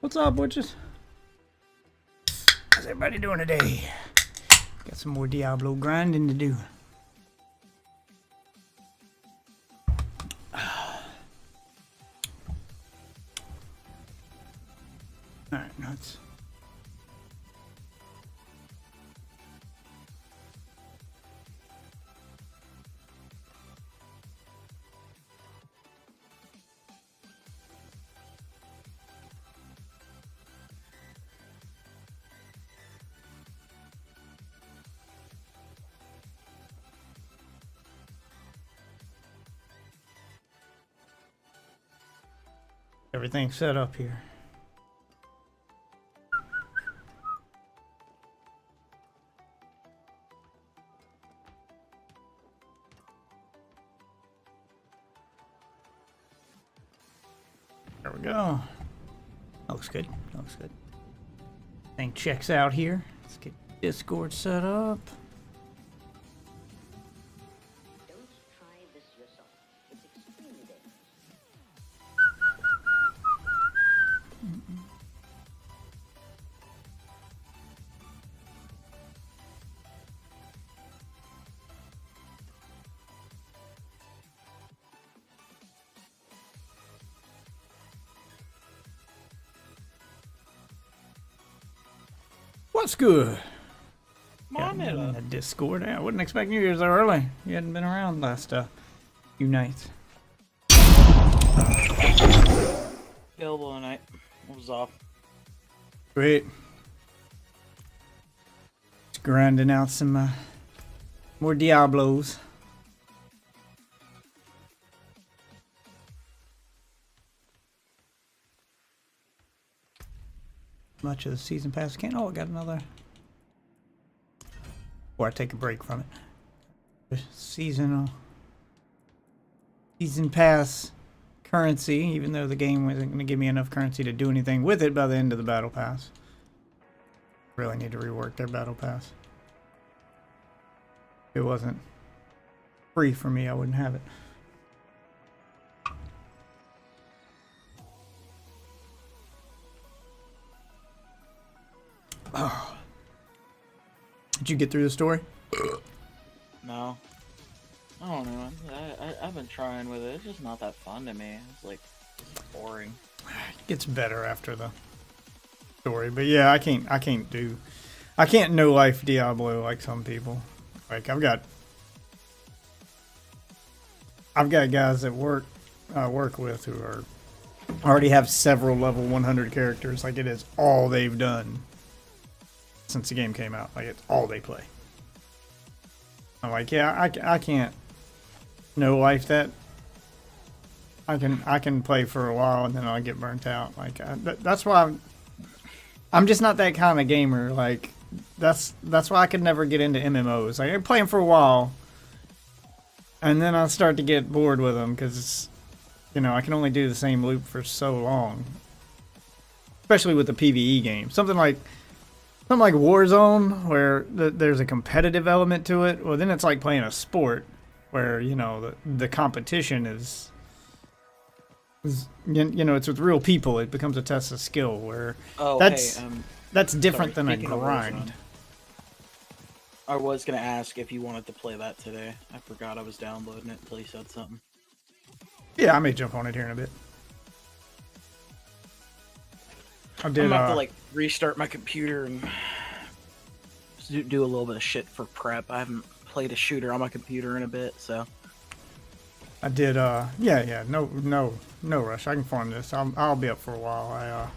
What's up, witches? How's everybody doing today? Got some more Diablo grinding to do. Alright, nuts. Everything's set up here. There we go. Looks good. Looks good. Thing checks out here. Let's get Discord set up. Don't try this yourself. It's extremely dangerous. What's good? Come on, in the Discord. I wouldn't expect you so early. You hadn't been around last few nights. Available tonight. I was off. Great. Just grinding out some more Diablos. Much of the season pass can. Oh, I got another. Or I take a break from it. Season pass currency, even though the game wasn't going to give me enough currency to do anything with it by the end of the battle pass. Really need to rework their battle pass. If it wasn't free for me, I wouldn't have it. Oh. Did you get through the story? No. I don't know. I've been trying with it. It's just not that fun to me. It's like boring. It gets better after the story, but yeah, I can't no life Diablo like some people. Like I've got guys that work with who are already have several level 100 characters. Like it is all they've done since the game came out. Like it's all they play. I'm like, yeah, I can't no life that. I can play for a while and then I'll get burnt out. Like that's why I'm just not that kind of gamer. Like that's why I could never get into MMOs. Like I play them for a while, and then I'll start to get bored with them because I can only do the same loop for so long. Especially with the PvE game, something like Warzone, where there's a competitive element to it. Well, then it's like playing a sport, where the competition is it's with real people. It becomes a test of skill. Where that's different than a grind. I was gonna ask if you wanted to play that today. I forgot I was downloading it until you said something. Yeah, I may jump on it here in a bit. I'm gonna have to like restart my computer and do a little bit of shit for prep. I haven't played a shooter on my computer in a bit, so. I did. Yeah. No rush. I can farm this. I'll be up for a while.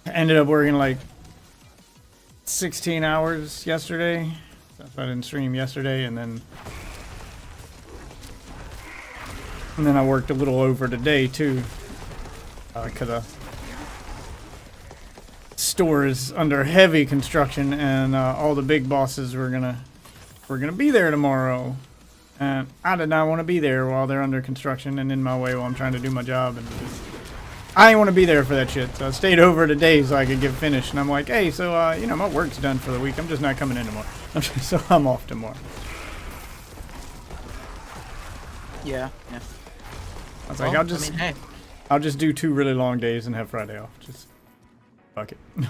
I ended up working like 16 hours yesterday. So I didn't stream yesterday, and then I worked a little over today too. Because store is under heavy construction, and all the big bosses were gonna be there tomorrow, and I did not want to be there while they're under construction and in my way while I'm trying to do my job, and I didn't want to be there for that shit. So I stayed over today so I could get finished, and I'm like, hey, so my work's done for the week. I'm just not coming in tomorrow, so I'm off tomorrow. Yeah. I was like, I'll just. I mean, hey, I'll just do 2 really long days and have Friday off. Just fuck it. As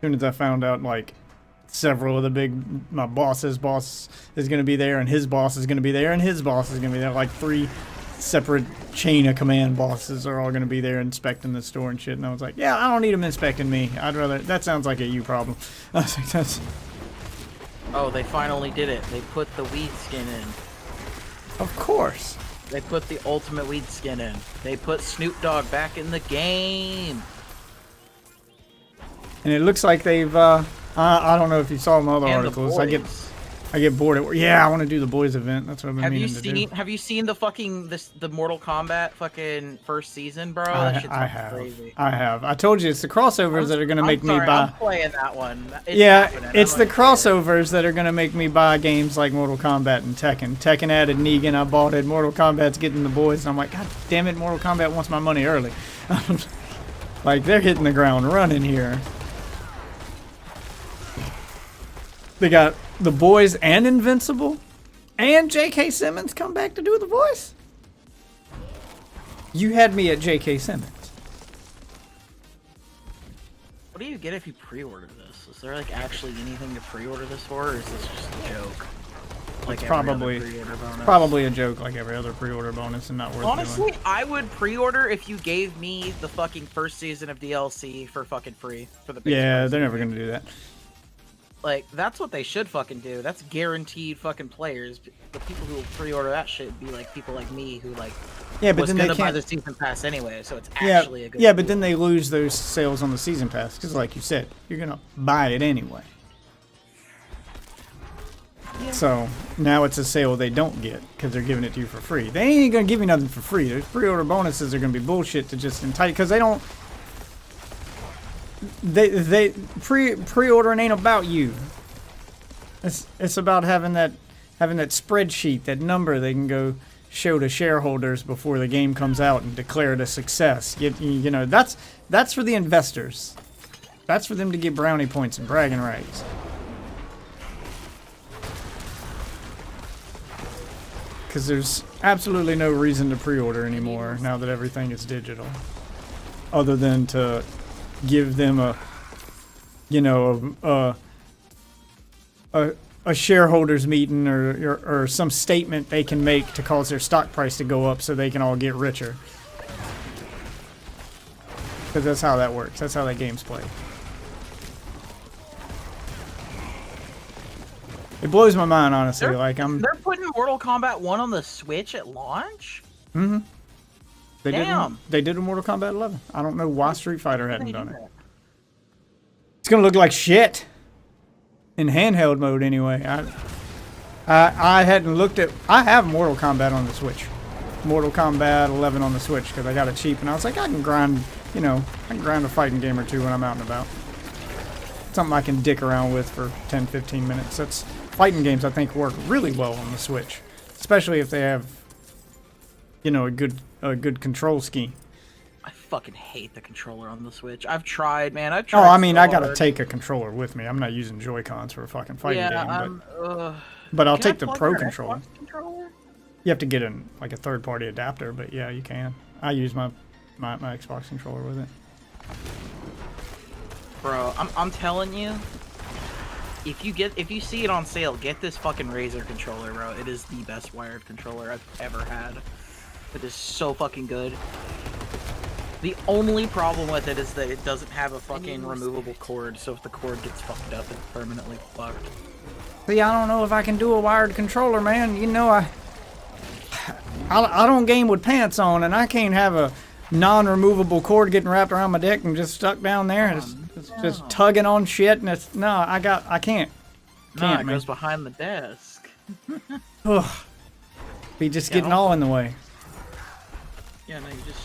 soon as I found out, like, several of my boss's boss is going to be there, and his boss is going to be there, and his boss is going to be there. Like 3 separate chain of command bosses are all going to be there inspecting the store and shit. And I was like, yeah, I don't need them inspecting me. I'd rather. That sounds like a you problem. I was like, that's. Oh, they finally did it. They put the weed skin in. Of course. They put the ultimate weed skin in. They put Snoop Dogg back in the game. And it looks like they've. I don't know if you saw my other articles. I get bored at work. Yeah, I want to do the boys event. That's what I've been meaning to do. Have you seen the fucking the Mortal Kombat fucking first season, bro? I have. Crazy. I have. I told you it's the crossovers that are gonna make me buy. I'm playing that one. It's the crossovers that are gonna make me buy games like Mortal Kombat and Tekken. Tekken added Negan. I bought it. Mortal Kombat's getting the boys, and I'm like, God damn it! Mortal Kombat wants my money early. Like they're hitting the ground running here. They got the boys and Invincible, and J.K. Simmons come back to do the voice. You had me at J.K. Simmons. What do you get if you pre-order this? Is there like actually anything to pre-order this for, or is this just a joke? Like it's probably a joke, like every other pre-order bonus, and not worth Honestly, doing. I would pre-order if you gave me the fucking first season of DLC for fucking free for the base price. They're never gonna do that. Like, that's what they should fucking do. That's guaranteed fucking players. The people who will pre-order that shit would be like people like me who like but then they can't buy the season pass anyway, so it's actually a good deal. But then they lose those sales on the season pass because, like you said, you're gonna buy it anyway. Yeah. So now it's a sale they don't get because they're giving it to you for free. They ain't gonna give you nothing for free. Those pre-order bonuses are gonna be bullshit to just entice because they don't. They pre-ordering ain't about you. It's about having that spreadsheet, that number they can go show to shareholders before the game comes out and declare it a success. You know, that's for the investors. That's for them to get brownie points and bragging rights. Because there's absolutely no reason to pre-order anymore now that everything is digital, other than to give them a shareholders meeting or some statement they can make to cause their stock price to go up so they can all get richer. Because that's how that works. That's how that game's played. It blows my mind, honestly. They're putting Mortal Kombat 1 on the Switch at launch? Mm-hmm. Damn. They did a Mortal Kombat 11. I don't know why Street Fighter hadn't done it. It's gonna look like shit in handheld mode anyway. I hadn't looked at. I have Mortal Kombat on the Switch. Mortal Kombat 11 on the Switch because I got it cheap and I was like, I can grind. I can grind a fighting game or two when I'm out and about. Something I can dick around with for 10-15 minutes. That's fighting games I think work really well on the Switch, especially if they have a good control scheme. I fucking hate the controller on the Switch. I've tried, man. I gotta take a controller with me. I'm not using Joy-Cons for a fucking fighting game. But I'll take the Pro controller. You have to get a third-party adapter, but yeah, you can. I use my Xbox controller with it. Bro, I'm telling you, if you see it on sale, get this fucking Razer controller, bro. It is the best wired controller I've ever had. It is so fucking good. The only problem with it is that it doesn't have a fucking removable cord, so if the cord gets fucked up, it's permanently fucked. See, I don't know if I can do a wired controller, man. I don't game with pants on, and I can't have a non-removable cord getting wrapped around my dick and just stuck down there. It's just tugging on shit, and I can't. No, it goes behind the desk. Ugh. Be just getting all in the way. Yeah, no, you just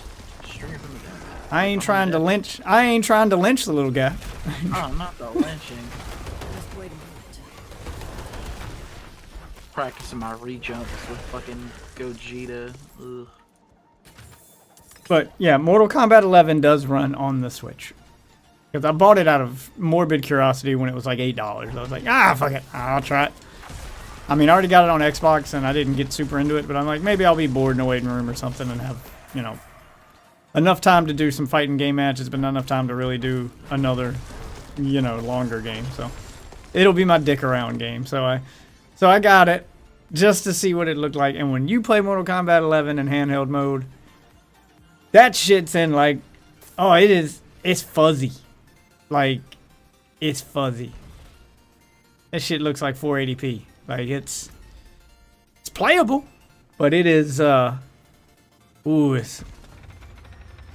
string it from the desk. I ain't trying to lynch the little guy. Oh, not the lynching. Practicing my re-jumps with fucking Gogeta. Ugh. But yeah, Mortal Kombat 11 does run on the Switch. Because I bought it out of morbid curiosity when it was like $8. I was like, fuck it, I'll try it. I mean, I already got it on Xbox and I didn't get super into it, but I'm like, maybe I'll be bored in a waiting room or something and have, enough time to do some fighting game matches, but not enough time to really do another, you know, longer game. So it'll be my dick around game. So I got it just to see what it looked like. And when you play Mortal Kombat 11 in handheld mode, that shit's in like, oh, it's fuzzy. Like, it's fuzzy. That shit looks like 480p. Like, it's playable, but it is, it's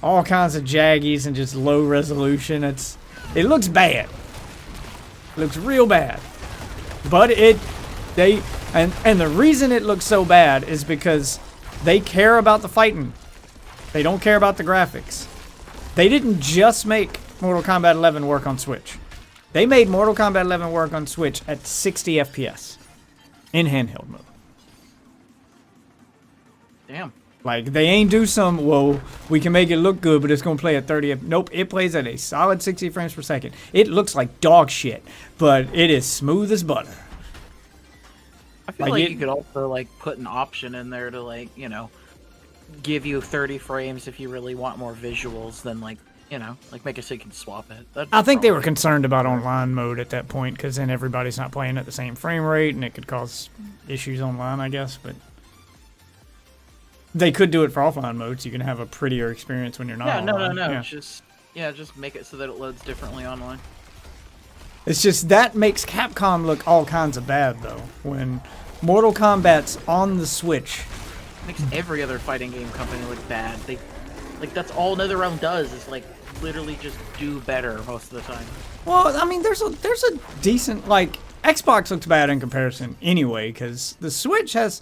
all kinds of jaggies and just low resolution. It looks bad. It looks real bad. But and the reason it looks so bad is because they care about the fighting. They don't care about the graphics. They didn't just make Mortal Kombat 11 work on Switch. They made Mortal Kombat 11 work on Switch at 60 FPS in handheld mode. Damn. Like, they ain't do some, well, we can make it look good, but it's going to play at 30. Nope, it plays at a solid 60 frames per second. It looks like dog shit, but it is smooth as butter. I feel like you could also, like, put an option in there to, like, you know, give you 30 frames if you really want more visuals than, like, you know, like, make it so you can swap it. I think they were concerned about online mode at that point, because then everybody's not playing at the same frame rate, and it could cause issues online, I guess, but they could do it for offline mode, so you can have a prettier experience when you're not online. No. Just make it so that it loads differently online. It's just that makes Capcom look all kinds of bad, though. When Mortal Kombat's on the Switch, Makes every other fighting game company look bad. Like, that's all NetherRealm does, is, like, literally just do better most of the time. well, I mean, there's a decent, like, Xbox looks bad in comparison anyway, because the Switch has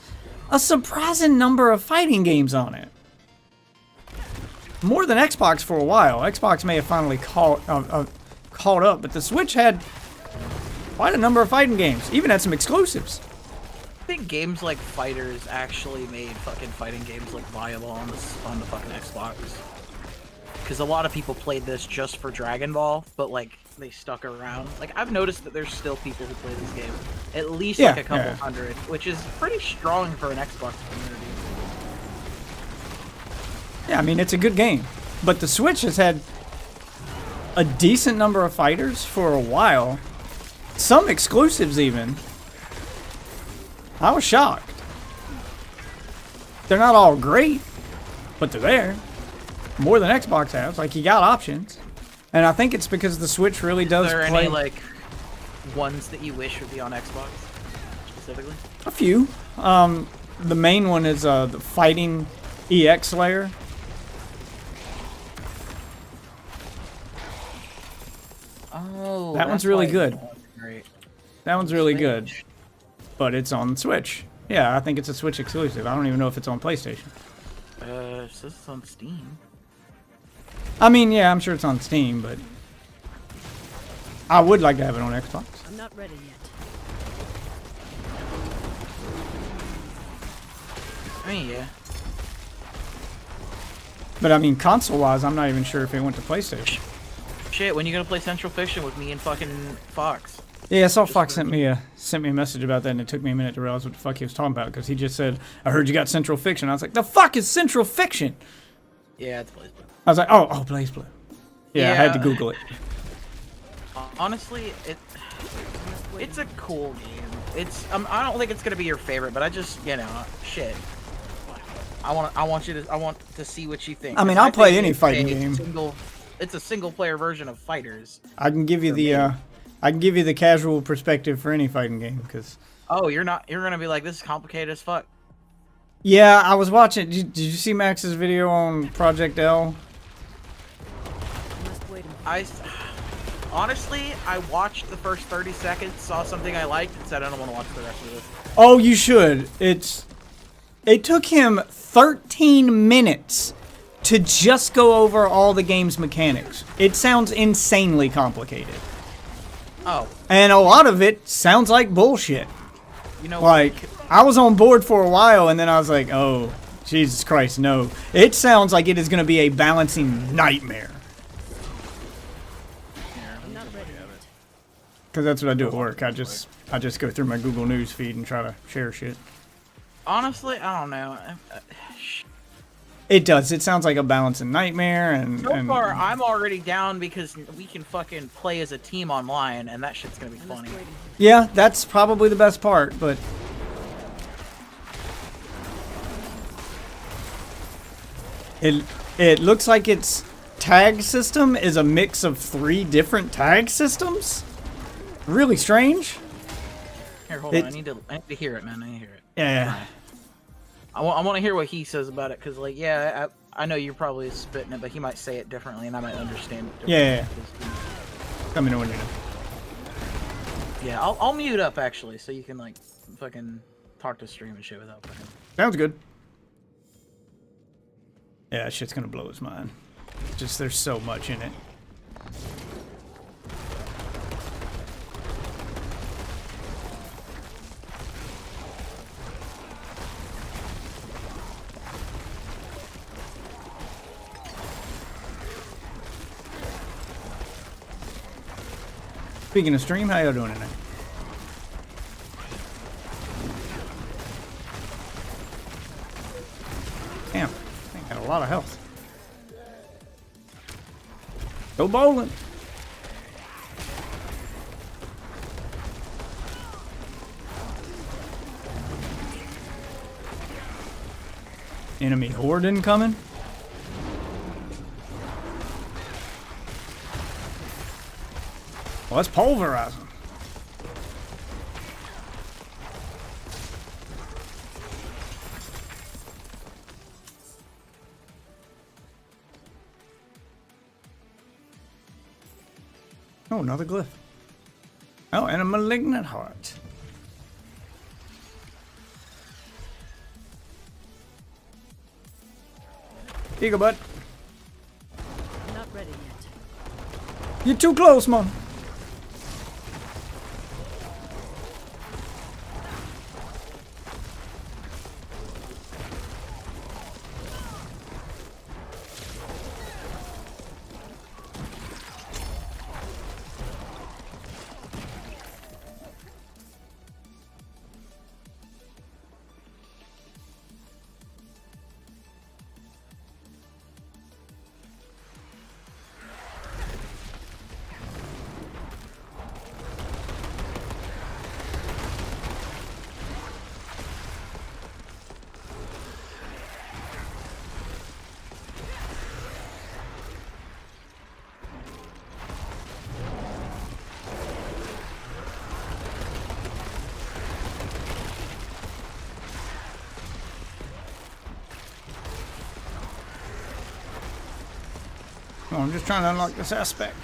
a surprising number of fighting games on it. More than Xbox for a while. Xbox may have finally caught up, but the Switch had quite a number of fighting games. Even had some exclusives. I think games like Fighters actually made fucking fighting games look viable on the fucking Xbox. Because a lot of people played this just for Dragon Ball, but like they stuck around. Like I've noticed that there's still people who play this game, at least like a couple hundred, which is pretty strong for an Xbox community. Yeah, I mean it's a good game, but the Switch has had a decent number of fighters for a while. Some exclusives even. I was shocked. They're not all great, but they're there. More than Xbox has. Like, you got options. And I think it's because the Switch really does play... Are there any, like, ones that you wish would be on Xbox, specifically? A few. The main one is the Fighting EX layer. Oh, that one's really good. Great. That one's really good. But it's on Switch. Yeah, I think it's a Switch exclusive. I don't even know if it's on PlayStation. It says it's on Steam. I mean, yeah, I'm sure it's on Steam, but I would like to have it on Xbox. I'm not ready yet. I mean, yeah. But I mean, console-wise, I'm not even sure if it went to PlayStation. Shit, when you gonna play Central Fiction with me and fucking Fox? Yeah, I saw Fox sent me a message about that, and it took me a minute to realize what the fuck he was talking about, because he just said, I heard you got Central Fiction. I was like, the fuck is Central Fiction? Yeah, it's BlazBlue. I was like, oh, BlazBlue. Yeah, I had to Google it. Honestly, it's a cool game. I don't think it's gonna be your favorite, but I just, you know, shit. I want to see what you think. I mean, I'll play any fighting game. It's a single player version of Fighters. I can give you the casual perspective for any fighting game, because... Oh, you're gonna be like, this is complicated as fuck. Yeah, I was watching... Did you see Max's video on Project L? Honestly, I watched the first 30 seconds, saw something I liked, and said I don't want to watch the rest of this. Oh, you should. It took him 13 minutes to just go over all the game's mechanics. It sounds insanely complicated. Oh. And a lot of it sounds like bullshit. You know, like, I was on board for a while, and then I was like, oh, Jesus Christ, no. It sounds like it is going to be a balancing nightmare. Because that's what I do at work. I just go through my Google News feed and try to share shit. Honestly, I don't know. It does. It sounds like a balancing nightmare, and So far, I'm already down because we can fucking play as a team online, and that shit's gonna be funny. yeah, that's probably the best part. But it looks like its tag system is a mix of 3 different tag systems. Really strange. Here, hold on. I need to hear it, man. I need to hear it. Yeah. I want to hear what he says about it, because, like, yeah, I know you're probably spitting it, but he might say it differently, and I might understand it differently. Yeah. Let me know when you know. Yeah, I'll mute up, actually, so you can, like, fucking talk to stream and shit without fucking... Sounds good. Yeah, that shit's gonna blow his mind. Just, there's so much in it. Speaking of stream, how y'all doing tonight? Damn, I got a lot of health. Go bowling. Enemy horde incoming. Well, let's pulverize them. Oh, another glyph. Oh, and a malignant heart. Here you go, bud. Not ready yet. You're too close, man. Oh, I'm just trying to unlock this aspect.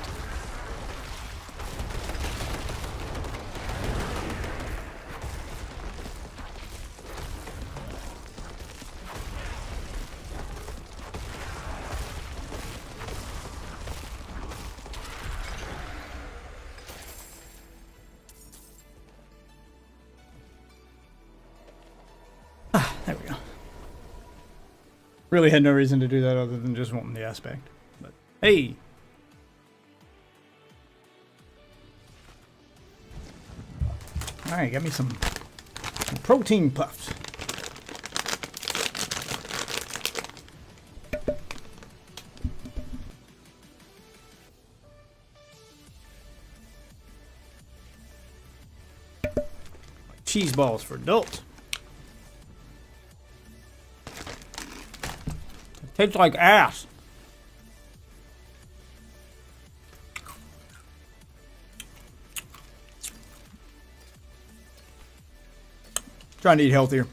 Ah, there we go. Really had no reason to do that other than just wanting the aspect. But hey! Alright, got me some protein puffs. Cheese balls for adults. Tastes like ass. Trying to eat healthier.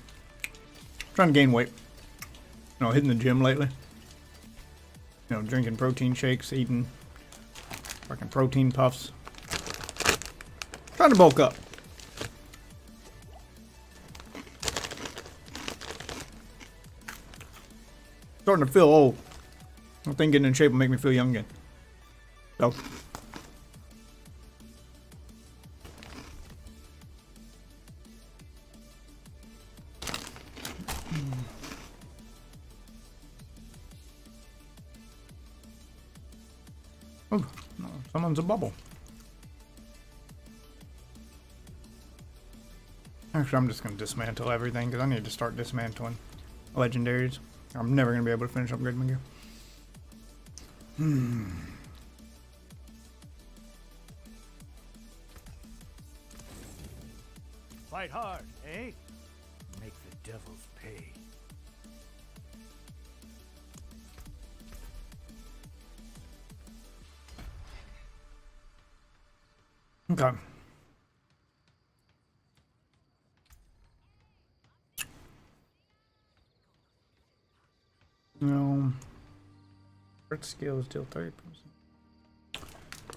Trying to gain weight. You know, hitting the gym lately. You know, drinking protein shakes, eating fucking protein puffs. Trying to bulk up. Starting to feel old. I think getting in shape will make me feel young again. So. Oh, no, someone's a bubble. Actually, I'm just going to dismantle everything because I need to start dismantling legendaries. I'm never gonna be able to finish upgrading my gear. Fight hard, eh? Make the devils pay. Okay. No. Crit skills deal 30%.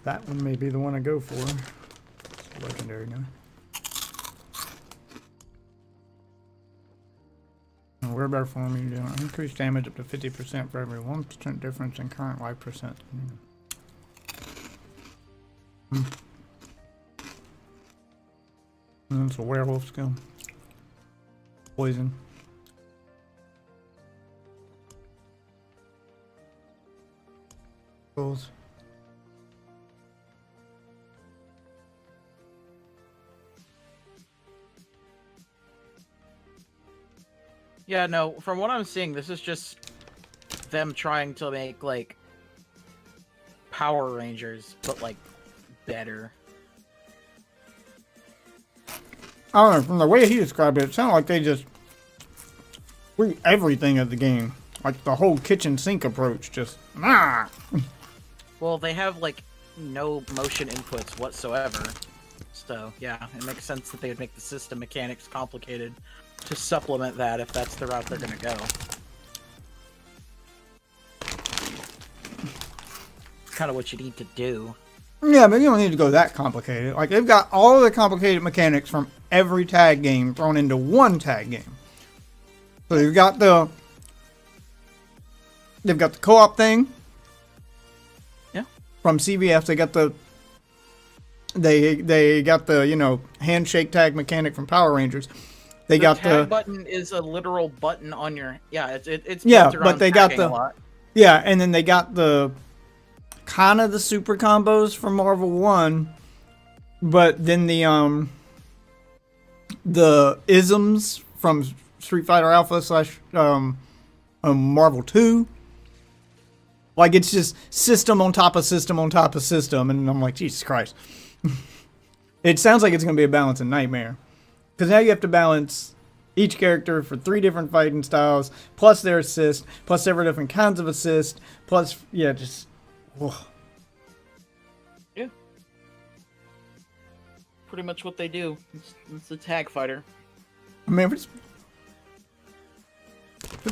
That one may be the one I go for. Legendary guy. We're better for me. Increase damage up to 50% for every 1% difference in current life percent. And it's a werewolf skill. Poison. Both. Yeah, no, from what I'm seeing, this is just them trying to make, like, Power Rangers, but, like, better. I don't know, from the way he described it, it sounded like they just re everything of the game. Like the whole kitchen sink approach, just nah. Well, they have, like, no motion inputs whatsoever. So, yeah, it makes sense that they would make the system mechanics complicated to supplement that if that's the route they're gonna go. Kind of what you need to do. Yeah, but you don't need to go that complicated. Like, they've got all of the complicated mechanics from every tag game thrown into one tag game. So you've got they've got the co-op thing. Yeah. From CBF, they got the you know, handshake tag mechanic from Power Rangers. They got the tag button is a literal button on your it's yeah, built but around they got tagging a the lot. yeah, and then they got the kind of the super combos from Marvel 1, but then the isms from Street Fighter Alpha / Marvel 2. Like, it's just system on top of system on top of system, and I'm like, Jesus Christ. It sounds like it's going to be a balancing nightmare. Because now you have to balance each character for 3 different fighting styles, plus their assist, plus several different kinds of assist, plus, yeah, just... Ugh. Yeah. Pretty much what they do. It's a tag fighter. I mean, if it's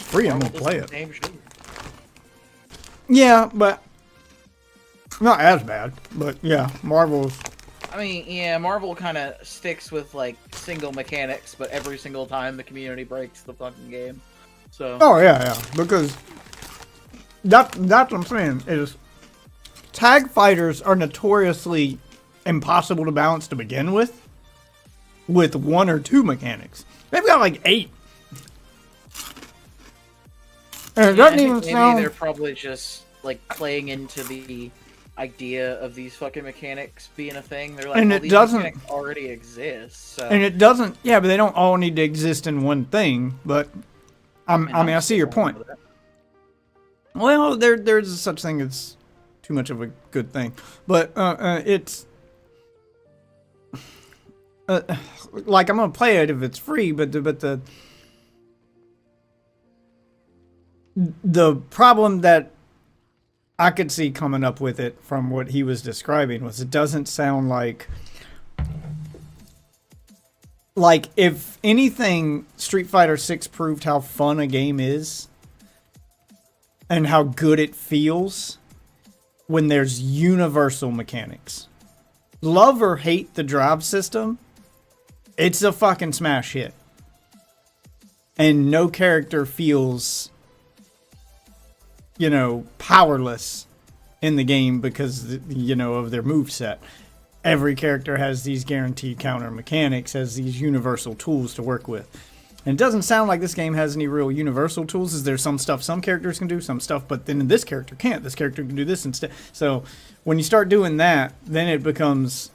free, I'm going to play it. Yeah, but... Not as bad, but yeah, Marvel's... I mean, yeah, Marvel kind of sticks with, like, single mechanics, but every single time the community breaks the fucking game. So. Oh, yeah, because that's what I'm saying, is tag fighters are notoriously impossible to balance to begin with 1 or 2 mechanics. They've got, like, 8. And it doesn't even maybe sound... they're probably just, like, playing into the idea of these fucking mechanics being a thing. They're like, and well, it these doesn't mechanics already exist. So. And it doesn't, yeah, but they don't all need to exist in one thing. But I mean, I see your point. Well, there's such thing as too much of a good thing, but it's like, I'm gonna play it if it's free, but the problem that I could see coming up with it from what he was describing was it doesn't sound like if anything, Street Fighter 6 proved how fun a game is and how good it feels when there's universal mechanics. Love or hate the drive system, it's a fucking smash hit. And no character feels, you know, powerless in the game because, you know, of their moveset. Every character has these guaranteed counter mechanics, has these universal tools to work with. And it doesn't sound like this game has any real universal tools. Is there some stuff some characters can do, some stuff, but then this character can't. This character can do this instead. So when you start doing that, then it becomes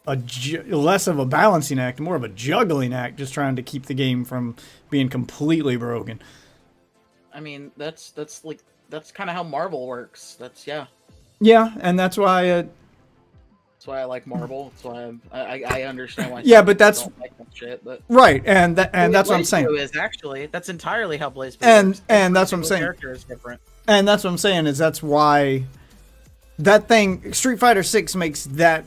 less of a balancing act, more of a juggling act, just trying to keep the game from being completely broken. I mean, that's kind of how Marvel works. Yeah, and that's why. That's why I like Marvel. That's why I understand why. Yeah, some but people that's don't like that shit. But right, and that's what I'm Blaze saying. Blue is actually that's entirely how Blaze Blue And works. and Every that's what I'm single saying. Character is different. And that's what I'm saying is that's why that thing Street Fighter 6 makes that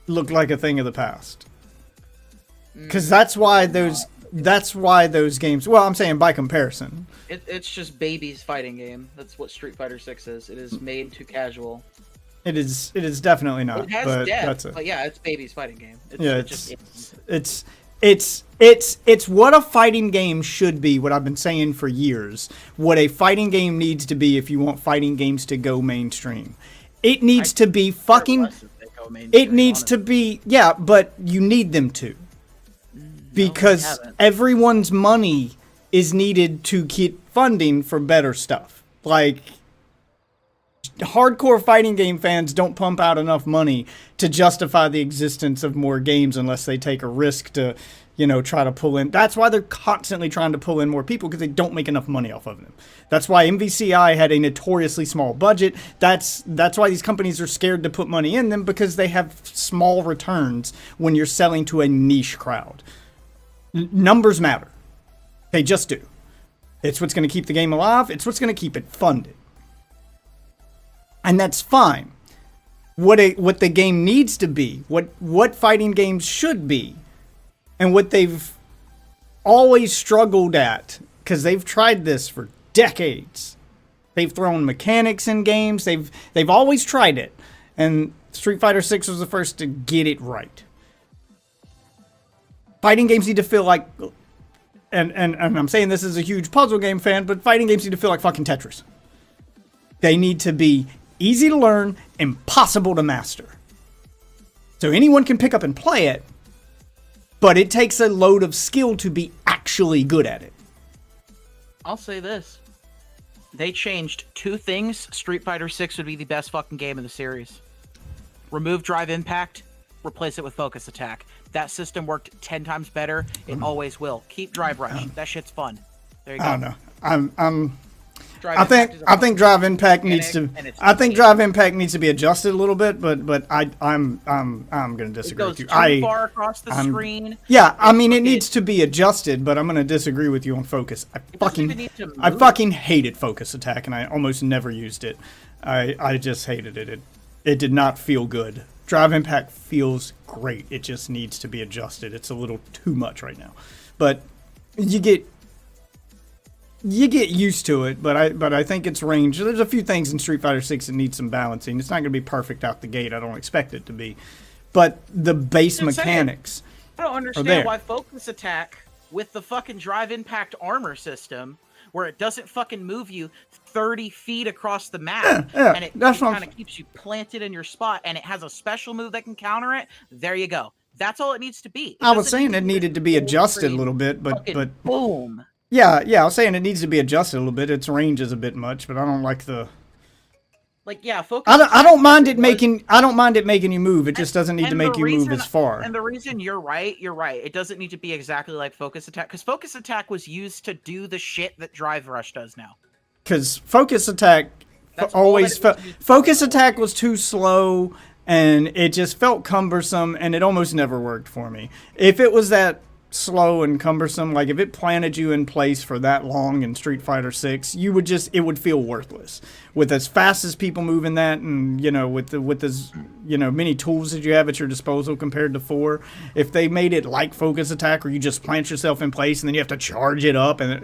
look like a thing of the past. Cuz that's why those games, well, I'm saying by comparison. It's just baby's fighting game. That's what Street Fighter 6 is. It is made too casual. It is definitely not. It has but depth, but yeah, it's baby's fighting game. It's what a fighting game should be, what I've been saying for years. What a fighting game needs to be if you want fighting games to go mainstream. It needs to be fucking it needs to be, yeah, but you need them to. Because everyone's money is needed to keep funding for better stuff. Like, hardcore fighting game fans don't pump out enough money to justify the existence of more games unless they take a risk to, try to pull in. That's why they're constantly trying to pull in more people, because they don't make enough money off of them. That's why MVCI had a notoriously small budget. That's why these companies are scared to put money in them, because they have small returns when you're selling to a niche crowd. Numbers matter. They just do. It's what's going to keep the game alive. It's what's going to keep it funded. And that's fine. What the game needs to be, what fighting games should be, and what they've always struggled at, because they've tried this for decades. They've thrown mechanics in games. They've always tried it, and Street Fighter 6 was the first to get it right. Fighting games need to feel like, and I'm saying this as a huge puzzle game fan, but fighting games need to feel like fucking Tetris. They need to be easy to learn, impossible to master. So anyone can pick up and play it, but it takes a load of skill to be actually good at it. I'll say this. They changed two things. Street Fighter 6 would be the best fucking game in the series. Remove drive impact, replace it with focus attack. That system worked 10 times better. It always will. Keep drive rush. That shit's fun. There you go. I don't know. I think drive impact needs to. I think drive impact needs to be adjusted a little bit, but I'm going to disagree with you. It goes too far across the screen. Yeah, I mean it needs to be adjusted, but I'm going to disagree with you on focus. I fucking hated focus attack, and I almost never used it. I just hated it. It did not feel good. Drive impact feels great. It just needs to be adjusted. It's a little too much right now, but you get used to it, but I think it's range. There's a few things in Street Fighter 6 that need some balancing. It's not going to be perfect out the gate. I don't expect it to be, but the base mechanics. I don't understand why focus attack with the fucking drive impact armor system, where it doesn't fucking move you 30 feet across the map, and it kind of keeps you planted in your spot, and it has a special move that can counter it. There you go. That's all it needs to be. I was saying it needed to be adjusted a little bit, but boom. Yeah, I was saying it needs to be adjusted a little bit. Its range is a bit much, but I don't like the. Focus. I don't mind it making you move. It just doesn't need to make you move as far. And the reason you're right. It doesn't need to be exactly like focus attack, because focus attack was used to do the shit that drive rush does now. Because focus attack attack was too slow, and it just felt cumbersome, and it almost never worked for me. If it was that slow and cumbersome, like if it planted you in place for that long in Street Fighter 6, it would feel worthless. With as fast as people move in that, and with as many tools that you have at your disposal compared to 4, if they made it like focus attack, where you just plant yourself in place and then you have to charge it up, and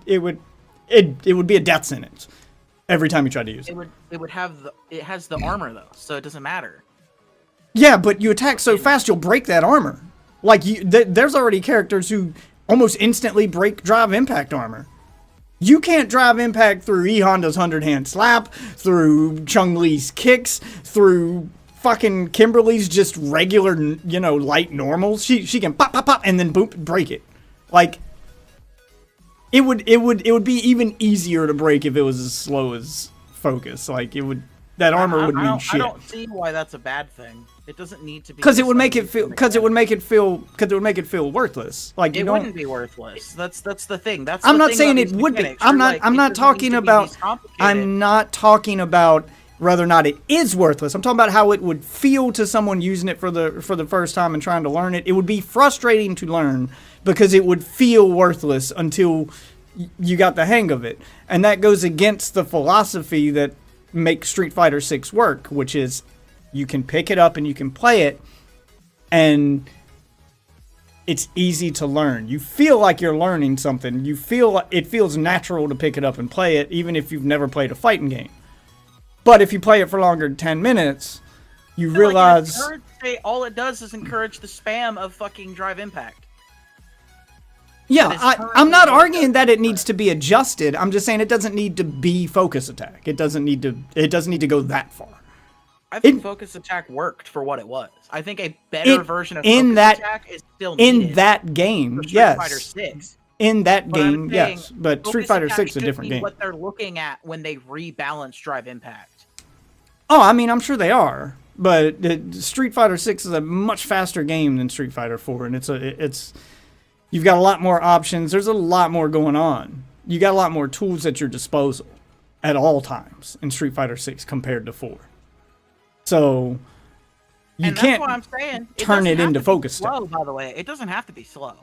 it would be a death sentence every time you try to use it. It has the armor though, so it doesn't matter. Yeah, but you attack so fast you'll break that armor. Like there's already characters who almost instantly break drive impact armor. You can't drive impact through E Honda's 100-hand slap, through Chun-Li's kicks, through fucking Kimberly's just regular, light normals. She can pop pop pop and then boom, break it. Like it would be even easier to break if it was as slow as focus. Like that armor would mean shit. I don't see why that's a bad thing. It doesn't need to be. Because it would make it feel. Because it would make it feel. Because it would make it feel worthless. Like you It don't. wouldn't be worthless. That's the thing. That's. I'm the not thing saying about it these would be. mechanics. I'm You're not. like, I'm it not doesn't talking need to be about. these complicated- I'm not talking about whether or not it is worthless. I'm talking about how it would feel to someone using it for the first time and trying to learn it. It would be frustrating to learn because it would feel worthless until you got the hang of it, and that goes against the philosophy that makes Street Fighter 6 work, which is you can pick it up and you can play it, and it's easy to learn. You feel like you're learning something. You feel like it feels natural to pick it up and play it, even if you've never played a fighting game. But if you play it for longer than 10 minutes, you realize... all it does is encourage the spam of fucking Drive Impact. Yeah, I'm not arguing that it needs to be adjusted. I'm just saying it doesn't need to be focus attack. It doesn't need to go that far. I think focus attack worked for what it was. I think a better version of focus attack is still needed in that game. for Street Yes. Fighter 6. In that But I'm game, saying yes. But focus Street Fighter attack 6 is a should different be game. what they're looking at when they rebalance Drive Impact. Oh, I mean, I'm sure they are. But Street Fighter 6 is a much faster game than Street Fighter 4, and it's you've got a lot more options. There's a lot more going on. You got a lot more tools at your disposal at all times in Street Fighter 6 compared to 4. So you And can't that's what I'm saying. turn it into focus slow, attack. by the way. It doesn't have to be slow.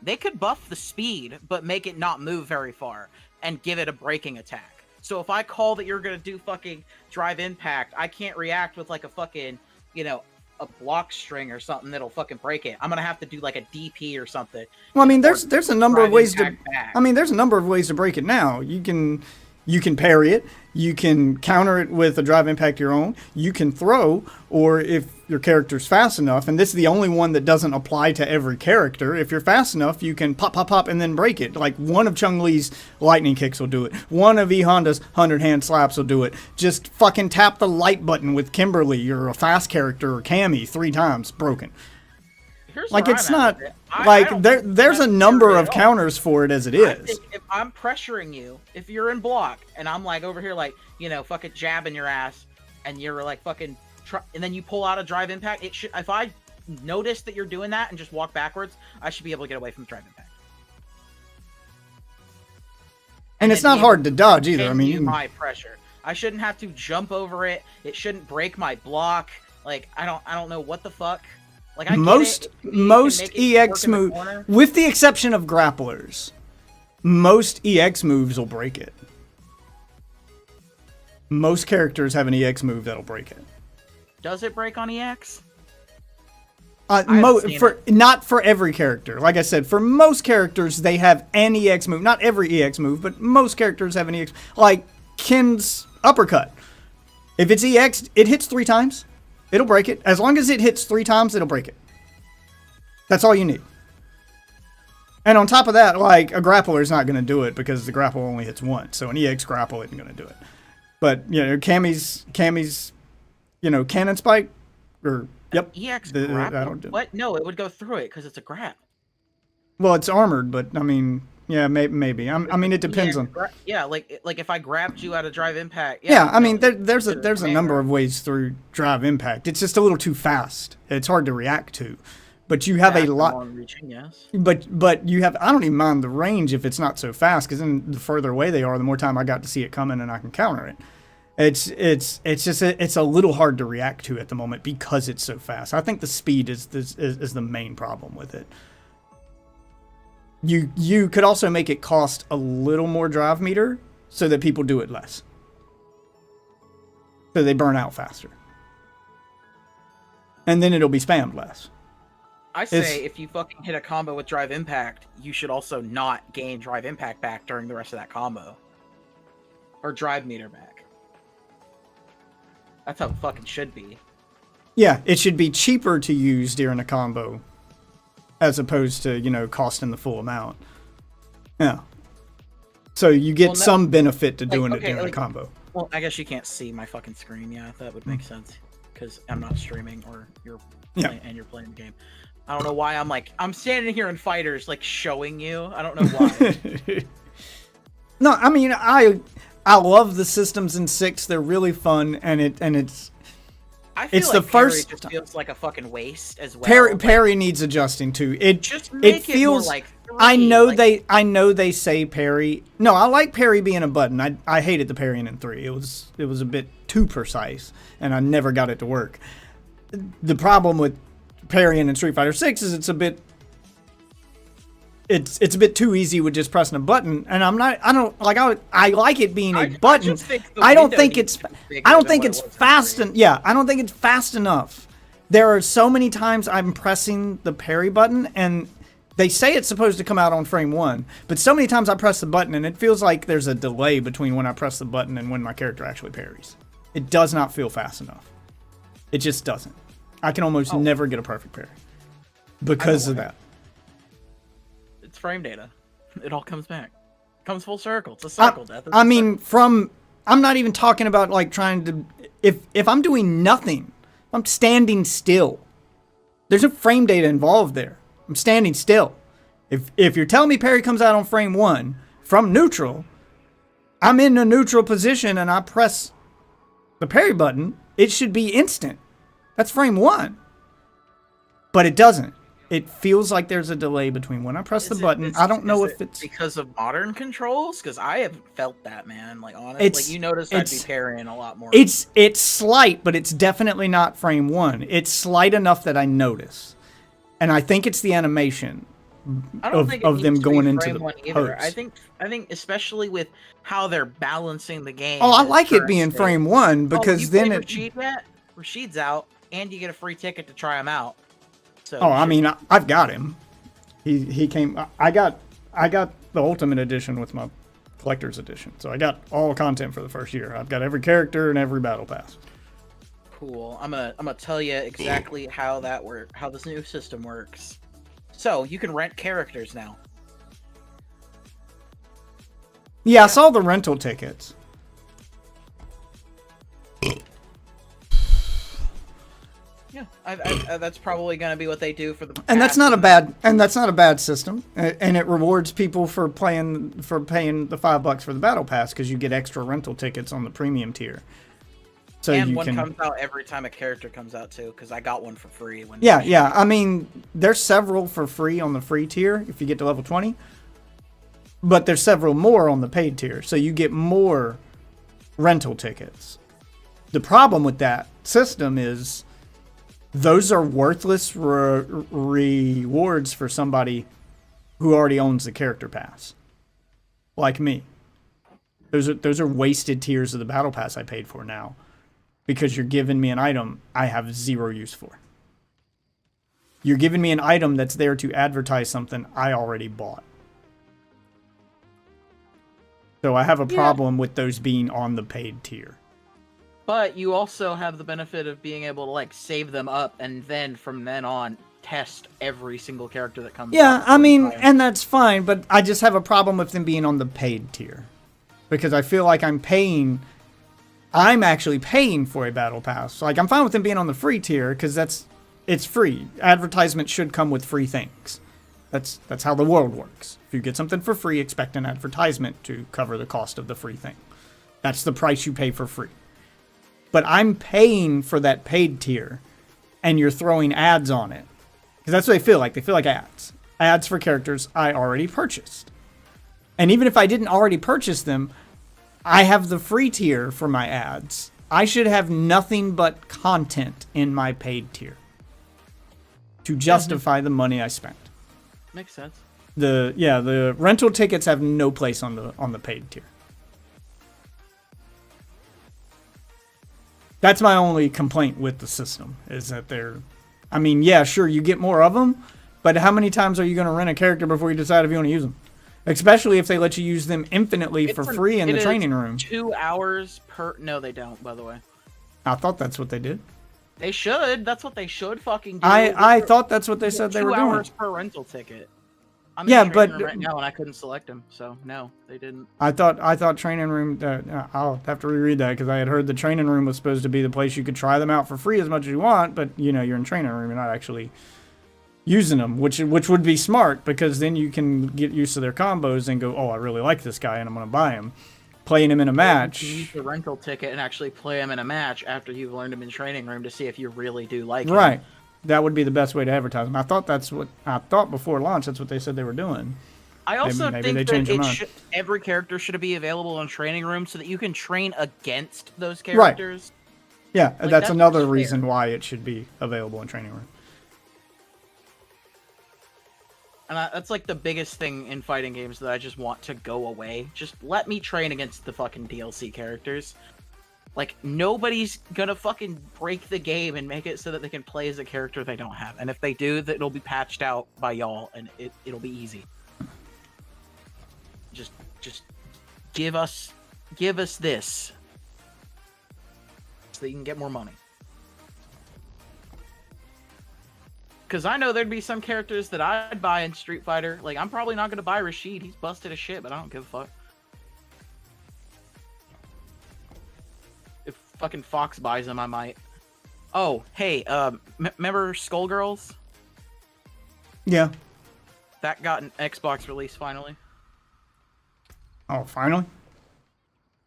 They could buff the speed, but make it not move very far and give it a braking attack. So if I call that you're going to do fucking Drive Impact, I can't react with like a fucking, a block string or something that'll fucking break it. I'm going to have to do like a DP or something. Well, I mean, there's a number of ways to. Back. I mean, there's a number of ways to break it now. You can parry it. You can counter it with a Drive Impact your own. You can throw, or if your character's fast enough, and this is the only one that doesn't apply to every character. If you're fast enough, you can pop, pop, pop, and then break it. Like one of Chun-Li's lightning kicks will do it. One of E Honda's 100-hand slaps will do it. Just fucking tap the light button with Kimberly or a fast character or Cammy 3 times, broken. Here's Like where it's I'm at not with it. like I don't there's think a that's number scary of at all. counters for it as it I is. think if I'm pressuring you, if you're in block and I'm like over here like, fucking jabbing your ass and you're like fucking and then you pull out a Drive Impact, it should, if I notice that you're doing that and just walk backwards, I should be able to get away from Drive Impact. And it's then not be hard able to dodge either. I mean, continue my pressure. I shouldn't have to jump over it. It shouldn't break my block. Like I don't know what the fuck. Like I most get it. You can make it EX work in the move, corner. with the exception of grapplers, most EX moves will break it. Most characters have an EX move that'll break it. Does it break on EX? haven't seen Not for every character. Like I said, for most characters, they have an EX move. Not every EX move, but most characters have an EX. Like Ken's uppercut. If it's EX, it hits 3 times. It'll break it. As long as it hits 3 times, it'll break it. That's all you need. And on top of that, like, a grappler is not going to do it because the grapple only hits once. So an EX grapple isn't going to do it. But, Cammy's, cannon spike, or, yep. EX I grapple? don't do it. What? No, it would go through it because it's a grab. Well, it's armored, but, I mean, yeah, maybe. I mean, it depends on... Yeah, like if I grabbed you out of Drive Impact... Yeah, I mean, there's a number of ways through Drive Impact. It's just a little too fast. It's hard to react to. But you have a lot... Reaching, yes. But you have... I don't even mind the range if it's not so fast, because then the further away they are, the more time I got to see it coming and I can counter it. It's just it's a little hard to react to at the moment because it's so fast. I think the speed is the main problem with it. You could also make it cost a little more drive meter so that people do it less. So they burn out faster. And then it'll be spammed less. I say if you fucking hit a combo with Drive Impact, you should also not gain Drive Impact back during the rest of that combo. Or Drive Meter back. That's how it fucking should be. Yeah, it should be cheaper to use during a combo as opposed to, costing the full amount. Yeah. So you get some benefit to doing it during a combo. Well, I guess you can't see my fucking screen. Yeah, that would make sense. Because I'm not streaming or you're and you're playing the game. I don't know why I'm standing here in fighters showing you. I don't know why. No, I mean I love the systems in 6. They're really fun, and it's I feel It's like the first parry just feels like a fucking waste as well. Parry needs adjusting too. Just It make it more feels like I three, know like- I know they say parry. No, I like parry being a button. I hated the parrying in 3. It was a bit too precise, and I never got it to work. The problem with parrying in Street Fighter 6 is it's a bit too easy with just pressing a button, and I like it being a button. I don't think it's fast enough. There are so many times I'm pressing the parry button, and they say it's supposed to come out on frame 1, but so many times I press the button and it feels like there's a delay between when I press the button and when my character actually parries. It does not feel fast enough. It just doesn't. I can almost never get a perfect parry because of that. It's frame data. It all comes back. Comes full circle. It's a circle, Death. I mean, I'm not even talking about like trying to, if I'm doing nothing, I'm standing still. There's no frame data involved there. I'm standing still. If you're telling me parry comes out on frame 1 from neutral, I'm in a neutral position and I press the parry button, it should be instant. That's frame 1. But it doesn't. It feels like there's a delay between when I press the button. I don't know if it's because of modern controls, because I have felt that, man. Like honestly, like you noticed I'd be parrying a lot more. It's slight, but it's definitely not frame 1. It's slight enough that I notice, and I think it's the animation of them going into the pose. I think especially with how they're balancing the game. Oh, I like it being frame 1 because then it. Rashid's out, and you get a free ticket to try him out. So I mean, I've got him. He came. I got the Ultimate Edition with my Collector's Edition, so I got all content for the first year. I've got every character and every battle pass. Cool. I'm gonna tell you exactly how this new system works. So you can rent characters now. Yeah, I saw the rental tickets. Yeah, that's probably going to be what they do for the. And that's not a bad system. And it rewards people for paying the $5 for the battle pass because you get extra rental tickets on the premium tier. So and one comes out every time a character comes out too, because I got one for free. Yeah. I mean, there's several for free on the free tier if you get to level 20, but there's several more on the paid tier, so you get more rental tickets. The problem with that system is those are worthless rewards for somebody who already owns the character pass, like me. Those are wasted tiers of the battle pass I paid for now, because you're giving me an item I have zero use for. You're giving me an item that's there to advertise something I already bought. So I have a problem with those being on the paid tier. But you also have the benefit of being able to like save them up and then from then on test every single character that comes out. Yeah, I mean, and that's fine, but I just have a problem with them being on the paid tier. Because I feel like I'm actually paying for a battle pass. Like, I'm fine with them being on the free tier because it's free. Advertisement should come with free things. That's how the world works. If you get something for free, expect an advertisement to cover the cost of the free thing. That's the price you pay for free. But I'm paying for that paid tier, and you're throwing ads on it. Because that's what they feel like. They feel like ads. Ads for characters I already purchased. And even if I didn't already purchase them, I have the free tier for my ads. I should have nothing but content in my paid tier to justify the money I spent. Makes sense. The rental tickets have no place on the paid tier. That's my only complaint with the system, is that I mean, yeah, sure, you get more of them, but how many times are you going to rent a character before you decide if you want to use them? Especially if they let you use them infinitely for free in the training room. 2 hours per... No, they don't, by the way. I thought that's what they did. They should. That's what they should fucking do. I thought that's what they said they were doing. 2 hours per rental ticket. I'm yeah, in but right now, and I couldn't select them, so no, they didn't. I thought training room. I'll have to reread that because I had heard the training room was supposed to be the place you could try them out for free as much as you want, but you're in training room, you're not actually using them, which would be smart because then you can get used to their combos and go, oh, I really like this guy and I'm gonna buy him. playing him in a You match. can use the rental ticket and actually play him in a match after you've learned him in training room to see if you really do like him. Right. That would be the best way to advertise him. I thought before launch that's what they said they were doing. I also Maybe they think changed their that mind. every character should be available in training room so that you can train against those characters. Yeah, Like, that's another fair. reason why it should be available in training room. And that's like the biggest thing in fighting games that I just want to go away. Just let me train against the fucking DLC characters. Like, nobody's gonna fucking break the game and make it so that they can play as a character they don't have. And if they do, that it'll be patched out by y'all, and it'll be easy. Just give us this, so that you can get more money. Because I know there'd be some characters that I'd buy in Street Fighter. Like, I'm probably not gonna buy Rashid. He's busted as shit, but I don't give a fuck. If fucking Fox buys him, I might. Oh, hey, remember Skullgirls? Yeah. That got an Xbox release finally. Oh, finally?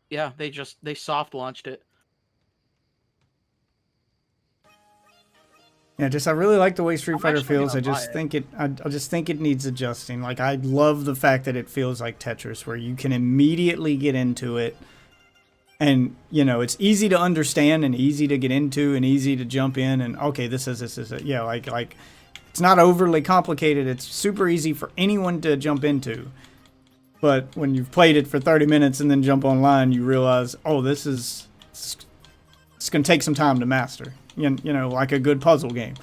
Yeah, they soft launched it. Yeah, I really like the way Street I'm Fighter actually feels. I gonna just buy think I just think it needs adjusting. Like, I love the fact that it feels like Tetris, where you can immediately get into it, and it's easy to understand and easy to get into and easy to jump in. And okay, this is it. Yeah, like it's not overly complicated. It's super easy for anyone to jump into. But when you've played it for 30 minutes and then jump online, you realize, oh, it's going to take some time to master. Like a good puzzle game.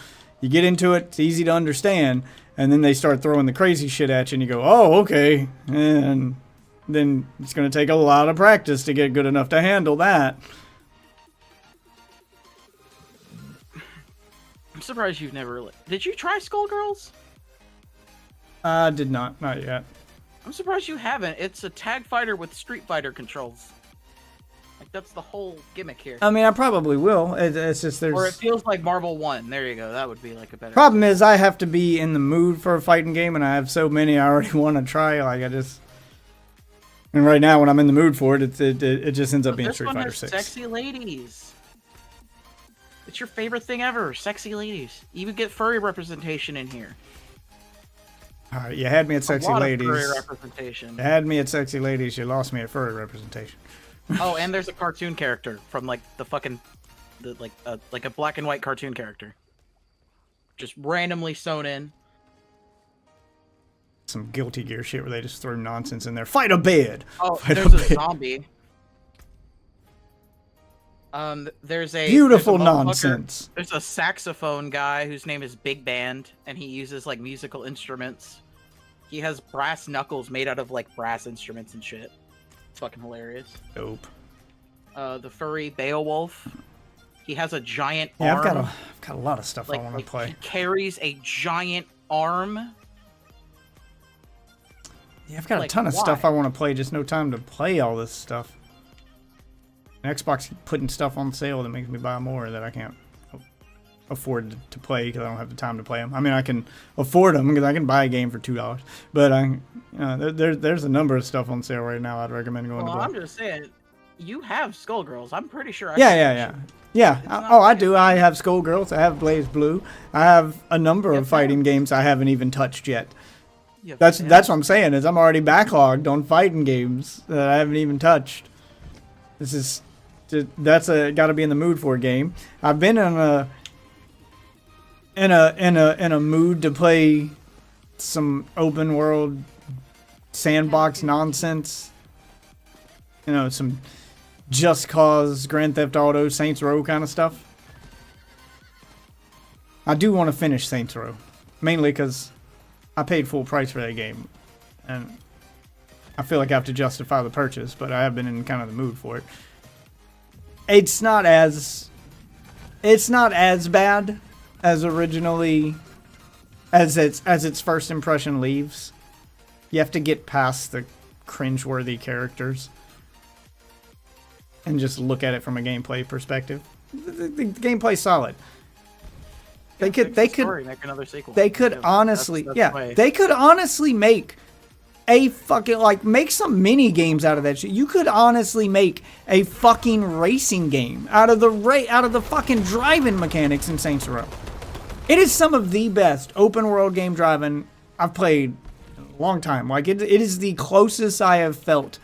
You get into it, it's easy to understand, and then they start throwing the crazy shit at you, and you go, oh, okay. And then it's going to take a lot of practice to get good enough to handle that. I'm surprised you've never... Did you try Skullgirls? I did not yet. I'm surprised you haven't. It's a tag fighter with Street Fighter controls. Like, that's the whole gimmick here. I mean, I probably will. It's just there's... Or it feels like Marvel 1. There you go. That would be like a better... Problem is, I have to be in the mood for a fighting game, and I have so many I already want to try. Like, And right now, when I'm in the mood for it, it just ends up being Street Fighter 6. Sexy ladies. It's your favorite thing ever. Sexy ladies. You even get furry representation in here. All right, you had me at sexy ladies. Furry representation. You had me at sexy ladies. You lost me at furry representation. Oh, and there's a cartoon character from like the fucking, like a black and white cartoon character, just randomly sewn in. Some Guilty Gear shit where they just throw nonsense in there. Fight a bed. Oh, Fight there's a bed. zombie. There's a Beautiful there's a nonsense. There's a saxophone guy whose name is Big Band, and he uses like musical instruments. He has brass knuckles made out of like brass instruments and shit. It's fucking hilarious. Dope. The furry Beowulf. He has a giant Yeah, arm. I've got a lot of stuff I want to He play. carries a giant arm. Yeah, I've got a like, ton of why? stuff I want to play. Just no time to play all this stuff. Xbox keep putting stuff on sale that makes me buy more that I can't afford to play because I don't have the time to play them. I mean, I can afford them because I can buy a game for $2, but there's a number of stuff on sale right now I'd recommend going to Well, play. I'm just saying, you have Skullgirls. I'm pretty sure. Yeah. I do. I have Skullgirls. I have Blaze Blue. I have a number of fighting games I haven't even touched yet. That's what I'm saying is I'm already backlogged on fighting games that I haven't even touched. That's got to be in the mood for a game. I've been in a mood to play some open world sandbox nonsense. Some Just Cause, Grand Theft Auto, Saints Row kind of stuff. I do want to finish Saints Row, mainly because I paid full price for that game, and I feel like I have to justify the purchase, but I have been in kind of the mood for it. It's not as bad as originally as its first impression leaves. You have to get past the cringeworthy characters and just look at it from a gameplay perspective. The gameplay's solid. They could make another sequel. They could honestly, they could honestly make a fucking, like, make some mini games out of that shit. You could honestly make a fucking racing game out of the fucking driving mechanics in Saints Row. It is some of the best open world game driving I've played in a long time. Like, it is the closest I have felt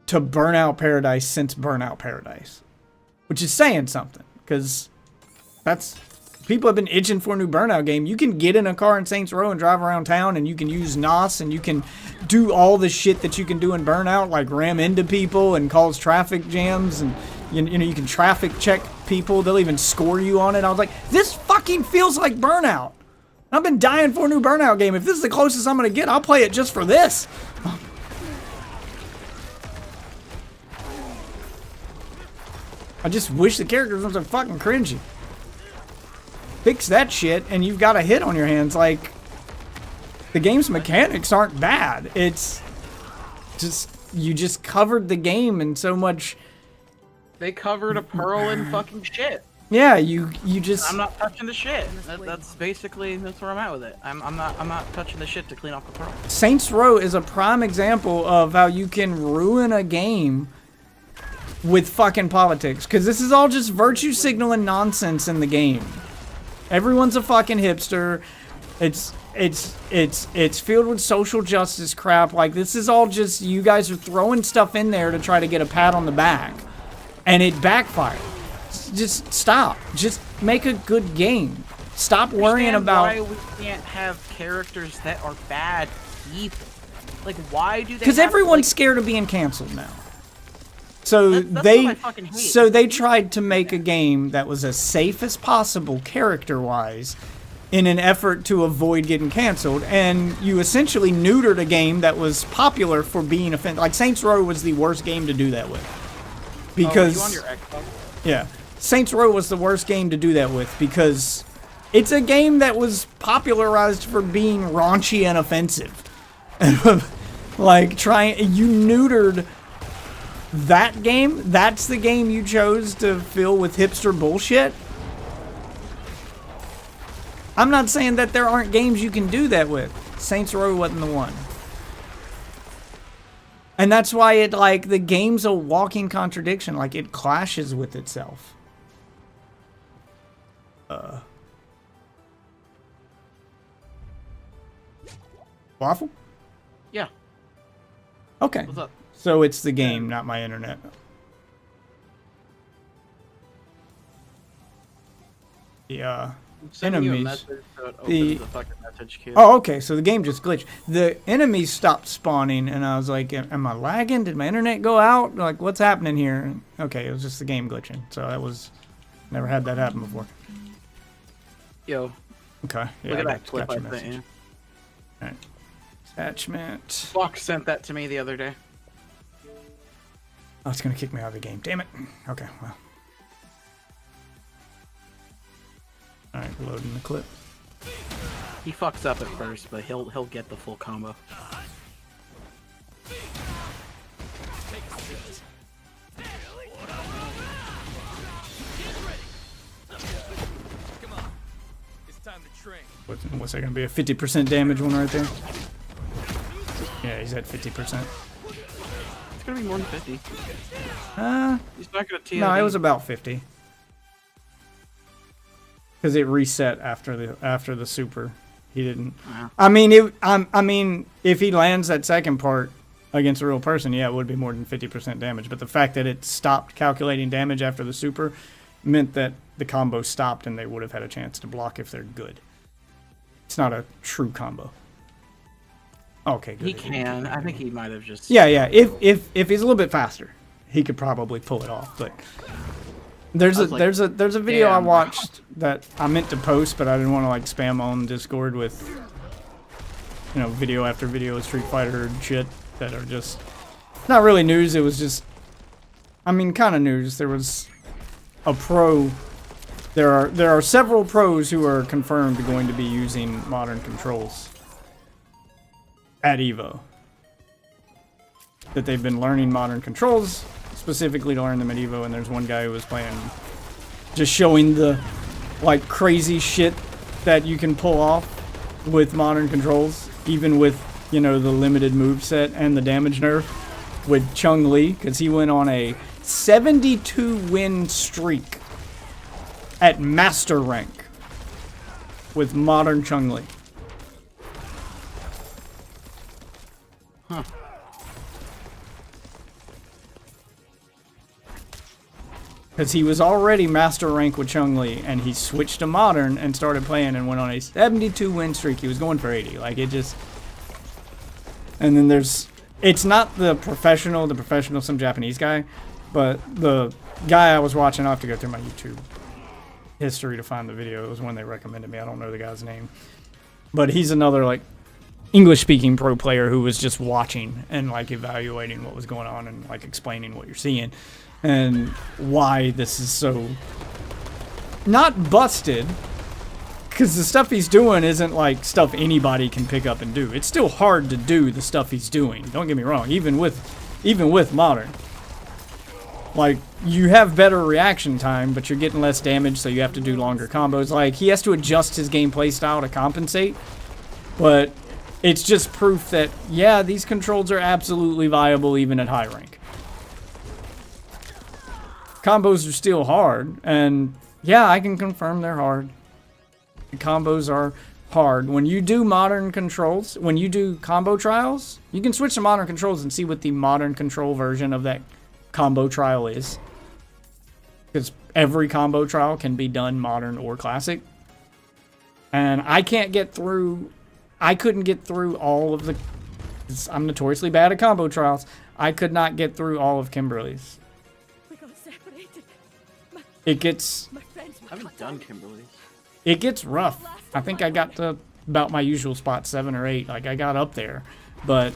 to Burnout Paradise since Burnout Paradise, which is saying something, because people have been itching for a new Burnout game. You can get in a car in Saints Row and drive around town, and you can use NOS, and you can do all the shit that you can do in Burnout, like ram into people and cause traffic jams, and you know, you can traffic check people. They'll even score you on it. I was like, this fucking feels like Burnout. I've been dying for a new Burnout game. If this is the closest I'm gonna get, I'll play it just for this. I just wish the characters weren't so fucking cringy. Fix that shit and you've got a hit on your hands. Like, the game's mechanics aren't bad. It's just, you just covered the game in so much. They covered a pearl in fucking shit. Yeah, you just. I'm not touching the shit. That's basically, that's where I'm at with it. I'm not touching the shit to clean off the pearl. Saints Row is a prime example of how you can ruin a game with fucking politics, because this is all just virtue signaling nonsense in the game. Everyone's a fucking hipster. It's filled with social justice crap. Like, this is all just, you guys are throwing stuff in there to try to get a pat on the back, and it backfired. Just stop. Just make a good game. Stop worrying about why we can't have characters that are bad people. Like, why do they? Because everyone's scared of being canceled now. So that's what I fucking hate. they tried to make a game that was as safe as possible character-wise in an effort to avoid getting canceled, and you essentially neutered a game that was popular for being offensive. Like, Saints Row was the worst game to do that with. Because you on your Xbox? Yeah. Saints Row was the worst game to do that with, because it's a game that was popularized for being raunchy and offensive. Like, you neutered that game. That's the game you chose to fill with hipster bullshit. I'm not saying that there aren't games you can do that with. Saints Row wasn't the one. And that's why it, like, the game's a walking contradiction. Like, it clashes with itself. Waffle? Yeah. Okay. What's up? So it's the game, not my internet. The Sending you a enemies. message so it opens The the fucking message queue. Oh, okay. So the game just glitched. The enemies stopped spawning, and I was like, "Am I lagging? Did my internet go out? Like, what's happening here?" Okay, it was just the game glitching. So that was never had that happen before. Yo, Okay. Yeah, look at I that clip got I your sent message. you. All right. Attachment. Fox sent that to me the other day. Oh, it's gonna kick me out of the game. Damn it. Okay. Well. All right. Loading the clip. He fucks up at first, but he'll get the full combo. What's that gonna be? A 50% damage one right there? Yeah, he's at 50%. It's gonna be more than 50. He's not gonna TOD. No, it was about 50. Because it reset after the super. He didn't. Wow. I mean, if he lands that second part against a real person, yeah, it would be more than 50% damage. But the fact that it stopped calculating damage after the super meant that the combo stopped, and they would have had a chance to block if they're good. It's not a true combo. Okay, good. He can. I think he might have just. Yeah. If he's a little bit faster, he could probably pull it off. But there's a video I watched that I meant to post, but I didn't want to like spam on Discord with, you know, video after video of Street Fighter and shit that are just not really news. It was just, I mean, kind of news. There was a pro. There are several pros who are confirmed going to be using modern controls at EVO. That they've been learning modern controls, specifically to learn them at EVO, and there's one guy who was playing, just showing the, like, crazy shit that you can pull off with modern controls, even with you know, the limited moveset and the damage nerf with Chun-Li, because he went on a 72 win streak at master rank with modern Chun-Li. Huh. Because he was already master rank with Chun-Li, and he switched to modern and started playing and went on a 72 win streak. He was going for 80. Like, it just... And then there's... It's not the professional, some Japanese guy, but the guy I was watching, I'll have to go through my YouTube history to find the video. It was one they recommended me. I don't know the guy's name. But he's another, like, English-speaking pro player who was just watching and, like, evaluating what was going on and, like, explaining what you're seeing. And why this is so not busted, because the stuff he's doing isn't like stuff anybody can pick up and do. It's still hard to do the stuff he's doing. Don't get me wrong. Even with modern, like, you have better reaction time, but you're getting less damage, so you have to do longer combos. Like, he has to adjust his gameplay style to compensate, but it's just proof that, yeah, these controls are absolutely viable even at high rank. Combos are still hard, and yeah, I can confirm they're hard. The combos are hard. When you do modern controls, when you do combo trials, you can switch to modern controls and see what the modern control version of that combo trial is. Because every combo trial can be done modern or classic. And I couldn't get through all of the, I'm notoriously bad at combo trials. I could not get through all of Kimberly's. It gets... I haven't done Kimberly's. It gets rough. I think I got to about my usual spot, 7 or 8. Like, I got up there, but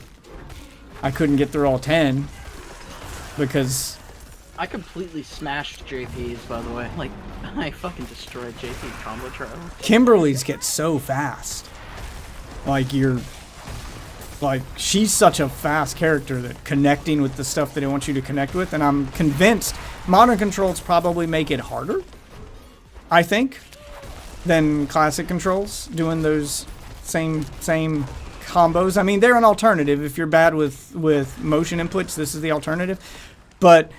I couldn't get through all 10 because... I completely smashed JP's, by the way. Like, I fucking destroyed JP's combo trial. Kimberly's get so fast. Like, she's such a fast character that connecting with the stuff that it wants you to connect with, and I'm convinced modern controls probably make it harder, I think, than classic controls, doing those same combos. I mean, they're an alternative. If you're bad with motion inputs, this is the alternative. But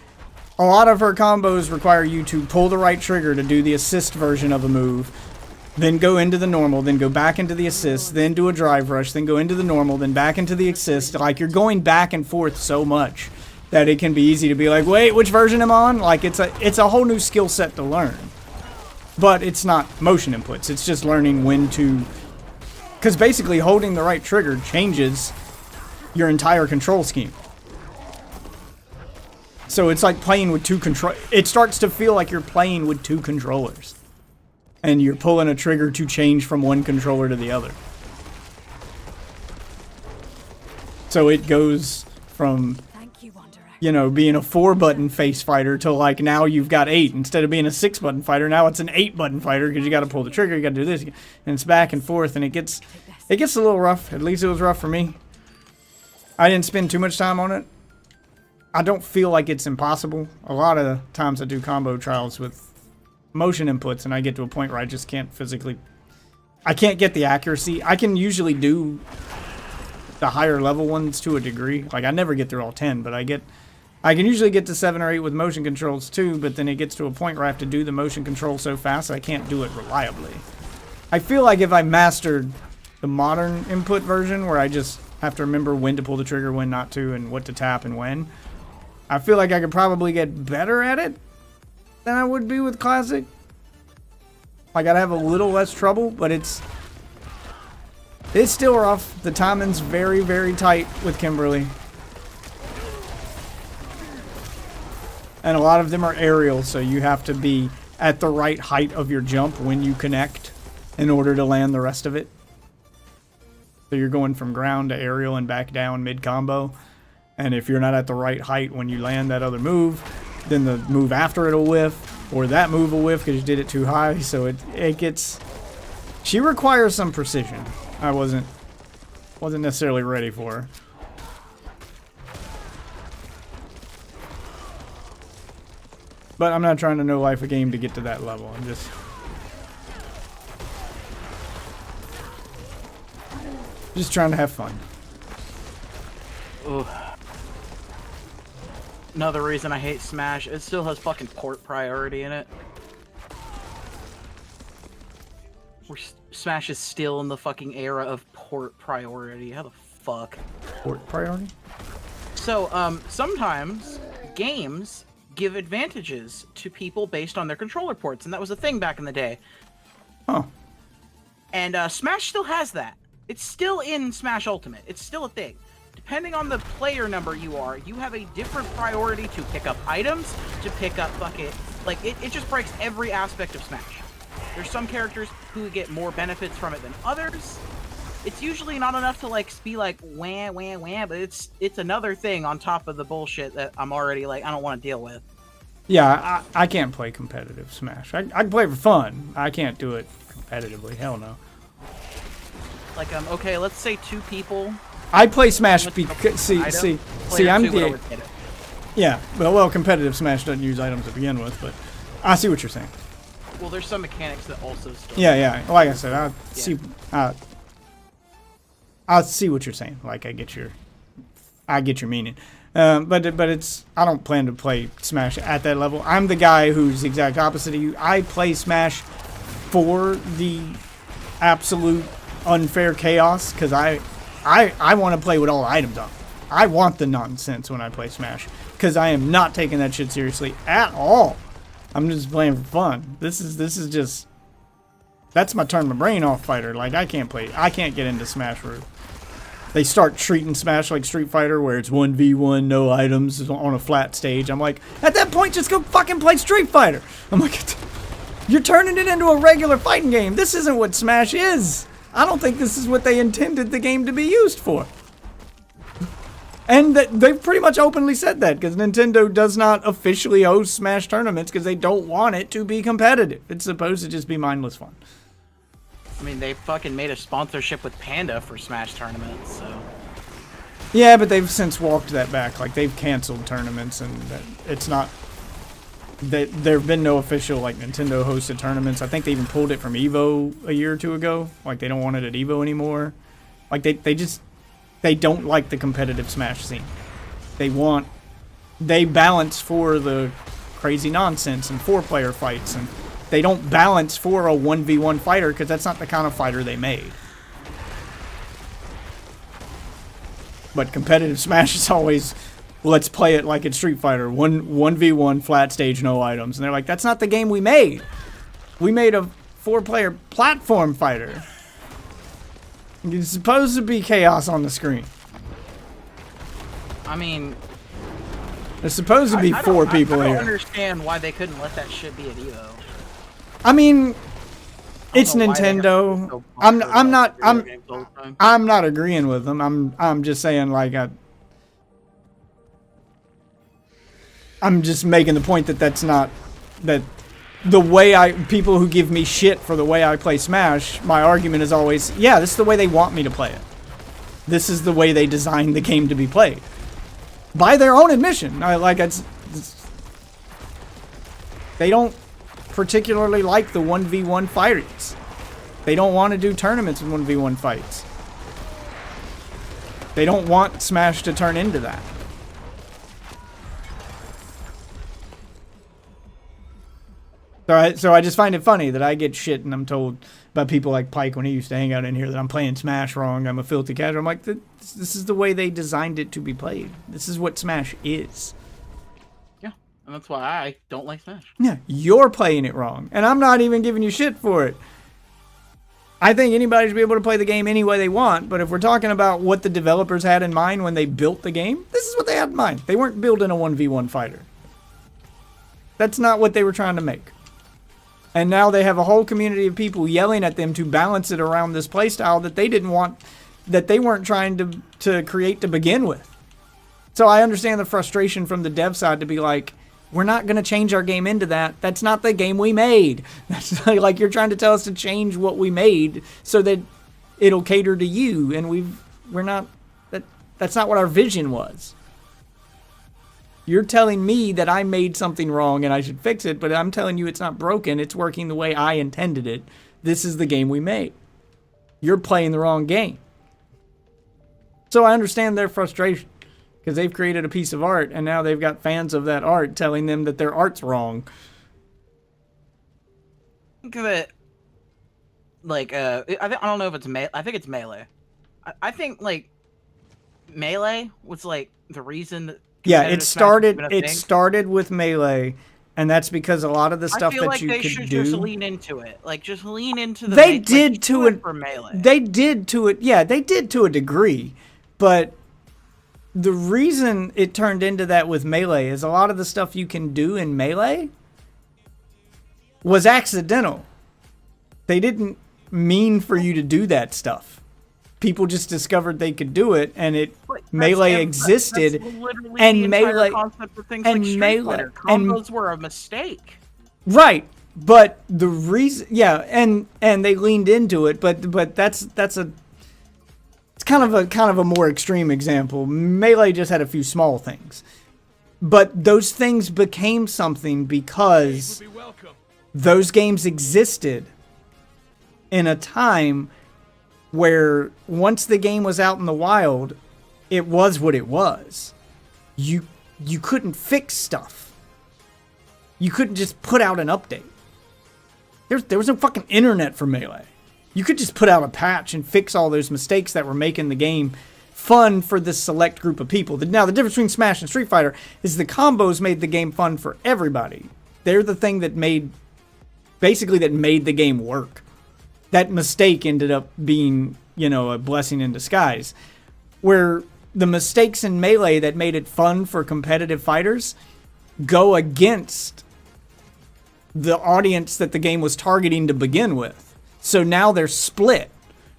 a lot of her combos require you to pull the right trigger to do the assist version of a move, then go into the normal, then go back into the assist, then do a drive rush, then go into the normal, then back into the assist. Like, you're going back and forth so much that it can be easy to be like, wait, which version am I on? Like, it's a whole new skill set to learn. But it's not motion inputs. It's just learning when to... Because basically holding the right trigger changes your entire control scheme. So it's like playing with two control... It starts to feel like you're playing with two controllers. And you're pulling a trigger to change from one controller to the other. So it goes from, you know, being a 4-button face fighter to, like, now you've got 8. Instead of being a 6-button fighter, now it's an 8-button fighter because you got to pull the trigger, you got to do this, and it's back and forth, and it gets a little rough. At least it was rough for me. I didn't spend too much time on it. I don't feel like it's impossible. A lot of times I do combo trials with motion inputs, and I get to a point where I just can't physically... I can't get the accuracy. I can usually do the higher level ones to a degree. Like, I never get through all 10, but I can usually get to 7 or 8 with motion controls too, but then it gets to a point where I have to do the motion control so fast I can't do it reliably. I feel like if I mastered the modern input version, where I just have to remember when to pull the trigger, when not to, and what to tap and when, I feel like I could probably get better at it than I would be with classic. Like, I'd have a little less trouble, but it's still rough. The timing's very, very tight with Kimberly. And a lot of them are aerial, so you have to be at the right height of your jump when you connect in order to land the rest of it. So you're going from ground to aerial and back down mid-combo. And if you're not at the right height when you land that other move, then the move after it'll whiff, or that move will whiff because you did it too high. So it gets... She requires some precision. I wasn't necessarily ready for her. But I'm not trying to no life a game to get to that level. I'm just trying to have fun. Ugh. Another reason I hate Smash, it still has fucking port priority in it. Smash is still in the fucking era of port priority. How the fuck? Port priority? So, sometimes games give advantages to people based on their controller ports, and that was a thing back in the day. Oh. And Smash still has that. It's still in Smash Ultimate. It's still a thing. Depending on the player number you are, you have a different priority to pick up items, to pick up fucking... Like, it just breaks every aspect of Smash. There's some characters who get more benefits from it than others. It's usually not enough to, like, be like, wah, wah, wah, but it's another thing on top of the bullshit that I'm already, like, I don't want to deal with. Yeah, I can't play competitive Smash. I can play for fun. I can't do it competitively. Hell no. Like, okay, let's say 2 people. I play Smash because see, I'm the yeah. Well, competitive Smash doesn't use items to begin with, but I see what you're saying. Well, there's some mechanics that also still. Yeah. Like I said, I see what you're saying. Like I get your meaning. But it's I don't plan to play Smash at that level. I'm the guy who's the exact opposite of you. I play Smash for the absolute unfair chaos because I want to play with all items on. I want the nonsense when I play Smash because I am not taking that shit seriously at all. I'm just playing for fun. This is just that's my turn my brain off fighter. Like I can't get into Smash where they start treating Smash like Street Fighter where it's 1v1, no items on a flat stage. I'm like, at that point, just go fucking play Street Fighter. I'm like, you're turning it into a regular fighting game. This isn't what Smash is. I don't think this is what they intended the game to be used for. And they've pretty much openly said that because Nintendo does not officially host Smash tournaments because they don't want it to be competitive. It's supposed to just be mindless fun. I mean, they fucking made a sponsorship with Panda for Smash tournaments, so... Yeah, but they've since walked that back. Like, they've canceled tournaments, and it's not... There have been no official, like, Nintendo-hosted tournaments. I think they even pulled it from EVO a year or two ago. Like, they don't want it at EVO anymore. Like, they don't like the competitive Smash scene. They balance for the crazy nonsense and 4-player fights, and they don't balance for a 1v1 fighter because that's not the kind of fighter they made. But competitive Smash is always, let's play it like it's Street Fighter. 1v1 flat stage, no items. And they're like, that's not the game we made. We made a 4-player platform fighter. It's supposed to be chaos on the screen. I mean... There's supposed to be 4 people here. I don't understand why they couldn't let that shit be at EVO. I mean, it's Nintendo. I'm not agreeing with them. I'm just saying like I'm just making the point that that's not that the way people who give me shit for the way I play Smash, my argument is always, yeah, this is the way they want me to play it. This is the way they designed the game to be played. By their own admission. They don't particularly like the 1v1 fights. They don't want to do tournaments with 1v1 fights. They don't want Smash to turn into that. So I just find it funny that I get shit and I'm told by people like Pike when he used to hang out in here that I'm playing Smash wrong, I'm a filthy casual. I'm like, this is the way they designed it to be played. This is what Smash is. And that's why I don't like Smash. Yeah, you're playing it wrong. And I'm not even giving you shit for it. I think anybody should be able to play the game any way they want, but if we're talking about what the developers had in mind when they built the game, this is what they had in mind. They weren't building a 1v1 fighter. That's not what they were trying to make. And now they have a whole community of people yelling at them to balance it around this playstyle that they didn't want, that they weren't trying to create to begin with. So I understand the frustration from the dev side to be like, we're not going to change our game into that. That's not the game we made. That's like you're trying to tell us to change what we made so that it'll cater to you. And we're not, that's not what our vision was. You're telling me that I made something wrong and I should fix it, but I'm telling you it's not broken. It's working the way I intended it. This is the game we made. You're playing the wrong game. So I understand their frustration. because they've created a piece of art, and now they've got fans of that art telling them that their art's wrong. Think of it like I don't know if it's I think it's Melee. I think like Melee was like the reason that Yeah, competitive it Smash has been a started. It thing. started with Melee, and that's because a lot of the I stuff feel that like you they could should do. just lean into it. Like just lean into the. They like, did do to it it for Melee. They did to it. Yeah, they did to a degree, but the reason it turned into that with Melee is a lot of the stuff you can do in Melee was accidental. They didn't mean for you to do that stuff. People just discovered they could do it, and Melee existed, That's literally and the entire Melee concept of things and like Street Melee Fighter. and Combos were a mistake. right. But the reason, yeah, and they leaned into it, but that's a it's kind of a more extreme example. Melee just had a few small things, but those things became something because those games existed in a time where once the game was out in the wild, it was what it was. You couldn't fix stuff. You couldn't just put out an update. There was no fucking internet for Melee. You could just put out a patch and fix all those mistakes that were making the game fun for this select group of people. Now, the difference between Smash and Street Fighter is the combos made the game fun for everybody. They're the thing that made the game work. That mistake ended up being, a blessing in disguise. Where the mistakes in Melee that made it fun for competitive fighters go against the audience that the game was targeting to begin with. So now they're split,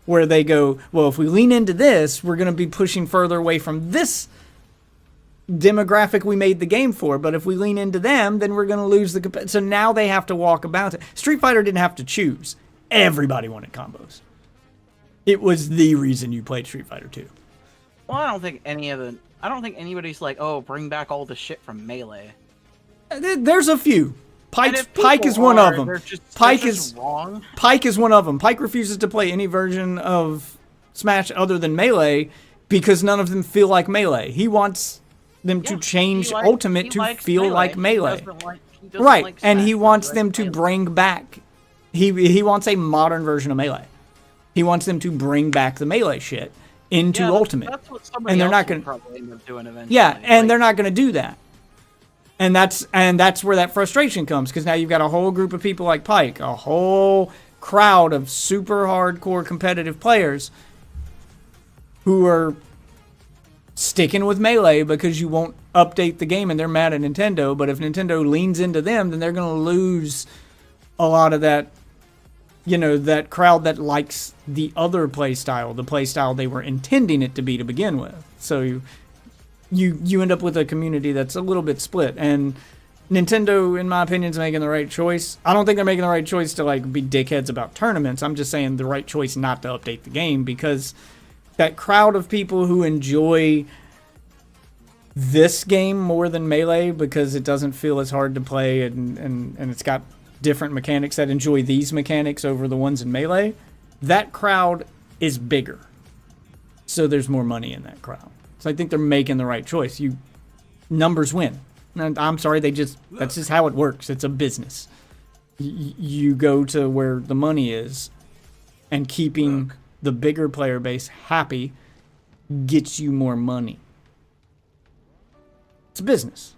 where they go, well, if we lean into this, we're going to be pushing further away from this demographic we made the game for. But if we lean into them, then we're going to lose the... So now they have to walk about it. Street Fighter didn't have to choose. Everybody wanted combos. It was the reason you played Street Fighter 2. Well, I don't think anybody's like, oh, bring back all the shit from Melee. There's a few. And if Pike is people one of them. they're just Pike is wrong. Pike is one of them. Pike refuses to play any version of Smash other than Melee because none of them feel like Melee. He wants them to change Ultimate to feel like Melee. Right, and he wants them to bring back... He wants a modern version of Melee. He wants them to bring back the Melee shit into Ultimate. That's what somebody they're else not will gonna probably end up doing eventually. Yeah, and they're not going to do that. And that's where that frustration comes, because now you've got a whole group of people like Pike, a whole crowd of super hardcore competitive players who are sticking with Melee because you won't update the game and they're mad at Nintendo. But if Nintendo leans into them, then they're going to lose a lot of that, that crowd that likes the other play style, the play style they were intending it to be to begin with. So you end up with a community that's a little bit split. And Nintendo, in my opinion, is making the right choice. I don't think they're making the right choice to be dickheads about tournaments. I'm just saying the right choice not to update the game, because that crowd of people who enjoy this game more than Melee because it doesn't feel as hard to play and it's got different mechanics, that enjoy these mechanics over the ones in Melee, that crowd is bigger. So there's more money in that crowd. So I think they're making the right choice. Numbers win. And I'm sorry, that's just how it works. It's a business. You go to where the money is, and keeping the bigger player base happy gets you more money. It's a business.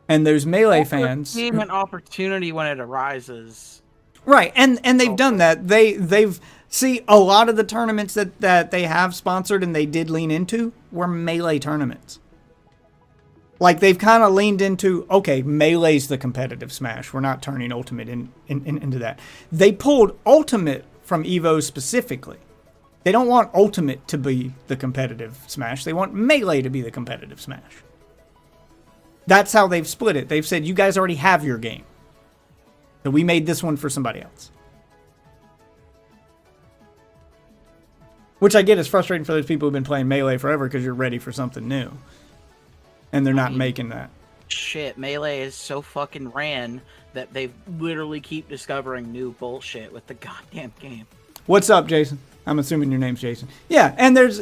And those Melee fans... Give an opportunity when it arises. Right, and they've done that. They've... See, a lot of the tournaments that they have sponsored and they did lean into were Melee tournaments. Like, they've kind of leaned into, okay, Melee's the competitive Smash. We're not turning Ultimate into that. They pulled Ultimate from EVO specifically. They don't want Ultimate to be the competitive Smash. They want Melee to be the competitive Smash. That's how they've split it. They've said, you guys already have your game. So we made this one for somebody else. Which I get is frustrating for those people who've been playing Melee forever because you're ready for something new. And they're not making that. Shit, Melee is so fucking ran that they literally keep discovering new bullshit with the goddamn game. What's up, Jason? I'm assuming your name's Jason. Yeah, and there's...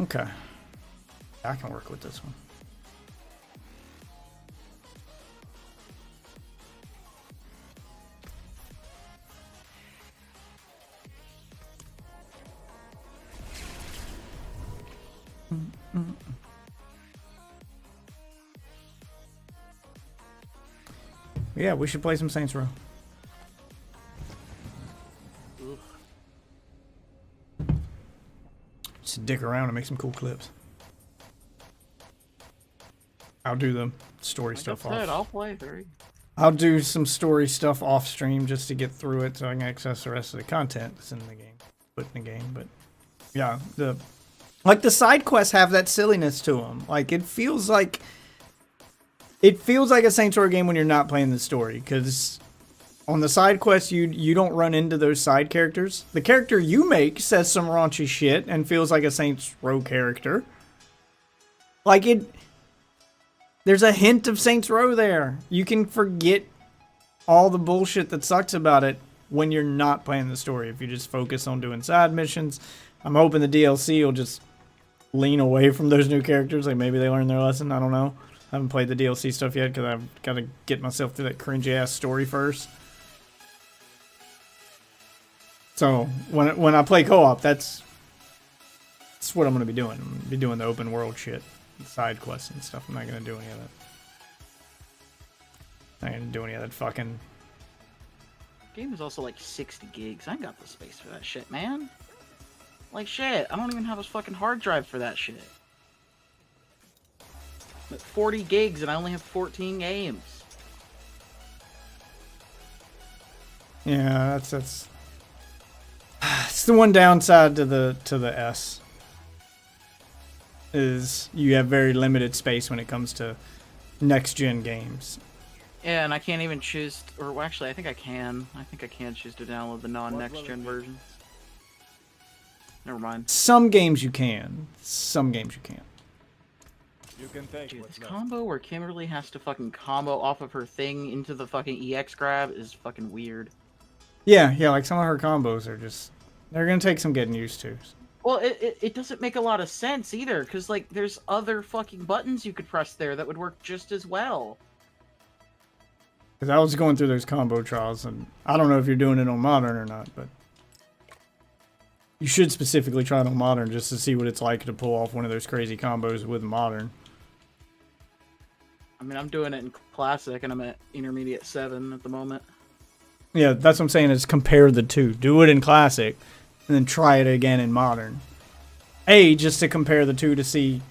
Okay. I can work with this one. Yeah, we should play some Saints Row. Just dick around and make some cool clips. I'll do the story stuff off. I'll play 3. I'll do some story stuff off stream just to get through it so I can access the rest of the content that's in the game. Put in the game, but yeah, the side quests have that silliness to them. Like it feels like a Saints Row game when you're not playing the story, because on the side quests you don't run into those side characters. The character you make says some raunchy shit and feels like a Saints Row character. Like there's a hint of Saints Row there. You can forget all the bullshit that sucks about it when you're not playing the story, if you just focus on doing side missions. I'm hoping the DLC will just lean away from those new characters. Like maybe they learned their lesson. I don't know. I haven't played the DLC stuff yet because I've got to get myself through that cringy ass story first. So when I play co-op, that's what I'm going to be doing. I'm going to be doing the open world shit, side quests and stuff. I'm not going to do any of that. I ain't doing any of that fucking. Game is also like 60 gigs. I ain't got the space for that shit, man. Like shit, I don't even have a fucking hard drive for that shit. I'm at 40 gigs and I only have 14 games. Yeah, that's it's the one downside to the S. Is you have very limited space when it comes to next gen games. Yeah, and I can't even choose, or well, actually I think I can. I think I can choose to download the non-next gen versions. Never mind. Some games you can. Some games you can't. You can take Dude, what's this left. combo where Kimberly has to fucking combo off of her thing into the fucking EX grab is fucking weird. Yeah, like some of her combos are just, they're gonna take some getting used to. Well, it doesn't make a lot of sense either, because like there's other fucking buttons you could press there that would work just as well. Because I was going through those combo trials, and I don't know if you're doing it on modern or not, but you should specifically try it on modern just to see what it's like to pull off one of those crazy combos with modern. I mean, I'm doing it in classic, and I'm at intermediate 7 at the moment. Yeah, that's what I'm saying, is compare the two. Do it in classic, and then try it again in modern. Just to compare the two to see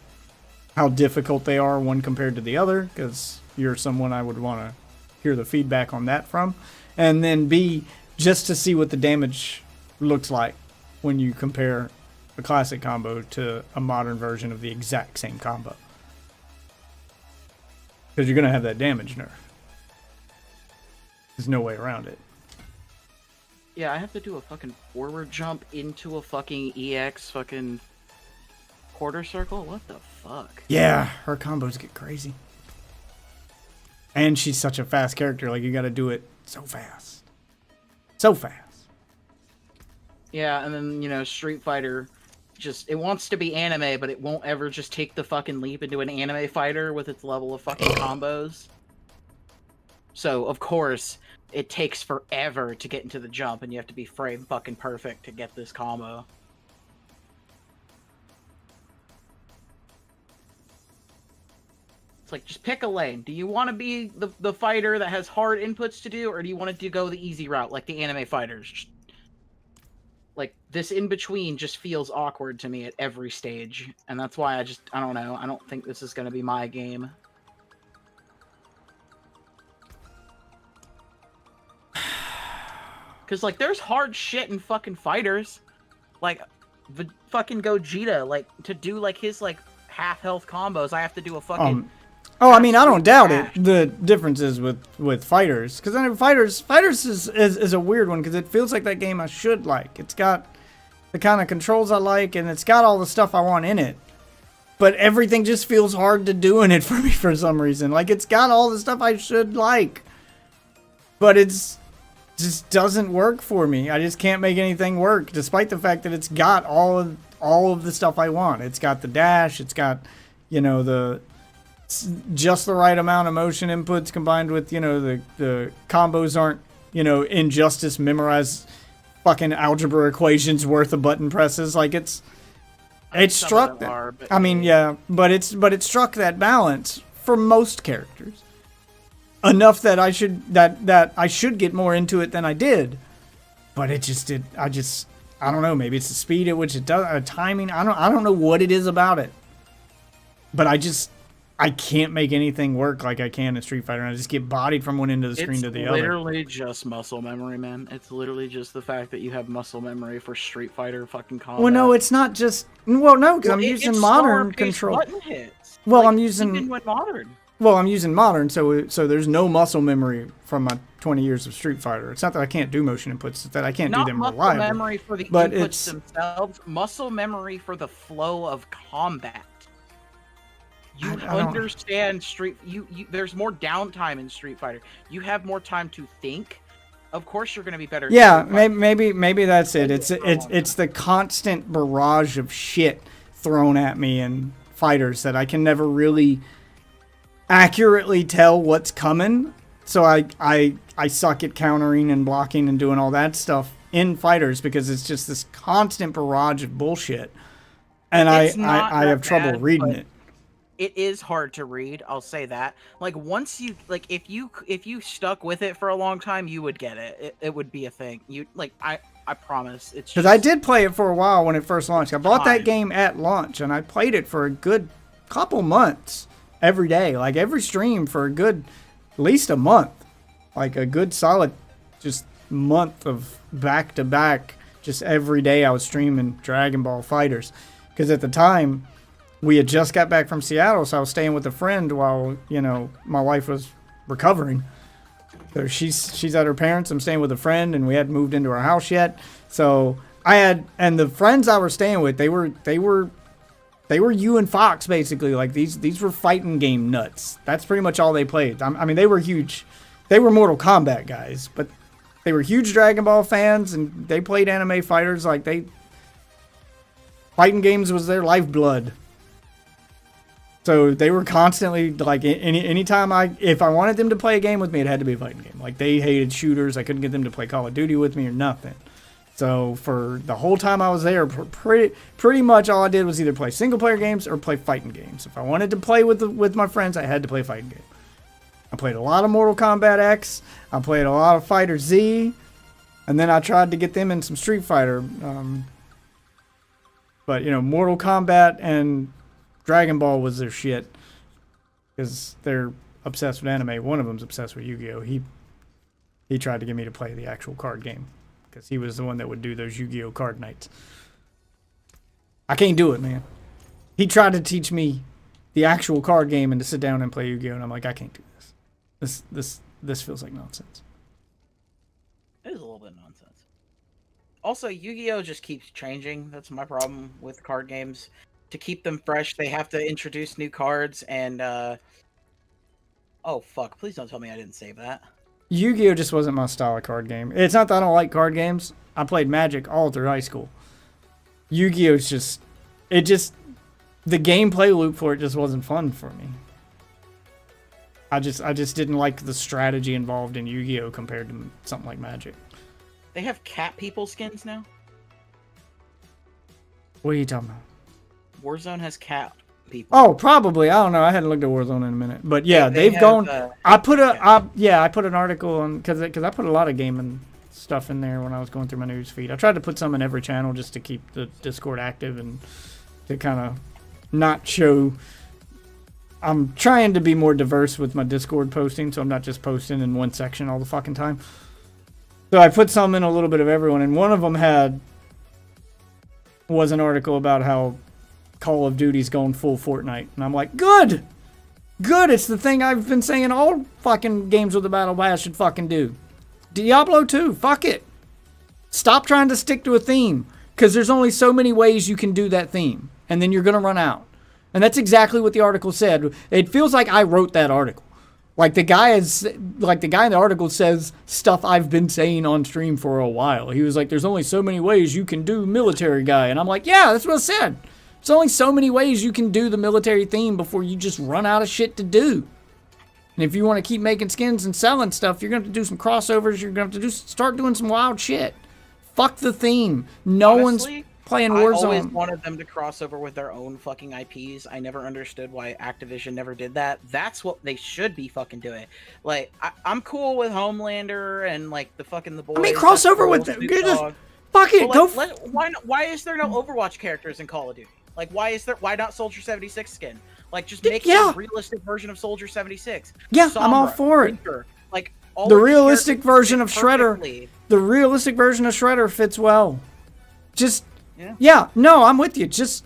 how difficult they are, one compared to the other, because you're someone I would want to hear the feedback on that from. And then B, just to see what the damage looks like when you compare a classic combo to a modern version of the exact same combo. Because you're going to have that damage nerf. There's no way around it. Yeah, I have to do a fucking forward jump into a fucking EX fucking quarter circle? What the fuck? Yeah, her combos get crazy. And she's such a fast character, like you gotta do it so fast. So fast. Yeah, and then, you know, Street Fighter just, it wants to be anime, but it won't ever just take the fucking leap into an anime fighter with its level of fucking combos. So, of course, it takes forever to get into the jump, and you have to be frame fucking perfect to get this combo. It's like, just pick a lane. Do you want to be the fighter that has hard inputs to do, or do you want to go the easy route, like the anime fighters? Like, this in-between just feels awkward to me at every stage, and that's why I don't know. I don't think this is going to be my game. Because, like, there's hard shit in fucking fighters. Like, the fucking Gogeta, like, to do, like, his, like, half-health combos, I have to do a fucking... I mean, I don't doubt it. The difference is with fighters. Because I mean, fighters is a weird one, because it feels like that game I should like. It's got the kind of controls I like, and it's got all the stuff I want in it. But everything just feels hard to do in it for me for some reason. Like, it's got all the stuff I should like. But it's... just doesn't work for me. I just can't make anything work, despite the fact that it's got all of all of the stuff I want. It's got the dash. It's got, you know, just the right amount of motion inputs combined with, you know, the combos aren't, you know, Injustice memorize fucking algebra equations worth of button presses. Like it struck that. I mean, yeah, but it struck that balance for most characters enough that I should get more into it than I did. But it just did. I don't know. Maybe it's the speed at which it does, timing. I don't know what it is about it. But I can't make anything work like I can in Street Fighter. And I just get bodied from one end of the screen to the other. It's literally just muscle memory, man. It's literally just the fact that you have muscle memory for Street Fighter fucking combat. Well, no, it's not just. Well, no, because I'm using modern control. Button hits. Well, like, I'm using. Even with modern. Well, I'm using modern, so there's no muscle memory from my 20 years of Street Fighter. It's not that I can't do motion inputs; it's that I can't do them reliably. Not muscle memory for the inputs themselves. Muscle memory for the flow of combat. You understand there's more downtime in Street Fighter. You have more time to think. Of course, you're going to be better. Yeah, maybe that's it. It's the constant barrage of shit thrown at me in fighters that I can never really accurately tell what's coming. So I suck at countering and blocking and doing all that stuff in fighters because it's just this constant barrage of bullshit, and I have trouble reading it. It is hard to read, I'll say that. Like once you if you stuck with it for a long time, you would get it. It would be a thing. I promise. It's because I did play it for a while when it first launched. I bought that game at launch and I played it for a good couple months every day, like every stream for a good at least a month. Like a good solid just month of back to back, just every day I was streaming Dragon Ball Fighters. Because at the time we had just got back from Seattle, so I was staying with a friend while, you know, my wife was recovering. So she's at her parents'. I'm staying with a friend, and we hadn't moved into our house yet. So and the friends I was staying with, they were you and Fox basically. Like these were fighting game nuts. That's pretty much all they played. I mean, they were huge. They were Mortal Kombat guys, but they were huge Dragon Ball fans, and they played anime fighters. Like fighting games was their lifeblood. So they were constantly like anytime if I wanted them to play a game with me, it had to be a fighting game. Like they hated shooters. I couldn't get them to play Call of Duty with me or nothing. So for the whole time I was there, pretty much all I did was either play single player games or play fighting games. If I wanted to play with my friends, I had to play a fighting game. I played a lot of Mortal Kombat X. I played a lot of Fighter Z, and then I tried to get them in some Street Fighter. But you know, Mortal Kombat and Dragon Ball was their shit because they're obsessed with anime. One of them's obsessed with Yu-Gi-Oh. He tried to get me to play the actual card game because he was the one that would do those Yu-Gi-Oh card nights. I can't do it, man. He tried to teach me the actual card game and to sit down and play Yu-Gi-Oh, and I'm like, I can't do this. This feels like nonsense. It is a little bit nonsense. Also, Yu-Gi-Oh just keeps changing. That's my problem with card games. To keep them fresh, they have to introduce new cards and, oh, fuck. Please don't tell me I didn't save that. Yu-Gi-Oh! Just wasn't my style of card game. It's not that I don't like card games. I played Magic all through high school. Yu-Gi-Oh's just... The gameplay loop for it just wasn't fun for me. I just didn't like the strategy involved in Yu-Gi-Oh! Compared to something like Magic. They have cat people skins now? What are you talking about? Warzone has cat people. Oh, probably. I don't know. I hadn't looked at Warzone in a minute, but yeah, they've gone. I put an article on because I put a lot of gaming stuff in there when I was going through my news feed. I tried to put some in every channel just to keep the Discord active and to kind of not show. I'm trying to be more diverse with my Discord posting, so I'm not just posting in one section all the fucking time. So I put some in a little bit of everyone, and one of them was an article about how Call of Duty's going full Fortnite. And I'm like, good! Good! It's the thing I've been saying all fucking games with the Battle Pass should fucking do. Diablo 2, fuck it. Stop trying to stick to a theme. Because there's only so many ways you can do that theme. And then you're going to run out. And that's exactly what the article said. It feels like I wrote that article. Like the guy in the article says stuff I've been saying on stream for a while. He was like, there's only so many ways you can do military guy. And I'm like, yeah, that's what I said. There's only so many ways you can do the military theme before you just run out of shit to do. And if you want to keep making skins and selling stuff, you're going to have to do some crossovers. You're going to have to start doing some wild shit. Fuck the theme. No Honestly, one's playing I always Warzone. wanted them to cross over with their own fucking IPs. I never understood why Activision never did that. That's what they should be fucking doing. Like, I'm cool with Homelander and like the boys. I mean, crossover with them. Fuck it. Go. Why is there no Overwatch characters in Call of Duty? Like, why not Soldier 76 skin? Like, just make a realistic version of Soldier 76. Yeah, Sombra, I'm all for it. Reaper, like all The of these realistic characters version fit of Shredder. perfectly. The realistic version of Shredder fits well. Just, Yeah. no, I'm with you. Just,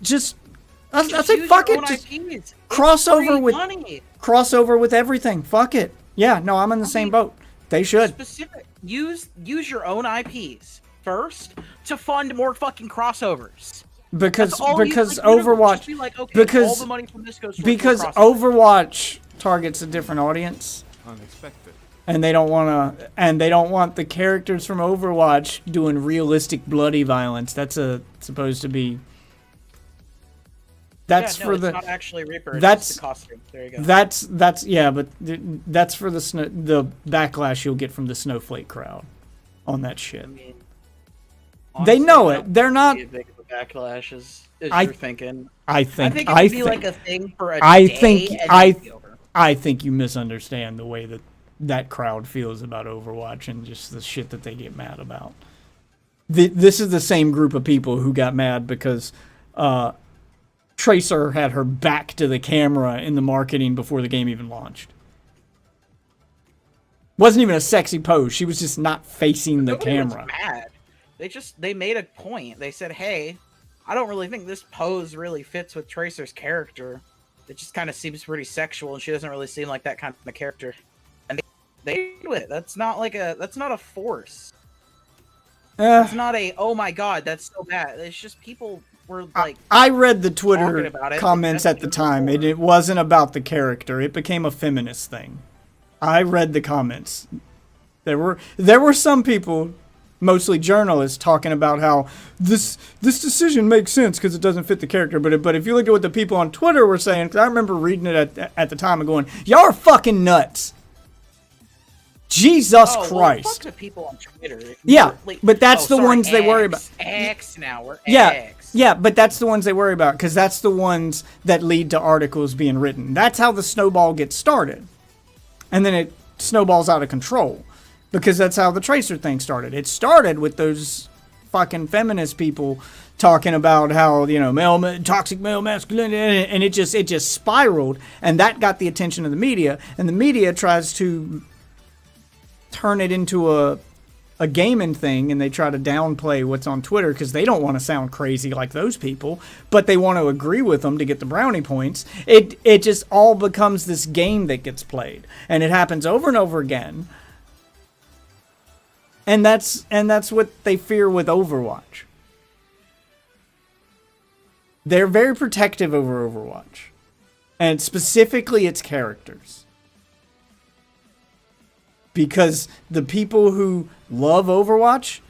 I say use fuck your it. own Just IPs. It's crossover free with money. crossover with everything. Fuck it. Yeah, no, I'm in the same boat. They should. Specific. Use your own IPs first to fund more fucking crossovers. Because Just Overwatch be like, okay, because all the money from this goes towards because more crossovers. Overwatch targets a different audience. Unexpected. And they don't want the characters from Overwatch doing realistic bloody violence. That's supposed to be. That's yeah, for it's the. not actually Reaper. That's It's the costume. There you go. That's yeah, but that's for the backlash you'll get from the snowflake crowd on that shit. I mean, They know I it. don't They're think not. it'd be as big of a backlash as I- you're thinking. I think. I think it would be like a thing for a I day think. and I. then it'd be over. I think you misunderstand the way that crowd feels about Overwatch and just the shit that they get mad about. This is the same group of people who got mad because Tracer had her back to the camera in the marketing before the game even launched. Wasn't even a sexy pose. She was just not facing the Nobody was camera. mad. They made a point. They said, "Hey, I don't really think this pose really fits with Tracer's character. It just kind of seems pretty sexual, and she doesn't really seem like that kind of character." And they do it. That's not a force. It's not a, oh my god, that's so bad. It's just people were like. I read the talking Twitter about it, comments at the time, and it wasn't about the character. It became a feminist thing. I read the comments. There were some people, mostly journalists, talking about how this decision makes sense because it doesn't fit the character. But if you look at what the people on Twitter were saying, because I remember reading it at the time and going, y'all are fucking nuts. Jesus Christ. Well, fuck the people on Twitter. Yeah, but that's the ones they worry about. X now, we're Yeah, X. yeah, but that's the ones they worry about because that's the ones that lead to articles being written. That's how the snowball gets started. And then it snowballs out of control because that's how the Tracer thing started. It started with those fucking feminist people talking about how, toxic male masculinity, and it just spiraled, and that got the attention of the media, and the media tries to turn it into a gaming thing, and they try to downplay what's on Twitter because they don't want to sound crazy like those people, but they want to agree with them to get the brownie points. It just all becomes this game that gets played, and it happens over and over again. And that's what they fear with Overwatch. They're very protective over Overwatch, and specifically its characters. Because the people who love Overwatch,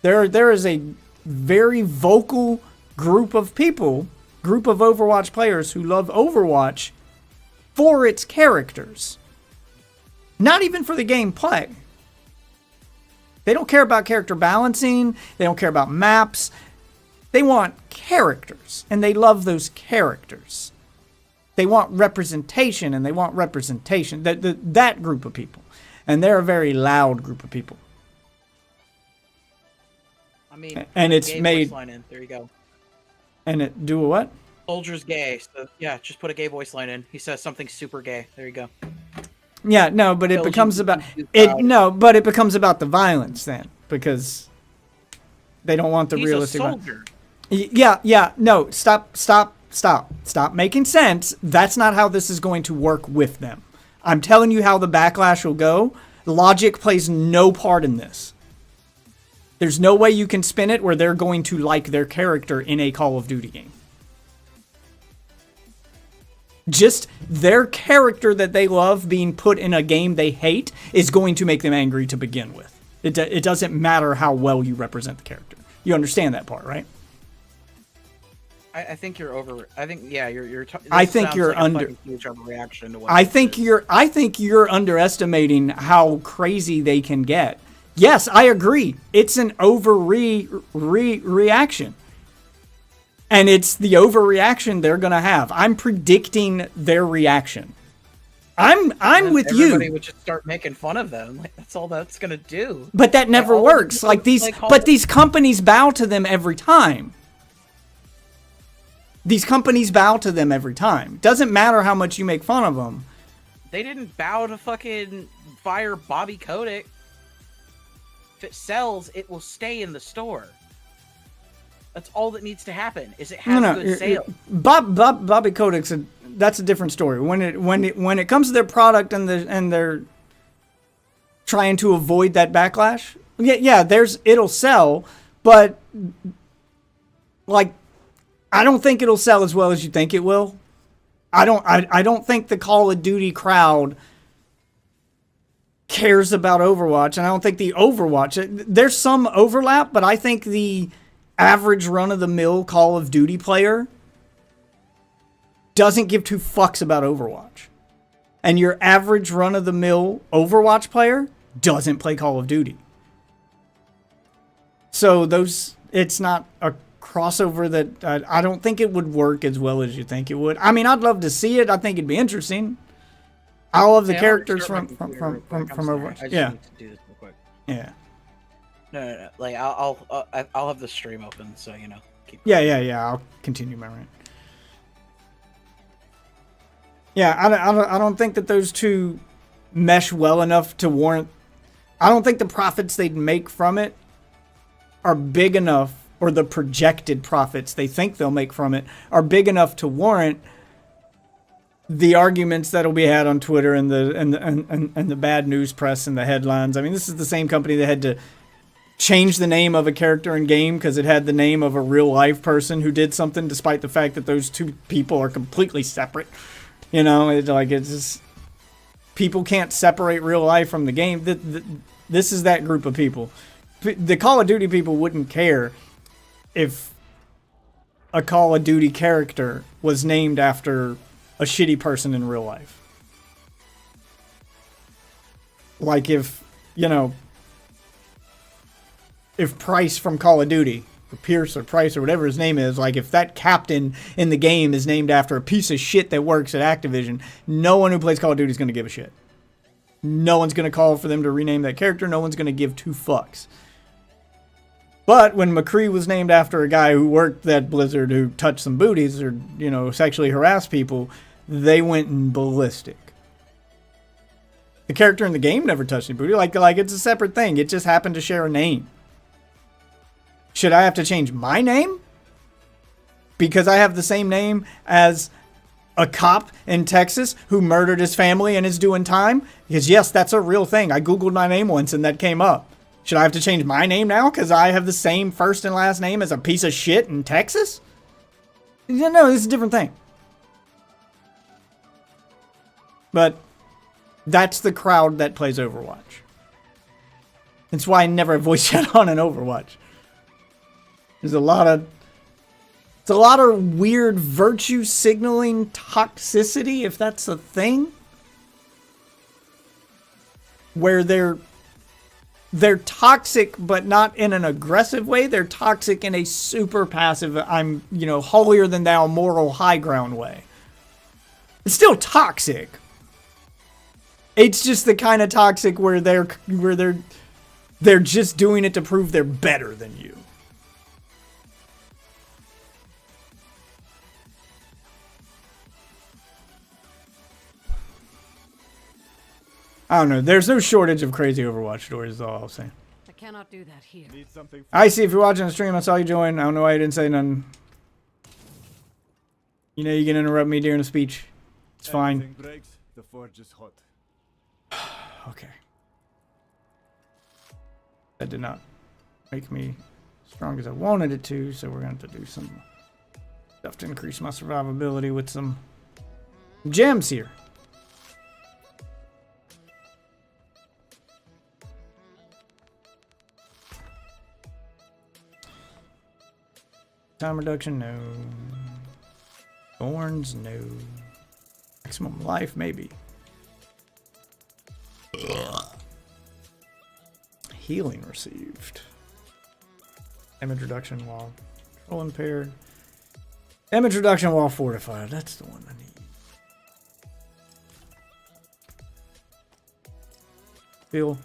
there is a very vocal group of Overwatch players who love Overwatch for its characters. Not even for the gameplay. They don't care about character balancing. They don't care about maps. They want characters, and they love those characters. They want representation, and they want representation. That group of people. And they're a very loud group of people. I mean, and it's gay made. Voice line in. There you go. And it do a what? Soldier's gay. So yeah, just put a gay voice line in. He says something super gay. There you go. Yeah, no, but it becomes about it. No, but it becomes about the violence then, because they don't want the He's realistic. a soldier. Yeah. No, stop making sense. That's not how this is going to work with them. I'm telling you how the backlash will go. Logic plays no part in this. There's no way you can spin it where they're going to like their character in a Call of Duty game. Just their character that they love being put in a game they hate is going to make them angry to begin with. It doesn't matter how well you represent the character. You understand that part, right? I think you're over. I think you're. I think you're under. Huge overreaction to what I think you're underestimating how crazy they can get. Yes, I agree. It's an reaction. And it's the overreaction they're going to have. I'm predicting their reaction. I'm with you. Everybody would just start making fun of them. Like, that's all that's going to do. But that never works. Like these companies bow to them every time. These companies bow to them every time. Doesn't matter how much you make fun of them. They didn't bow to fucking fire Bobby Kotick. If it sells, it will stay in the store. That's all that needs to happen. Is it has good sales? Bobby Kotick's that's a different story. When it comes to their product and they're trying to avoid that backlash, it'll sell, but like I don't think it'll sell as well as you think it will. I don't think the Call of Duty crowd cares about Overwatch, and I don't think the Overwatch, there's some overlap, but I think the average run-of-the-mill Call of Duty player doesn't give two fucks about Overwatch. And your average run-of-the-mill Overwatch player doesn't play Call of Duty. So it's not a crossover that I don't think it would work as well as you think it would. I mean, I'd love to see it. I think it'd be interesting. I love the characters from Overwatch. Yeah. Need to do this real quick. Yeah. No. Like I'll have the stream open, so you know. Yeah. I'll continue my rant. Yeah, I don't think that those two mesh well enough to warrant. I don't think the profits they'd make from it are big enough, or the projected profits they think they'll make from it are big enough to warrant the arguments that'll be had on Twitter and the bad news press and the headlines. I mean, this is the same company that had to change the name of a character in game because it had the name of a real life person who did something, despite the fact that those two people are completely separate. You know, it's just people can't separate real life from the game. This is that group of people. The Call of Duty people wouldn't care if a Call of Duty character was named after a shitty person in real life. Like if Price from Call of Duty, or Pierce or Price or whatever his name is, like if that captain in the game is named after a piece of shit that works at Activision, no one who plays Call of Duty is going to give a shit. No one's going to call for them to rename that character. No one's going to give two fucks. But when McCree was named after a guy who worked at Blizzard who touched some booties or, sexually harassed people, they went ballistic. The character in the game never touched any booty. Like it's a separate thing. It just happened to share a name. Should I have to change my name? Because I have the same name as a cop in Texas who murdered his family and is doing time? Because yes, that's a real thing. I Googled my name once and that came up. Should I have to change my name now because I have the same first and last name as a piece of shit in Texas? No, this is a different thing. But that's the crowd that plays Overwatch. That's why I never voice chat on an Overwatch. There's a lot of weird virtue signaling toxicity, if that's a thing, where they're toxic, but not in an aggressive way. They're toxic in a super passive, I'm, holier than thou moral high ground way. It's still toxic. It's just the kind of toxic where they're just doing it to prove they're better than you. I don't know. There's no shortage of crazy Overwatch stories, is all I'll say. I cannot do that here. Need something. I see if you're watching the stream, I saw you join. I don't know why you didn't say nothing. You know you can interrupt me during a speech. It's fine. Everything breaks, the forge is hot. Okay. That did not make me as strong as I wanted it to, so we're going to have to do some stuff to increase my survivability with some Gems here. Time reduction, no. Thorns, no. Maximum life, maybe. Healing received. Damage reduction while control impaired. Damage reduction while fortified. That's the one I need. Fill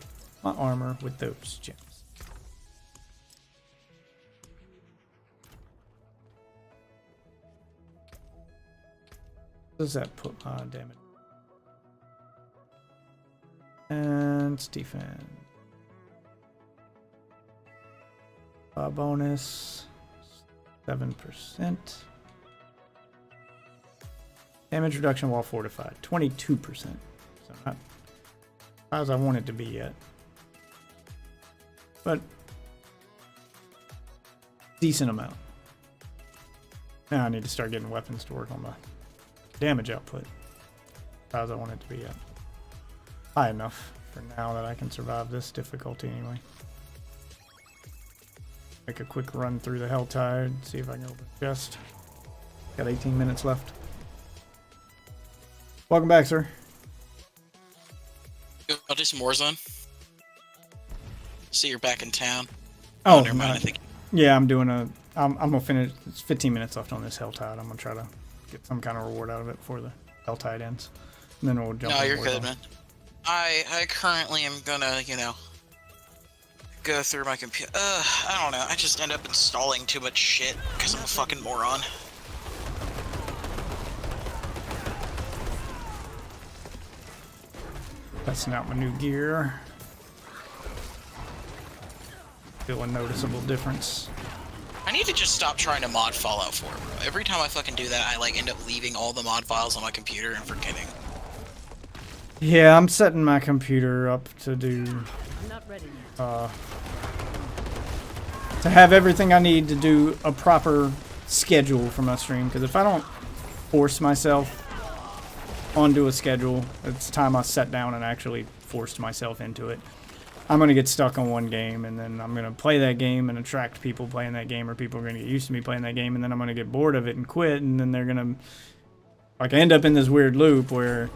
my armor with those gems. Does that put my damage? And defense. Bonus 7%. Damage reduction while fortified 22%. So not as I want it to be yet, but decent amount. Now I need to start getting weapons to work on my damage output. As I want it to be yet. High enough for now that I can survive this difficulty anyway. Make a quick run through the Helltide, see if I can open the chest. Got 18 minutes left. Welcome back, sir. I'll do some Warzone. See, you're back in town. Oh, never mind. I think. Yeah, I'm doing a. I'm gonna finish. It's 15 minutes left on this Helltide. I'm gonna try to get some kind of reward out of it before the Helltide ends, and then we'll jump. No, in you're Warzone. good, man. I currently am gonna, go through my computer. I don't know. I just end up installing too much shit because I'm a fucking moron. Testing out my new gear. Feel a noticeable difference. I need to just stop trying to mod Fallout 4, bro. Every time I fucking do that, I end up leaving all the mod files on my computer and forgetting. Yeah, I'm setting my computer up to do. Not ready yet. To have everything I need to do a proper schedule for my stream. Because if I don't force myself onto a schedule, it's time I sat down and actually forced myself into it. I'm going to get stuck on one game, and then I'm going to play that game and attract people playing that game, or people are going to get used to me playing that game, and then I'm going to get bored of it and quit, and then they're going to end up in this weird loop where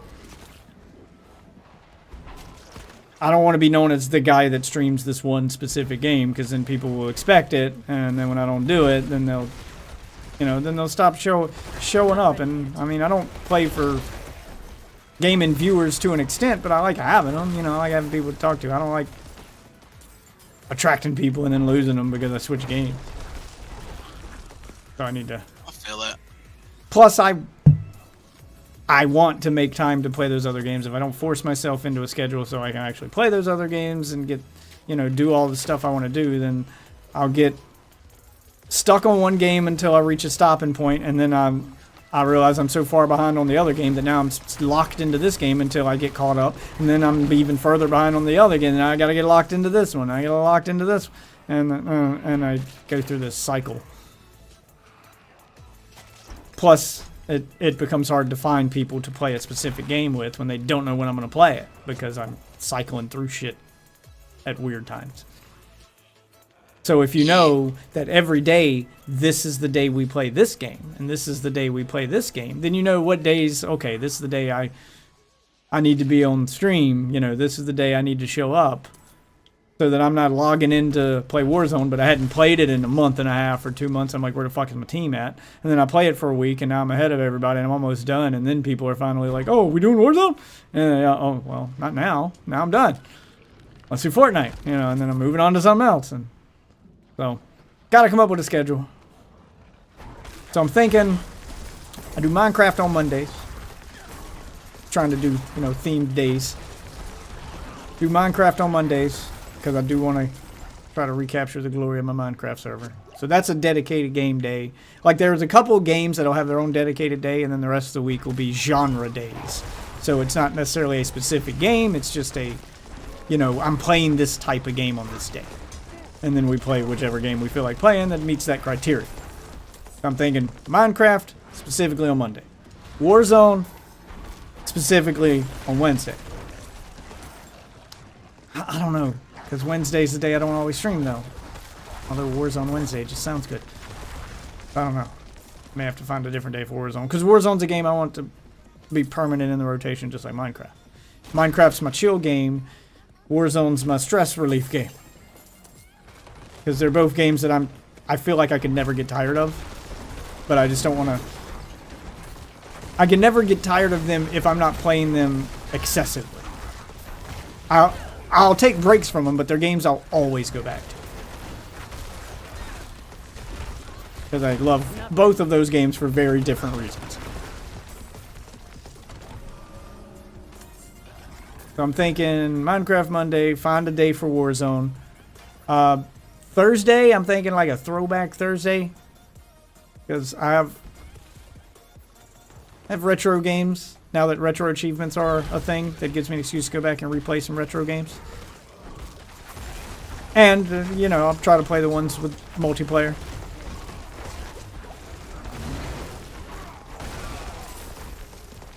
I don't want to be known as the guy that streams this one specific game, because then people will expect it, and then when I don't do it, then they'll stop showing up. And I mean, I don't play for gaming viewers to an extent, but I like having them. I like having people to talk to. I don't like attracting people and then losing them because I switch games. So I need to. I feel that. Plus, I want to make time to play those other games. If I don't force myself into a schedule so I can actually play those other games and get, do all the stuff I want to do, then I'll get stuck on one game until I reach a stopping point, and then I realize I'm so far behind on the other game that now I'm locked into this game until I get caught up, and then I'm even further behind on the other game, and I gotta get locked into this one. I get locked into this, and I go through this cycle. Plus, it becomes hard to find people to play a specific game with when they don't know when I'm going to play it, because I'm cycling through shit at weird times. So if you know that every day, this is the day we play this game, and this is the day we play this game, then you know what days, okay, this is the day I need to be on stream, this is the day I need to show up, so that I'm not logging in to play Warzone, but I hadn't played it in a month and a half or 2 months. I'm like, where the fuck is my team at? And then I play it for a week, and now I'm ahead of everybody, and I'm almost done. And then people are finally like, oh, we doing Warzone? And oh, well, not now. Now I'm done. Let's do Fortnite, and then I'm moving on to something else. And so, gotta come up with a schedule. So I'm thinking I do Minecraft on Mondays. Trying to do, themed days. Do Minecraft on Mondays, because I do want to try to recapture the glory of my Minecraft server. So that's a dedicated game day. Like, there's a couple of games that'll have their own dedicated day, and then the rest of the week will be genre days. So it's not necessarily a specific game, it's just a, I'm playing this type of game on this day. And then we play whichever game we feel like playing that meets that criteria. I'm thinking Minecraft, specifically on Monday. Warzone, specifically on Wednesday. I don't know, because Wednesday's the day I don't always stream though. Although Warzone Wednesday just sounds good. I don't know. May have to find a different day for Warzone, because Warzone's a game I want to be permanent in the rotation, just like Minecraft. Minecraft's my chill game. Warzone's my stress relief game. Because they're both games that I feel like I could never get tired of. But I just don't want to... I can never get tired of them if I'm not playing them excessively. I'll take breaks from them, but they're games I'll always go back to. Because I love both of those games for very different reasons. So I'm thinking Minecraft Monday, find a day for Warzone. Thursday, I'm thinking like a throwback Thursday. Because I have retro games, now that retro achievements are a thing, that gives me an excuse to go back and replay some retro games. And, you know, I'll try to play the ones with multiplayer.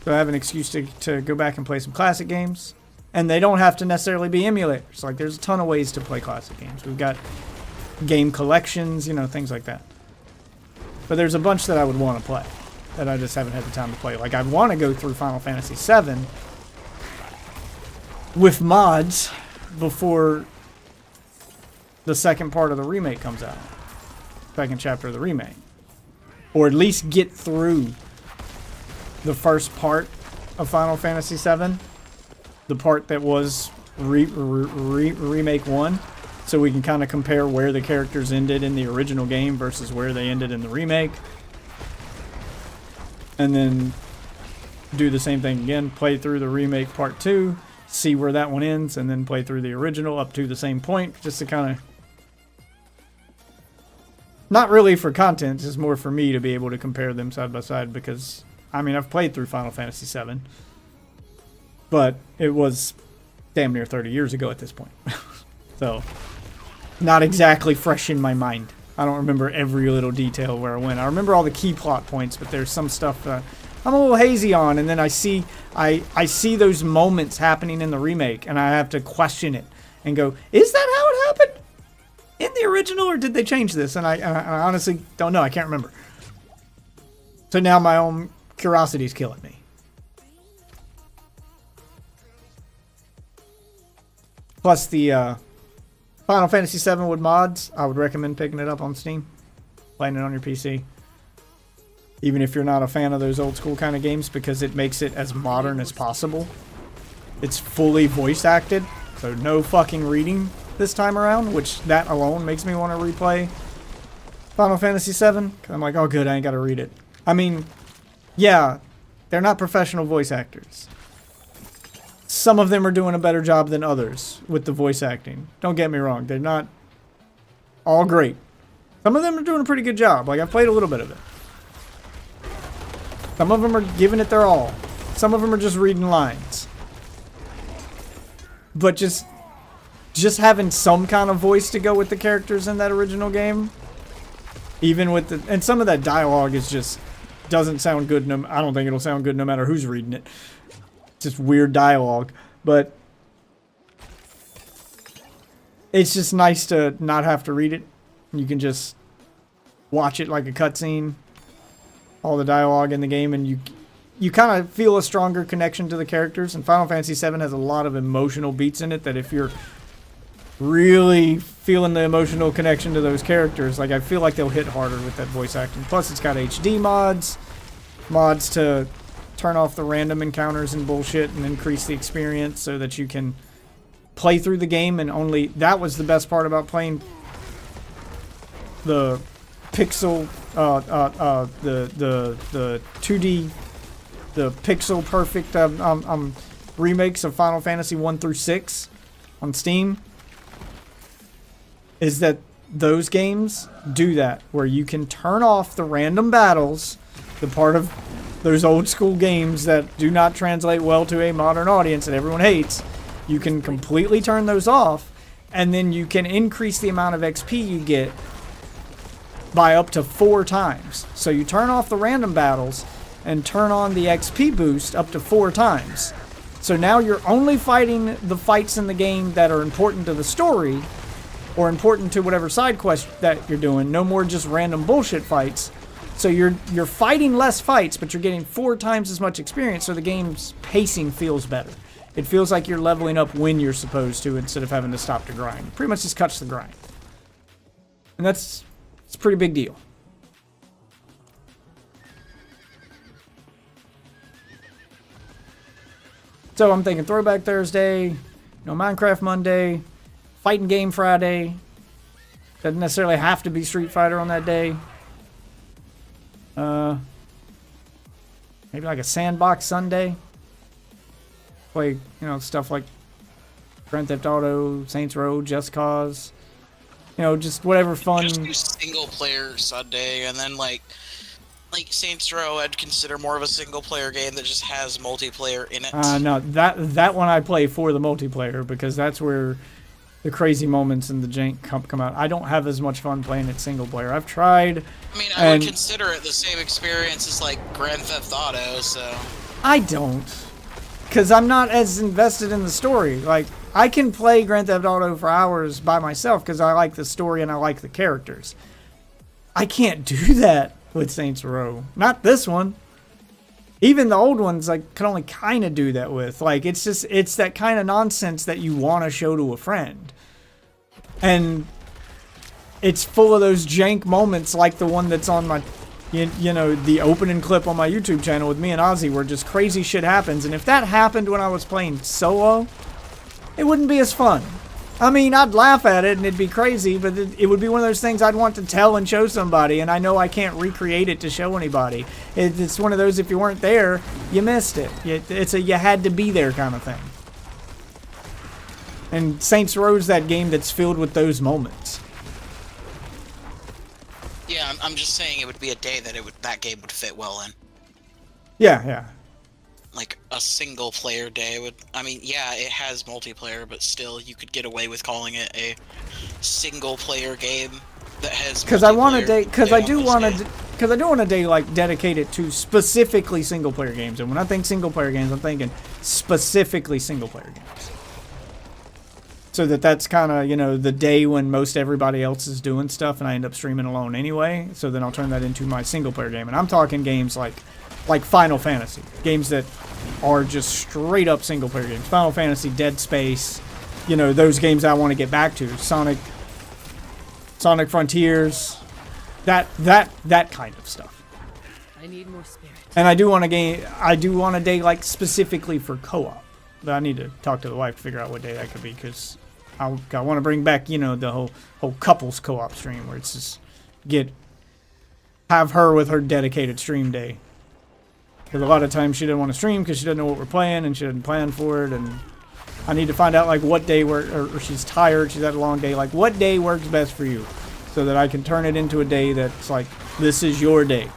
So I have an excuse to go back and play some classic games. And they don't have to necessarily be emulators. Like, there's a ton of ways to play classic games. We've got game collections, you know, things like that. But there's a bunch that I would want to play that I just haven't had the time to play. Like, I want to go through Final Fantasy VII with mods before the second part of the remake comes out. Second chapter of the remake. Or at least get through the first part of Final Fantasy VII. The part that was Remake 1. So we can kind of compare where the characters ended in the original game versus where they ended in the remake. And then do the same thing again. Play through the remake part 2. See where that one ends. And then play through the original up to the same point. Just to kind of... Not really for content. Just more for me to be able to compare them side by side. Because, I mean, I've played through Final Fantasy VII. But it was damn near 30 years ago at this point. So, not exactly fresh in my mind. I don't remember every little detail where I went. I remember all the key plot points, but there's some stuff I'm a little hazy on. And then I see those moments happening in the remake, and I have to question it and go, is that how it happened in the original, or did they change this? And I honestly don't know. I can't remember. So now my own curiosity's killing me. Plus the Final Fantasy VII with mods, I would recommend picking it up on Steam. Playing it on your PC. Even if you're not a fan of those old school kind of games, because it makes it as modern as possible. It's fully voice acted, so no fucking reading this time around, which that alone makes me want to replay Final Fantasy VII. I'm like, oh good, I ain't got to read it. I mean, yeah, they're not professional voice actors. Some of them are doing a better job than others with the voice acting. Don't get me wrong. They're not all great. Some of them are doing a pretty good job. Like, I've played a little bit of it. Some of them are giving it their all. Some of them are just reading lines. But just having some kind of voice to go with the characters in that original game. Even with the... And some of that dialogue is just... Doesn't sound good. I don't think it'll sound good no matter who's reading it. Just weird dialogue, but it's just nice to not have to read it. You can just watch it like a cutscene, all the dialogue in the game, and you kind of feel a stronger connection to the characters. And Final Fantasy VII has a lot of emotional beats in it that if you're really feeling the emotional connection to those characters, like I feel like they'll hit harder with that voice acting. Plus it's got HD mods to turn off the random encounters and bullshit and increase the experience so that you can play through the game. And only that was the best part about playing the pixel the 2D the pixel perfect remakes of Final Fantasy 1 through 6 on Steam, is that those games do that where you can turn off the random battles, the part of those old school games that do not translate well to a modern audience that everyone hates. You can completely turn those off, and then you can increase the amount of XP you get by up to 4 times. So you turn off the random battles, and turn on the XP boost up to 4 times. So now you're only fighting the fights in the game that are important to the story or important to whatever side quest that you're doing. No more just random bullshit fights. So you're fighting less fights, but you're getting 4 times as much experience, so the game's pacing feels better. It feels like you're leveling up when you're supposed to instead of having to stop to grind. It pretty much just cuts the grind. And it's a pretty big deal. So I'm thinking Throwback Thursday, Minecraft Monday, Fighting Game Friday. Doesn't necessarily have to be Street Fighter on that day. Maybe like a Sandbox Sunday. Play, stuff like Grand Theft Auto, Saints Row, Just Cause. Just whatever fun. Just do single player Sunday, and then like Saints Row, I'd consider more of a single player game that just has multiplayer in it. No, that one I play for the multiplayer because that's where the crazy moments and the jank come out. I don't have as much fun playing it single player. I've tried. I mean, I would consider it the same experience as like Grand Theft Auto, so. I don't. Because I'm not as invested in the story. Like, I can play Grand Theft Auto for hours by myself because I like the story and I like the characters. I can't do that with Saints Row. Not this one. Even the old ones I can only kind of do that with. Like, it's that kind of nonsense that you want to show to a friend. And it's full of those jank moments like the one that's on my, the opening clip on my YouTube channel with me and Ozzy where just crazy shit happens. And if that happened when I was playing solo, it wouldn't be as fun. I mean, I'd laugh at it and it'd be crazy, but it would be one of those things I'd want to tell and show somebody, and I know I can't recreate it to show anybody. It's one of those, if you weren't there, you missed it. It's a you had to be there kind of thing. And Saints Row's that game that's filled with those moments. Yeah, I'm just saying it would be a day that game would fit well in. Yeah. Like a single player day would. I mean, yeah, it has multiplayer, but still, you could get away with calling it a single player game that has. Because I want a day. Because I do want a day like dedicated to specifically single player games. And when I think single player games, I'm thinking specifically single player games. So that's kind of the day when most everybody else is doing stuff, and I end up streaming alone anyway. So then I'll turn that into my single player game, and I'm talking games like Final Fantasy, games that are just straight up single player games. Final Fantasy, Dead Space, those games I want to get back to. Sonic Frontiers, that kind of stuff. I need more spirit. And I do want a day like specifically for co-op. But I need to talk to the wife to figure out what day that could be, because I want to bring back the whole couples co-op stream where it's just have her with her dedicated stream day. Because a lot of times she doesn't want to stream because she doesn't know what we're playing and she doesn't plan for it. And I need to find out like what day or she's tired, she's had a long day. Like what day works best for you, so that I can turn it into a day that's like this is your day.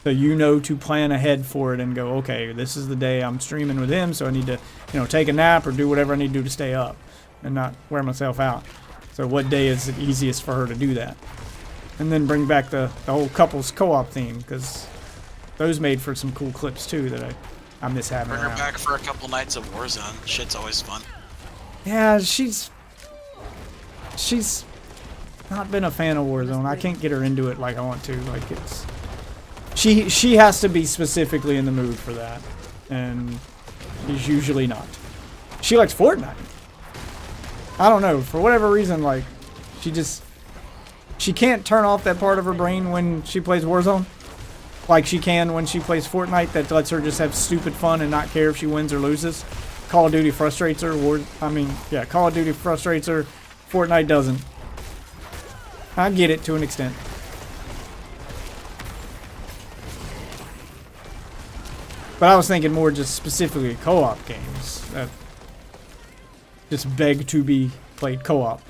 So to plan ahead for it and go, okay, this is the day I'm streaming with him, so I need to take a nap or do whatever I need to do to stay up and not wear myself out. So what day is it easiest for her to do that? And then bring back the whole couples co-op theme, because those made for some cool clips too that I miss having Bring her around. back for a couple nights of Warzone. Shit's always fun. Yeah, she's not been a fan of Warzone. I can't get her into it like I want to. Like she has to be specifically in the mood for that, and she's usually not. She likes Fortnite. I don't know, for whatever reason, like she can't turn off that part of her brain when she plays Warzone. Like she can when she plays Fortnite, that lets her just have stupid fun and not care if she wins or loses. Call of Duty frustrates her. Call of Duty frustrates her. Fortnite doesn't. I get it to an extent. But I was thinking more just specifically co-op games that just beg to be played co-op.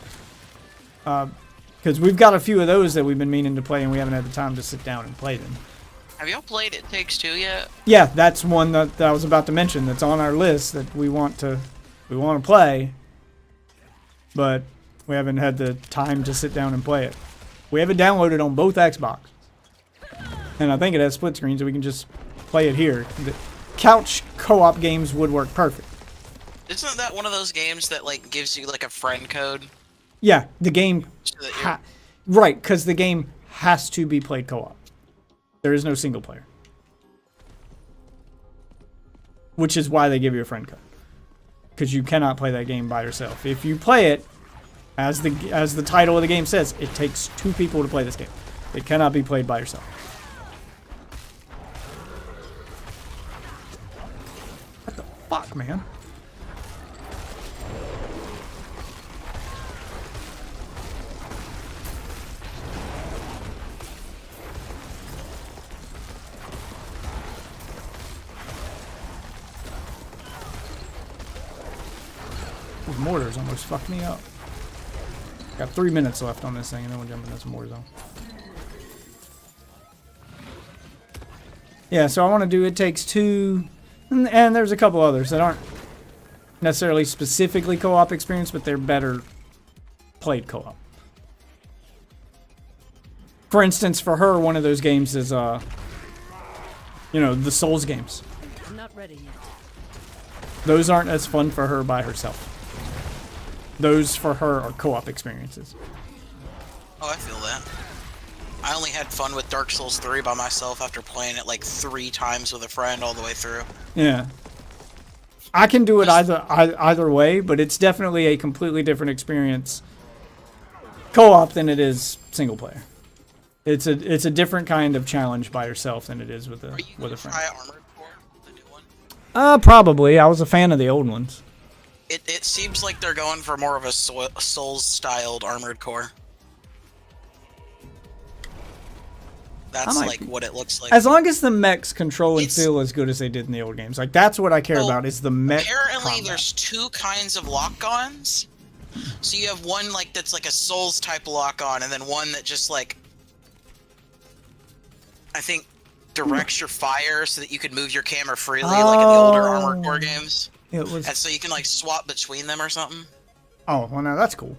Because we've got a few of those that we've been meaning to play and we haven't had the time to sit down and play them. Have y'all played It Takes Two yet? Yeah, that's one that I was about to mention that's on our list that we want to play, but we haven't had the time to sit down and play it. We have it downloaded on both Xbox, and I think it has split screen, so we can just play it here. The couch co-op games would work perfect. Isn't that one of those games that like gives you like a friend code? Yeah, the game, So that right? Because the game has to be played co-op. There is no single player, which is why they give you a friend code. Because you cannot play that game by yourself. If you play it, as the title of the game says, it takes 2 people to play this game. It cannot be played by yourself. What the fuck, man? Those mortars almost fucked me up. Got 3 minutes left on this thing, and then we'll jump into some more zone. Yeah, so I want to do It Takes Two, and there's a couple others that aren't necessarily specifically co-op experience, but they're better played co-op. For instance, for her, one of those games is, you know, the Souls games. I'm not ready yet. Those aren't as fun for her by herself. Those for her are co-op experiences. Oh, I feel that. I only had fun with Dark Souls 3 by myself after playing it like 3 times with a friend all the way through. Yeah. I can do it either way, but it's definitely a completely different experience co-op than it is single player. It's a different kind of challenge by yourself than it is with a friend. Try Armored Core, the new one? Probably. I was a fan of the old ones. It seems like they're going for more of a Souls-styled Armored Core. That's like what it looks like. As long as the mechs control and It's- feel as good as they did in the old games. Like, that's what I care Well, about, is the mech Apparently, combat. there's 2 kinds of lock-ons. So you have one like that's like a Souls type lock-on, and then one that just like I think directs your fire so that you can move your camera freely, like in the older Armored Core games. It was... And so you can like swap between them or something. Oh, well, now that's cool.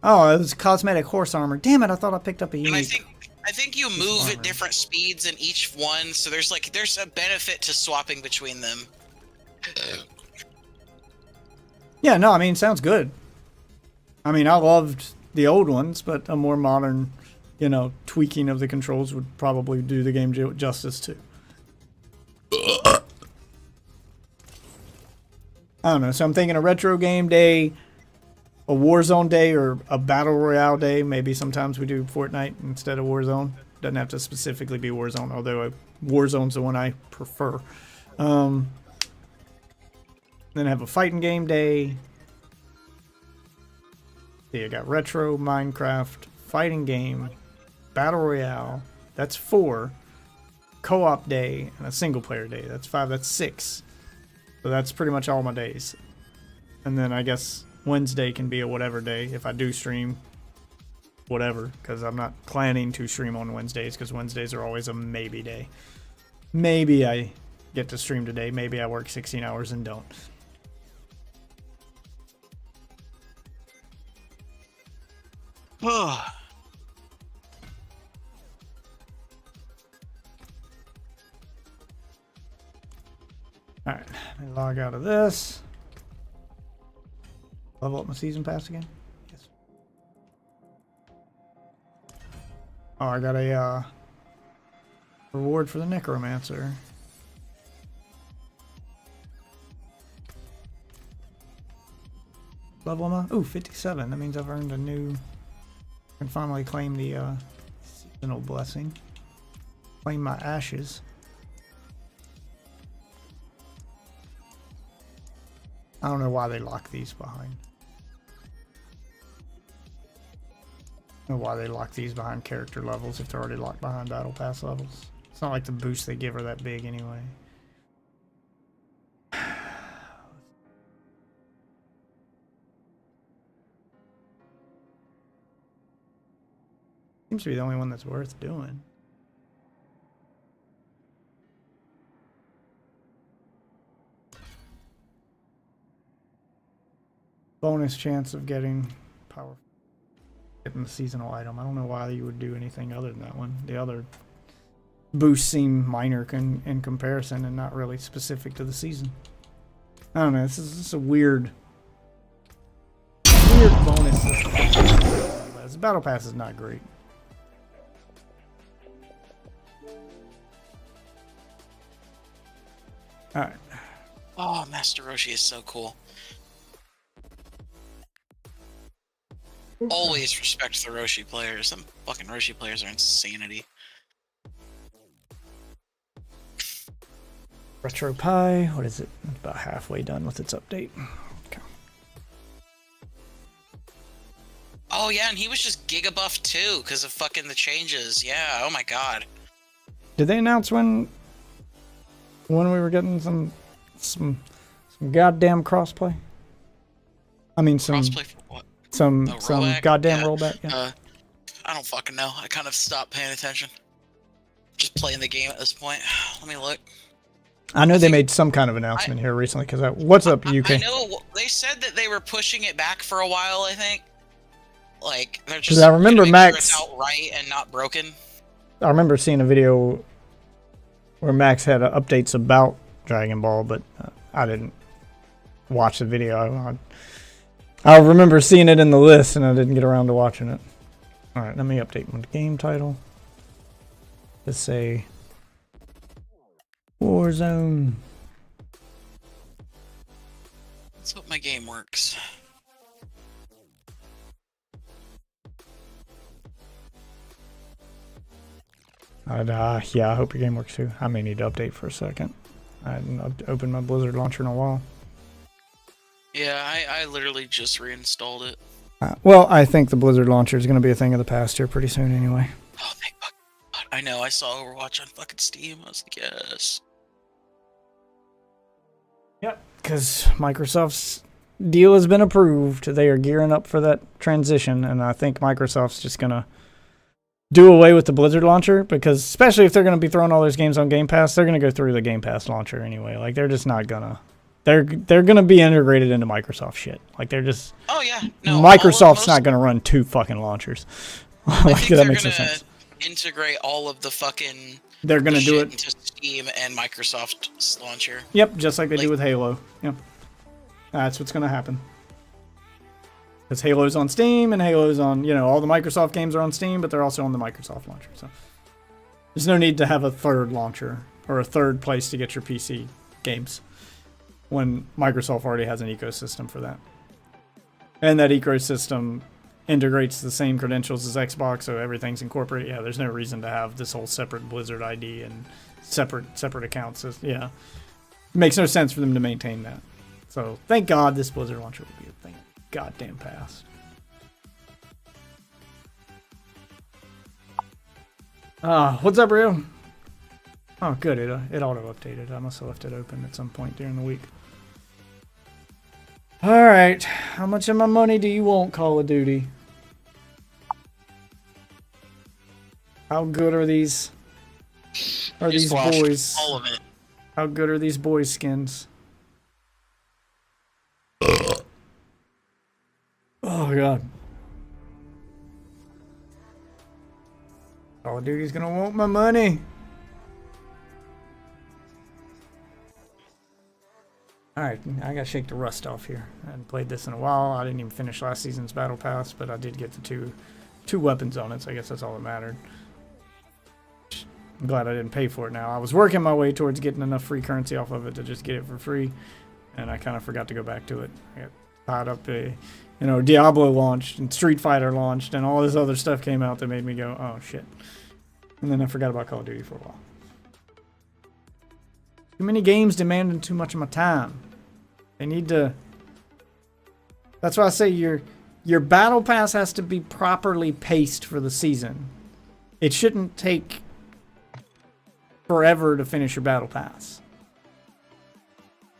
Oh, it was cosmetic horse armor. Damn it, I thought I picked up a And unique... I think you move armor. at different speeds in each one, so there's a benefit to swapping between them. Yeah, no, I mean, sounds good. I mean, I loved the old ones, but a more modern, you know, tweaking of the controls would probably do the game justice too. I don't know, so I'm thinking a retro game day, a Warzone day, or a Battle Royale day. Maybe sometimes we do Fortnite instead of Warzone. Doesn't have to specifically be Warzone, although Warzone's the one I prefer. Then have a fighting game day. Yeah, you got retro, Minecraft, fighting game, Battle Royale. That's 4. Co-op day and a single player day. That's 5. That's 6. So that's pretty much all my days. And then I guess Wednesday can be a whatever day if I do stream. Whatever, because I'm not planning to stream on Wednesdays, because Wednesdays are always a maybe day. Maybe I get to stream today. Maybe I work 16 hours and don't. Alright, let me log out of this. Level up my season pass again? Yes. Oh, I got a reward for the necromancer. Level am I? Ooh, 57. That means I've earned a new... I can finally claim the seasonal blessing. Claim my ashes. I don't know why they lock these behind. I don't know why they lock these behind character levels if they're already locked behind battle pass levels. It's not like the boosts they give are that big anyway. Seems to be the only one that's worth doing. Bonus chance of getting power. Getting the seasonal item. I don't know why you would do anything other than that one. The other boosts seem minor in comparison and not really specific to the season. I don't know. This is a weird bonus system. The battle pass is not great. All right. Oh, Master Roshi is so cool. Always respect the Roshi players. Some fucking Roshi players are insanity. Retro Pie. What is it? It's about halfway done with its update. Okay. Oh yeah, and he was just giga buffed too because of fucking the changes. Yeah. Oh my god. Did they announce when we were getting some goddamn crossplay? I mean Crossplay for what? some rollback? goddamn Yeah. rollback. Yeah. I don't fucking know. I kind of stopped paying attention. Just playing the game at this point. Let me look. I know they made some kind of announcement here recently. Because what's up, UK? I know they said that they were pushing it back for a while. I think. Like they're just. 'Cause I remember gonna make Max- sure it's outright and not broken. I remember seeing a video where Max had updates about Dragon Ball, but I didn't watch the video. I remember seeing it in the list, and I didn't get around to watching it. All right, let me update my game title. Let's say Warzone. Let's hope my game works. Yeah, I hope your game works too. I may need to update for a second. I hadn't opened my Blizzard launcher in a while. Yeah, I literally just reinstalled it. Well, I think the Blizzard launcher is going to be a thing of the past here pretty soon anyway. Oh, thank fucking God. I know, I saw Overwatch on fucking Steam. I was like, yes. Yep, because Microsoft's deal has been approved. They are gearing up for that transition, and I think Microsoft's just going to do away with the Blizzard launcher, because especially if they're going to be throwing all those games on Game Pass, they're going to go through the Game Pass launcher anyway. Like, they're just not going to... They're going to be integrated into Microsoft shit. Like, they're just... Oh, yeah. No, Microsoft's not going to run two fucking launchers. I Like, think that they're makes no gonna sense. integrate all of the fucking... They're going to do shit it... into Steam and Microsoft's launcher. Yep, just like they Like- do with Halo. Yep. That's what's going to happen. Because Halo's on Steam, and Halo's on, all the Microsoft games are on Steam, but they're also on the Microsoft launcher. So there's no need to have a third launcher or a third place to get your PC games when Microsoft already has an ecosystem for that. And that ecosystem integrates the same credentials as Xbox, so everything's incorporated. Yeah, there's no reason to have this whole separate Blizzard ID and separate accounts. Yeah. It makes no sense for them to maintain that. So thank God this Blizzard launcher will be a thing. Goddamn past. What's up, Rio? Oh, good. It auto updated. I must have left it open at some point during the week. All right. How much of my money do you want, Call of Duty? How good are these? Are Just these watched boys? all of it. How good are these boys' skins? Oh god. Call of Duty's gonna want my money. Alright, I gotta shake the rust off here. I hadn't played this in a while. I didn't even finish last season's Battle Pass, but I did get the two weapons on it, so I guess that's all that mattered. I'm glad I didn't pay for it now. I was working my way towards getting enough free currency off of it to just get it for free, and I kind of forgot to go back to it. I got tied up. Diablo launched, and Street Fighter launched, and all this other stuff came out that made me go, oh shit. And then I forgot about Call of Duty for a while. Too many games demanding too much of my time. They need to... That's why I say your Battle Pass has to be properly paced for the season. It shouldn't take forever to finish your Battle Pass.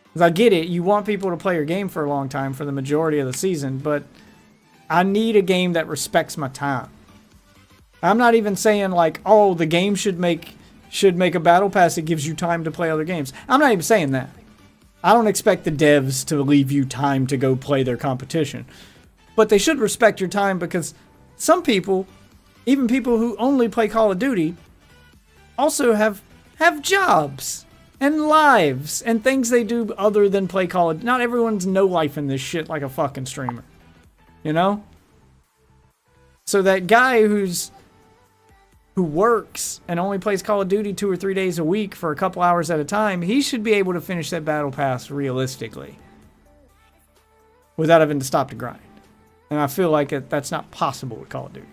Because I get it, you want people to play your game for a long time for the majority of the season, but I need a game that respects my time. I'm not even saying like, oh, the game should make a Battle Pass that gives you time to play other games. I'm not even saying that. I don't expect the devs to leave you time to go play their competition. But they should respect your time, because some people, even people who only play Call of Duty, also have jobs and lives and things they do other than play Call of Duty. Not everyone's no life in this shit like a fucking streamer. You know? So that guy who works and only plays Call of Duty 2 or 3 days a week for a couple hours at a time, he should be able to finish that battle pass realistically without having to stop to grind. And I feel like that's not possible with Call of Duty.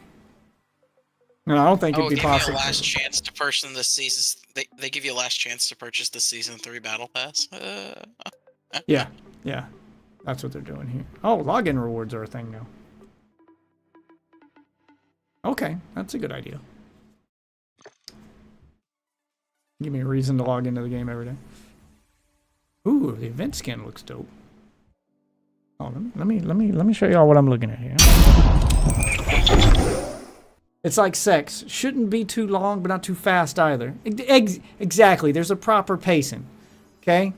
And I don't think it'd be possible. Give you a last chance to purchase this season. They give you a last chance to purchase the season 3 battle pass. Yeah, that's what they're doing here. Oh, login rewards are a thing now. Okay, that's a good idea. Give me a reason to log into the game every day. Ooh, the event skin looks dope. Oh, let me show y'all what I'm looking at here. It's like sex. Shouldn't be too long, but not too fast either. Exactly. There's a proper pacing. Okay?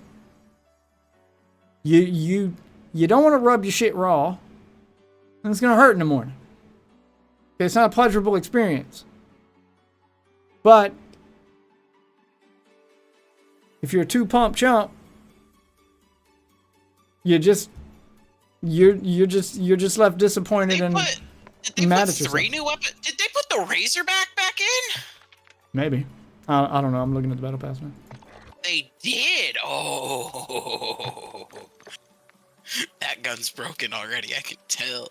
You don't want to rub your shit raw. And it's gonna hurt in the morning. Okay, it's not a pleasurable experience. But if you're a 2-pump chump, you're just left disappointed and mad at yourself. 3 new weapons? Did they put the Razorback back in? Maybe. I don't know. I'm looking at the battle pass now. They did. Oh, that gun's broken already. I can tell.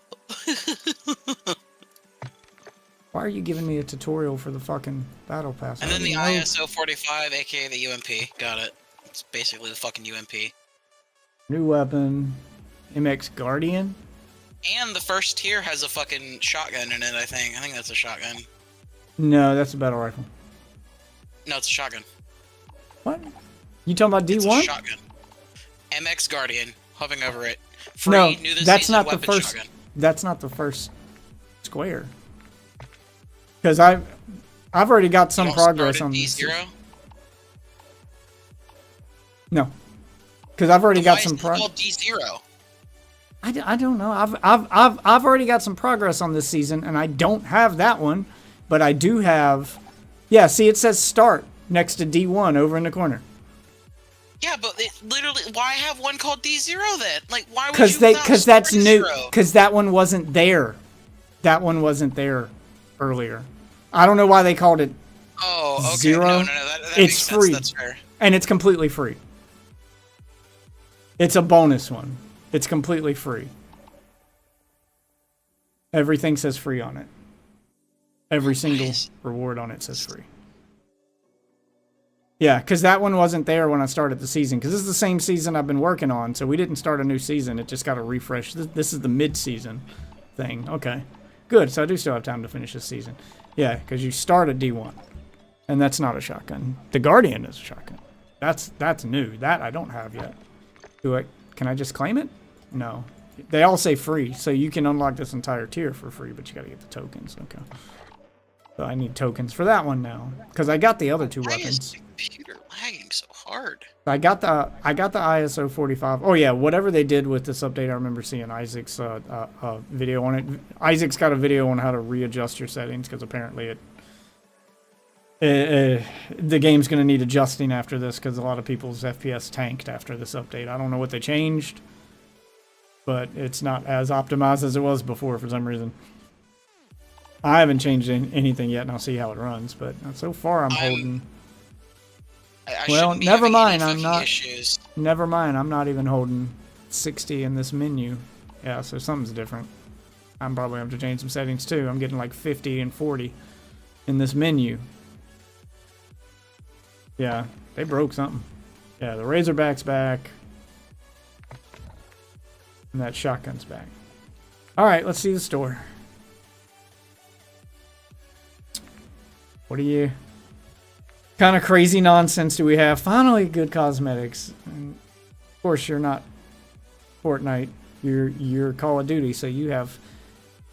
Why are you giving me a tutorial for the fucking battle pass? And then the ISO 45, aka the UMP. Got it. It's basically the fucking UMP. New weapon. MX Guardian. And the first tier has a fucking shotgun in it, I think. I think that's a shotgun. No, that's a battle rifle. No, it's a shotgun. What? You talking about D1? It's a shotgun. MX Guardian. Hovering over it. Free, no, new this that's season, not the weapon first. Shotgun. That's not the first square. Because I've already got some progress on this. D0? No, because I've already got some progress. D0. I don't know. I've already got some progress on this season, and I don't have that one, but I do have. Yeah, see, it says start next to D1 over in the corner. Yeah, but it literally, why have one called D0 then? Like, why would Because that's new. Because that one wasn't there. That one wasn't there earlier. I don't know why they called it. Oh, okay. Zero. No, that It's makes sense. free. That's fair. And it's completely free. It's a bonus one. It's completely free. Everything says free on it. Every single reward on it says free. Yeah, because that one wasn't there when I started the season. Because this is the same season I've been working on, so we didn't start a new season. It just got a refresh. This is the mid-season thing. Okay. Good, so I do still have time to finish this season. Yeah, because you start at D1. And that's not a shotgun. The Guardian is a shotgun. That's new. That I don't have yet. Can I just claim it? No. They all say free, so you can unlock this entire tier for free, but you gotta get the tokens. Okay. So I need tokens for that one now. Because I got the other two weapons. Why is the computer lagging so hard? I got the ISO 45. Oh yeah, whatever they did with this update, I remember seeing Isaac's video on it. Isaac's got a video on how to readjust your settings because apparently the game's going to need adjusting after this because a lot of people's FPS tanked after this update. I don't know what they changed, but it's not as optimized as it was before for some reason. I haven't changed anything yet, and I'll see how it runs, but so far I'm holding... Well, never mind. I'm not. Issues. Never mind. I'm not even holding 60 in this menu. Yeah, so something's different. I'm probably have to change some settings too. I'm getting like 50 and 40 in this menu. Yeah, they broke something. Yeah, the Razorback's back, and that shotgun's back. All right, let's see the store. What you? Kind of crazy nonsense do we have? Finally, good cosmetics. And of course, you're not Fortnite. You're Call of Duty, so you have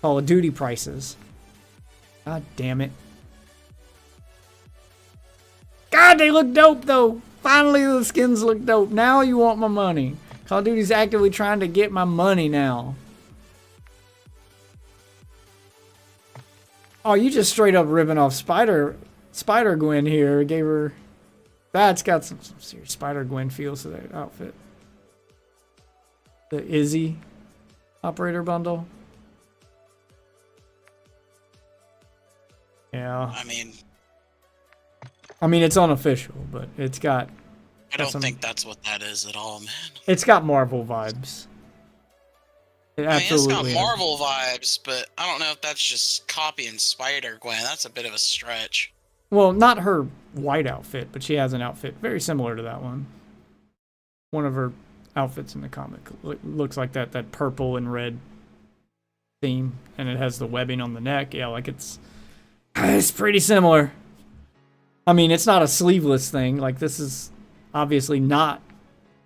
Call of Duty prices. God damn it. God, they look dope, though. Finally, the skins look dope. Now you want my money. Call of Duty's actively trying to get my money now. Oh, you just straight up ripping off Spider-Gwen here. Gave her... That's got some serious Spider-Gwen feels to that outfit. The Izzy operator bundle. Yeah. I mean, it's unofficial, but it's got... I don't think that's what that is at all, man. It's got Marvel vibes. It absolutely it's got is. Marvel vibes, but I don't know if that's just copying Spider-Gwen. That's a bit of a stretch. Well, not her white outfit, but she has an outfit very similar to that one. One of her outfits in the comic looks like that purple and red theme, and it has the webbing on the neck. Yeah, like it's pretty similar. I mean, it's not a sleeveless thing. Like, this is obviously not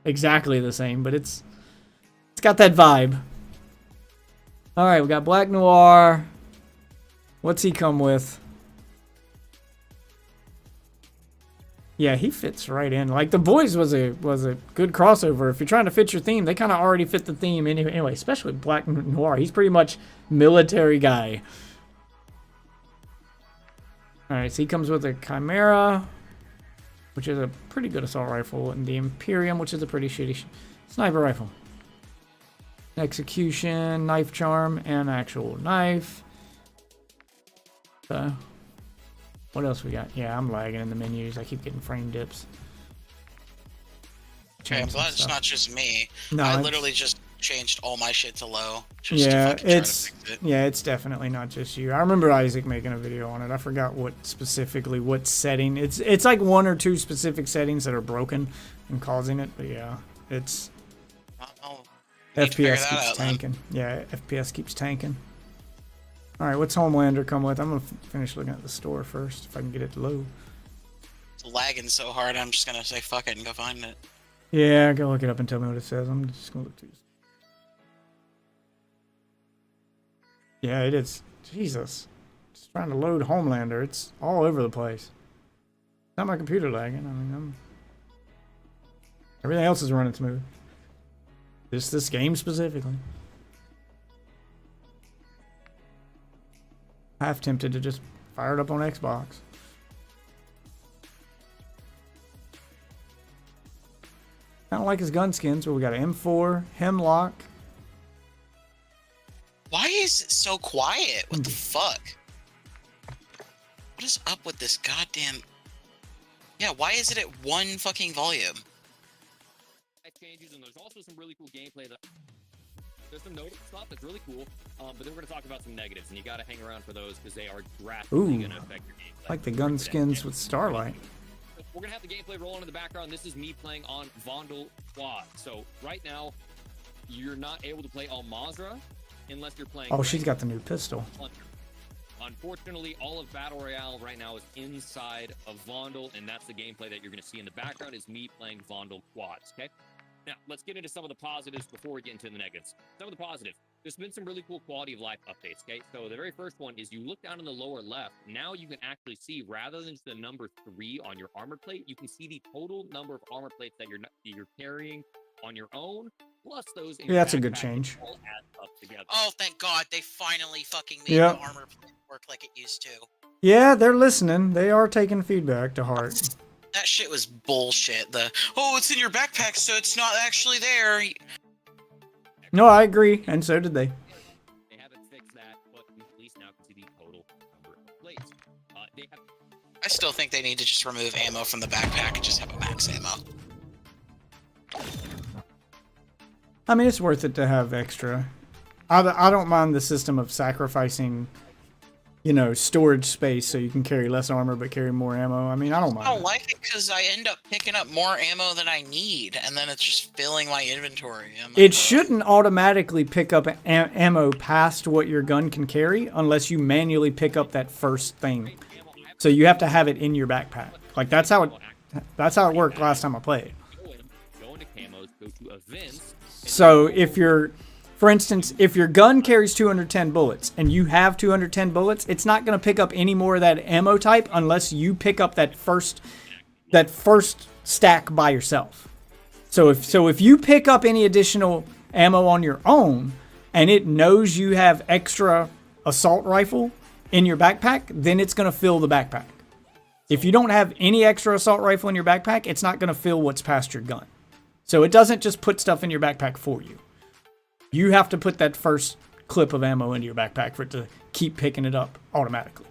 exactly the same, but it's got that vibe. All right, we got Black Noir. What's he come with? Yeah, he fits right in. Like, The Boys was a good crossover. If you're trying to fit your theme, they kind of already fit the theme anyway, especially Black Noir. He's pretty much military guy. All right, so he comes with a Chimera, which is a pretty good assault rifle, and the Imperium, which is a pretty shitty sniper rifle. Execution, knife charm, and actual knife. What else we got? Yeah, I'm lagging in the menus. I keep getting frame dips. Okay, I'm glad it's not just me. No, I literally just changed all my shit to low. Yeah, it's definitely not just you. I remember Isaac making a video on it. I forgot what setting. It's like one or two specific settings that are broken and causing it. But yeah, it's FPS keeps tanking. Yeah, FPS keeps tanking. All right, what's Homelander come with? I'm gonna finish looking at the store first if I can get it low. It's lagging so hard. I'm just gonna say fuck it and go find it. Yeah, go look it up and tell me what it says. I'm just gonna look through this. Yeah, it is. Jesus. Just trying to load Homelander. It's all over the place. Not my computer lagging. I mean, everything else is running smooth. Just this game specifically. Half tempted to just fire it up on Xbox. I don't like his gun skins, but we got an M4, Hemlock. Why is it so quiet? What the fuck? What is up with this goddamn... Yeah, why is it at one fucking volume? Changes, and there's also some really cool gameplay that... There's some notable stuff that's really cool, but then we're going to talk about some negatives, and you got to hang around for those because they are drastically going to affect your gameplay. Like the gun skins with Starlight. We're going to have the gameplay rolling in the background. This is me playing on Vondel Quad. So right now, you're not able to play Al Mazrah unless you're playing... Oh, she's got the new pistol. Unfortunately, all of Battle Royale right now is inside of Vondel, and that's the gameplay that you're going to see in the background is me playing Vondel Quads, okay? Now, let's get into some of the positives before we get into the negatives. Some of the positives. There's been some really cool quality of life updates, okay? So the very first one is you look down in the lower left. Now you can actually see, rather than just the number 3 on your armor plate, you can see the total number of armor plates that you're carrying on your own, plus those in your that's a good backpack change. all add up together. Oh, thank God. They finally fucking made the armor plate work like it used to. Yeah, they're listening. They are taking feedback to heart. That shit was bullshit. It's in your backpack, so it's not actually there. No, I agree, and so did they. They haven't fixed that, but you at least now can see the total number of plates. I still think they need to just remove ammo from the backpack and just have a max ammo. I mean, it's worth it to have extra. I don't mind the system of sacrificing, storage space so you can carry less armor but carry more ammo. I mean, I don't mind. I don't like it because I end up picking up more ammo than I need, and then it's just filling my inventory. It shouldn't automatically pick up ammo past what your gun can carry unless you manually pick up that first thing. So you have to have it in your backpack. Like that's how it worked last time I played. So for instance, if your gun carries 210 bullets and you have 210 bullets, it's not going to pick up any more of that ammo type unless you pick up that first stack by yourself. So if you pick up any additional ammo on your own and it knows you have extra assault rifle in your backpack, then it's going to fill the backpack. If you don't have any extra assault rifle in your backpack, it's not going to fill what's past your gun. So it doesn't just put stuff in your backpack for you. You have to put that first clip of ammo into your backpack for it to keep picking it up automatically.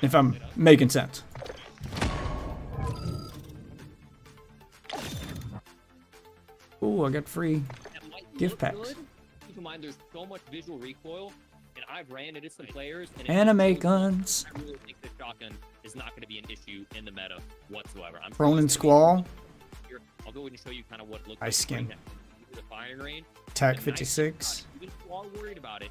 If I'm making sense. Ooh, I got free gift packs. Good. Keep in mind, there's so much visual recoil, and I've ran into some players. And Anime guns. I really think the shotgun is not going to be an issue in the meta whatsoever. I'm Prone and Squall. Here, I'll go ahead and show you kind of what it looks Ice skin. like. The firing range. Tac The nice 56. thing about it, even if you are worried about it,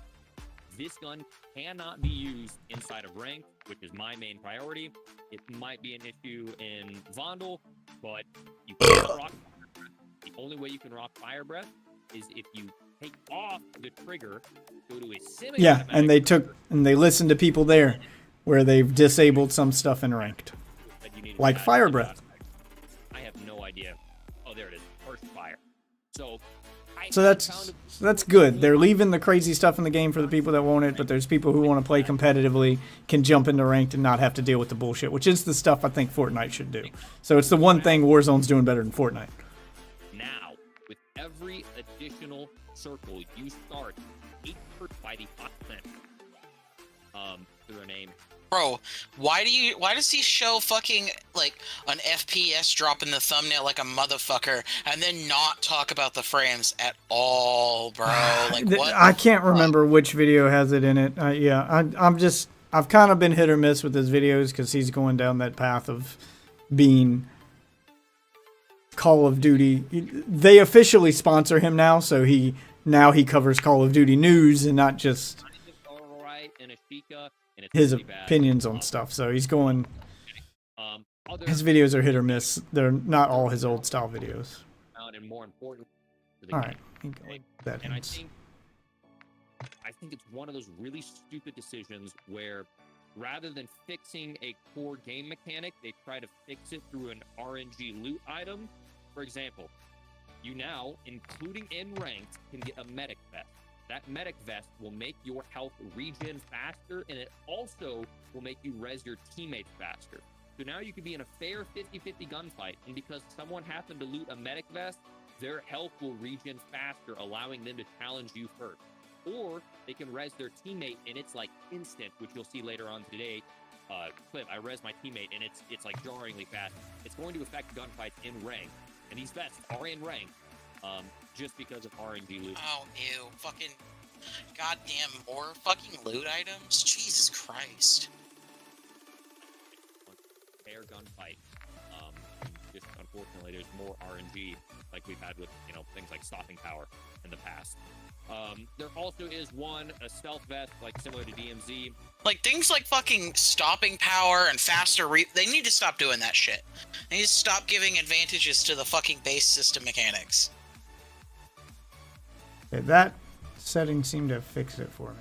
this gun cannot be used inside of rank, which is my main priority. It might be an issue in Vondel, but you can't rock Fire Breath. The only way you can rock Fire Breath is if you take off the trigger, go to a semi. Yeah, and they listened to people there where they've disabled some stuff in ranked. Like Fire Breath. I have no idea. Oh, there it is. First fire. So that's good. They're leaving the crazy stuff in the game for the people that want it, but there's people who want to play competitively, can jump into ranked and not have to deal with the bullshit, which is the stuff I think Fortnite should do. So it's the one thing Warzone's doing better than Fortnite. Now, with every additional circle, you start 8 by the hot center. Through a name. Bro, why does he show fucking like an FPS drop in the thumbnail like a motherfucker and then not talk about the frames at all, bro? Like what? I can't remember which video has it in it. Yeah, I've kind of been hit or miss with his videos because he's going down that path of being Call of Duty. They officially sponsor him now, so he covers Call of Duty news and not just his opinions on stuff. So he's going. His videos are hit or miss. They're not all his old style videos. And more important. All right. And I think it's one of those really stupid decisions where rather than fixing a core game mechanic, they try to fix it through an RNG loot item. For example, you now, including in ranked, can get a medic vest. That medic vest will make your health regen faster, and it also will make you res your teammates faster. So now you can be in a fair 50-50 gunfight, and because someone happened to loot a medic vest, their health will regen faster, allowing them to challenge you first. Or they can res their teammate, and it's like instant, which you'll see later on today. Clip, I res my teammate, and it's like jarringly fast. It's going to affect gunfights in rank, and these vests are in rank, just because of RNG loot. Oh, ew. Fucking goddamn more fucking loot items? Jesus Christ. Fair gunfight. Just unfortunately, there's more RNG like we've had with, things like stopping power in the past. There also is a stealth vest, like similar to DMZ. Like, things like fucking stopping power and faster they need to stop doing that shit. They need to stop giving advantages to the fucking base system mechanics. Okay, that setting seemed to fix it for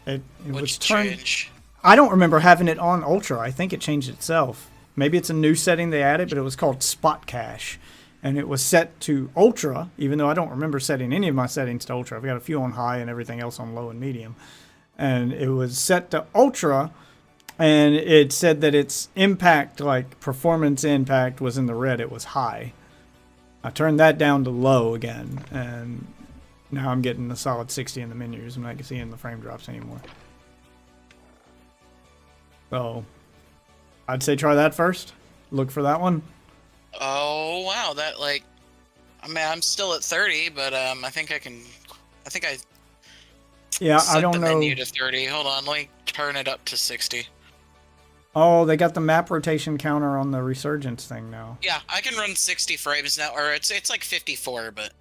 me. It was turned. Change? I don't remember having it on Ultra. I think it changed itself. Maybe it's a new setting they added, but it was called Spot Cache. And it was set to Ultra, even though I don't remember setting any of my settings to Ultra. I've got a few on high and everything else on low and medium. And it was set to Ultra, and it said that its impact, like performance impact, was in the red. It was high. I turned that down to low again, and now I'm getting a solid 60 in the menus. I'm not seeing the frame drops anymore. So, I'd say try that first. Look for that one. Oh, wow. That, I'm still at 30, but I think I Yeah, set I don't the know. menu to 30. Hold on, let me turn it up to 60. Oh, they got the map rotation counter on the resurgence thing now. Yeah, I can run 60 frames now, or it's like 54, but...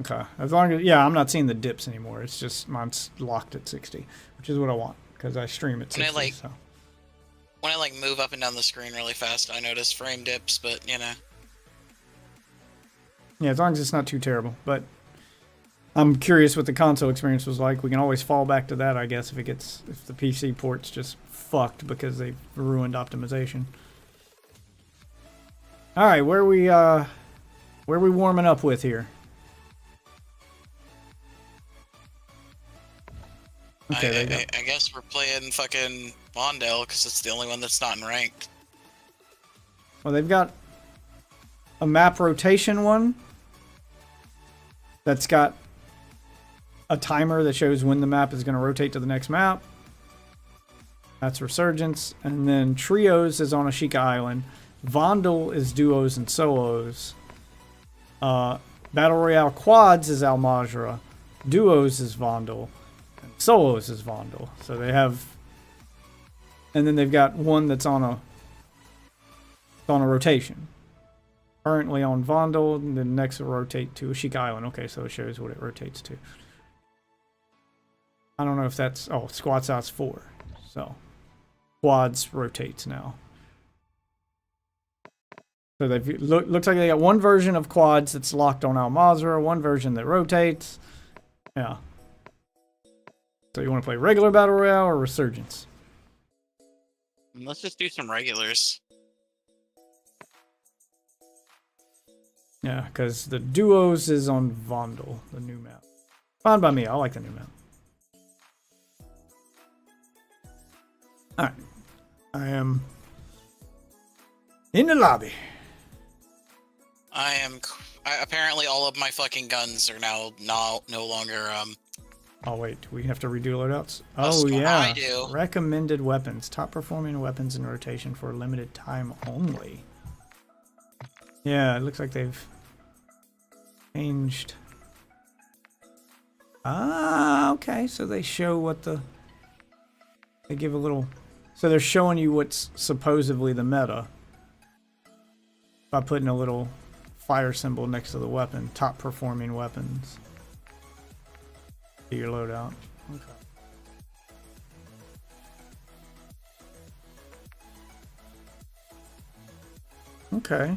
Okay, as long as I'm not seeing the dips anymore. It's just mine's locked at 60, which is what I want because I stream at 60. When I move up and down the screen really fast, I notice frame dips, but Yeah, as long as it's not too terrible. But I'm curious what the console experience was like. We can always fall back to that, I guess, if the PC port's just fucked because they've ruined optimization. All right, where are we warming up with here? Okay, there you go. I guess we're playing fucking Vondel because it's the only one that's not in ranked. Well, they've got a map rotation one that's got a timer that shows when the map is going to rotate to the next map. That's Resurgence. And then Trios is on Ashika Island. Vondel is duos and solos. Battle Royale Quads is Al Majra. Duos is Vondel. And solos is Vondel. So they have... And then they've got one that's on a rotation. Currently on Vondel, and then next will rotate to Ashika Island. Okay, so it shows what it rotates to. I don't know if that's... Oh, Squad Size 4. So, Quads rotates now. So they've looks like they got one version of Quads that's locked on Al Mazrah, one version that rotates. Yeah. So you want to play regular Battle Royale or Resurgence? Let's just do some regulars. Yeah, because the duos is on Vondel, the new map. Fine by me. I like the new map. Alright. I am in the lobby. Apparently all of my fucking guns are now no longer Oh wait, we have to redo loadouts? That's Oh what yeah. I do. Recommended weapons. Top performing weapons in rotation for a limited time only. Yeah, it looks like they've changed. Ah, okay. So they show what the... They give a little... So they're showing you what's supposedly the meta. By putting a little fire symbol next to the weapon. Top performing weapons. Your loadout. Okay. Okay.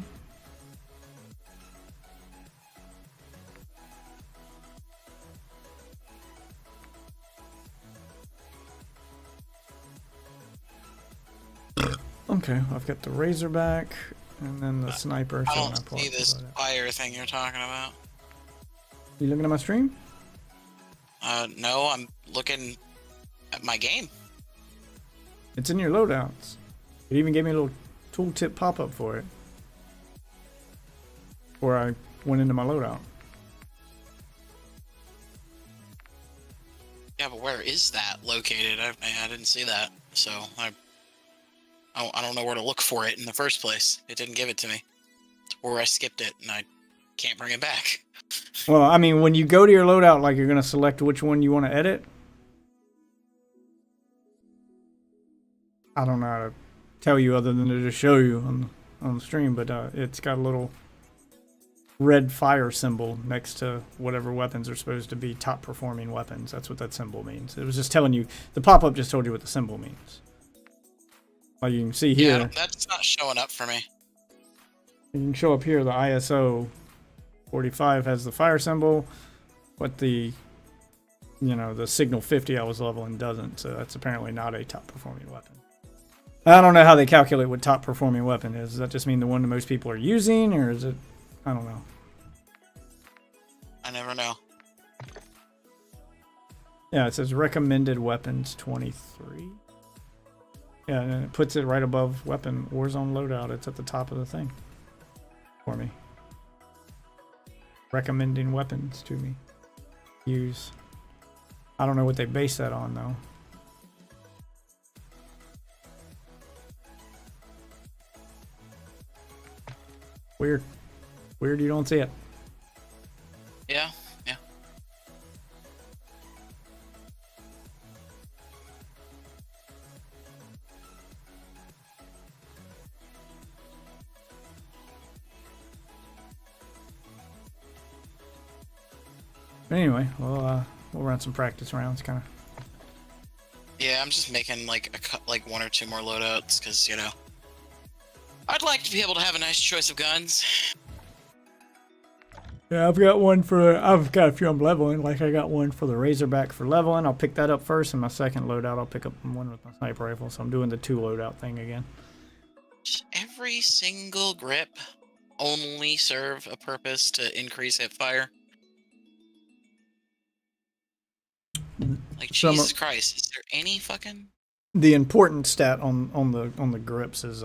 Okay, I've got the Razorback and then the sniper. I so don't pull see up the this loadout. fire thing you're talking about. You looking at my stream? No, I'm looking at my game. It's in your loadouts. It even gave me a little tooltip pop-up for it. Before I went into my loadout. Yeah, but where is that located? I didn't see that, so I don't know where to look for it in the first place. It didn't give it to me, or I skipped it and I can't bring it back. Well, I mean, when you go to your loadout, like you're gonna select which one you want to edit. I don't know how to tell you other than to just show you on the stream, but it's got a little red fire symbol next to whatever weapons are supposed to be top performing weapons. That's what that symbol means. It was just telling you, the pop-up just told you what the symbol means. Like you can see here. Yeah, that's not showing up for me. You can show up here, the ISO 45 has the fire symbol, but the, you know, the Signal 50 I was leveling doesn't, so that's apparently not a top performing weapon. I don't know how they calculate what top performing weapon is. Does that just mean the one that most people are using, or is it, I don't know. I never know. Yeah, it says recommended weapons 23. Yeah, and it puts it right above weapon Warzone loadout. It's at the top of the thing for me. Recommending weapons to me. Use. I don't know what they base that on though. Weird. Weird you don't see it. Yeah, yeah. But anyway, we'll run some practice rounds, kind of. Yeah, I'm just making like one or two more loadouts because you know I'd like to be able to have a nice choice of guns. Yeah, I've got a few I'm leveling. Like I got one for the Razorback for leveling. I'll pick that up first, and my second loadout I'll pick up one with my sniper rifle. So I'm doing the 2 loadout thing again. Every single grip only serve a purpose to increase hip fire. Like Some Jesus are- Christ, is there any fucking? The important stat on the grips is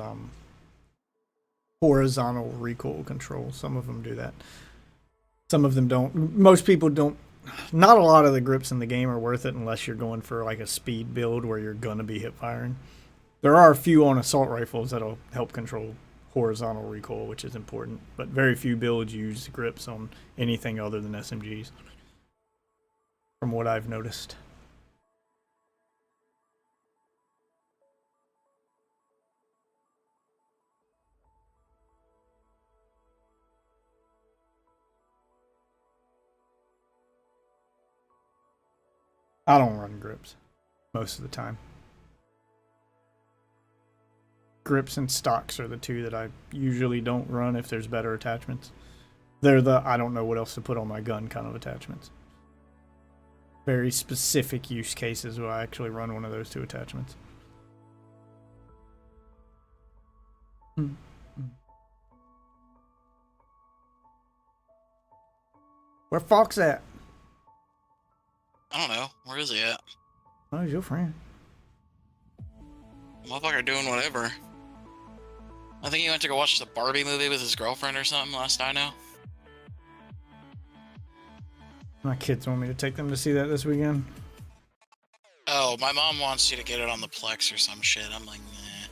horizontal recoil control. Some of them do that. Some of them don't. Most people don't. Not a lot of the grips in the game are worth it unless you're going for like a speed build where you're gonna be hip firing. There are a few on assault rifles that'll help control horizontal recoil, which is important, but very few builds use grips on anything other than SMGs, from what I've noticed. I don't run grips most of the time. Grips and stocks are the two that I usually don't run if there's better attachments. They're the I don't know what else to put on my gun kind of attachments. Very specific use cases where I actually run one of those two attachments. Where Fox at? I don't know. Where is he at? Oh, he's your friend. Motherfucker doing whatever. I think he went to go watch the Barbie movie with his girlfriend or something last I know. My kids want me to take them to see that this weekend. Oh, my mom wants you to get it on the Plex or some shit. I'm like, nah.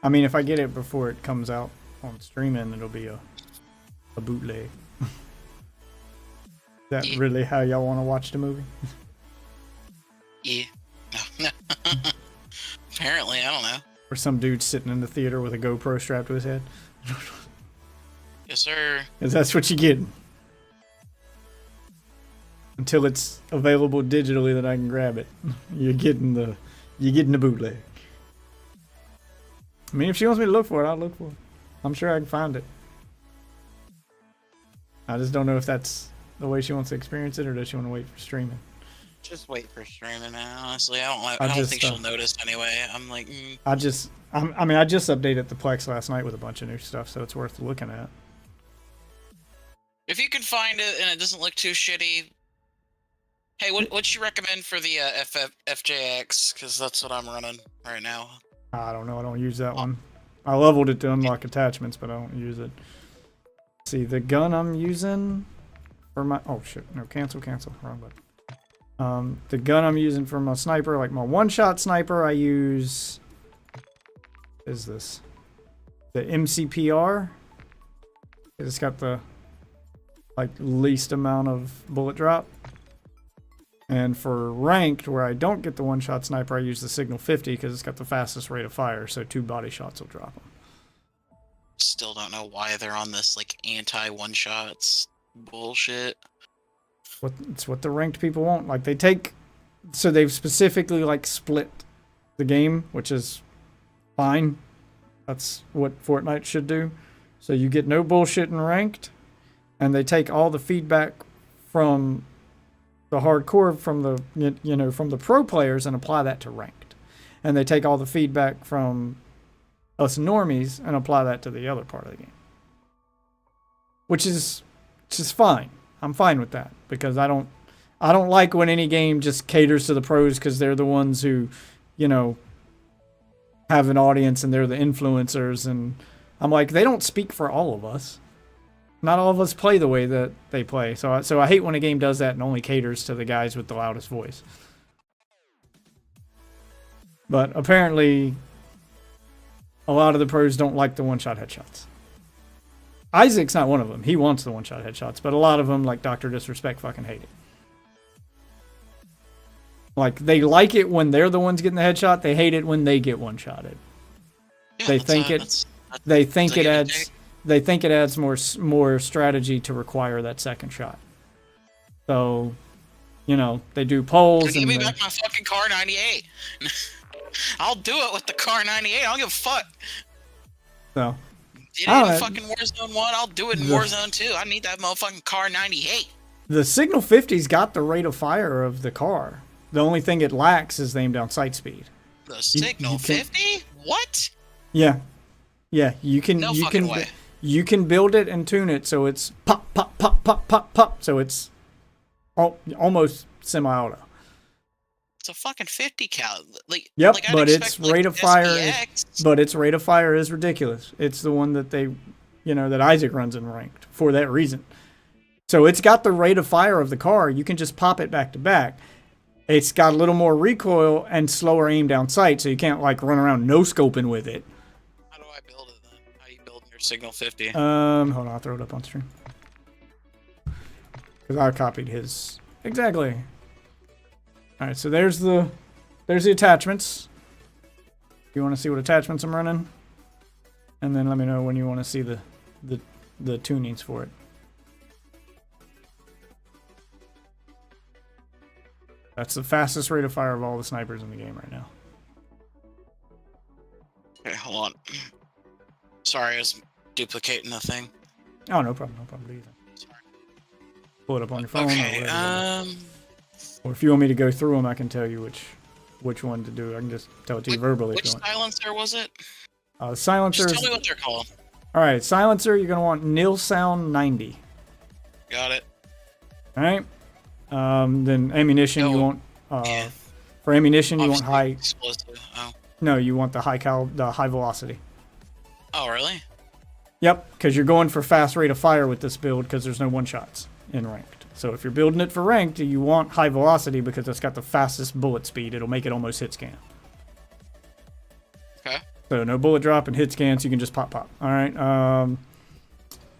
I mean, if I get it before it comes out on streaming, it'll be a bootleg. Is that Yeah. really how y'all want to watch the movie? Yeah. No. Apparently, I don't know. Or some dude sitting in the theater with a GoPro strapped to his head? Yes, sir. Because that's what you get. Until it's available digitally that I can grab it. You're getting the bootleg. I mean, if she wants me to look for it, I'll look for it. I'm sure I can find it. I just don't know if that's the way she wants to experience it, or does she want to wait for streaming? Just wait for streaming, man. Honestly, I I don't just, think she'll notice anyway. I'm like, I just updated the Plex last night with a bunch of new stuff, so it's worth looking at. if you can find it and it doesn't look too shitty. Hey, what'd you recommend for the FJX? Because that's what I'm running right now. I don't know. I don't use that one. I leveled it to unlock attachments, but I don't use it. See, the gun I'm using for my... Oh, shit. No, cancel. Wrong button. The gun I'm using for my sniper, like my one-shot sniper, I use... What is this? The MCPR. It's got the, like, least amount of bullet drop. And for ranked, where I don't get the one-shot sniper, I use the Signal 50 because it's got the fastest rate of fire, so 2 body shots will drop them. Still don't know why they're on this like anti-one-shots bullshit. It's what the ranked people want. Like, they take... So they've specifically, like, split the game, which is fine. That's what Fortnite should do. So you get no bullshit in ranked, and they take all the feedback from the hardcore, from the from the pro players, and apply that to ranked. And they take all the feedback from us normies and apply that to the other part of the game. Which is just fine. I'm fine with that, because I don't like when any game just caters to the pros because they're the ones who, have an audience and they're the influencers, and I'm like, they don't speak for all of us. Not all of us play the way that they play. So I hate when a game does that and only caters to the guys with the loudest voice. But apparently, a lot of the pros don't like the one-shot headshots. Isaac's not one of them. He wants the one-shot headshots, but a lot of them, like Dr. Disrespect, fucking hate it. Like, they like it when they're the ones getting the headshot. They hate it when they get one-shotted. Yeah, They that's, think it adds. They think it adds more strategy to require that second shot. So, they do polls. Give me back my fucking Car 98. I'll do it with the Car 98. I don't give a fuck. So, Did it in fucking Warzone 1? I'll do it in Warzone 2. I need that motherfucking Car 98. the Signal 50's got the rate of fire of the car. The only thing it lacks is the aim down sight speed. The Signal 50? What? Yeah, you can. No you fucking can. way. You can build it and tune it so it's pop, pop, pop, pop, pop, pop. So it's almost semi-auto. It's a fucking 50 cal. Like, Yep, like I'd but expect, its like, rate of fire SPX. but its rate of fire is ridiculous. It's the one that they, that Isaac runs in ranked for that reason. So it's got the rate of fire of the car. You can just pop it back to back. It's got a little more recoil and slower aim down sight, so you can't like run around no scoping with it. How do I build it then? How you building your Signal 50? Hold on, I'll throw it up on stream. Because I copied his exactly. All right, so there's the attachments. You want to see what attachments I'm running, and then let me know when you want to see the tunings for it. That's the fastest rate of fire of all the snipers in the game right now. Okay, hold on. Sorry, I was duplicating the thing. Oh, no problem, either. Sorry. Pull it up on your phone. Or Okay, whatever. Or if you want me to go through them, I can tell you which one to do. I can just tell it to you verbally if which you want. silencer was it? Silencers. Just tell me what they're called. All right, silencer. You're gonna want nil sound 90. Got it. All right. Then ammunition. You want Yeah. for ammunition you want Obviously high. explosive. Oh. No, you want the high velocity. Oh, really? Yep, because you're going for fast rate of fire with this build because there's no one shots in ranked. So if you're building it for ranked, you want high velocity because it's got the fastest bullet speed. It'll make it almost hit scan. Okay. So no bullet drop and hit scan, so you can just pop. All right.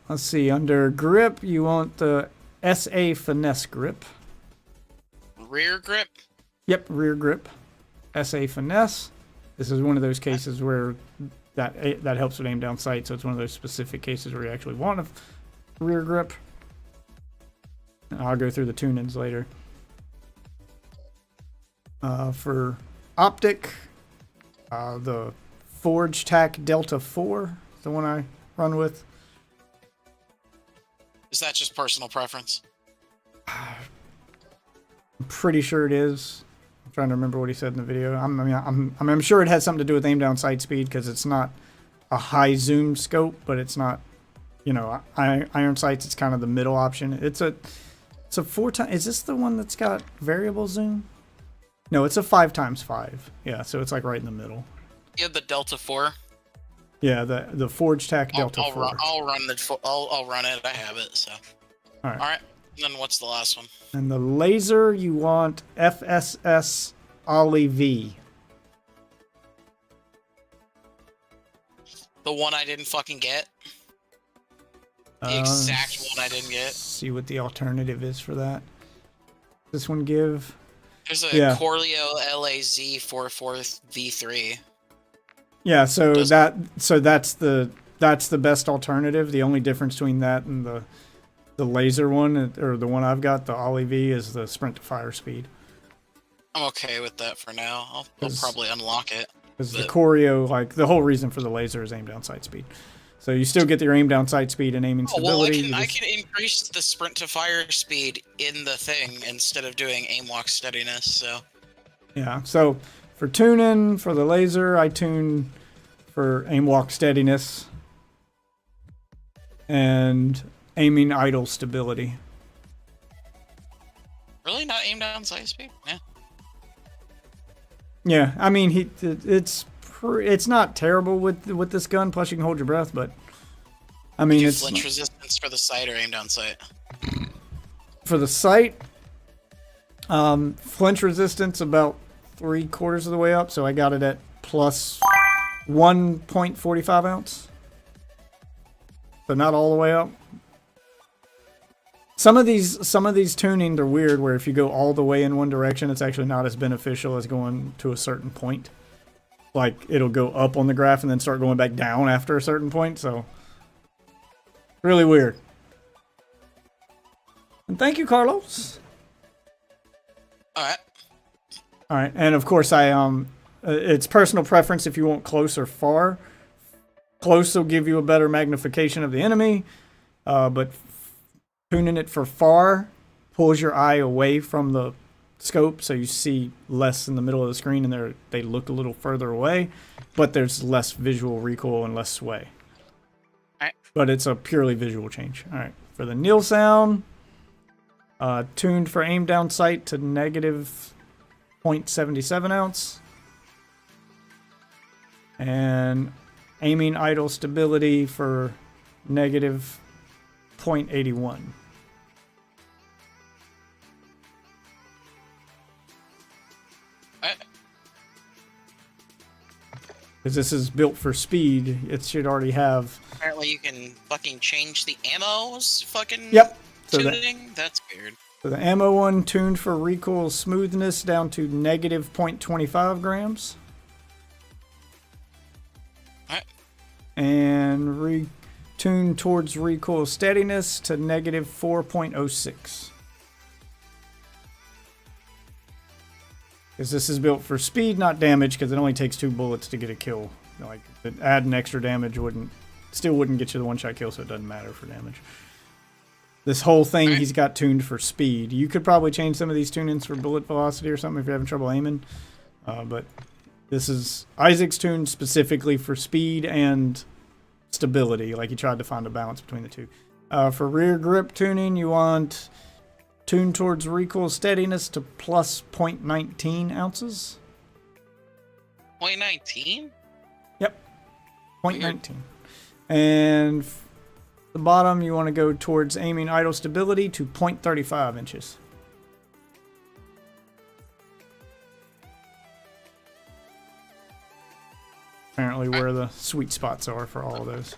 Let's see. Under grip, you want the SA finesse grip. Rear grip? Yep, rear grip. SA finesse. This is one of those cases where that helps with aim down sight. So it's one of those specific cases where you actually want a rear grip. I'll go through the tunings later. For optic, the Forge Tac Delta 4 is the one I run with. Is that just personal preference? I'm pretty sure it is. I'm trying to remember what he said in the video. I'm sure it has something to do with aim down sight speed because it's not a high zoom scope, but it's not, iron sights. It's kind of the middle option. It's a 4x. Is this the one that's got variable zoom? No, it's a 5x5. Yeah, so it's like right in the middle. You have the Delta 4? Yeah, the Forge Tac Delta 4. I'll run it. I have it, so. All right. All right. Then what's the last one? And the laser, you want FSS Ollie V. The one I didn't fucking get? The exact one I didn't get? See what the alternative is for that. This one give? There's a Corleo LAZ 44 V3. Yeah, so that's the best alternative. The only difference between that and the laser one, or the one I've got, the Ollie V, is the sprint to fire speed. I'm okay with that for now. I'll probably unlock it. Because the Choreo, like, the whole reason for the laser is aim down sight speed. So you still get your aim down sight speed and aiming stability. Well, I can increase the sprint to fire speed in the thing instead of doing aim walk steadiness, so. Yeah, so for tuning, for the laser, I tune for aim walk steadiness and aiming idle stability. Really? Not aim down sight speed? Yeah. Yeah, I mean, it's not terrible with this gun. Plus, you can hold your breath, but I mean, it's flinch resistance for the sight or aim down sight. For the sight, flinch resistance about 3/4 of the way up, so I got it at plus 1.45 ounce. So not all the way up. Some of these tuning are weird, where if you go all the way in one direction, it's actually not as beneficial as going to a certain point. Like, it'll go up on the graph and then start going back down after a certain point, so really weird. And thank you, Carlos. Alright. Alright, and of course it's personal preference if you want close or far. Close will give you a better magnification of the enemy, but tuning it for far pulls your eye away from the scope, so you see less in the middle of the screen, and they look a little further away, but there's less visual recoil and less sway. Alright. But it's a purely visual change. Alright, for the nil sound, Tuned for aim down sight to negative 0.77 ounce. And aiming idle stability for negative 0.81. Because this is built for speed, it should already have. Apparently, you can fucking change the ammo's fucking Yep. So tuning. That's weird. So the ammo one tuned for recoil smoothness down to negative 0.25 grams. Alright. And tuned towards recoil steadiness to negative 4.06. Because this is built for speed, not damage, because it only takes 2 bullets to get a kill. Like, adding extra damage still wouldn't get you the one-shot kill, so it doesn't matter for damage. This whole thing he's got tuned for speed. You could probably change some of these tunings for bullet velocity or something if you're having trouble aiming. But this is Isaac's tuned specifically for speed and stability. Like, he tried to find a balance between the two. For rear grip tuning, you want tuned towards recoil steadiness to plus 0.19 ounces. 0.19? Yep. 0.19. And the bottom, you want to go towards aiming idle stability to 0.35 inches. Apparently where the sweet spots are for all of those.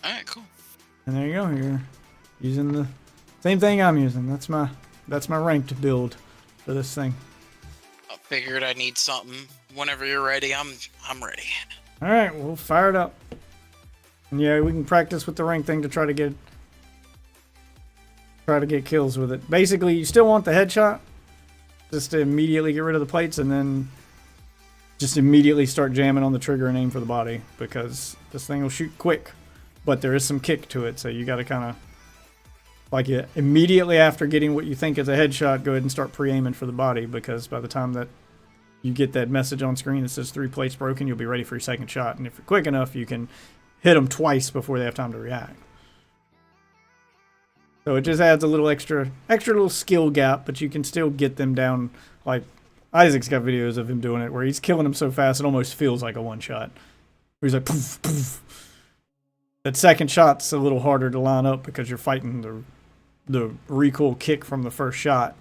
Alright, cool. And there you go. You're using the same thing I'm using. That's my ranked build for this thing. I figured I need something. Whenever you're ready, I'm ready. All right, we'll fire it up. And yeah, we can practice with the rank thing to try to get kills with it. Basically, you still want the headshot, just to immediately get rid of the plates, and then just immediately start jamming on the trigger and aim for the body, because this thing will shoot quick, but there is some kick to it, so you got to kind of, like, immediately after getting what you think is a headshot, go ahead and start pre-aiming for the body, because by the time that you get that message on screen that says 3 plates broken, you'll be ready for your second shot, and if you're quick enough, you can hit them twice before they have time to react. So it just adds a little extra little skill gap, but you can still get them down. Like, Isaac's got videos of him doing it where he's killing them so fast it almost feels like a one shot. He's like poof poof. That second shot's a little harder to line up because you're fighting the recoil kick from the first shot,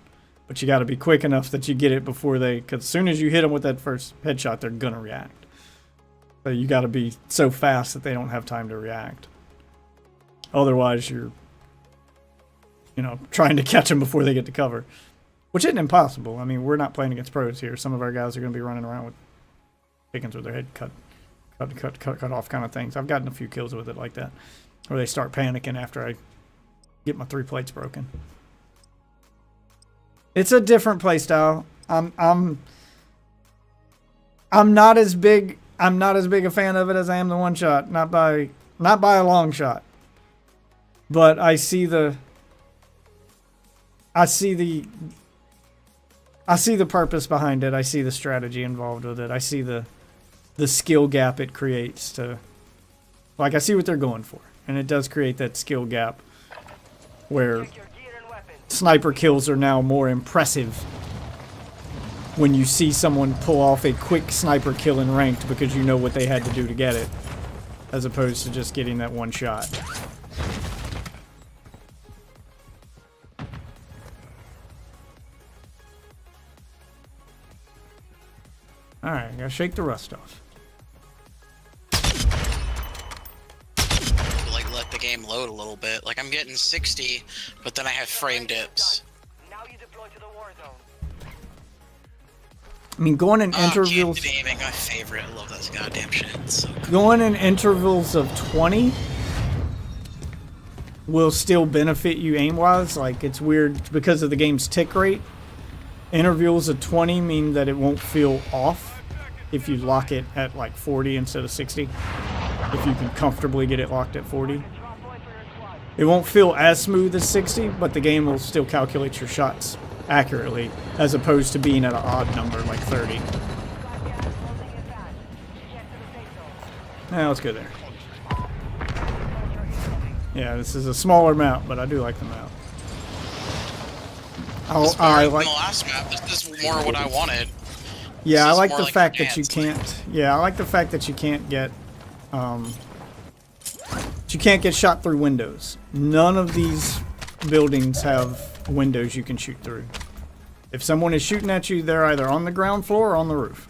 but you got to be quick enough that you get it before because as soon as you hit them with that first headshot, they're gonna react. So you got to be so fast that they don't have time to react. Otherwise, you're, trying to catch them before they get to cover, which isn't impossible. I mean, we're not playing against pros here. Some of our guys are going to be running around with chickens with their head cut off kind of things. I've gotten a few kills with it like that, where they start panicking after I get my 3 plates broken. It's a different play style. I'm not as big a fan of it as I am the one shot, not by a long shot. But I see the purpose behind it. I see the strategy involved with it. I see the skill gap it creates to, like, I see what they're going for. And it does create that skill gap where sniper kills are now more impressive when you see someone pull off a quick sniper kill in ranked because you know what they had to do to get it, as opposed to just getting that one shot. Alright, gotta shake the rust off. Like, let the game load a little bit. Like, I'm getting 60, but then I have frame dips. Now you deploy to the war zone. I mean, going in intervals. Candid aiming, my favorite. I love that goddamn shit. It's so cool. Going in intervals of 20 will still benefit you aim-wise. Like, it's weird because of the game's tick rate. Intervals of 20 mean that it won't feel off if you lock it at like 40 instead of 60. If you can comfortably get it locked at 40. It won't feel as smooth as 60, but the game will still calculate your shots accurately, as opposed to being at an odd number like 30. Now let's go there. Yeah, this is a smaller map, but I do like the map. Oh, This is I better like. than the last map. This is more what I wanted. Yeah, I This is like more the like fact that you advanced. can't. Yeah, I like the fact that you can't get. You can't get shot through windows. None of these buildings have windows you can shoot through. If someone is shooting at you, they're either on the ground floor or on the roof.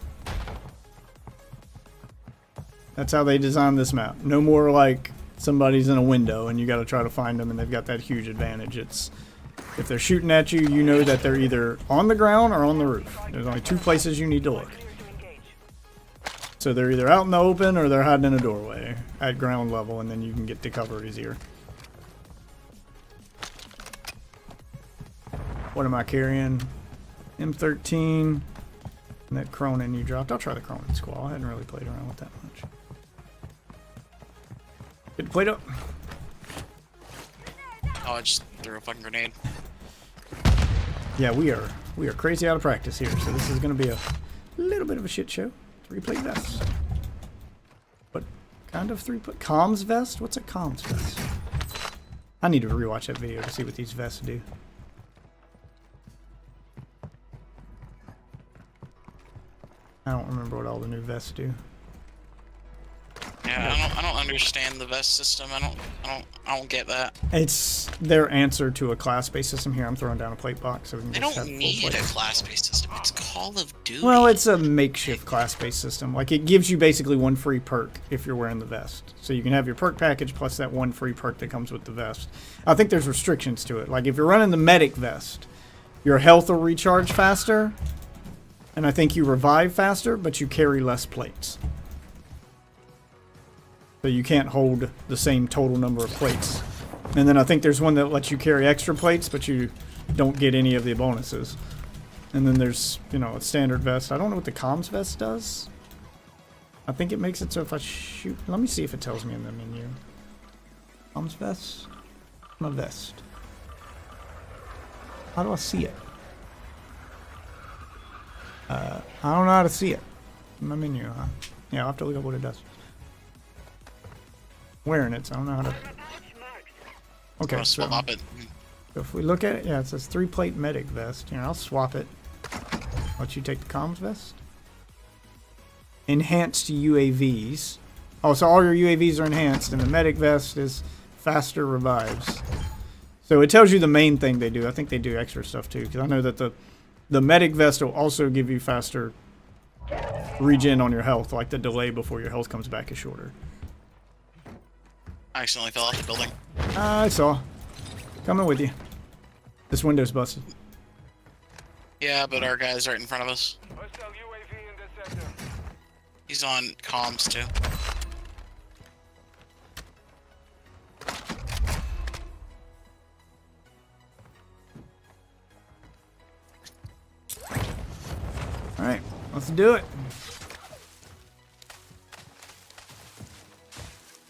That's how they designed this map. No more like somebody's in a window and you got to try to find them and they've got that huge advantage. It's if they're shooting at you, you know that they're either on the ground or on the roof. There's only two places you need to look. So they're either out in the open or they're hiding in a doorway at ground level, and then you can get to cover easier. What am I carrying? M13. And that Cronin you dropped. I'll try the Cronin Squall. I hadn't really played around with that much. Get played up. Oh, I just threw a fucking grenade. Yeah, we are crazy out of practice here, so this is going to be a little bit of a shit show. 3-plate vest. What kind of 3-plate? Comms vest? What's a comms vest? I need to rewatch that video to see what these vests do. I don't remember what all the new vests do. Yeah, I don't understand the vest system. I don't get that. It's their answer to a class-based system. Here, I'm throwing down a plate box so we can They just have don't full need a plates. class-based system. It's Call of Duty. Well, it's a makeshift class-based system. Like, it gives you basically one free perk if you're wearing the vest. So you can have your perk package plus that one free perk that comes with the vest. I think there's restrictions to it. Like, if you're running the medic vest, your health will recharge faster, and I think you revive faster, but you carry less plates. So you can't hold the same total number of plates. And then I think there's one that lets you carry extra plates, but you don't get any of the bonuses. And then there's, you know, a standard vest. I don't know what the comms vest does. I think it makes it so if I shoot... Let me see if it tells me in the menu. Comms vest? My vest. How do I see it? I don't know how to see it. In my menu, huh? Yeah, I'll have to look up what it does. Wearing it, so I don't know how to... Okay, so swap it. if we look at it, yeah, it says 3-plate medic vest. Here, I'll swap it. Let you take the comms vest. Enhanced UAVs. Oh, so all your UAVs are enhanced, and the medic vest is faster revives. So it tells you the main thing they do. I think they do extra stuff too, because I know that the medic vest will also give you faster regen on your health, like the delay before your health comes back is shorter. I accidentally fell off the building. I saw. Coming with you. This window's busted. Yeah, but our guy's right in front of us. He's on comms too. Alright, let's do it.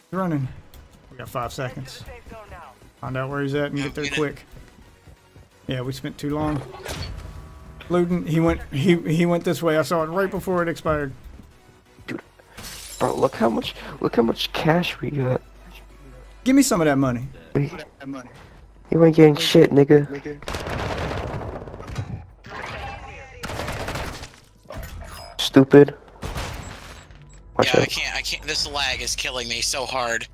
He's running. We got 5 seconds. Find out where he's at and get there quick. Yeah, we spent too long. Loading. He went this way. I saw it right before it expired. Bro, look how much cash we got. Give me some of that money. You ain't getting shit, nigga. Stupid. Watch Yeah, out. I can't. This lag is killing me so hard.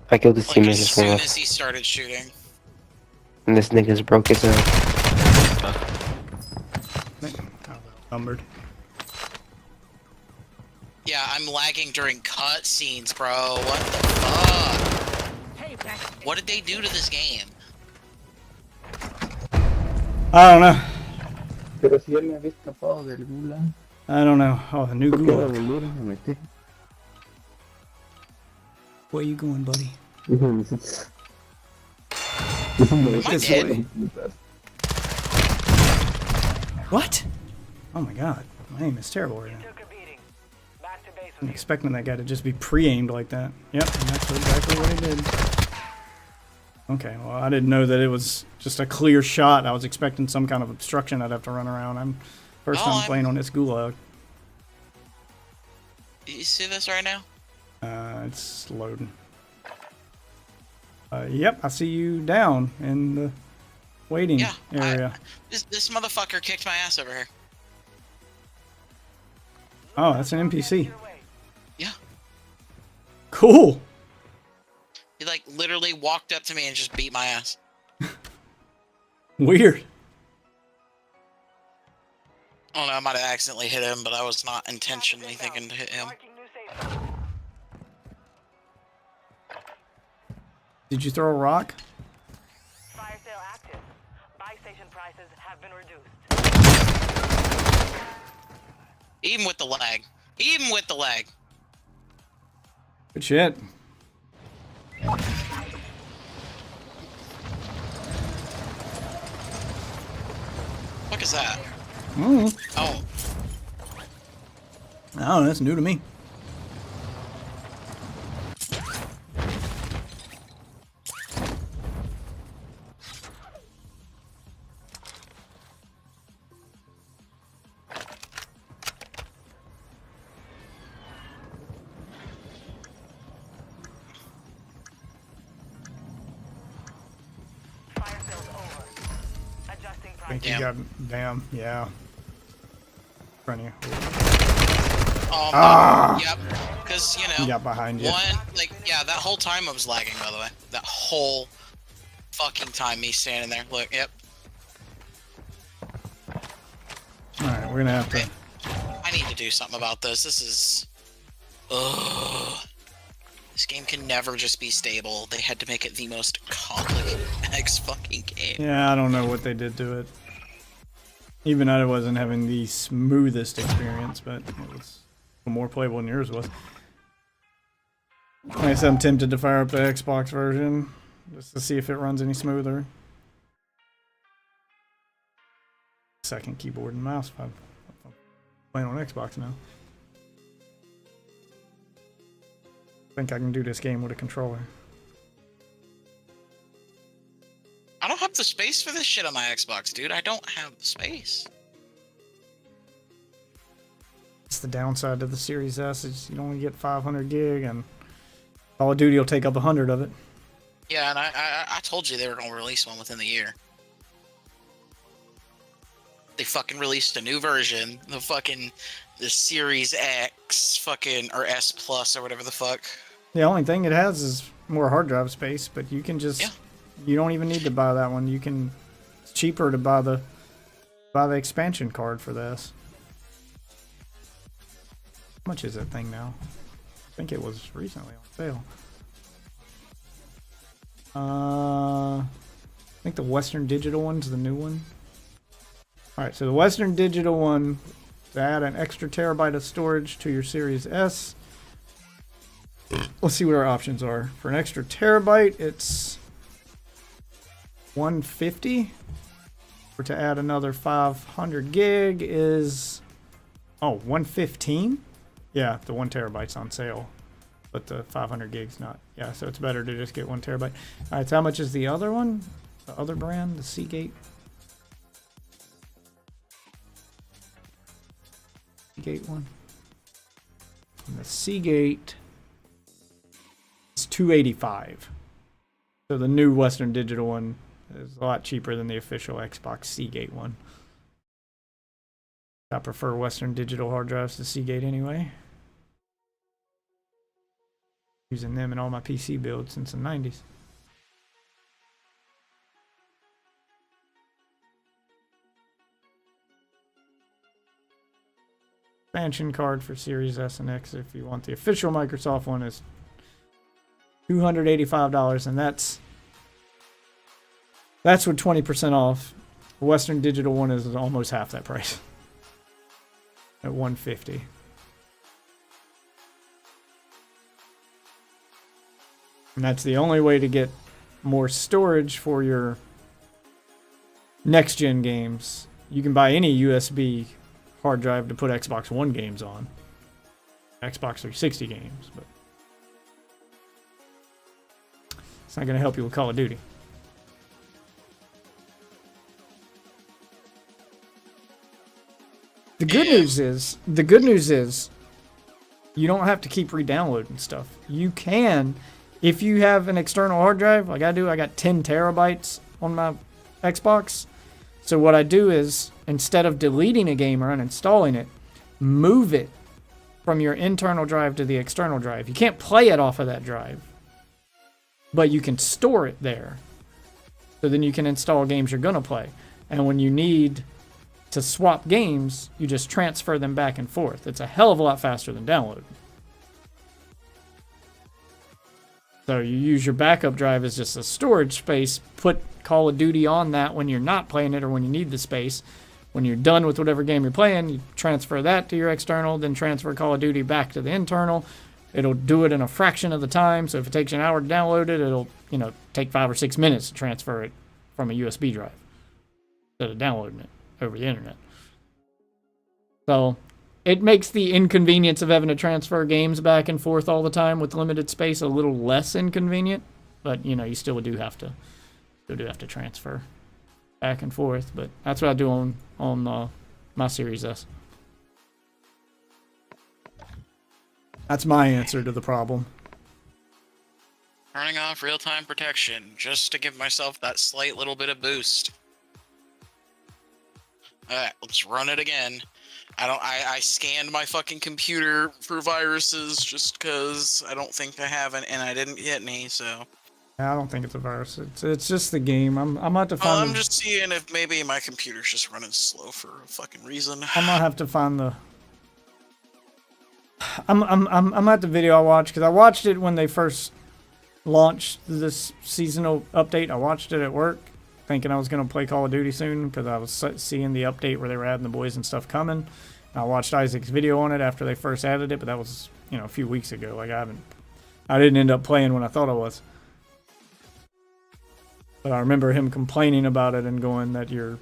I killed this Like teammate as just soon one as he started shooting. and this nigga's broke his ass. Numbered. Yeah, I'm lagging during cutscenes, bro. What the fuck? What did they do to this game? I don't know. Pero si él me había escapado del gulag, I don't know. Oh, the new ¿por qué a la Google. volver me metí? Where you going, buddy? This way. What? Oh my god. My aim is terrible right now. I'm expecting that guy to just be pre-aimed like that. Yep, and that's exactly what he did. Okay, well, I didn't know that it was just a clear shot. I was expecting some kind of obstruction I'd have to run around. First time playing on this gulag. You see this right now? It's loading. Yep, I see you down in the waiting Yeah, area. This motherfucker kicked my ass over here. Oh, that's an NPC. Yeah. Cool. He like literally walked up to me and just beat my ass. Weird. Oh no, I might have accidentally hit him, but I was not intentionally thinking to hit him. Did you throw a rock? Fire sale active. Buy station prices have been reduced. Even with the lag. Even with the lag. Good shit. What is that? Mm. Oh, Oh, that's new to me. Fire sale's over. Adjusting I think prices. you got damn, yeah. Front of you. Yep. Because, you know, Got behind you. yeah, that whole time I was lagging, by the way. That whole fucking time me standing there. Look, yep. Alright, we're gonna have to. I need to do something about this. This is... Ugh. This game can never just be stable. They had to make it the most complicated fucking game. Yeah, I don't know what they did to it. Even I wasn't having the smoothest experience, but it was more playable than yours was. Like I said, I'm tempted to fire up the Xbox version just to see if it runs any smoother. Second keyboard and mouse. I'm playing on Xbox now. I think I can do this game with a controller. I don't have the space for this shit on my Xbox, dude. I don't have the space. It's the downside of the Series S is you only get 500 gig, and Call of Duty will take up 100 of it. Yeah, and I told you they were gonna release one within the year. They fucking released a new version, the Series X fucking or S Plus or whatever the fuck. The only thing it has is more hard drive space, but you can just you don't even need to buy that one. You can it's cheaper to buy the expansion card for this. How much is that thing now? I think it was recently on sale. I think the Western Digital one's the new one. Alright, so the Western Digital one, to add an extra terabyte of storage to your Series S. Let's see what our options are. For an extra terabyte, it's $150. For to add another 500 gig is $115. Yeah, the 1 terabyte's on sale, but the 500 gig's not. Yeah, so it's better to just get 1 terabyte. All right, so how much is the other one? The other brand, the Seagate. Seagate one. And the Seagate is $285. So the new Western Digital one is a lot cheaper than the official Xbox Seagate one. I prefer Western Digital hard drives to Seagate anyway. Using them in all my PC builds since the 90s. Expansion card for Series S and X if you want the official Microsoft one is $285, and that's with 20% off. The Western Digital one is almost half that price. At $150. And that's the only way to get more storage for your next gen games. You can buy any USB hard drive to put Xbox One games on. Xbox 360 games, but it's not going to help you with Call of Duty. The good news is you don't have to keep re-downloading stuff. You can, if you have an external hard drive like I do. I got 10 terabytes on my Xbox. So what I do is, instead of deleting a game or uninstalling it, move it from your internal drive to the external drive. You can't play it off of that drive, but you can store it there. So then you can install games you're going to play. And when you need to swap games, you just transfer them back and forth. It's a hell of a lot faster than downloading. So you use your backup drive as just a storage space, put Call of Duty on that when you're not playing it or when you need the space. When you're done with whatever game you're playing, you transfer that to your external, then transfer Call of Duty back to the internal. It'll do it in a fraction of the time. So if it takes you an hour to download it, it'll, take 5 or 6 minutes to transfer it from a USB drive instead of downloading it over the internet. So it makes the inconvenience of having to transfer games back and forth all the time with limited space a little less inconvenient, but you still do have to transfer back and forth. But that's what I do on my Series S. That's my answer to the problem. Turning off real-time protection just to give myself that slight little bit of boost. Alright, let's run it again. I scanned my fucking computer for viruses just because I don't think I have it, and I didn't get any, so. I don't think it's a virus. It's just the game. I'm about to find. I'm just seeing if maybe my computer's just running slow for a fucking reason. I'm gonna have to find the. I'm at the video I watched because I watched it when they first launched this seasonal update. I watched it at work, thinking I was gonna play Call of Duty soon because I was seeing the update where they were adding the boys and stuff coming. I watched Isaac's video on it after they first added it, but that was a few weeks ago. Like I didn't end up playing when I thought I was. But I remember him complaining about it and going that your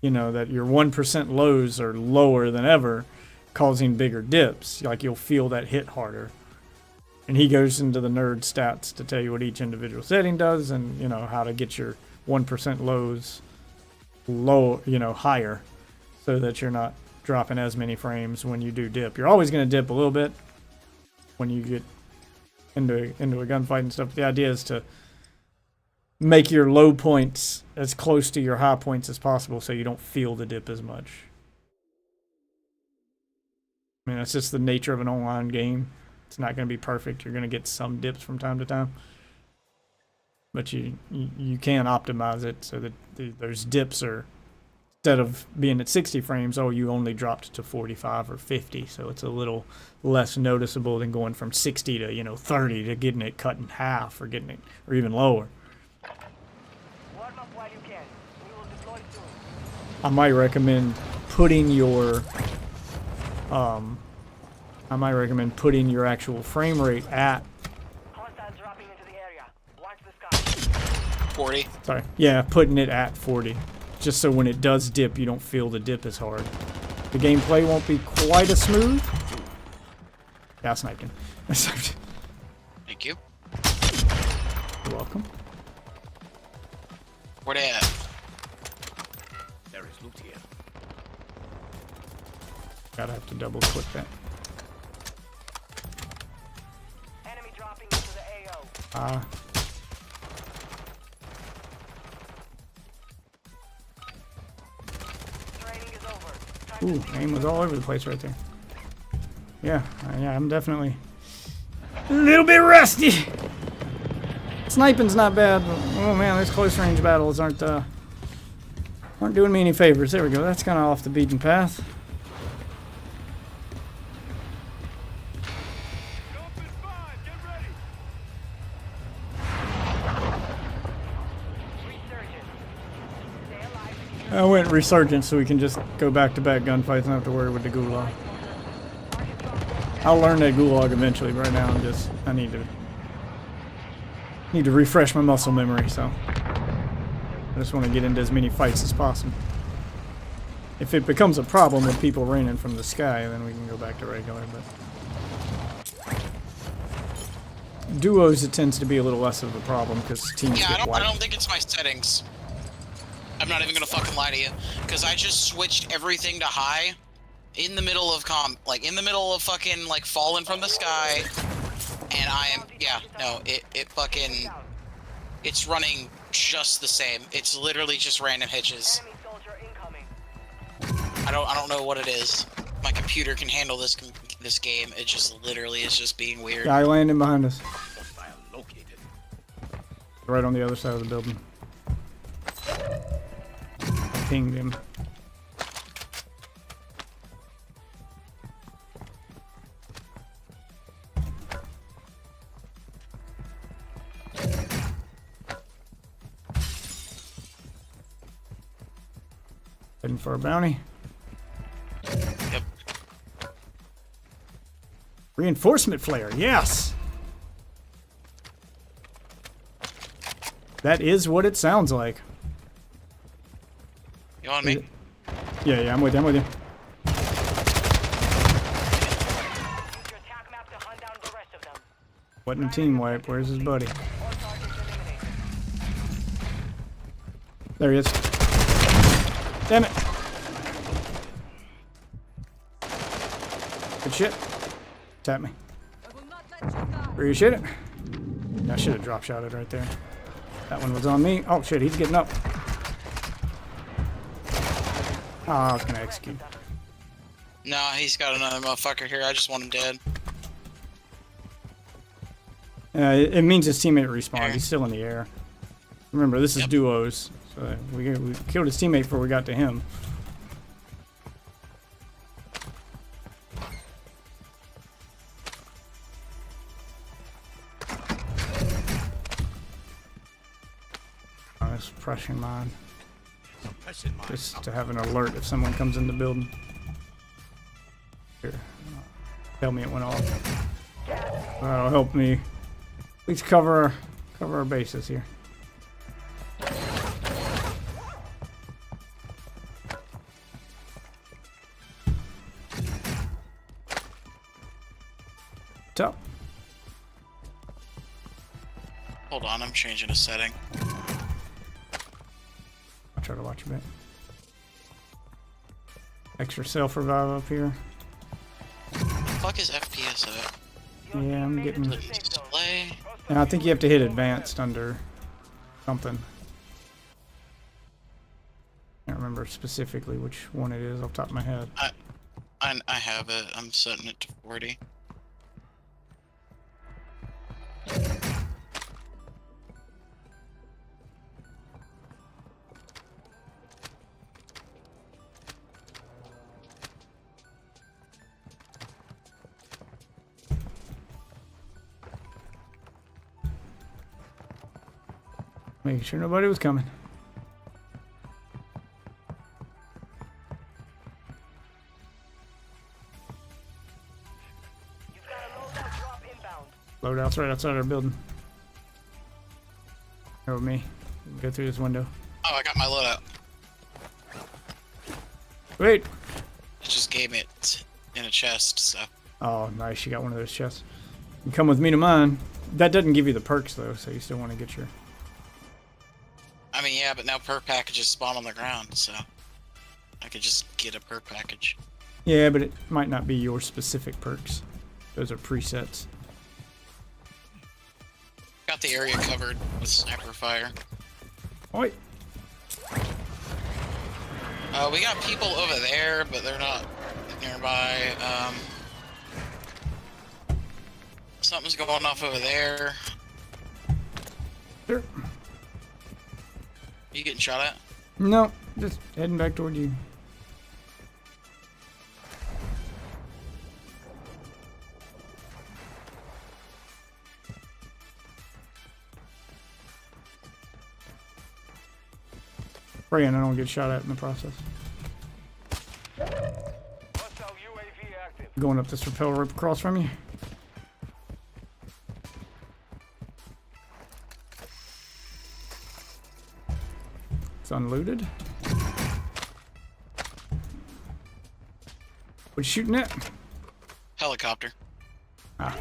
1% lows are lower than ever, causing bigger dips. Like you'll feel that hit harder. And he goes into the nerd stats to tell you what each individual setting does and, how to get your 1% lows higher so that you're not dropping as many frames when you do dip. You're always going to dip a little bit when you get into a gunfight and stuff. The idea is to make your low points as close to your high points as possible so you don't feel the dip as much. I mean, that's just the nature of an online game. It's not going to be perfect. You're going to get some dips from time to time. But you can optimize it so that those dips are, instead of being at 60 frames, you only dropped to 45 or 50. So it's a little less noticeable than going from 60 to, 30 to getting it cut in half or getting it, or even lower. I might recommend putting your actual frame rate at 40. Sorry. Yeah, putting it at 40. Just so when it does dip, you don't feel the dip as hard. The gameplay won't be quite as smooth. Yeah, I sniped him. Thank you. You're welcome. Where they at? There is loot here. Gotta have to double click that. Enemy dropping into the AO. Training is over. Ooh, aim was all over the place right there. Yeah, I'm definitely a little bit rusty. Sniping's not bad, but oh man, those close range battles aren't doing me any favors. There we go. That's kind of off the beaten path. I went resurgent so we can just go back-to-back gunfights and not have to worry with the gulag. I'll learn that gulag eventually, but right now I need to refresh my muscle memory, so I just want to get into as many fights as possible. If it becomes a problem with people raining from the sky, then we can go back to regular, but duos it tends to be a little less of a problem because teams get wiped. I don't think it's my settings. I'm not even gonna fucking lie to you, because I just switched everything to high in the middle of in the middle of fucking falling from the sky, and I am it fucking it's running just the same. It's literally just random hitches. Enemy soldier incoming. I don't know what it is. My computer can handle this game. It just literally is just being weird. Guy landing behind us. Right on the other side of the building. I pinged him. Heading for a bounty. Yep. Reinforcement flare, yes! That is what it sounds like. You on me? Yeah, I'm with you, I'm with you. Use your attack map to hunt down the rest of them. Wasn't a team wipe, where's his buddy? All targets eliminated. There he is. Damn it! Good shit. Tap me. Where you shit it? I should have drop shotted right there. That one was on me. Oh shit, he's getting up. Oh, I was gonna execute. Nah, he's got another motherfucker here. I just want him dead. It means his teammate respawned. He's still in the air. Remember, this is duos. So we killed his teammate before we got to him. Oh, that's suppression mine. Just to have an alert if someone comes in the building. Here. Tell me it went off. That'll help me at least cover our bases here. Top. Hold on, I'm changing a setting. I'll try to watch a bit. Extra self revive up here. Fuck is FPS at? Yeah, I'm getting. Display. And I think you have to hit advanced under something. Can't remember specifically which one it is off the top of my head. I have it. I'm setting it to 40. Making sure nobody was coming. You've got a loadout drop inbound. Loadout's right outside our building. Over me. Go through this window. Oh, I got my loadout. Wait! It just gave me it in a chest, so. Oh, nice. You got one of those chests. You come with me to mine. That doesn't give you the perks, though, so you still want to get your... I mean, yeah, but now perk packages spawn on the ground, so. I could just get a perk package. Yeah, but it might not be your specific perks. Those are presets. Got the area covered with sniper fire. Oi! We got people over there, but they're not nearby. Something's going off over there. Sure. You getting shot at? No, just heading back toward you. Praying I don't get shot at in the process. Hostile UAV active. Going up this rappel rope across from you. It's unlooted. What you shooting at? Helicopter. Ah.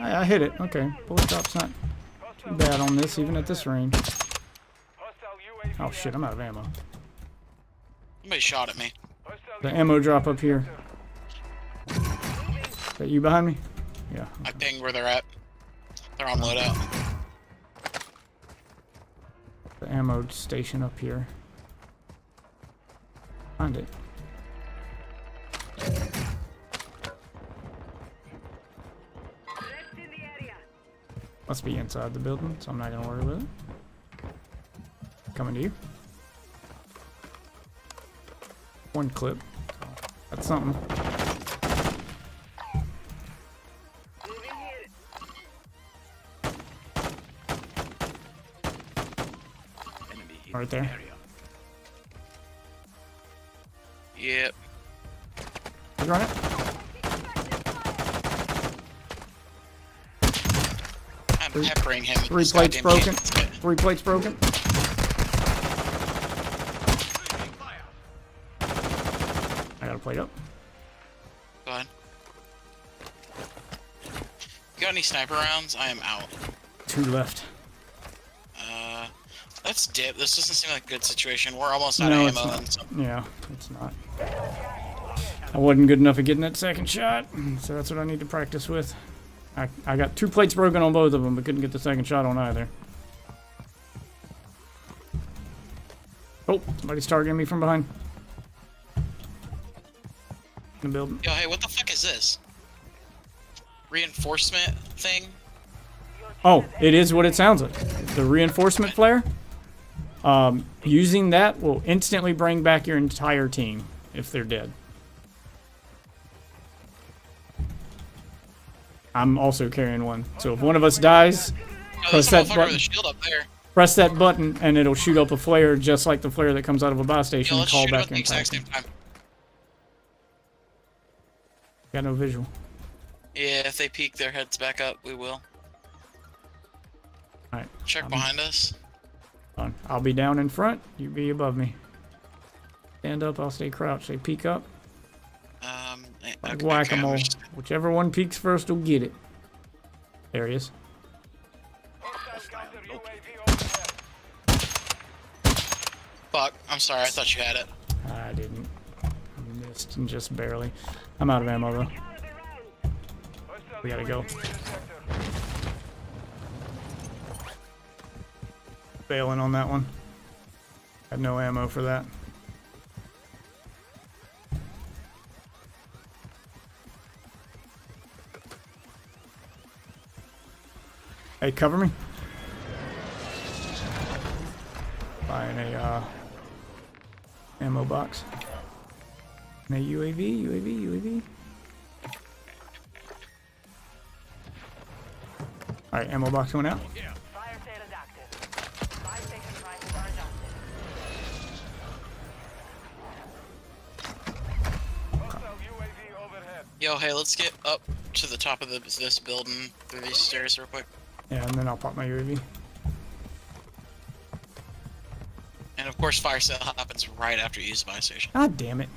I hit it. Okay. Bullet drop's not too bad on this, even at this range. Oh shit, I'm out of ammo. Somebody shot at me. The ammo drop up here. Is that you behind me? Yeah. I pinged where they're at. They're on loadout. The ammo station up here. Find it. Must be inside the building, so I'm not gonna worry with it. Coming to you. One clip. That's something. Right there. Yep. You run it? I'm peppering him with Three this plates goddamn broken. cannon. 3 plates broken. I got a plate up. Go ahead. You got any sniper rounds? I am out. 2 left. Let's dip. This doesn't seem like a good situation. We're almost out No, of it's ammo. not. And so Yeah, it's not. I wasn't good enough at getting that second shot, so that's what I need to practice with. I got 2 plates broken on both of them, but couldn't get the second shot on either. Oh, somebody's targeting me from behind. In the building. Yo, hey, what the fuck is this? Reinforcement thing? Oh, it is what it sounds like. The reinforcement flare. Using that will instantly bring back your entire team if they're dead. I'm also carrying one, so if one of us dies, Oh, press there's a that motherfucker with a button. shield up there. Press that button, and it'll shoot up a flare just like the flare that comes out of a buy station. Yo, And let's call shoot him back at the your exact entire same team. time. Got no visual. Yeah, if they peek their heads back up, we will. All right. Check behind us. Fine. I'll be down in front. You be above me. Stand up. I'll stay crouched. They peek up. Like Okay, whack-a-mole. okay, Whichever one peeks first will get it. There he is. Fuck, I'm sorry, I thought you had it. I didn't. I missed just barely. I'm out of ammo though. We gotta go. Failing on that one. Had no ammo for that. Hey, cover me. Buying a ammo box. And a UAV. Alright, ammo box going out. Fire sale is active. Buy station prices are adjusted. Yo, hey, let's get up to the top of this building through these stairs real quick. Yeah, and then I'll pop my UAV. And of course, fire sale happens right after you use the buy station. God damn it.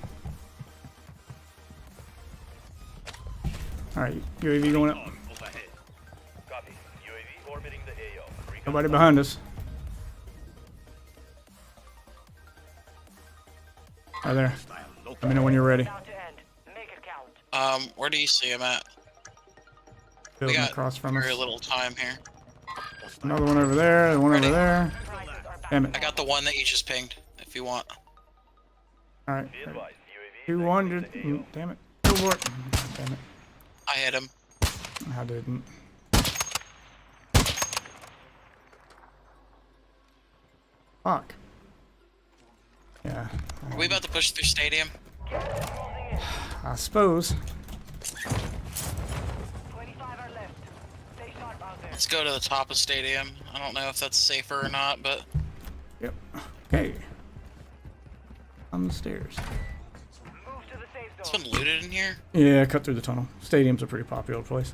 Alright, UAV going up. Nobody behind us. Right there. Let me know when you're ready. About to end. Make it count. Where do you see him at? We Building got across from us. very little time here. Another one over there, one Ready? over there. Prices are back. Damn I it. got the one that you just pinged, if you want. Alright. 2-1. Damn it. Go for it. Damn it. I hit him. I didn't. Fuck. Yeah. Are we about to push through stadium? I suppose. 25 are left. Stay sharp out there. Let's go to the top of stadium. I don't know if that's safer or not, but Yep. Okay. On the stairs. Move to the safe it's zone. been looted in here. Yeah, cut through the tunnel. Stadium's a pretty popular place.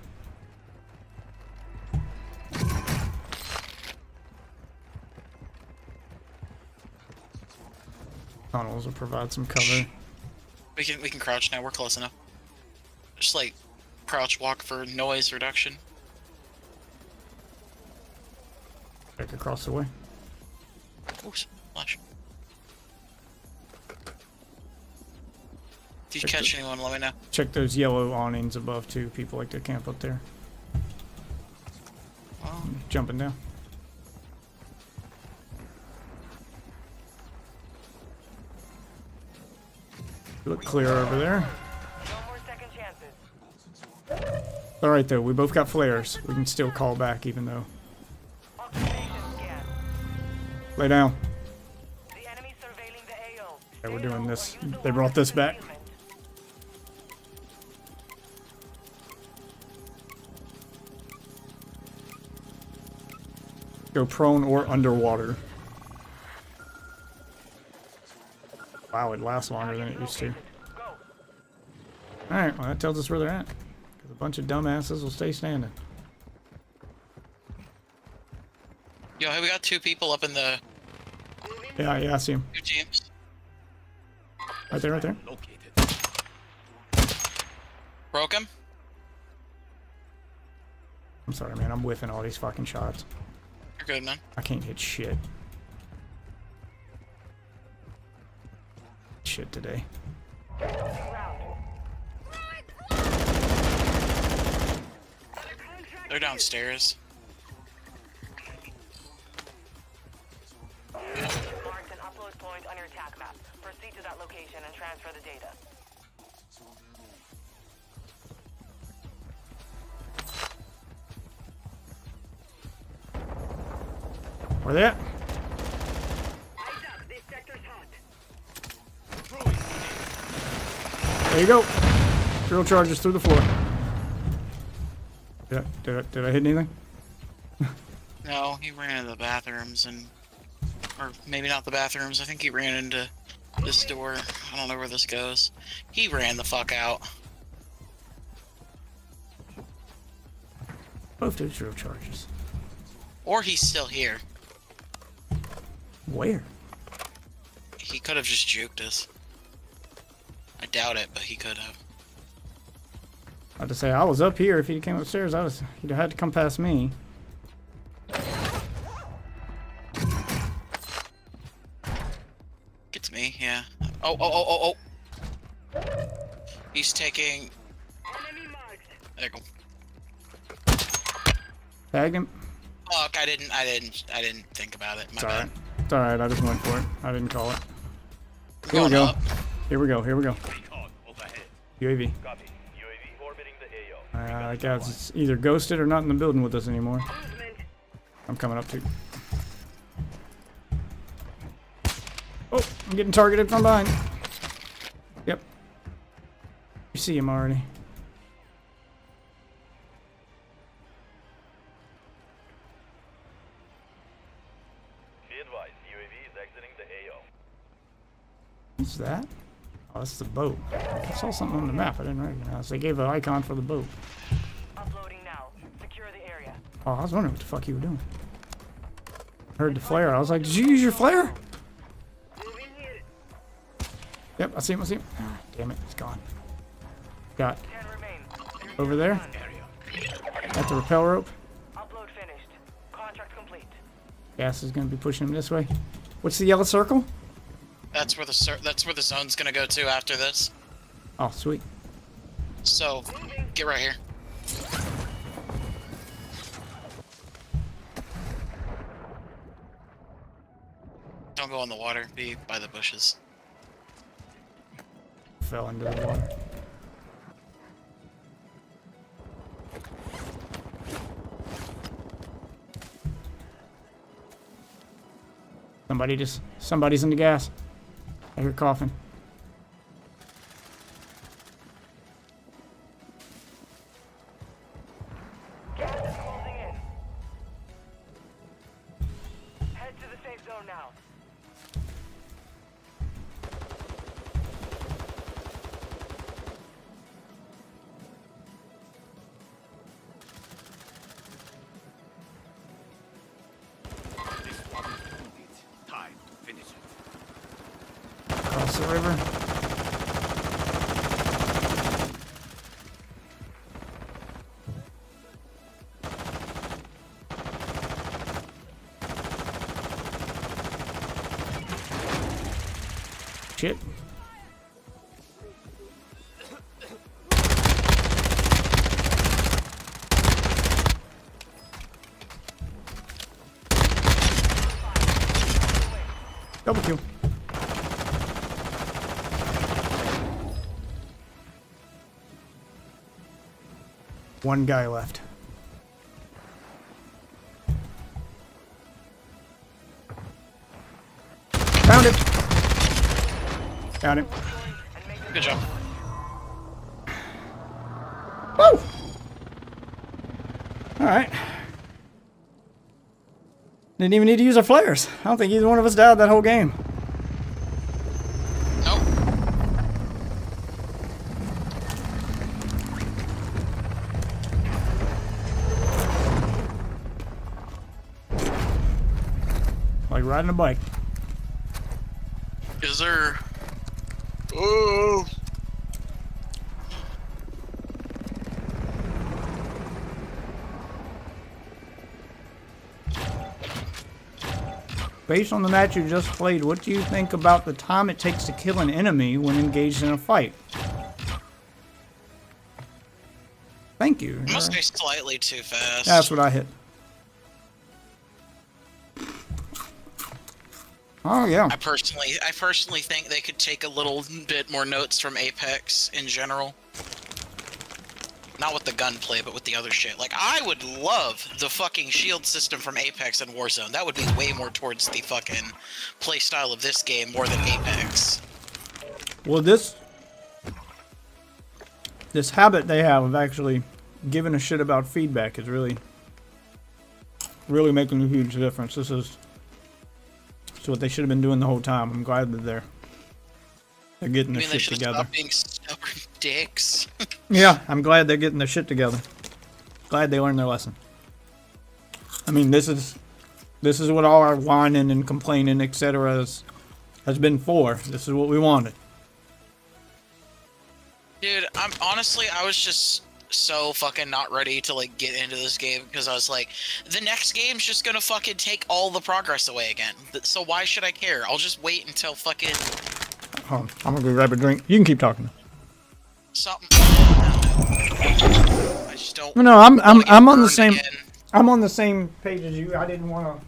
Tunnels will provide some cover. We can crouch now. We're close enough. Just like crouch walk for noise reduction. Back across the way. Oops, flash. If you catch anyone, let me know. Check those yellow awnings above too. People like to camp up there. Oh. Jumping down. Look clear over there. No more second chances. All right though, we both got flares. We can still call back even though. Occupation scan. Lay down. The enemy surveilling the AO. Okay, we're doing this. They brought this back. Go prone or underwater. Wow, it lasts longer than it used to. Alright, well that tells us where they're at. Because a bunch of dumbasses will stay standing. Yo, hey, we got 2 people up in the Yeah, I see him. 2 teams. Right there, right there. Broke him. I'm sorry, man. I'm whiffing all these fucking shots. You're good, man. I can't hit shit. Shit today. They're downstairs. Marked an upload point on your attack map. Proceed to that location and transfer the data. Where they at? This sector's hot. There you go. Drill charges through the floor. Did I hit anything? No, he ran into the bathrooms and... Or maybe not the bathrooms. I think he ran into this door. I don't know where this goes. He ran the fuck out. Both those drill charges. Or he's still here. Where? He could have just juked us. I doubt it, but he could have. I had to say I was up here. If he came upstairs, he'd have had to come past me. Gets me, yeah. Oh. He's taking... There you go. Tagged him. Fuck, I didn't think about it. My It's bad. alright. It's alright. I just went for it. I didn't call it. Here we Going go. up. Here we go. Here we go. Recon overhead. UAV. Copy. UAV orbiting the AO. That guy's either ghosted or not in the building with us anymore. I'm coming up too. Oh, I'm getting targeted from behind. Yep. You see him already. Be advised, UAV is exiting the AO. What's that? Oh, that's the boat. I saw something on the map I didn't recognize. They gave an icon for the boat. Uploading now. Secure the area. Oh, I was wondering what the fuck you were doing. Heard the flare. I was like, did you use your flare? Yep, I see him. Ah, damn it, it's gone. Got 10 remain. over there. Got the rappel rope. Upload finished. Contract complete. Gas is gonna be pushing him this way. What's the yellow circle? That's where the zone's gonna go to after this. Oh, sweet. So, get right here. Don't go in the water. Be by the bushes. Fell into the water. Somebody's in the gas. I hear coughing. Gas is closing in. Head to the safe zone now. This one is complete. Time to finish it. Across the river. Shit. Double kill. One guy left. Found it. Got him. Good job. Woo! Alright. Didn't even need to use our flares. I don't think either one of us died that whole game. Nope. Like riding a bike. Is there... Oh. Based on the match you just played, what do you think about the time it takes to kill an enemy when engaged in a fight? Thank you. It must be slightly too fast. That's what I hit. Oh yeah. I personally think they could take a little bit more notes from Apex in general. Not with the gunplay, but with the other shit. Like, I would love the fucking shield system from Apex and Warzone. That would be way more towards the fucking playstyle of this game more than Apex. Well, this habit they have of actually giving a shit about feedback is really making a huge difference. This is what they should have been doing the whole time. I'm glad that they're getting their shit together. Stop being stubborn dicks. Yeah, I'm glad they're getting their shit together. Glad they learned their lesson. I mean, this is what all our whining and complaining, etc. has been for. This is what we wanted. Dude, I was just so fucking not ready to like get into this game because I was like, the next game's just gonna fucking take all the progress away again. So why should I care? I'll just wait until fucking Hold on, I'm gonna go grab a drink. You can keep talking. something. I just don't. No, I'm on the same. Again. I'm on the same page as you. I didn't want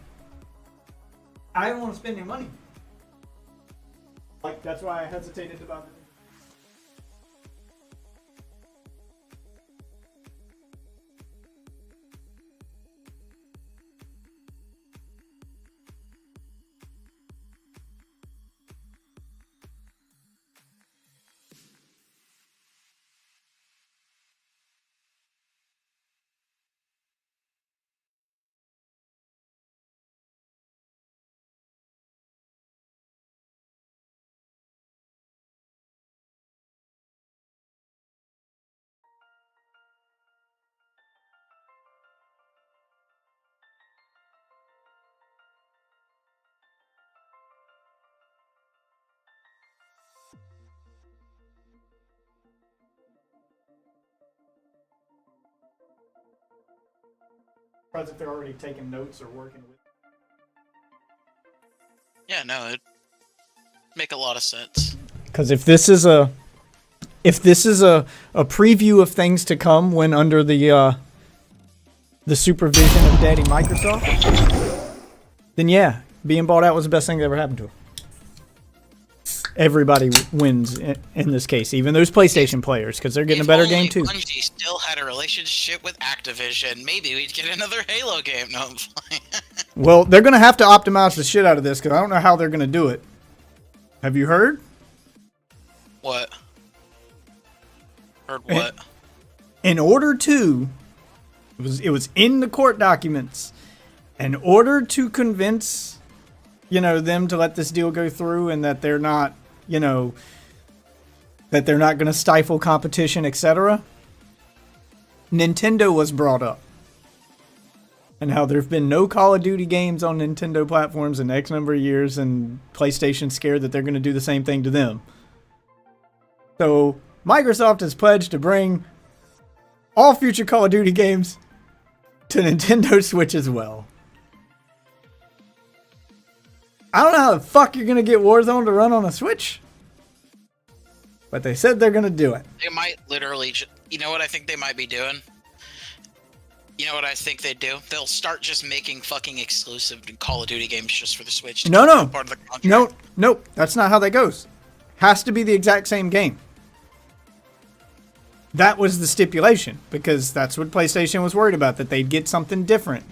to spend any money. Like that's why I hesitated about it. Surprised if they're already taking notes or working with. Yeah, no, it'd make a lot of sense. Because if this is a preview of things to come when under the supervision of Daddy Microsoft, then yeah, being bought out was the best thing that ever happened to her. Everybody wins in this case, even those PlayStation players, because they're getting a better game too. Bungie still had a relationship with Activision, maybe we'd get another Halo game. No, I'm fine. Well, they're going to have to optimize the shit out of this, because I don't know how they're going to do it. Have you heard? What? Heard what? In order to, it was in the court documents, in order to convince, them to let this deal go through and that they're not, that they're not going to stifle competition, etc. Nintendo was brought up. And how there have been no Call of Duty games on Nintendo platforms in X number of years, and PlayStation's scared that they're going to do the same thing to them. So, Microsoft has pledged to bring all future Call of Duty games to Nintendo Switch as well. I don't know how the fuck you're going to get Warzone to run on a Switch. But they said they're going to do it. They might literally... You know what I think they might be doing? You know what I think they do? They'll start just making fucking exclusive Call of Duty games just for the Switch. No, no. Part of the contract. No, that's not how that goes. Has to be the exact same game. That was the stipulation, because that's what PlayStation was worried about, that they'd get something different.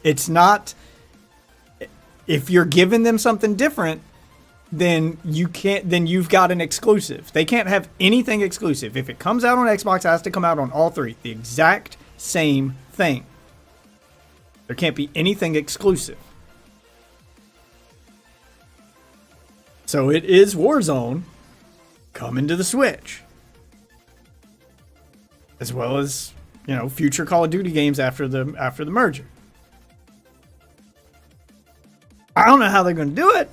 It's not, if you're giving them something different, then you've got an exclusive. They can't have anything exclusive. If it comes out on Xbox, it has to come out on all three. The exact same thing. There can't be anything exclusive. So it is Warzone coming to the Switch. As well as, future Call of Duty games after the merger. I don't know how they're going to do it.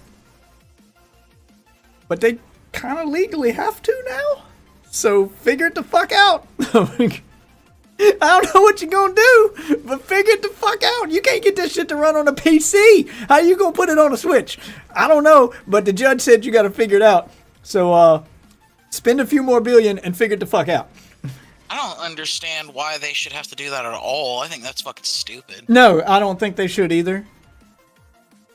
But they kind of legally have to now. So figure it the fuck out. I don't know what you're going to do, but figure it the fuck out. You can't get this shit to run on a PC. How you going to put it on a Switch? I don't know, but the judge said you got to figure it out. So spend a few more billion and figure it the fuck out. I don't understand why they should have to do that at all. I think that's fucking stupid. No, I don't think they should either.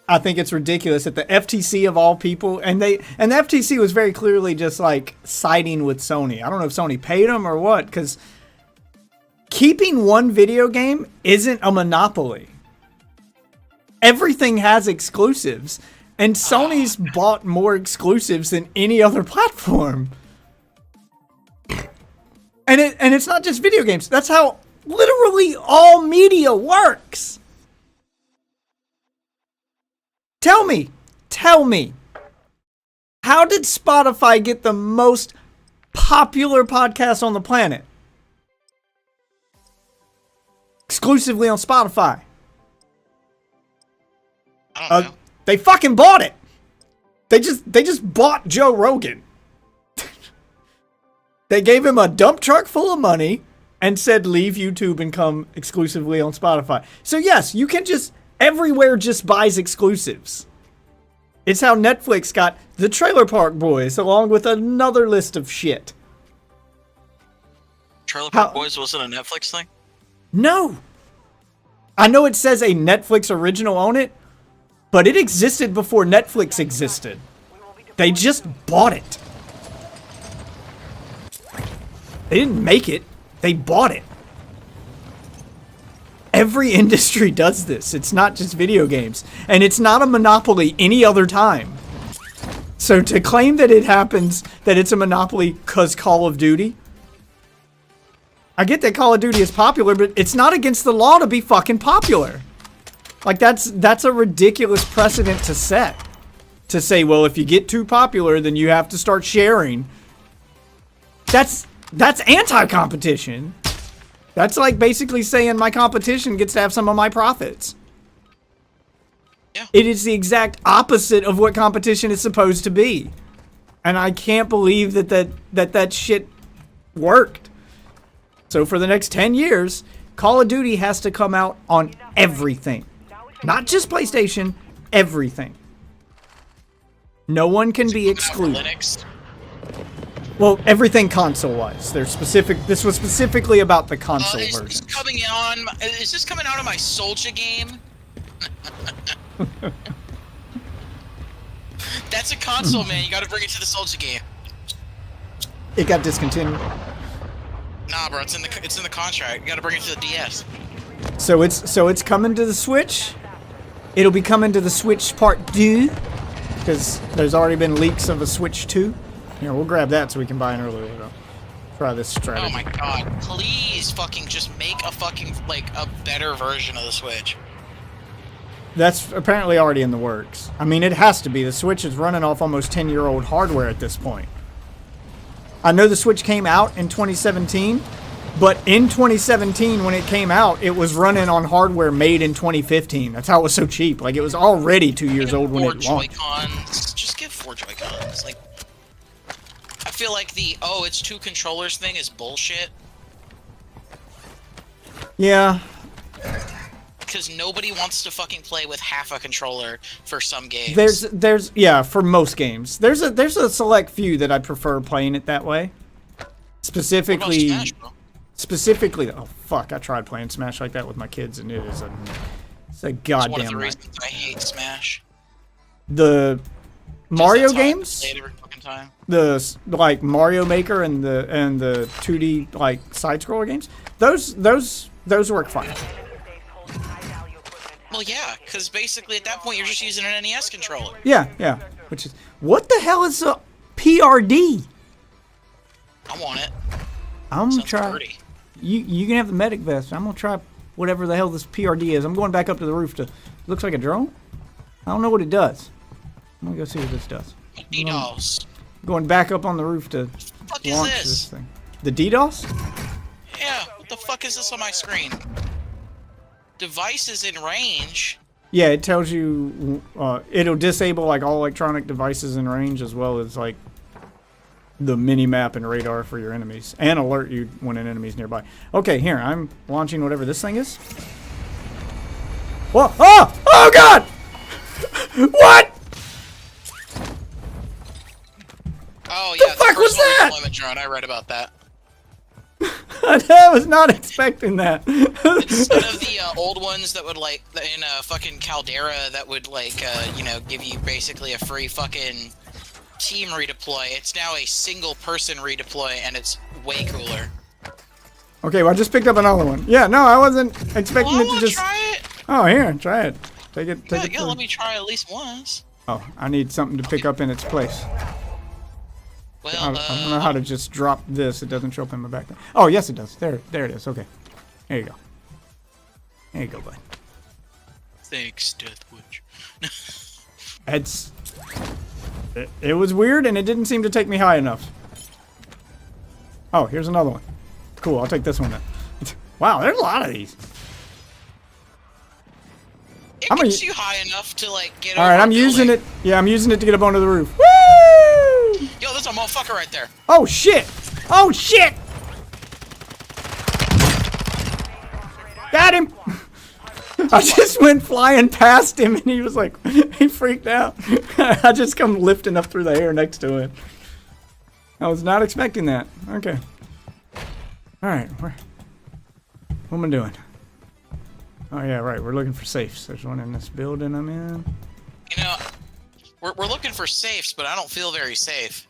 I think it's ridiculous that the FTC of all people, and the FTC was very clearly just like siding with Sony. I don't know if Sony paid them or what, because keeping one video game isn't a monopoly. Everything has exclusives, and Sony's bought more exclusives than any other platform. And it's not just video games. That's how literally all media works. Tell me, how did Spotify get the most popular podcast on the planet? Exclusively on Spotify. I don't know. They fucking bought it. They just bought Joe Rogan. They gave him a dump truck full of money and said, leave YouTube and come exclusively on Spotify. So yes, you can everywhere just buys exclusives. It's how Netflix got the Trailer Park Boys along with another list of shit. Trailer Park Boys wasn't a Netflix thing? No. I know it says a Netflix original on it, but it existed before Netflix existed. They just bought it. They didn't make it. They bought it. Every industry does this. It's not just video games. And it's not a monopoly any other time. So to claim that it happens, that it's a monopoly because Call of Duty. I get that Call of Duty is popular, but it's not against the law to be fucking popular. Like that's a ridiculous precedent to set. To say, well, if you get too popular, then you have to start sharing. That's anti-competition. That's like basically saying my competition gets to have some of my profits. Yeah. It is the exact opposite of what competition is supposed to be. And I can't believe that shit worked. So for the next 10 years, Call of Duty has to come out on everything. Not just PlayStation, everything. No one can be excluded. Linux. Well, everything console-wise. This was specifically about the console version. Is this coming out of my Soldier game? That's a console, man. You gotta bring it to the Soldier game. It got discontinued. Nah, bro, it's in the contract. You gotta bring it to the DS. So it's coming to the Switch. It'll be coming to the Switch Part 2, because there's already been leaks of a Switch 2. Here, we'll grab that so we can buy an early load. Try this strategy. Oh my god, please fucking just make a fucking, a better version of the Switch. That's apparently already in the works. I mean, it has to be. The Switch is running off almost 10-year-old hardware at this point. I know the Switch came out in 2017, but in 2017 when it came out, it was running on hardware made in 2015. That's how it was so cheap. Like, it was already 2 years old when it launched. Joy-Cons. Just give 4 Joy-Cons. I feel like it's 2 controllers thing is bullshit. Yeah. Because nobody wants to fucking play with half a controller for some games. For most games. There's a select few that I prefer playing it that way. Specifically, Smash, bro? Specifically, oh fuck! I tried playing Smash like that with my kids, and it's a It's one of goddamn the night. reasons I hate Smash. The Mario Just that's how I games, play it every fucking time. like Mario Maker and the 2D like side scroller games, those work fine. Well, yeah, because basically at that point you're just using an NES controller. Yeah. Which is what the hell is a PRD? I want it. I'm gonna Sounds try. dirty. You can have the medic vest. I'm gonna try whatever the hell this PRD is. I'm going back up to the roof to. Looks like a drone. I don't know what it does. I'm gonna go see what this does. DDoS. Going back up on the roof to Fuck is launch this? this thing. The DDoS? Yeah, what the fuck is this on my screen? Devices in range. Yeah, it tells you. It'll disable like all electronic devices in range, as well as like the mini map and radar for your enemies, and alert you when an enemy's nearby. Okay, here I'm launching whatever this thing is. Whoa! Oh! Oh God! What? Oh yeah, fuck was personal that? deployment drone. I read about that. I was not expecting that. Instead of the old ones that would like in a fucking Caldera that would like you know give you basically a free fucking team redeploy. It's now a single person redeploy and it's way cooler. Okay, well I just picked up another one. Yeah, no, I wasn't expecting Well, I it to want just. to try it. Oh, here, try it. Take it. Take Yeah, it. yeah, through. let me try at least once. Oh, I need something to pick up in its place. Well, I don't know how to just drop this. It doesn't show up in my background. Oh, yes, it does. There it is. Okay. There you go. There you go, bud. thanks, Deathwitch. It was weird, and it didn't seem to take me high enough. Oh, here's another one. Cool, I'll take this one then. Wow, there's a lot of these. It I'm gets you high enough to like get. All right, over I'm a using building. it. Yeah, I'm using it to get up onto the roof. Woo! Yo, there's a motherfucker right there. Oh shit! Oh shit! Got him! I just went flying past him, and he was like, he freaked out. I just come lifting up through the air next to him. I was not expecting that. Okay. All right, what am I doing? Oh yeah, right. We're looking for safes. There's one in this building I'm in. You know, we're looking for safes, but I don't feel very safe.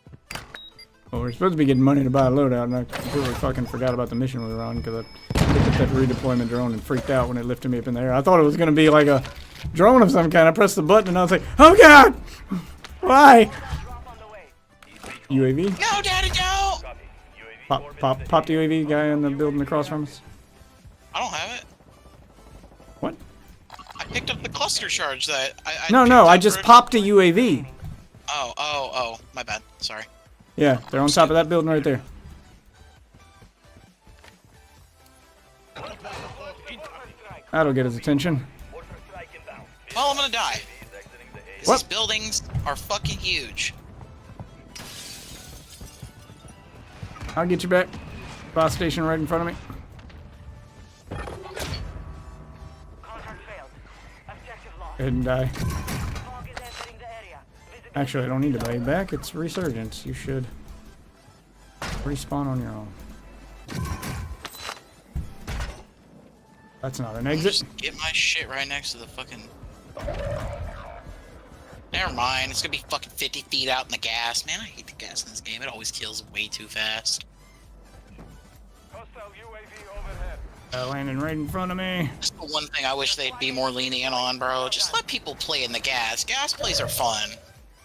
Well, we're supposed to be getting money to buy a loadout, and I completely fucking forgot about the mission we were on because I looked at that redeployment drone and freaked out when it lifted me up in the air. I thought it was gonna be like a drone of some kind. I pressed the button and I was like, "Oh God, why?" UAV? No, Daddy, no! Pop the UAV guy in the building across from us. I don't have it. What? I picked up the cluster charge that I No, picked I up just for- popped a UAV. Oh, my bad. Sorry. Yeah, they're on top of that building right there. That'll get his attention. Well, I'm gonna die. 'Cause What? These buildings are fucking huge. I'll get you back. Boss station right in front of me. Contract failed. Objective lost. Go ahead and die. Fog is entering the area. Actually, I don't need to buy you back. It's resurgence. You should respawn on your own. That's not an exit. Just get my shit right next to the fucking... Never mind, it's gonna be fucking 50 feet out in the gas. Man, I hate the gas in this game. It always kills way too fast. Hostile UAV overhead. Landing right in front of me. That's the one thing I wish they'd be more lenient on, bro. Just let people play in the gas. Gas plays are fun.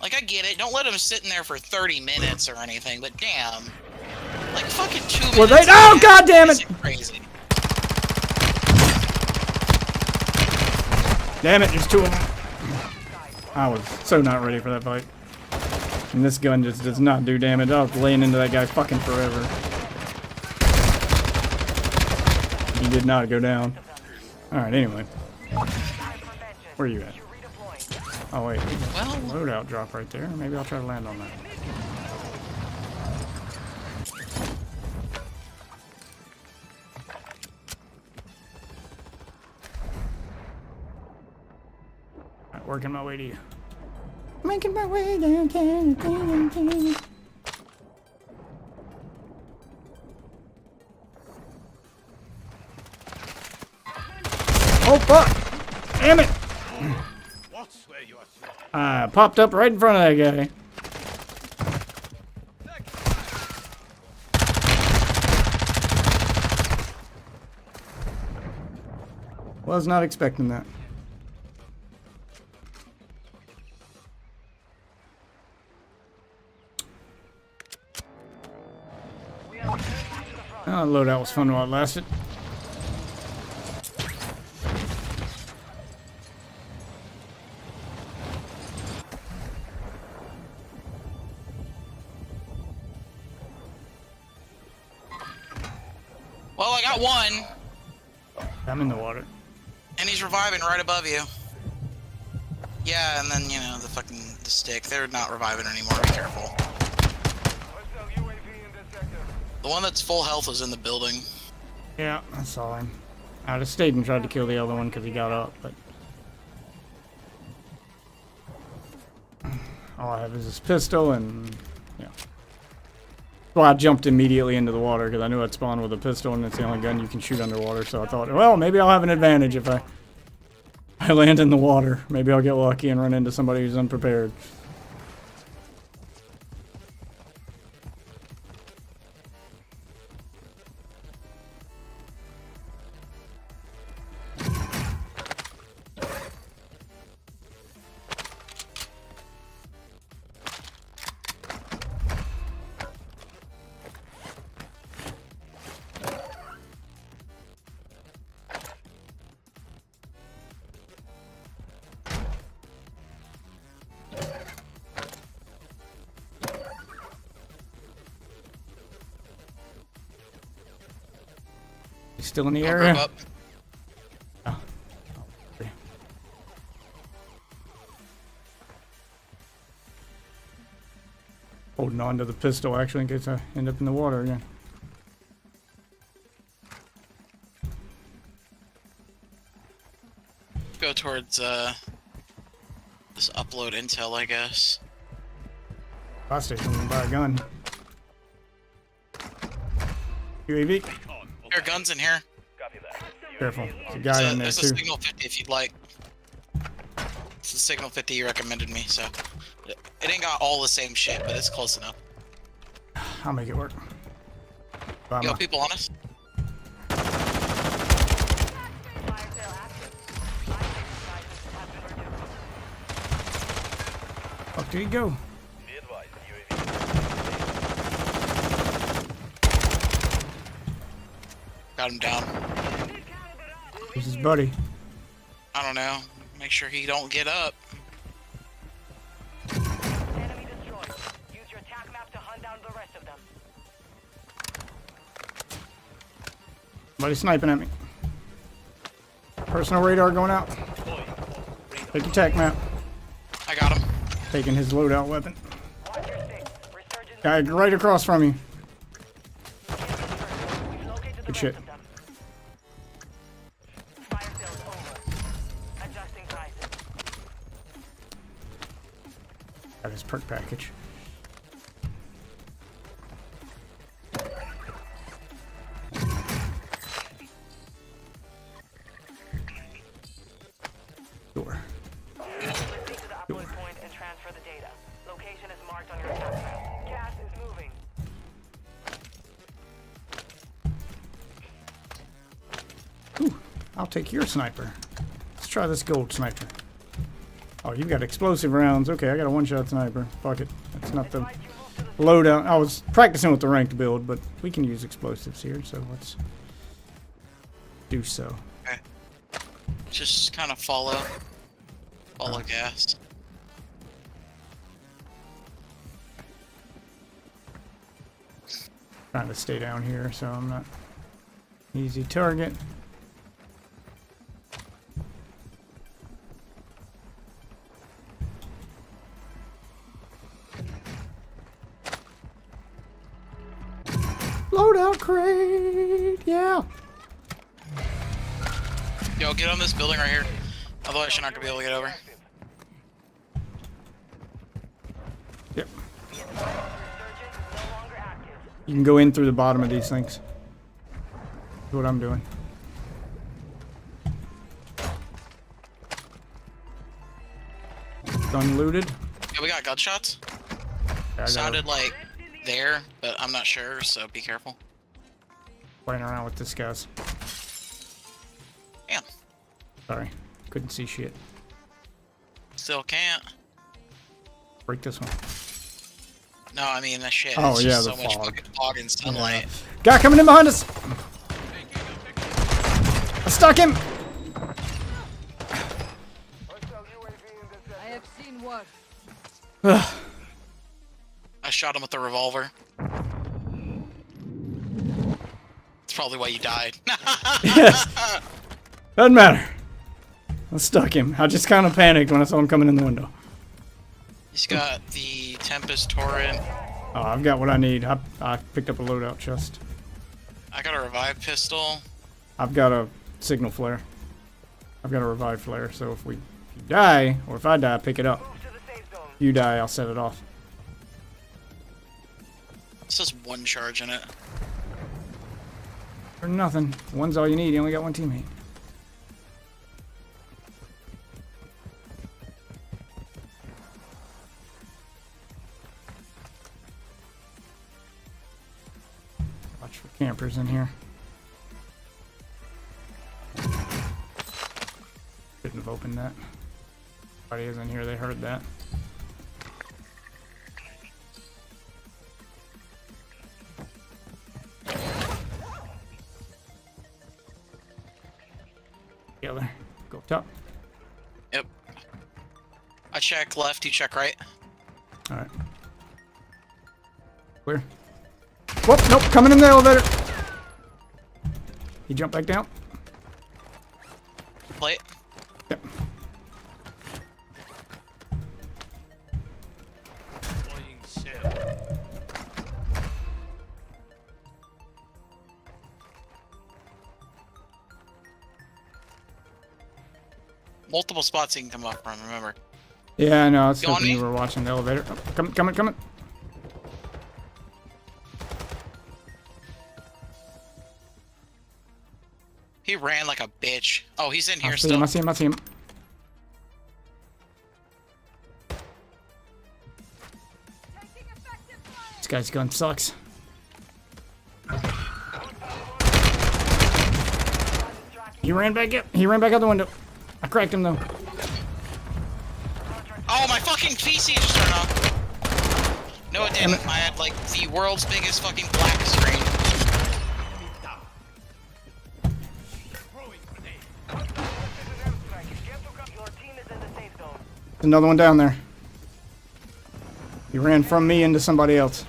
Like, I get it. Don't let them sit in there for 30 minutes or anything, but damn. Like, fucking 2 minutes. Were they? of Oh, gas God damn it! isn't crazy. Damn it, there's two of them. I was so not ready for that fight. And this gun just does not do damage. I was laying into that guy fucking forever. He did not go down. Alright, anyway. Where are you at? Oh, wait. Well, Loadout drop right there. Maybe I'll try to land on that. Alright, working my way to you. Making my way downtown. Oh fuck! Damn it! Watch where you are slot. I popped up right in front of that guy. Was not expecting that. Oh, loadout was fun while it lasted. Well, I got one, I'm in the water. and he's reviving right above you. Yeah, and then, you know, the stick. They're not reviving anymore. Be careful. The one that's full health is in the building. Yeah, I saw him. I'd have stayed and tried to kill the other one because he got up, but all I have is this pistol and yeah. Well, I jumped immediately into the water because I knew I'd spawn with a pistol and it's the only gun you can shoot underwater. So I thought, well, maybe I'll have an advantage if I land in the water. Maybe I'll get lucky and run into somebody who's unprepared. He's still in the I'll area. group up. Oh. Okay. Holding on to the pistol actually in case I end up in the water again. Go towards this upload intel, I guess. Fire station, we can buy a gun. UAV. There are guns in here. Careful. There's a guy in there There's too. a signal 50 if you'd like. It's the signal 50 you recommended me, so it ain't got all the same shit, but it's close enough. I'll make it work. Buy Yo, my- people on us. Fuck, did he go? Got him down. Who's his buddy? I don't know. Make sure he don't get up. Enemy destroyed. Use your attack map to hunt down the rest of them. Somebody sniping at me. Personal radar going out. Take your tac map. I got him. Taking his loadout weapon. Watch your six. Resurgence. Guy right across from you. We've located the Good rest shit. of them. Fire sales over. Adjusting prices. Got his perk package. Sure. Proceed to the upload point and transfer the data. Location is marked on your attack map. Gas is moving. Ooh, I'll take your sniper. Let's try this gold sniper. Oh, you've got explosive rounds. Okay, I got a one-shot sniper. Fuck it. That's not the loadout. I was practicing with the ranked build, but we can use explosives here, so let's do so. Okay. Just kind of follow gas. Trying to stay down here, so I'm not easy target. Loadout crate, yeah. Yo, get on this building right here. Otherwise, you're not gonna be able to get over. Yep. Resurgence no longer active. You can go in through the bottom of these things. That's what I'm doing. Fire unlooted. Yeah, we got gunshots. Yeah, I got Sounded like there, but I'm not sure, so be careful. playing around with this, guys. Damn. Sorry, couldn't see shit. Still can't. Break this one. No, I mean that shit. Oh, It's yeah, just the so much fog. fucking fog and sunlight. Guy coming in behind us! I stuck him! I have seen worse. I shot him with the revolver. That's probably why you died. Yes. Doesn't matter. I stuck him. I just kind of panicked when I saw him coming in the window. He's got the Tempest Torrent. Oh, I've got what I need. I picked up a loadout chest. I got a revive pistol. I've got a signal flare. I've got a revive flare, so if you die, or if I die, pick it up. You die, I'll set it off. It says one charge in it. For nothing. One's all you need. You only got one teammate. Watch for campers in here. Couldn't have opened that. Nobody is in here. They heard that. Together. Go up top. Yep. I check left, you check right. Alright. Clear. Whoop, nope, coming in the elevator. He jumped back down. Plate. Yep. Multiple spots you can come up from, remember. Yeah, I know. I was You on hoping you me? were watching the elevator. Oh, coming. He ran like a bitch. Oh, he's in here I see still. him. This guy's gun sucks. He ran back up. He ran back out the window. I cracked him though. Oh, my fucking PC just turned off. No, it didn't. I had like the world's biggest fucking black screen. There's another one down there. He ran from me into somebody else.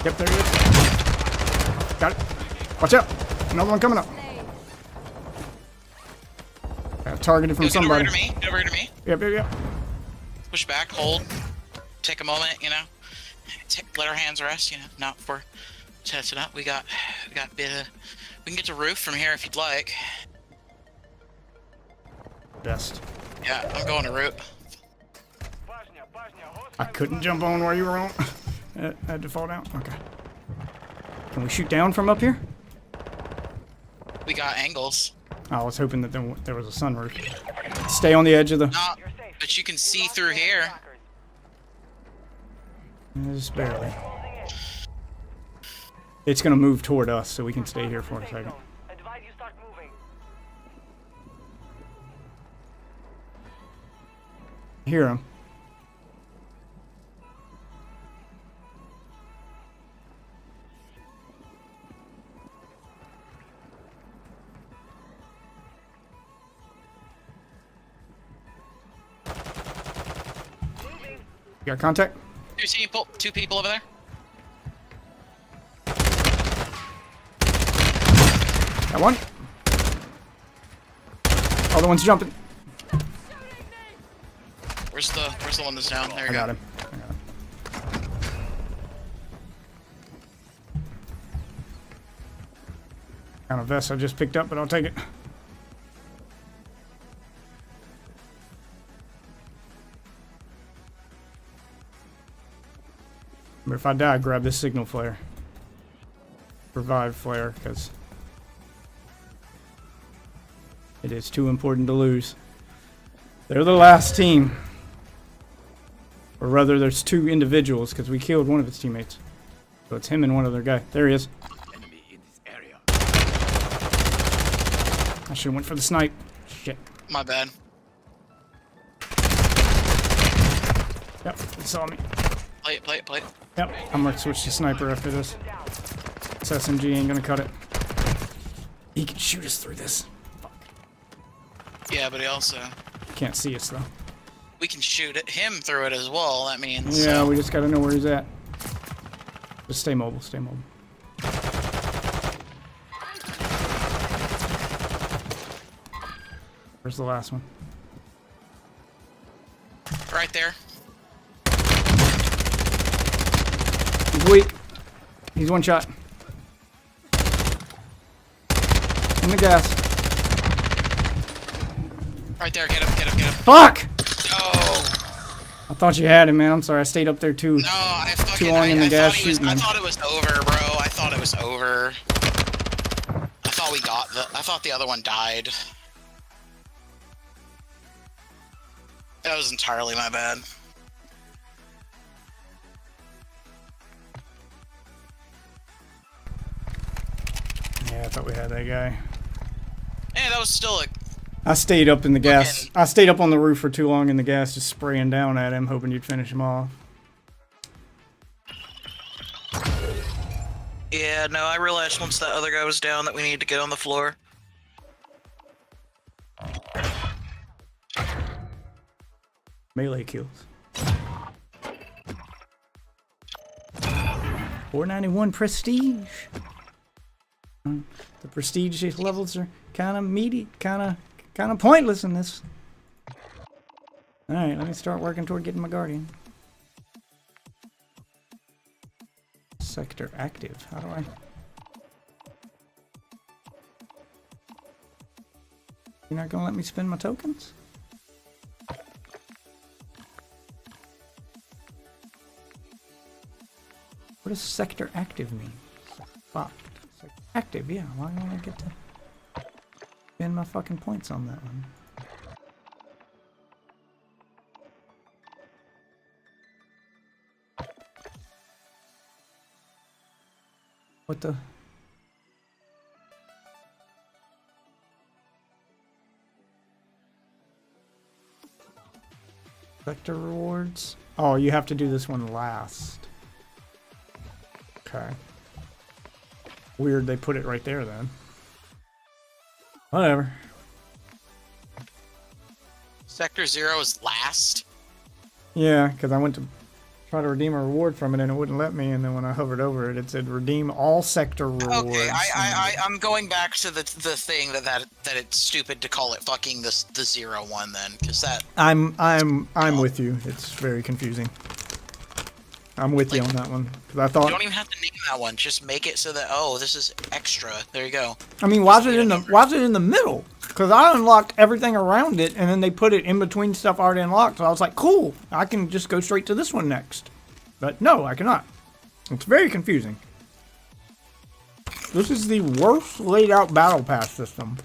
Yep, there he is. Got it. Watch out. Another one coming up. Got targeted from Get over somebody. to me. Get over to me. Yep. Push back, hold. Take a moment, you know. Let our hands rest, you know. Not for testing up. We got a bit of. We can get to roof from here if you'd like. Best. Yeah, I'm going to roof. I couldn't jump on where you were on. I had to fall down. Okay. Can we shoot down from up here? We got angles. I was hoping that there was a sunroof. Stay on the edge of the... No, but you can see through here. Just barely. It's gonna move toward us, so we can stay here for a second. Hear him. You got contact? Two people over there. Got one. Other one's jumping. Where's the one that's down? There you I go. got him. Kind of vest I just picked up, but I'll take it. But if I die, grab this signal flare. Revive flare, because It is too important to lose. They're the last team. Or rather, there's 2 individuals because we killed one of his teammates. So it's him and one other guy. There he is. Enemy in this area. I should have went for the snipe. Shit. My bad. Yep, he saw me. Play it. Yep, I'm gonna switch to sniper after this. This SMG ain't gonna cut it. He can shoot us through this. Fuck. Yeah, but he also... Can't see us though. We can shoot him through it as well, that means. Yeah, we just gotta know where he's at. Just stay mobile, stay mobile. Where's the last one? Right there. He's weak. He's one shot. In the gas. Right there, get him. Fuck! Oh! I thought you had him, man. I'm sorry, I stayed up there too. No, I fucking... Too long in the gas thought he was, shooting I him. thought it was over, bro. I thought it was over. I thought we got the... I thought the other one died. That was entirely my bad. Yeah, I thought we had that guy. Yeah, that was still a... I stayed up in the gas. I stayed up on the roof for too long in the gas, just spraying down at him, hoping you'd finish him off. Yeah, no, I realized once that other guy was down that we needed to get on the floor. Melee kills. 491 prestige. The prestige levels are kind of meaty, kind of pointless in this. All right, let me start working toward getting my guardian. Sector active. How do I? You're not gonna let me spend my tokens? What does sector active mean? Fucked. Sector active, yeah. Why don't I get to spend my fucking points on that one? What the? Sector rewards? Oh, you have to do this one last. Okay. Weird they put it right there then. Whatever. Sector 0 is last. Yeah, because I went to try to redeem a reward from it and it wouldn't let me, and then when I hovered over it, it said redeem all sector rewards. Okay, I'm going back to the thing that it's stupid to call it fucking the 0 one then, because that... I'm with you. It's very confusing. I'm with you on that one. Because I thought... You don't even have to name that one. Just make it so that, oh, this is extra. There you go. I mean, why is it in the middle? Because I unlocked everything around it, and then they put it in between stuff already unlocked. So I was like, cool, I can just go straight to this one next. But no, I cannot. It's very confusing. This is the worst laid out battle pass system.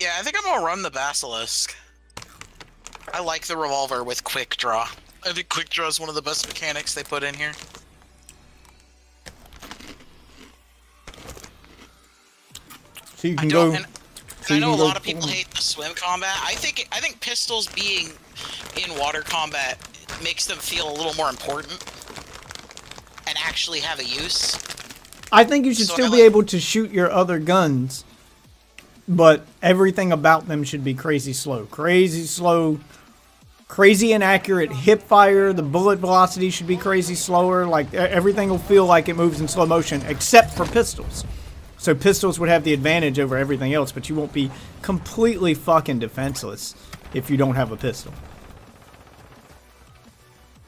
Yeah, I think I'm gonna run the Basilisk. I like the revolver with quick draw. I think quick draw is one of the best mechanics they put in here. So you can go. And I know a lot of people hate the swim combat. I think pistols being in water combat makes them feel a little more important and actually have a use. I think you should still be able to shoot your other guns, but everything about them should be crazy slow. Crazy slow, crazy inaccurate hip fire. The bullet velocity should be crazy slower. Like everything will feel like it moves in slow motion, except for pistols. So pistols would have the advantage over everything else, but you won't be completely fucking defenseless if you don't have a pistol.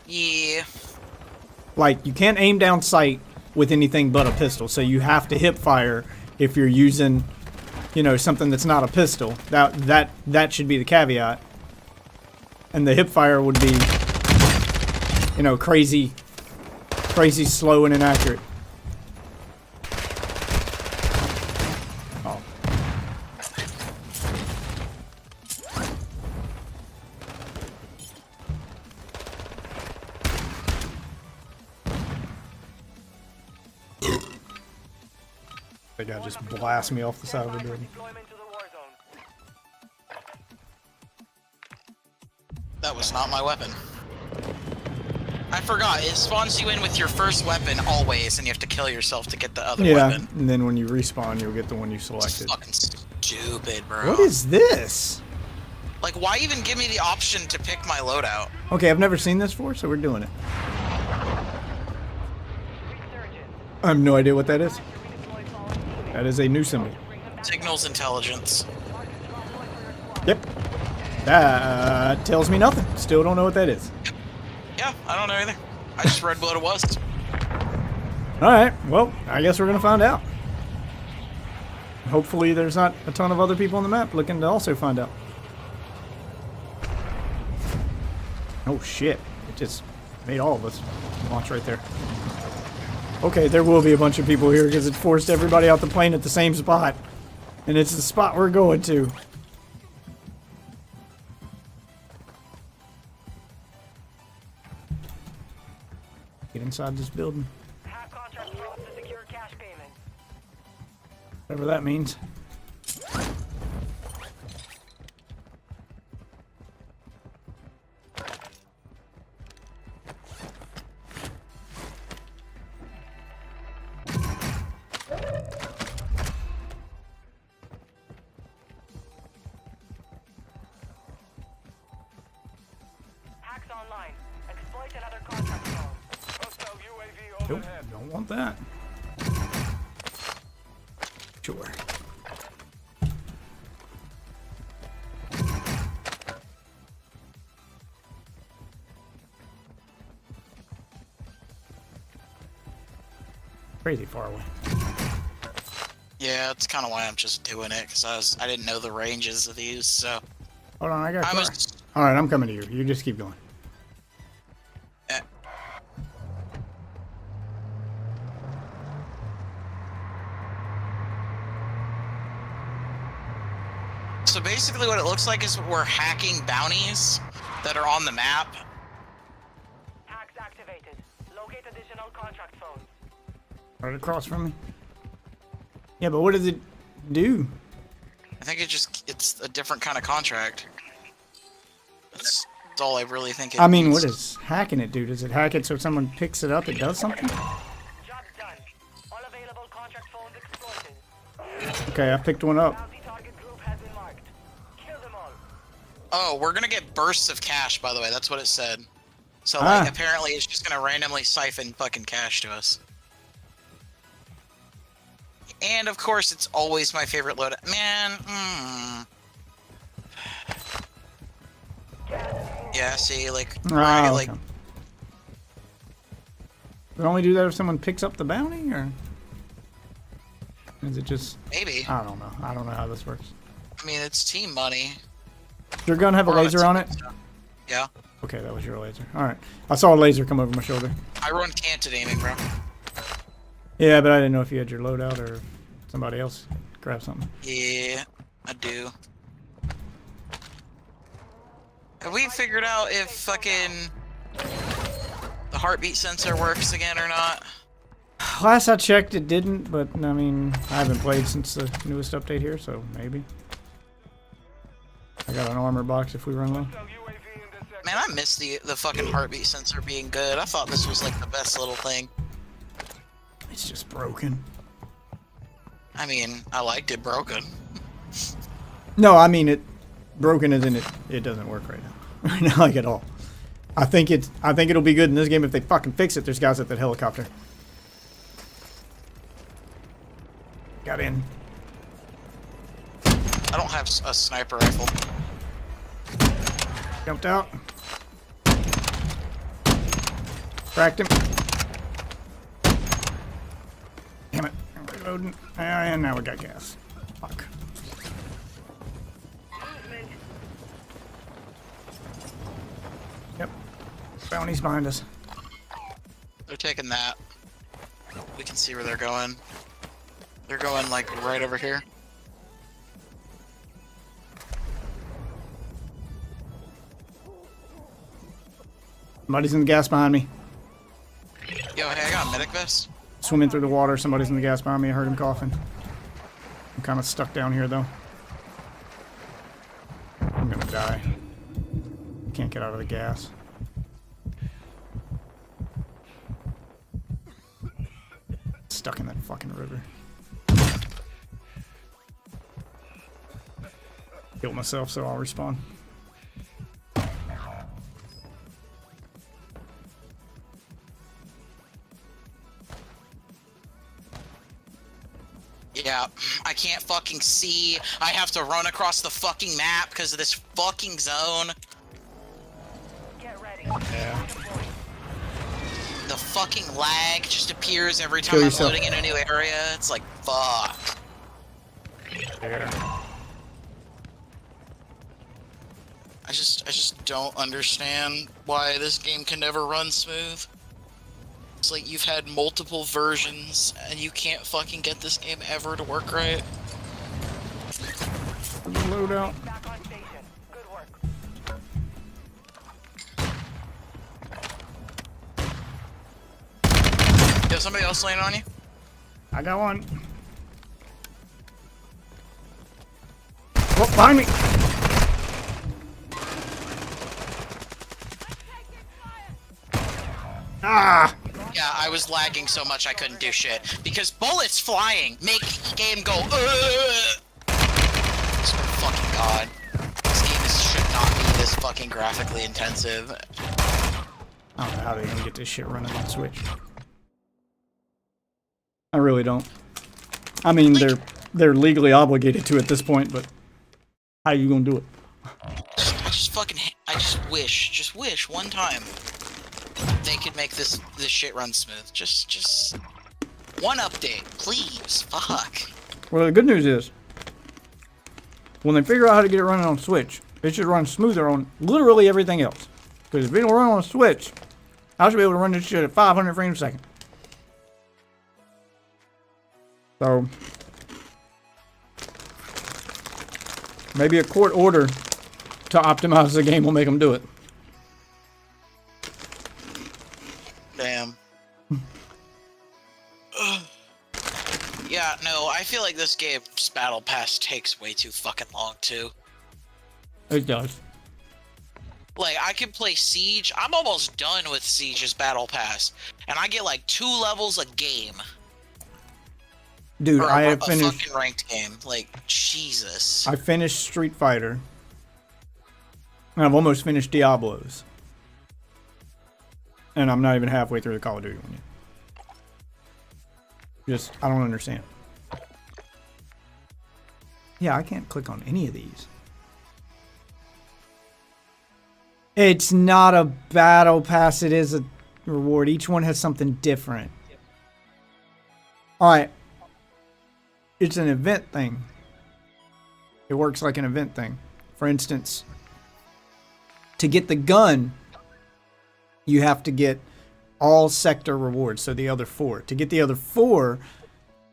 Yeah. Like, you can't aim down sight with anything but a pistol, so you have to hip fire if you're using, you know, something that's not a pistol. That should be the caveat. And the hipfire would be, you know, crazy slow and inaccurate. Oh. That guy just blast me off the side of the building. Deployment to the war zone. That was not my weapon. I forgot, it spawns you in with your first weapon always, and you have to kill yourself to get the other weapon. And then when you respawn, you'll get the one you It's selected. fucking stupid, bro. What is this? Like, why even give me the option to pick my loadout? Okay, I've never seen this before, so we're doing it. Resurgence. I have no idea what that is. To redeploy fallen teammates. That is a new symbol. Bring them back. Signals intelligence. Mark the drop point for your squad. Yep. That tells me nothing. Still don't know what that is. Yeah, I don't know either. I just read what it was. Alright, well, I guess we're gonna find out. Hopefully there's not a ton of other people on the map looking to also find out. Oh shit, it just made all of us launch right there. Okay, there will be a bunch of people here because it forced everybody out the plane at the same spot. And it's the spot we're going to. Get inside this building. Have contract pros to secure cash payment. Whatever that means. Hacks online. Exploit another contract zone. Hostile UAV Nope, don't want that. Sure. Crazy far away. Yeah, it's kind of why I'm just doing it, because I didn't know the ranges of these, so... Hold on, I got a I car. was... Alright, I'm coming to you. You just keep going. eh. So basically what it looks like is we're hacking bounties that are on the map. Hacks activated. Locate additional contract phones. Right across from me. Yeah, but what does it do? I think it's a different kind of contract. That's all I really think it I mean, means. what does hacking it do? Does it hack it so if someone picks it up, it does something? Job done. All available contract phones exploited. Okay, I picked one up. Bounty target group has been marked. Kill them all. Oh, we're gonna get bursts of cash, by the way. That's what it said. So, like, Ah. apparently it's just gonna randomly siphon fucking cash to us. And, of course, it's always my favorite loadout. Man, Yeah, see, like, Ah, like, okay. Does it only do that if someone picks up the bounty, or is it just? maybe. I don't know. I don't know how this works. I mean, it's team money. Does your gun have a We're laser on it? team, so- Yeah. Okay, that was your laser. All right. I saw a laser come over my shoulder. I run canted aiming, bro. Yeah, but I didn't know if you had your loadout or somebody else grab something. Yeah, I do. Have we figured out if fucking the heartbeat sensor works again or not? Last I checked, it didn't, but I mean, I haven't played since the newest update here, so maybe. I got an armor box if we run low. Hostile UAV in this sector. Man, I miss the fucking heartbeat sensor being good. I thought this was like the best little thing. It's just broken. I mean, I liked it broken. No, I mean it broken as in it doesn't work right now. Right now, like at all. I think it'll be good in this game if they fucking fix it. There's guys at that helicopter. Got in. I don't have a sniper rifle. Jumped out. Cracked him. Damn it. Reloading. And now we got gas. Fuck. Yep. Bounty's behind us. They're taking that. We can see where they're going. They're going like right over here. Somebody's in the gas behind me. Yo, hey, I got a medic vest. Swimming through the water. Somebody's in the gas behind me. I heard him coughing. I'm kind of stuck down here though. I'm gonna die. Can't get out of the gas. Stuck in that fucking river. Killed myself, so I'll respawn. Yeah, I can't fucking see. I have to run across the fucking map because of this fucking zone. Get ready. Yeah. The fucking lag just appears every Kill time I'm yourself. loading in a new area. It's like, fuck. There. I just don't understand why this game can never run smooth. It's like you've had multiple versions and you can't fucking get this game ever to work right. Load out. Back on station. Good work. Yo, somebody else laying on you? I got one. Oh, behind me. Ah! Yeah, I was lagging so much I couldn't do shit. Because bullets flying make the game go, ugh! I swear to fucking god. This game should not be this fucking graphically intensive. I don't know how they're gonna get this shit running on Switch. I really don't. I mean, they're legally obligated to at this point, but how you gonna do it? I just wish one time they could make this shit run smooth. Just one update, please. Fuck. Well, the good news is, when they figure out how to get it running on Switch, it should run smoother on literally everything else. Because if it don't run on Switch, I should be able to run this shit at 500 frames a second. So, maybe a court order to optimize the game will make them do it. Damn. Yeah, no, I feel like this game's battle pass takes way too fucking long too. It does. Like, I can play Siege. I'm almost done with Siege's battle pass, and I get like 2 levels a game. Dude, Or I a have finished. fucking ranked game. Like, Jesus. I finished Street Fighter. And I've almost finished Diablos. And I'm not even halfway through the Call of Duty one yet. I don't understand. Yeah, I can't click on any of these. It's not a battle pass, it is a reward. Each one has something different. Alright. It's an event thing. It works like an event thing. For instance, to get the gun, you have to get all sector rewards, so the other 4. To get the other 4,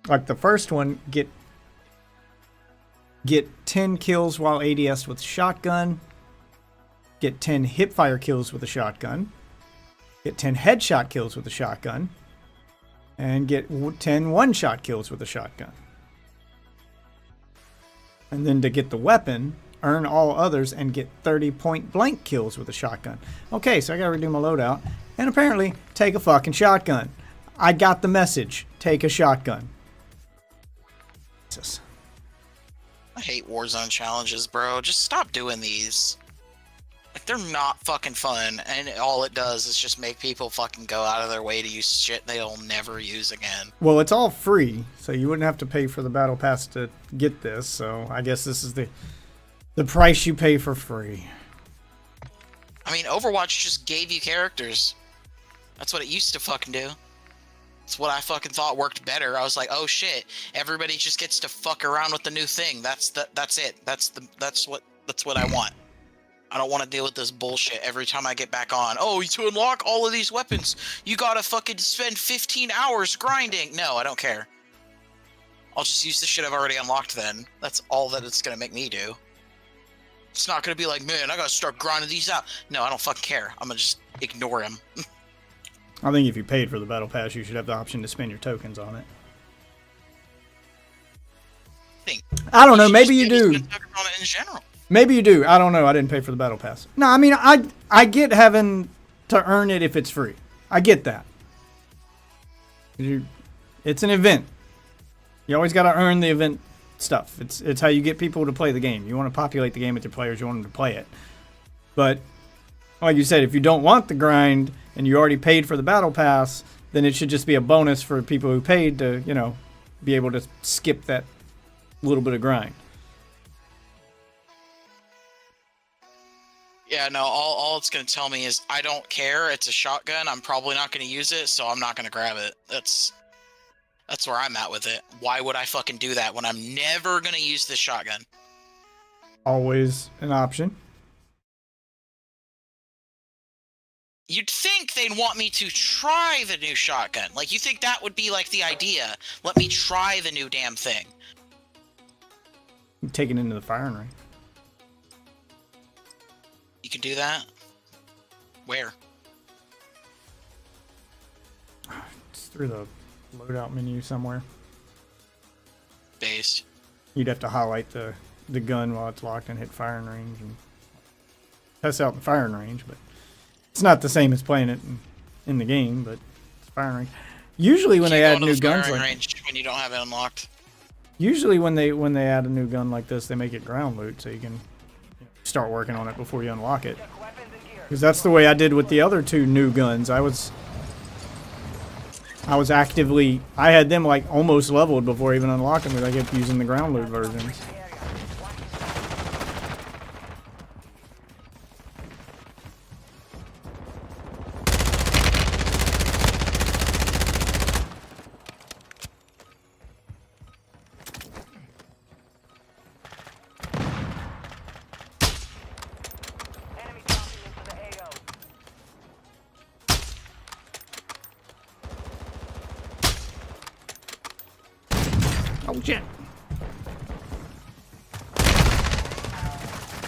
like the first one, get 10 kills while ADS with shotgun, get 10 hipfire kills with a shotgun, get 10 headshot kills with a shotgun, and get 10 one-shot kills with a shotgun. And then to get the weapon, earn all others and get 30 point-blank kills with a shotgun. Okay, so I gotta redo my loadout. And apparently, take a fucking shotgun. I got the message. Take a shotgun. Jesus. I hate Warzone challenges, bro. Just stop doing these. Like, they're not fucking fun, and all it does is just make people fucking go out of their way to use shit they'll never use again. Well, it's all free, so you wouldn't have to pay for the battle pass to get this, so I guess this is the price you pay for free. I mean, Overwatch just gave you characters. That's what it used to fucking do. It's what I fucking thought worked better. I was like, oh shit, everybody just gets to fuck around with the new thing. That's it. That's what I want. I don't want to deal with this bullshit every time I get back on. Oh, to unlock all of these weapons, you gotta fucking spend 15 hours grinding. No, I don't care. I'll just use the shit I've already unlocked then. That's all that it's gonna make me do. It's not gonna be like, man, I gotta start grinding these out. No, I don't fucking care. I'm gonna just ignore him. I think if you paid for the battle pass, you should have the option to spend your tokens on it. I don't know. Maybe you do. On it in general. Maybe you do. I don't know. I didn't pay for the battle pass. No, I mean, I get having to earn it if it's free. I get that. It's an event. You always got to earn the event stuff. It's how you get people to play the game. You want to populate the game with your players. You want them to play it. But like you said, if you don't want the grind and you already paid for the battle pass, then it should just be a bonus for people who paid to, you know, be able to skip that little bit of grind. Yeah, no, all it's going to tell me is I don't care. It's a shotgun. I'm probably not going to use it, so I'm not going to grab it. That's where I'm at with it. Why would I fucking do that when I'm never going to use this shotgun? Always an option. You'd think they'd want me to try the new shotgun. Like, you think that would be, like, the idea. Let me try the new damn thing. Take it into the firing range. You can do that? Where? It's through the loadout menu somewhere. Based. You'd have to highlight the gun while it's locked and hit firing range and test out the firing range, but it's not the same as playing it in the game, but it's firing range. Usually when they add new guns like range when you don't have it unlocked. Usually when they add a new gun like this, they make it ground loot so you can start working on it before you unlock it. Because that's the way I did with the other two new guns. I was actively, I had them like almost leveled before even unlocking them because I kept using the ground loot versions. Oh shit!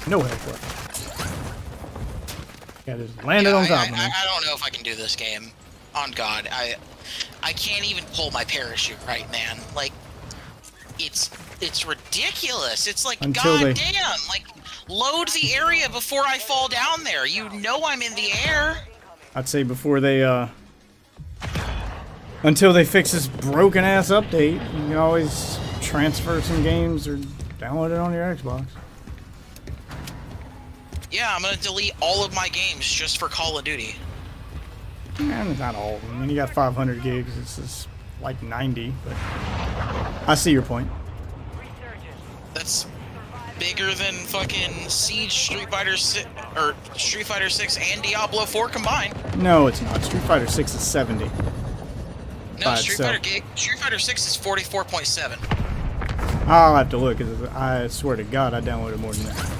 No headbutt. Yeah, just landed on top of me. I don't know if I can do this game. On God, I can't even pull my parachute right, man. Like, it's ridiculous. It's like, goddamn, like, load the area before I fall down there. You know I'm in the air. I'd say before they until they fix this broken ass update, you can always transfer some games or download it on your Xbox. Yeah, I'm gonna delete all of my games just for Call of Duty. And not all of them. I mean, you got 500 gigs. This is like 90, but I see your point. That's bigger than fucking Siege, Street Fighter 6, or Street Fighter 6 and Diablo 4 combined. No, it's not. Street Fighter 6 is 70. No, Street Fighter 6 is 44.7. I'll have to look, because I swear to God, I downloaded more than that.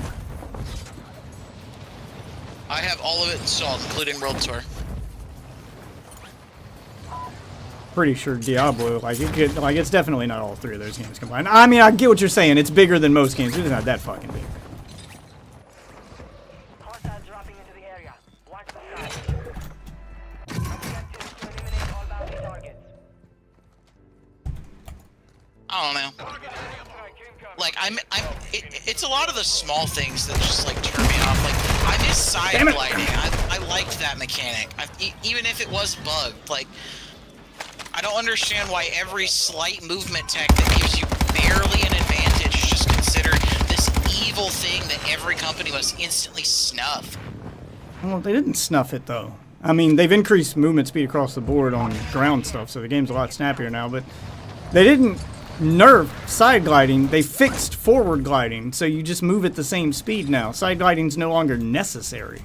I have all of it installed, including World Tour. Pretty sure Diablo, like it's definitely not all three of those games combined. I mean, I get what you're saying. It's bigger than most games. It's not that fucking big. Hostiles dropping into the area. Watch the sky. Objectives to eliminate all bounty targets. I don't know. Like, it's a lot of the small things that just, like, turn me off. Like, I miss side gliding. I liked that mechanic. Even if it was bugged. Like, I don't understand why every slight movement tech that gives you barely an advantage is just considered this evil thing that every company must instantly snuff. Well, they didn't snuff it, though. I mean, they've increased movement speed across the board on ground stuff, so the game's a lot snappier now, but they didn't nerf side gliding. They fixed forward gliding, so you just move at the same speed now. Side gliding's no longer necessary.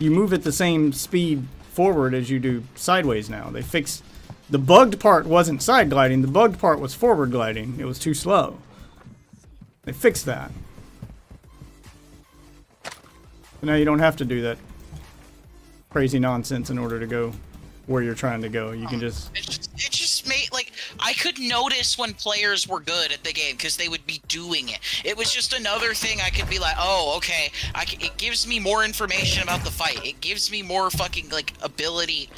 You move at the same speed forward as you do sideways now. They fixed the bugged part wasn't side gliding. The bugged part was forward gliding. It was too slow. They fixed that. So now you don't have to do that crazy nonsense in order to go where you're trying to go. You can just... It just made, like, I could notice when players were good at the game because they would be doing it. It was just another thing I could be like, oh, okay, it gives me more information about the fight. It gives me more fucking, like, ability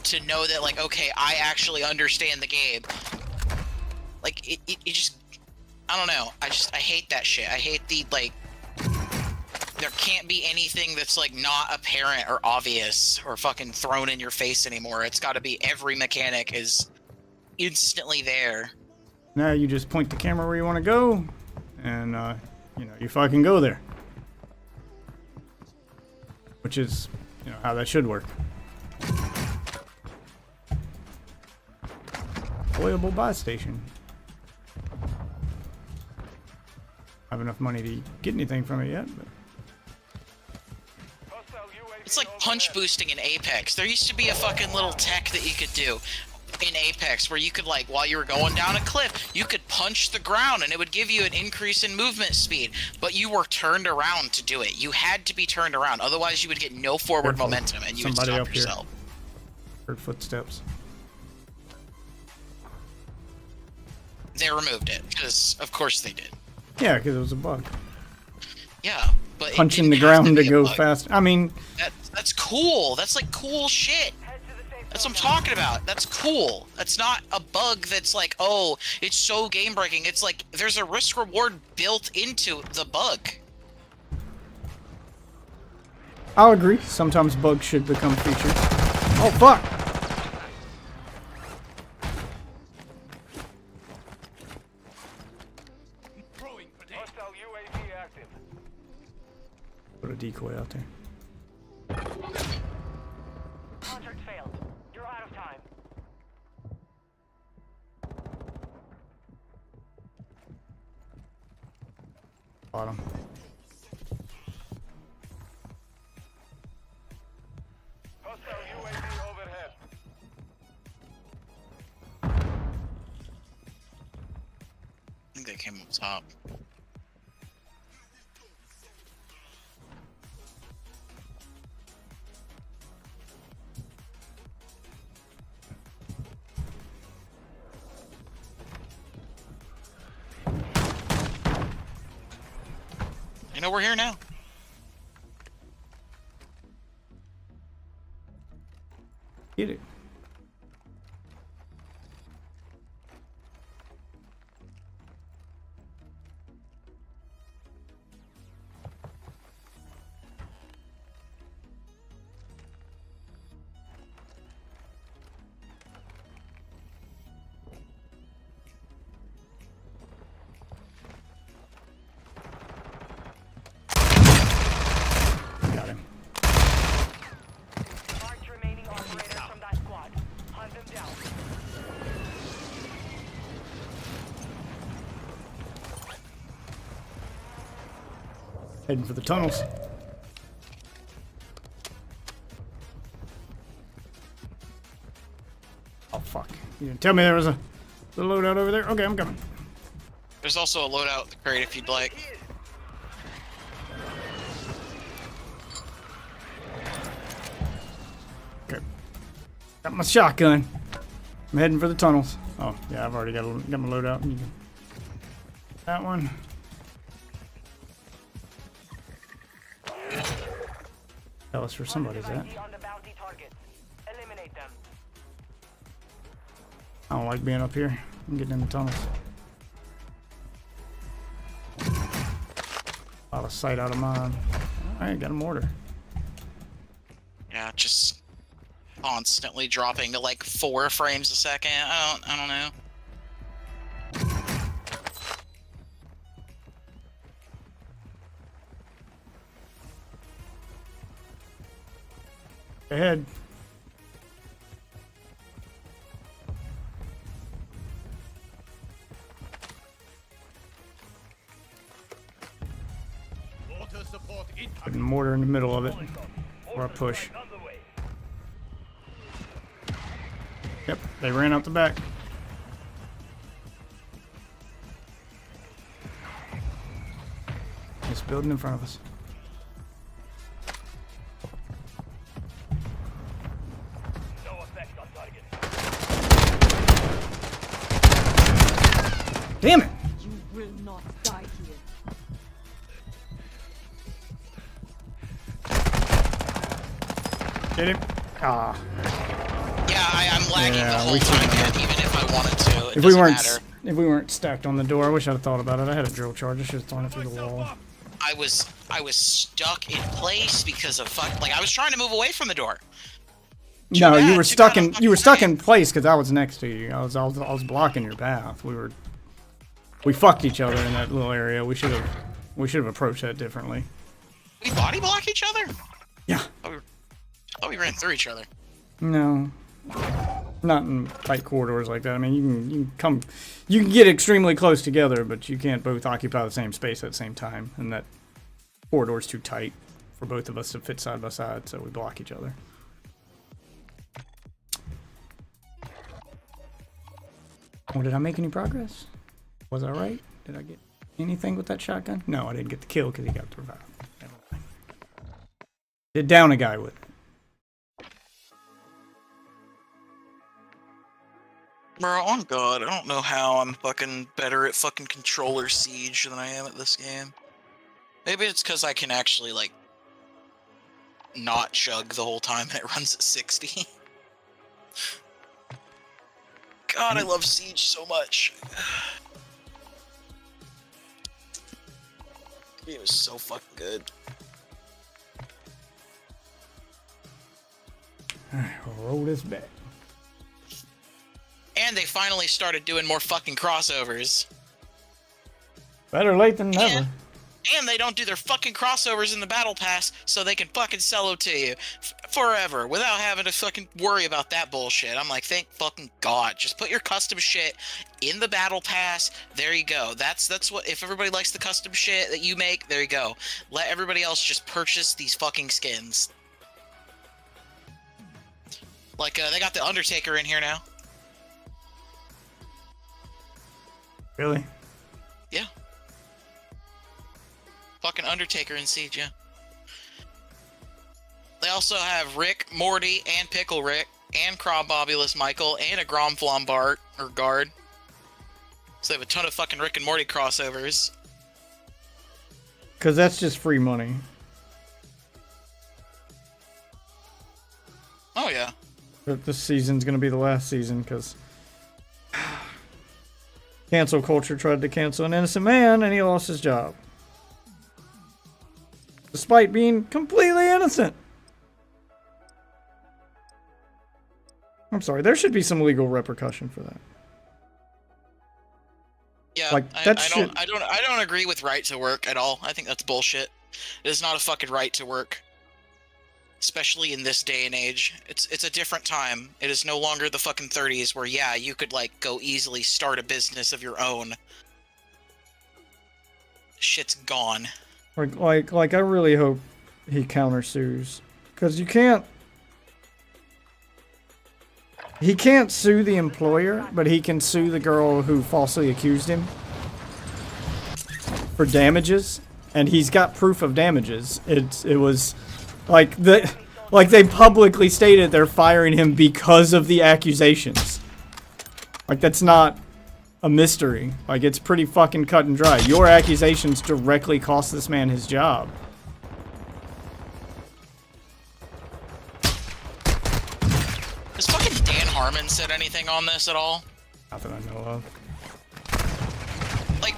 to know that, like, okay, I actually understand the game. Like, it just, I don't know. I hate that shit. I hate the, like, there can't be anything that's, like, not apparent or obvious or fucking thrown in your face anymore. It's got to be every mechanic is instantly there. Now you just point the camera where you want to go, and, you know, you fucking go there. Which is, you know, how that should work. Deployable buy station. I have enough money to get anything from it yet, but... It's like punch boosting in Apex. There used to be a fucking little tech that you could do in Apex where you could, like, while you were going down a cliff, you could punch the ground and it would give you an increase in movement speed, but you were turned around to do it. You had to be turned around, otherwise you would get no forward momentum and you would Somebody stop up yourself. Here. Heard footsteps. They removed it, because of course they did. Yeah, because it was a bug. Yeah, but punching the ground to go fast. I mean, that's cool. That's like cool shit. That's what I'm talking about. That's cool. That's not a bug that's like, oh, it's so game breaking. It's like there's a risk reward built into the bug. I'll agree. Sometimes bugs should become features. Oh fuck! Put a decoy out there. Contract failed. You're out of time. Bottom. Hostile UAV overhead. I think they came up top. You know, we're here now. Get it. Got him. Marked remaining operators from that squad. Hunt them down. Heading for the tunnels. Oh fuck. You didn't tell me there was a loadout over there? Okay, I'm coming. There's also a loadout crate if you'd like. Okay. Got my shotgun. I'm heading for the tunnels. Oh, yeah, I've already got my loadout. That one. Tell us where somebody's at. On the bounty targets. Eliminate them. I don't like being up here. I'm getting in the tunnels. Out of sight, out of mind. Alright, got a mortar. Yeah, just constantly dropping to like 4 frames a second. I don't know. Ahead. Water support in. Putting mortar in the middle of it. Or a push. Yep, they ran out the back. This building in front of us. No effect on target. Damn it! You will not die here. Get him. Ah. Yeah, I'm lagging Yeah, the whole we time, couldn't have- even if I wanted to. It If we doesn't weren't matter. if we weren't stacked on the door, I wish I'd have thought about it. I had a drill charge. I should have thrown it through the wall. I was stuck in place because of like I was trying to move away from the door. No, bad, you were too stuck bad in I'm you were fucking stuck in place because I was next to you. I was blocking your path. We fucked each other in that little area. We should have approached that differently. We body block each other? Yeah. Oh, we ran through each other. No. Not in tight corridors like that. I mean, you can get extremely close together, but you can't both occupy the same space at the same time, and that corridor's too tight for both of us to fit side by side, so we block each other. Oh, did I make any progress? Was I right? Did I get anything with that shotgun? No, I didn't get the kill because he got the revive. Never mind. Did down a guy with it. Bro, on God, I don't know how I'm fucking better at fucking controller siege than I am at this game. Maybe it's because I can actually, like, not chug the whole time and it runs at 60. God, I love Siege so much. It was so fucking good. Alright, we'll roll this back. And they finally started doing more fucking crossovers. Better late than never. And they don't do their fucking crossovers in the battle pass so they can fucking sell it to you forever without having to fucking worry about that bullshit. I'm like, thank fucking God. Just put your custom shit in the battle pass. There you go. That's what, if everybody likes the custom shit that you make, there you go. Let everybody else just purchase these fucking skins. Like, they got the Undertaker in here now. Really? Yeah. Fucking Undertaker in Siege, yeah. They also have Rick, Morty, and Pickle Rick, and Crombobulus Michael, and a Gromflom Bart, or Guard. So they have a ton of fucking Rick and Morty crossovers. Because that's just free money. Oh, yeah. But this season's going to be the last season because cancel culture tried to cancel an innocent man and he lost his job. Despite being completely innocent. I'm sorry, there should be some legal repercussion for that. Yeah, Like, I don't agree with right to work at all. I think that's bullshit. It is not a fucking right to work. Especially in this day and age. It's a different time. It is no longer the fucking 30s where, yeah, you could, like, go easily start a business of your own. Shit's gone. Like I really hope he countersues. Because you can't... He can't sue the employer, but he can sue the girl who falsely accused him for damages, and he's got proof of damages. It was like they publicly stated they're firing him because of the accusations. Like, that's not a mystery. Like, it's pretty fucking cut and dry. Your accusations directly cost this man his job. Has fucking Dan Harmon said anything on this at all? Not that I know of. Like,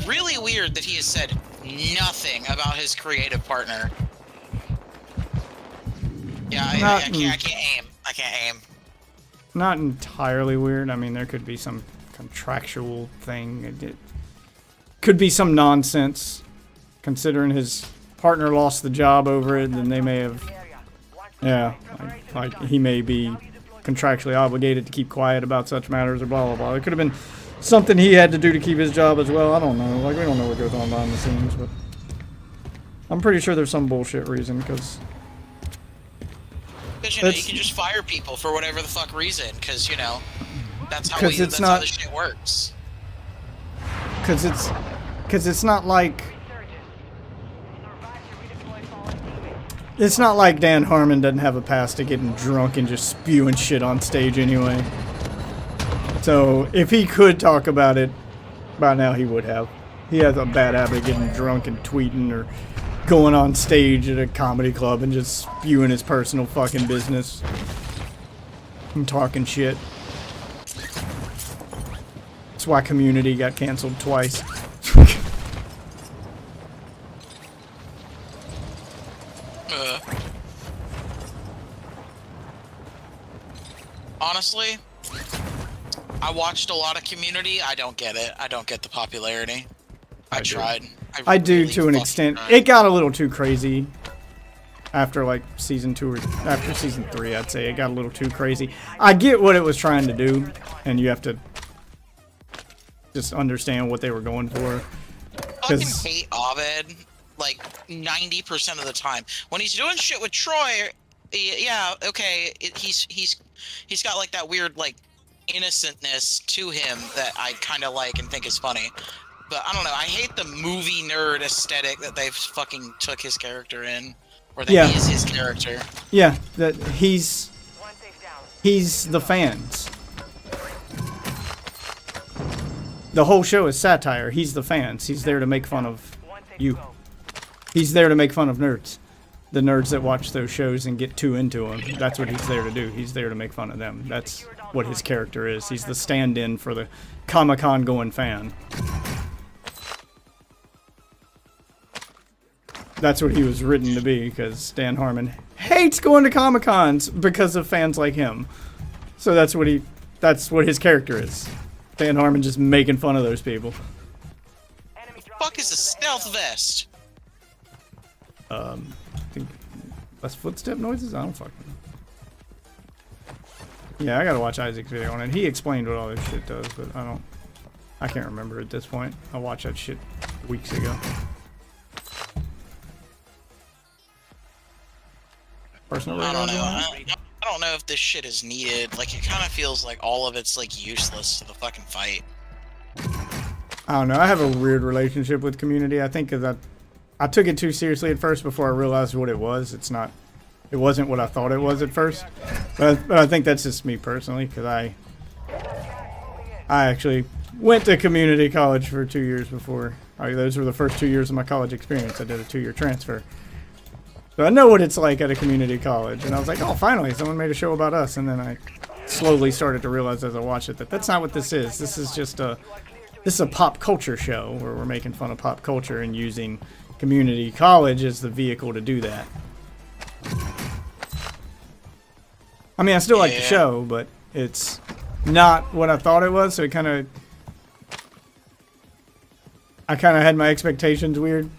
really weird that he has said nothing about his creative partner. Yeah, I can't aim. I can't aim. Not entirely weird. I mean, there could be some contractual thing. It could be some nonsense. Considering his partner lost the job over it, then they may have... Yeah, like he may be contractually obligated to keep quiet about such matters or blah, blah, blah. It could have been something he had to do to keep his job as well. I don't know. Like, we don't know what goes on behind the scenes, but... I'm pretty sure there's some bullshit reason, because... Because you know you can just fire people for whatever the fuck reason. Because you know that's how it's how this shit works. Because it's not like Dan Harmon doesn't have a past of getting drunk and just spewing shit on stage anyway. So if he could talk about it, by now he would have. He has a bad habit of getting drunk and tweeting or going on stage at a comedy club and just spewing his personal fucking business and talking shit. That's why Community got canceled twice. Honestly, I watched a lot of Community. I don't get it. I don't get the popularity. I tried. I do really to an fucking extent. tried. It got a little too crazy after like season 2 or after season 3. I'd say it got a little too crazy. I get what it was trying to do, and you have to just understand what they were going for. I fucking hate Abed like 90% of the time. When he's doing shit with Troy, yeah, okay, he's got like that weird like innocentness to him that I kind of like and think is funny. But I don't know. I hate the movie nerd aesthetic that they've fucking took his character in, or that he is his character. Yeah, that he's the fans. The whole show is satire. He's the fans. He's there to make fun of you. He's there to make fun of nerds. The nerds that watch those shows and get too into them. That's what he's there to do. He's there to make fun of them. That's what his character is. He's the stand-in for the Comic-Con going fan. That's what he was written to be, because Dan Harmon hates going to Comic-Cons because of fans like him. So that's what his character is. Dan Harmon just making fun of those people. Fuck is a stealth vest? I think less footstep noises? I don't fucking know. Yeah, I gotta watch Isaac's video on it. He explained what all this shit does, but I can't remember at this point. I watched that shit weeks ago. Personal I don't know. radar? I don't know if this shit is needed. Like, it kind of feels like all of it's like useless to the fucking fight. I don't know. I have a weird relationship with Community. I think because I took it too seriously at first before I realized what it was. It wasn't what I thought it was at first. But I think that's just me personally, because I actually went to community college for 2 years before. Those were the first 2 years of my college experience. I did a 2-year transfer. So I know what it's like at a community college. And I was like, oh, finally, someone made a show about us. And then I slowly started to realize as I watched it that that's not what this is. This is just this is a pop culture show where we're making fun of pop culture and using community college as the vehicle to do that. I mean, I still like the show, but it's not what I thought it was, so I kind of had my expectations weird.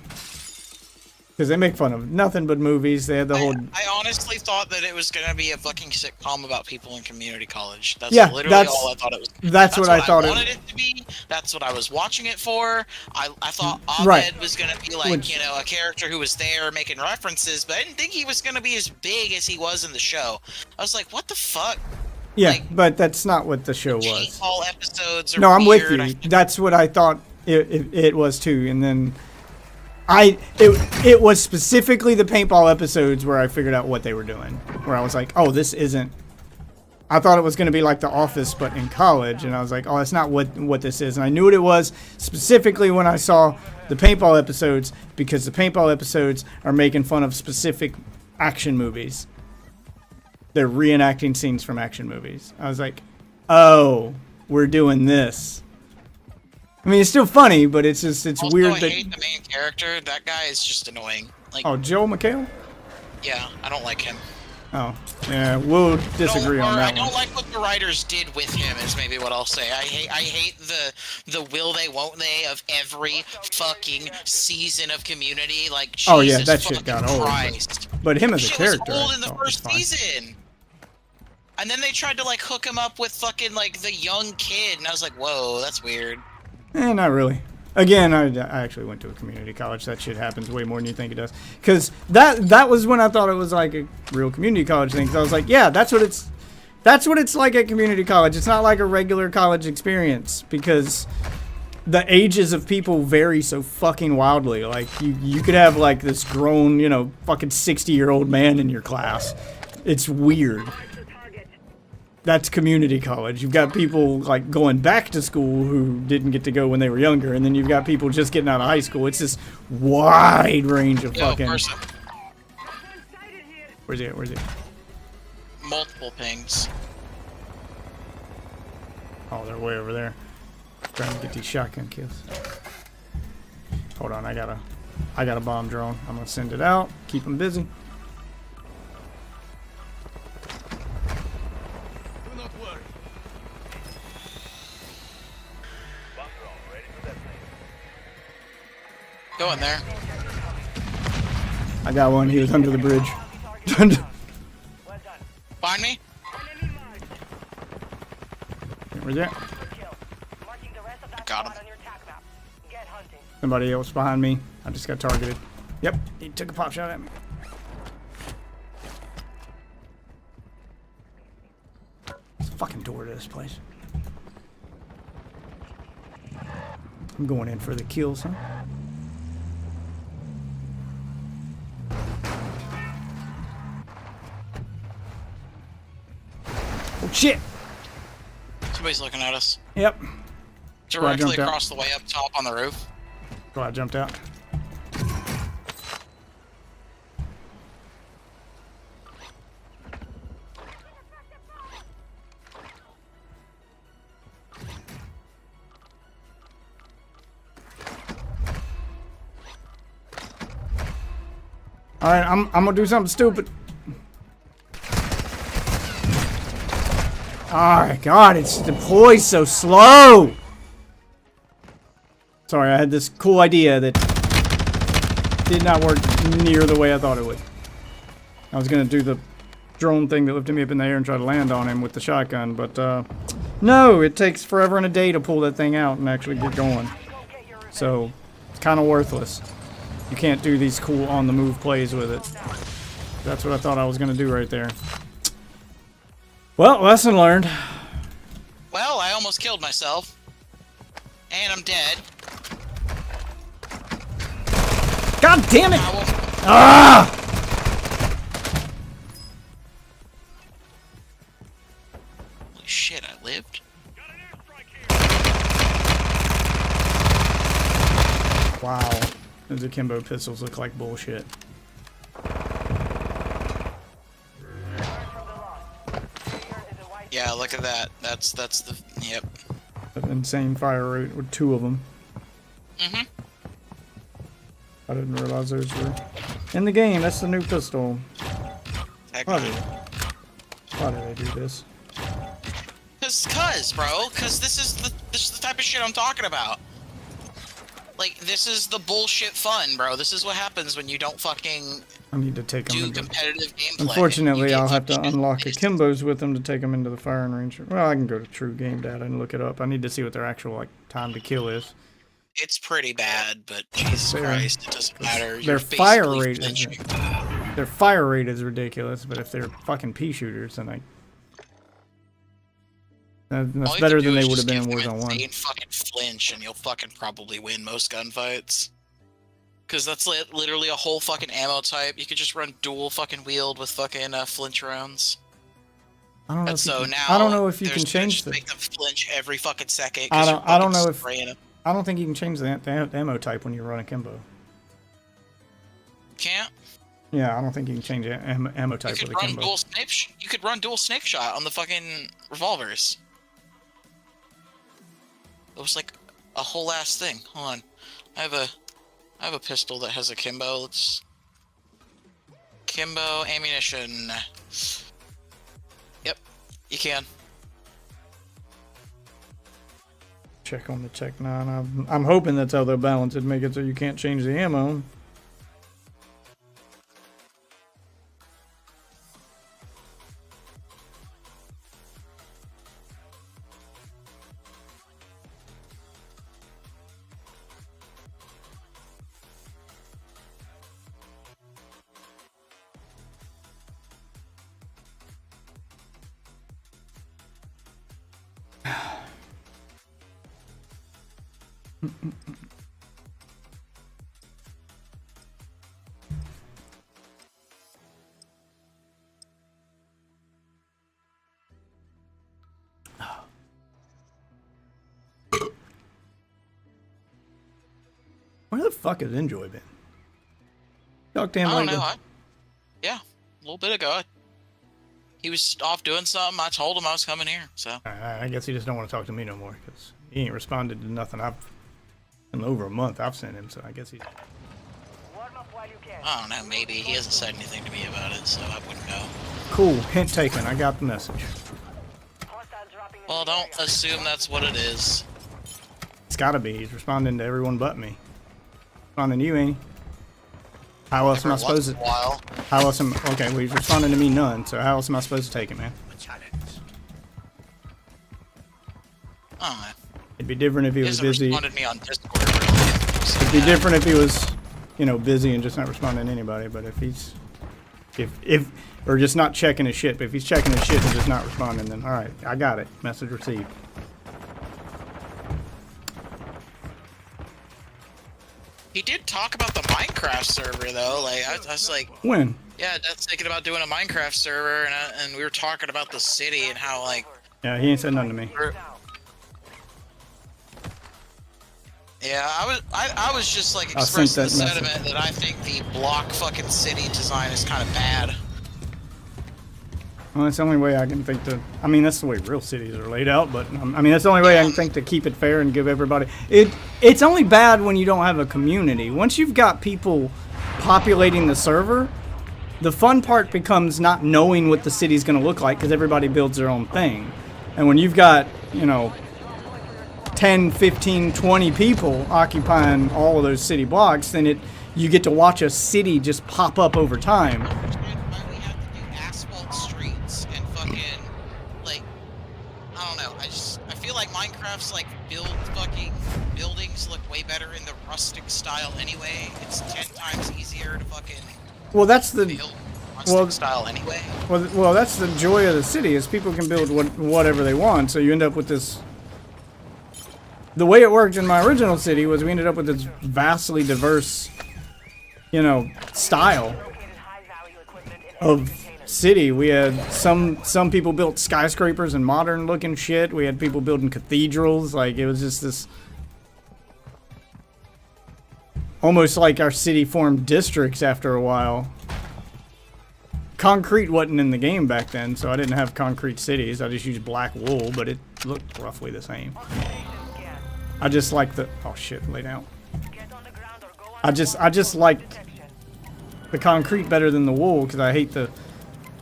Because they make fun of nothing but movies. They had the whole... I honestly thought that it was going to be a fucking sitcom about people in community college. That's literally all I thought it was. That's what I thought I wanted it to be. That's what I was watching it for. I thought Abed Right. was going to be like, you know, a character who was there making references, but I didn't think he was going to be as big as he was in the show. I was like, what the fuck? Yeah, like, but that's not what the show was. Paintball episodes are No, I'm with weird. you. That's what I thought it was too. And then it was specifically the paintball episodes where I figured out what they were doing. Where I was like, oh, this isn't... I thought it was going to be like The Office, but in college. And I was like, oh, that's not what this is. And I knew what it was specifically when I saw the paintball episodes, because the paintball episodes are making fun of specific action movies. They're reenacting scenes from action movies. I was like, oh, we're doing this. I mean, it's still funny, but it's just, it's also, weird I that... hate the main character. That guy is just annoying. Like, Oh, Joel McHale? yeah, I don't like him. Oh, yeah, we'll disagree on that I don't one. like what the writers did with him. Is maybe what I'll say. I hate the will they won't they of every fucking season of Community. Like, Jesus Oh, yeah, that shit got old. Christ. But him as a Shit character... was old in the oh, first it's fine. season. And then they tried to like hook him up with fucking like the young kid, and I was like, whoa, that's weird. Not really. Again, I actually went to a community college. That shit happens way more than you think it does. Because that was when I thought it was like real community college thing. 'Cause I was like, yeah, that's what it's like at community college. It's not like a regular college experience because the ages of people vary so fucking wildly. Like you could have like this grown, you know, fucking 60-year-old man in your class. It's weird. That's community college. You've got people like going back to school who didn't get to go when they were younger, and then you've got people just getting out of high school. It's this wide range of fucking. Person. Where's he at? Where's he at? Multiple pings. Oh, they're way over there. Trying to get these shotgun kills. Hold on, I got a bomb drone. I'm gonna send it out. Keep them busy. Go in there. I got one. He was under the bridge. Find me. Where's that? Got him. Somebody else behind me. I just got targeted. Yep, he took a pop shot at me. There's a fucking door to this place. I'm going in for the kills, huh? Oh shit! Somebody's looking at us. Yep. Directly across the way up top on the roof. Oh, I jumped out. Alright, I'm gonna do something stupid. Alright, God, it's deploys so slow! Sorry, I had this cool idea that did not work near the way I thought it would. I was gonna do the drone thing that lifted me up in the air and try to land on him with the shotgun, but no, it takes forever and a day to pull that thing out and actually get going. So, it's kind of worthless. You can't do these cool on-the-move plays with it. That's what I thought I was gonna do right there. Well, lesson learned. Well, I almost killed myself. And I'm dead. God damn it! Ah! Holy shit, I lived? Wow. Those akimbo pistols look like bullshit. Yeah, look at that. That's the... Yep. An insane fire rate with two of them. Mm-hmm. I didn't realize those were in the game. That's the new pistol. Why did I do this? Bro, cause this is the type of shit I'm talking about. Like, this is the bullshit fun, bro. This is what happens when you don't fucking I need to take them do into competitive gameplay. Unfortunately, I'll have to unlock akimbos with them to take them into the firing range. Well, I can go to True Game Data and look it up. I need to see what their actual like time to kill is. It's pretty bad, but Jesus Christ, it doesn't matter. Their fire rate is ridiculous, but if they're fucking pea shooters, then that's better than they would have been in Warzone 1. Fucking flinch, and you'll fucking probably win most gunfights. Because that's literally a whole fucking ammo type. You could just run dual fucking wield with fucking flinch rounds. I don't know. I don't know if you can change make them flinch every fucking second. I don't know if. I don't think you can change the ammo type when you run akimbo. Can't? Yeah, I don't think you can change ammo type with akimbo. You could run dual snake shot on the fucking revolvers. It was like a whole ass thing. Hold on, I have a pistol that has akimbo. Let's akimbo ammunition. Yep, you can. Check on the Tech 9. I'm hoping that's how they'll balance it, make it so you can't change the ammo. Where the fuck has Enjoy been? Talk to him I don't later. know. Yeah, a little bit ago. He was off doing something. I told him I was coming here, so. I guess he just don't want to talk to me no more because he ain't responded to nothing. In over a month I've sent him, so I guess he's. Warm up while you can. I don't know, maybe. He hasn't said anything to me about it, so I wouldn't know. Cool. Hint taken. I got the message. Hostiles dropping into Well, the don't area. assume that's what it is. It's gotta be. He's responding to everyone but me. Responding to you, ain't he? How else am I Every supposed once to? in a while. How else am? Okay, well he's responding to me none. So how else am I supposed to take it, man? I don't know. It'd be different if he He was hasn't busy. responded to me on Discord or anything, so It'd be yeah. different if he was, you know, busy and just not responding to anybody. But if he's, if or just not checking his shit. But if he's checking his shit and just not responding, then all right, I got it. Message received. He did talk about the Minecraft server, though. Like, I was like, When? yeah, Dad's thinking about doing a Minecraft server, and we were talking about the city and how, like, Yeah, he ain't said nothing to me. yeah, I was just like I'll send expressing the that message. sentiment that I think the block fucking city design is kind of bad. Well, that's the only way I can think to. I mean, that's the way real cities are laid out. But I mean, that's the only way I can think to keep it fair and give everybody. It's only bad when you don't have a community. Once you've got people populating the server, the fun part becomes not knowing what the city's going to look like because everybody builds their own thing. And when you've got, you know, 10, 15, 20 people occupying all of those city blocks, then you get to watch a city just pop up over time. Why we have to do asphalt streets and fucking, like, I don't know. I feel like Minecraft's like fucking buildings look way better in the rustic style anyway. It's 10 times easier to fucking Well, that's the build rustic style anyway. well, that's the joy of the city is people can build whatever they want. So you end up with this. The way it worked in my original city was we ended up with this vastly diverse, you know, style Located high-value equipment in of every container. city. We had some people built skyscrapers and modern looking shit. We had people building cathedrals. Like it was just this almost like our city formed districts after a while. Concrete wasn't in the game back then, so I didn't have concrete cities. I just used black wool, but it looked roughly the same. I just like the oh shit, lay down. Get on the ground or go on I just liked the concrete better than the wool because I hate the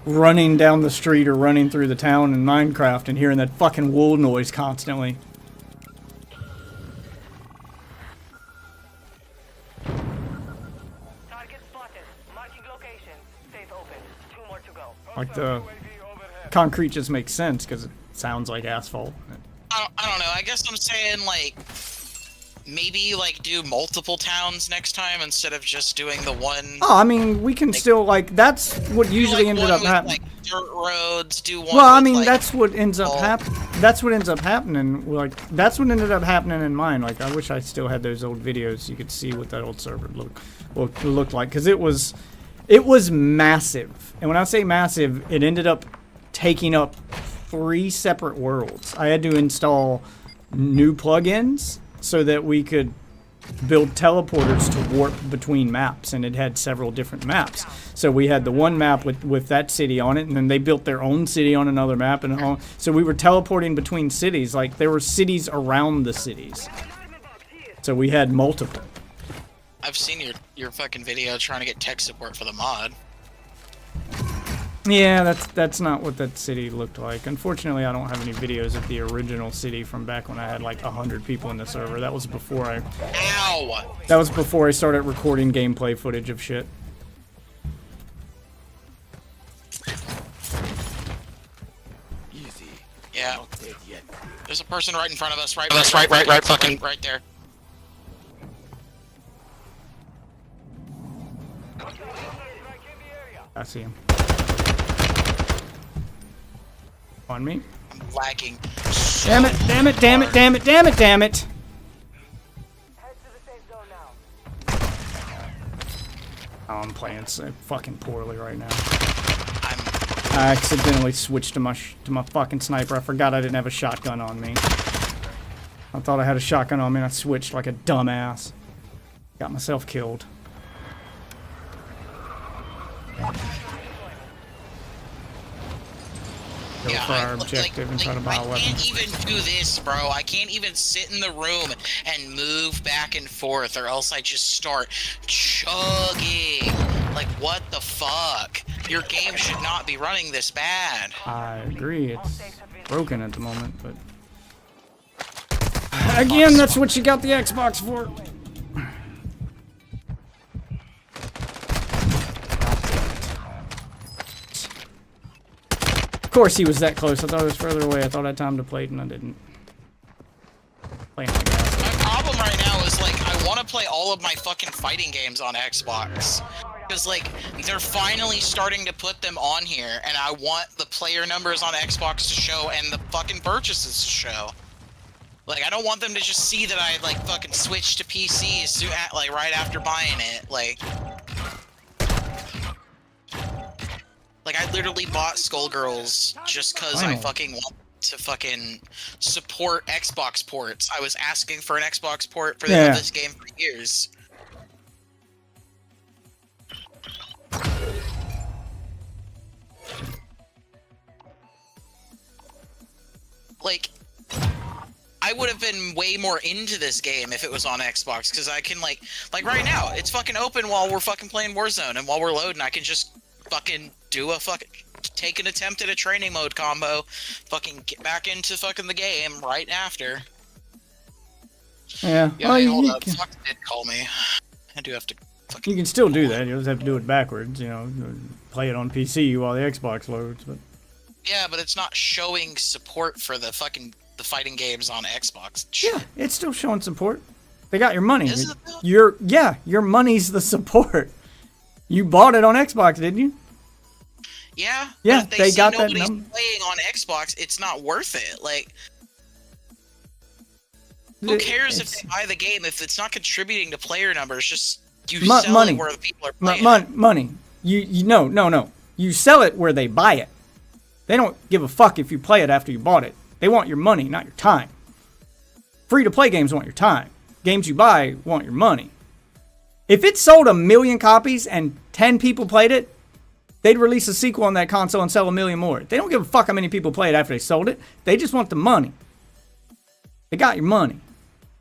running down the street or running through the town in Minecraft and hearing that fucking wool noise constantly. Target spotted. Marking location. Safe open. 2 more to go. Like the concrete just makes sense because it sounds like asphalt. I don't know. I guess I'm saying like maybe like do multiple towns next time instead of just doing the one. Oh, I mean, we can still like that's what usually like ended one up with, happening. like dirt roads. Do one. Well, I with, mean, like, that's what ends up all- happening. That's what ends up happening. Like, that's what ended up happening in mine. Like, I wish I still had those old videos. So you could see what that old server looked like, because it was massive. And when I say massive, it ended up taking up 3 separate worlds. I had to install new plugins so that we could build teleporters to warp between maps, and it had several different maps. So we had the one map with that city on it, and then they built their own city on another map, and so we were teleporting between cities. Like there were cities around the cities, so we had multiple. I've seen your fucking video trying to get tech support for the mod. Yeah, that's not what that city looked like. Unfortunately, I don't have any videos of the original city from back when I had like 100 people in the server. That was before I. Ow! That was before I started recording gameplay footage of shit. Easy. Yeah. Not dead yet. There's a person right in front of us. Right there. I see him. On me. I'm lagging. Damn it, damn it, damn it, damn it, damn it, damn it. I'm playing so fucking poorly right now. I'm I accidentally switched to my fucking sniper. I forgot I didn't have a shotgun on me. I thought I had a shotgun on me and I switched like a dumbass. Got myself killed. Go for our objective and try to buy a I weapon. can't even do this, bro. I can't even sit in the room and move back and forth, or else I just start chugging. Like, what the fuck? Your game should not be running this bad. I agree, it's broken at the moment, but... Again, that's what you got the Xbox for. Of course he was that close. I thought it was further away. I thought I had time to play it and I didn't. Playing like that. My problem right now is, like, I want to play all of my fucking fighting games on Xbox. Because, like, they're finally starting to put them on here, and I want the player numbers on Xbox to show and the fucking purchases to show. Like, I don't want them to just see that I, like, fucking switched to PC as soon as, like, right after buying it. Like, I literally bought Skullgirls just because I fucking want to fucking support Xbox ports. I was asking for an Xbox port for this game for years. Like, I would have been way more into this game if it was on Xbox, because I can, like right now, it's fucking open while we're fucking playing Warzone, and while we're loading, I can just fucking do take an attempt at a training mode combo, fucking get back into fucking the game right after. Yeah. Yeah, hold up. Fox did call me. I do have to fucking... You can still do that. You just have to do it backwards, you know. Play it on PC while the Xbox loads, but... Yeah, but it's not showing support for the fighting games on Xbox. Yeah, it's still showing support. They got your money. Is it though? Your money's the support. You bought it on Xbox, didn't you? Yeah. Yeah, but if they got that nobody's number. playing on Xbox, it's not worth it. Like, who cares if they buy the game if it's not contributing to player numbers? Just sell money. it where the people are playing. Money. No. You sell it where they buy it. They don't give a fuck if you play it after you bought it. They want your money, not your time. Free-to-play games want your time. Games you buy want your money. If it sold 1 million copies and 10 people played it, they'd release a sequel on that console and sell 1 million more. They don't give a fuck how many people played after they sold it. They just want the money. They got your money.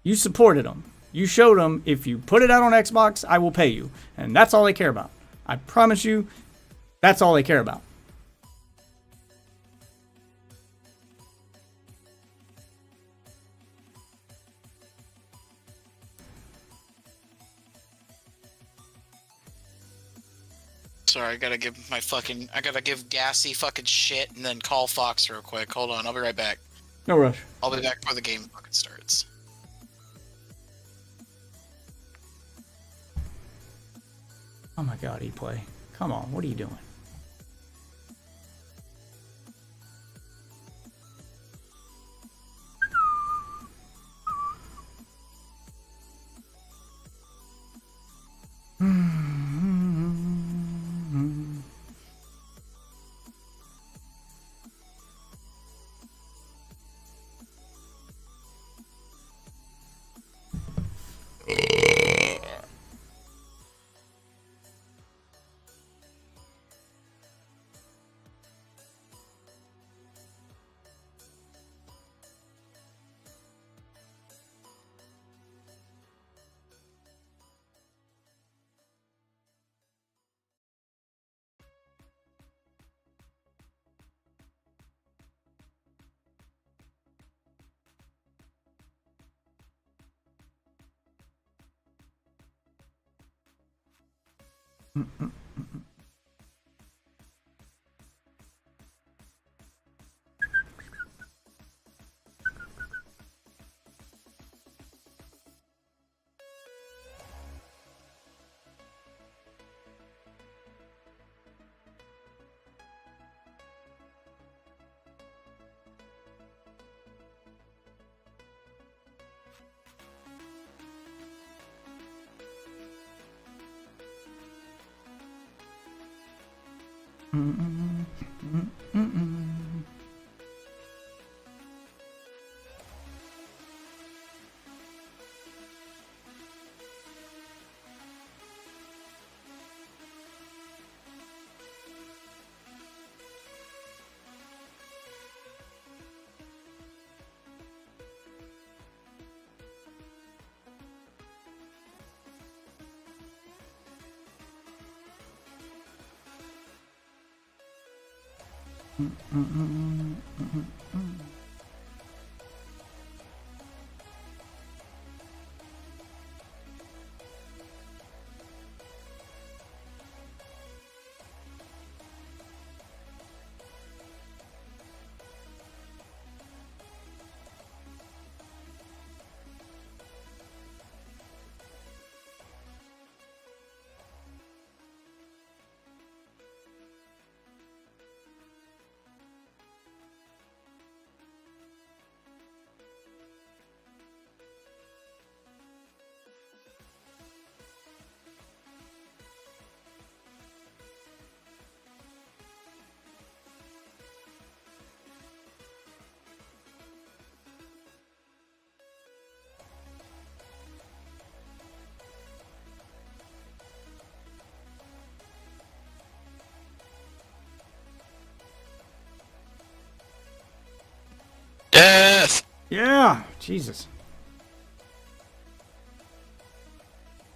You supported them. You showed them, if you put it out on Xbox, I will pay you. And that's all they care about. I promise you, that's all they care about. Sorry, I gotta give Gassy fucking shit and then call Fox real quick. Hold on, I'll be right back. No rush. I'll be back before the game fucking starts. Oh my god, E-Play. Come on, what are you doing? Death! Yeah, Jesus.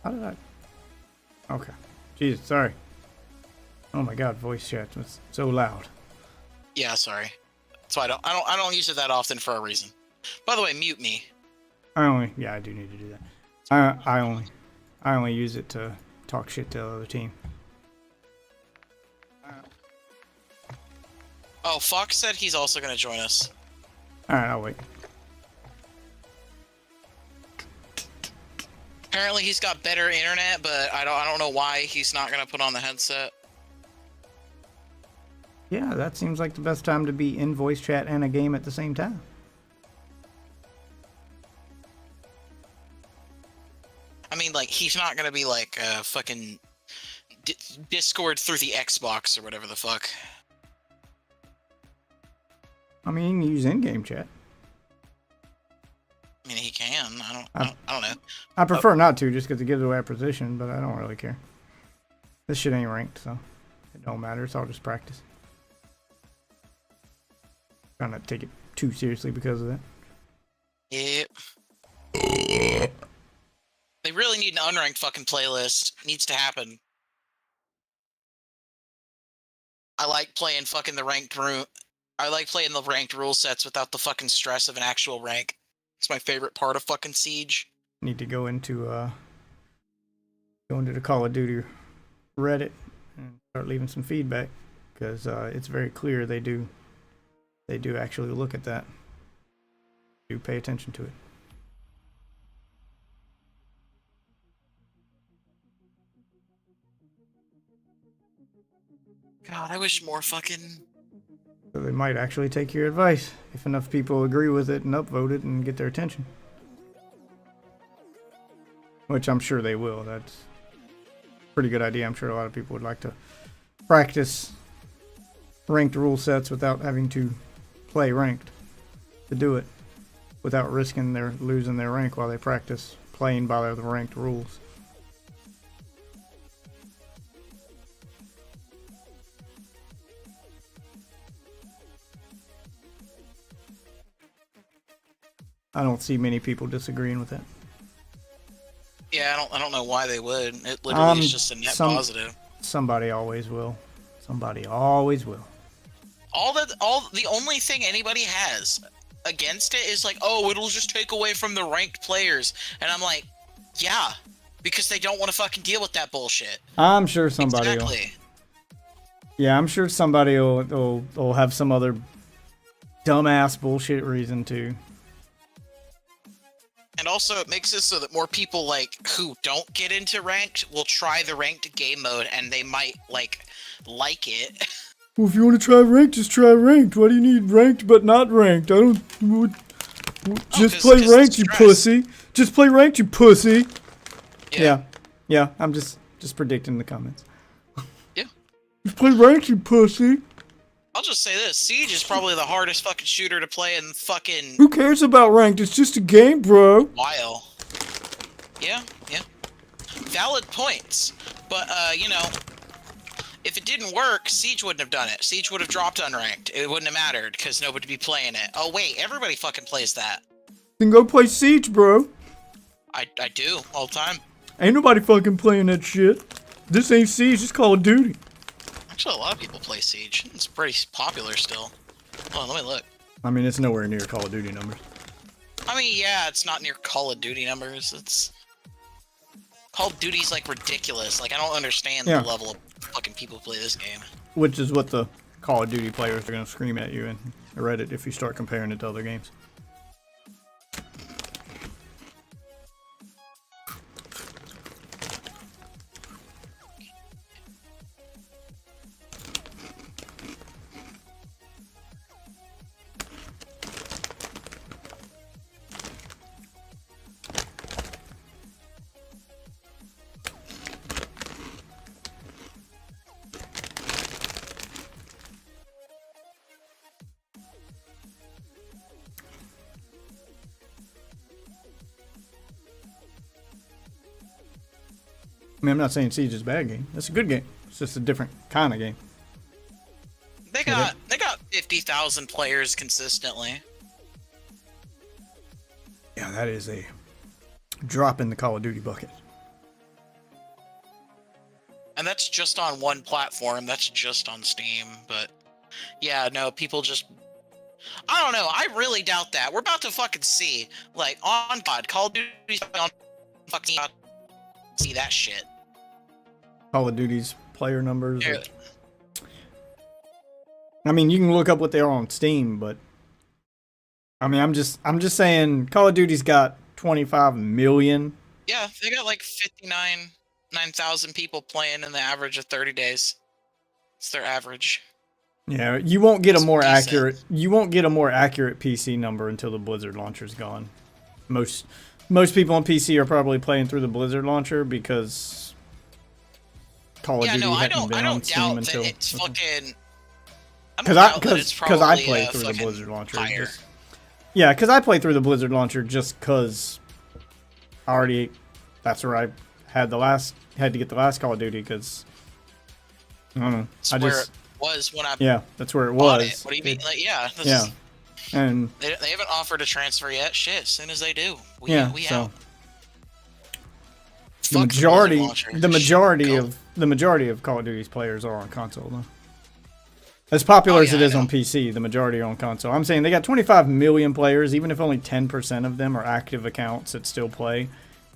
How did I? Okay. Jesus, sorry. Oh my God, voice chat was so loud. Yeah, sorry. So I don't use it that often for a reason. By the way, mute me. I do need to do that. I only use it to talk shit to the other team. Oh, Fox said he's also gonna join us. All right, I'll wait. Apparently he's got better internet, but I don't know why he's not gonna put on the headset. Yeah, that seems like the best time to be in voice chat and a game at the same time. I mean, like, he's not gonna be like fucking Discord through the Xbox or whatever the fuck. I mean, use in-game chat. I mean, he can. I don't know. I prefer not to, just because it gives away our position, but I don't really care. This shit ain't ranked, so it don't matter. It's all just practice. Trying not to take it too seriously because of that. Yep. They really need an unranked fucking playlist. It needs to happen. I like playing fucking the ranked room. I like playing the ranked rule sets without the fucking stress of an actual rank. It's my favorite part of fucking Siege. Need to go into the Call of Duty Reddit and start leaving some feedback, because it's very clear they do actually look at that. Do pay attention to it. God, I wish more fucking... So they might actually take your advice if enough people agree with it and upvote it and get their attention. Which I'm sure they will. That's a pretty good idea. I'm sure a lot of people would like to practice ranked rule sets without having to play ranked to do it, without risking losing their rank while they practice playing by the ranked rules. I don't see many people disagreeing with that. Yeah, I don't know why they would. It literally is just a net positive. Somebody always will. Somebody always will. The only thing anybody has against it is like, oh, it'll just take away from the ranked players. And I'm like, yeah, because they don't want to fucking deal with that bullshit. I'm sure somebody will. Exactly. Yeah, I'm sure somebody will have some other dumbass bullshit reason to. And also, it makes it so that more people, like, who don't get into ranked will try the ranked game mode, and they might, like it. Well, if you want to try ranked, just try ranked. Why do you need ranked but not ranked? Just play ranked, you pussy. Just play ranked, you pussy. Yeah. I'm just predicting the comments. Yeah. Just play ranked, you pussy. I'll just say this: Siege is probably the hardest fucking shooter to play in fucking Who cares about ranked? It's just a game, bro. while. Yeah. Valid points, but you know, if it didn't work, Siege wouldn't have done it. Siege would have dropped unranked. It wouldn't have mattered because nobody would be playing it. Oh wait, everybody fucking plays that. Then go play Siege, bro. I do all the time. Ain't nobody fucking playing that shit. This ain't Siege, it's Call of Duty. Actually, a lot of people play Siege. It's pretty popular still. Hold on, let me look. I mean, it's nowhere near Call of Duty numbers. I mean, yeah, it's not near Call of Duty numbers. It's Call of Duty's like ridiculous. Like I don't understand the level of fucking people who play this game. Which is what the Call of Duty players are gonna scream at you in Reddit if you start comparing it to other games. I mean, I'm not saying Siege is a bad game. It's a good game. It's just a different kind of game. They got 50,000 players consistently. Yeah, that is a drop in the Call of Duty bucket. And that's just on one platform. That's just on Steam. But yeah, no, people just... I don't know. I really doubt that. We're about to fucking see. Like, on God, Call of Duty's on fucking... See that shit. Call of Duty's player numbers. Yeah. I mean, you can look up what they are on Steam, but I mean, I'm just saying Call of Duty's got 25 million. Yeah, they got like 9,000 people playing in the average of 30 days. It's their average. Yeah, you won't get a more decent. accurate. You won't get a more accurate PC number until the Blizzard launcher's gone. Most people on PC are probably playing through the Blizzard launcher because Call of Duty hadn't been on Steam until. It's fucking. Because I play through the Blizzard launcher. Yeah, because I play through the Blizzard launcher just because that's where I had to get the last Call of Duty because I don't know. It was when I that's where it bought was. It. What do you mean? Like, yeah. And they haven't offered a transfer yet. Shit, as soon as they do, we so out. The majority of Call of Duty's players are on console though. As popular as it is on PC, the majority are on console. I'm saying they got 25 million players, even if only 10% of them are active accounts that still play.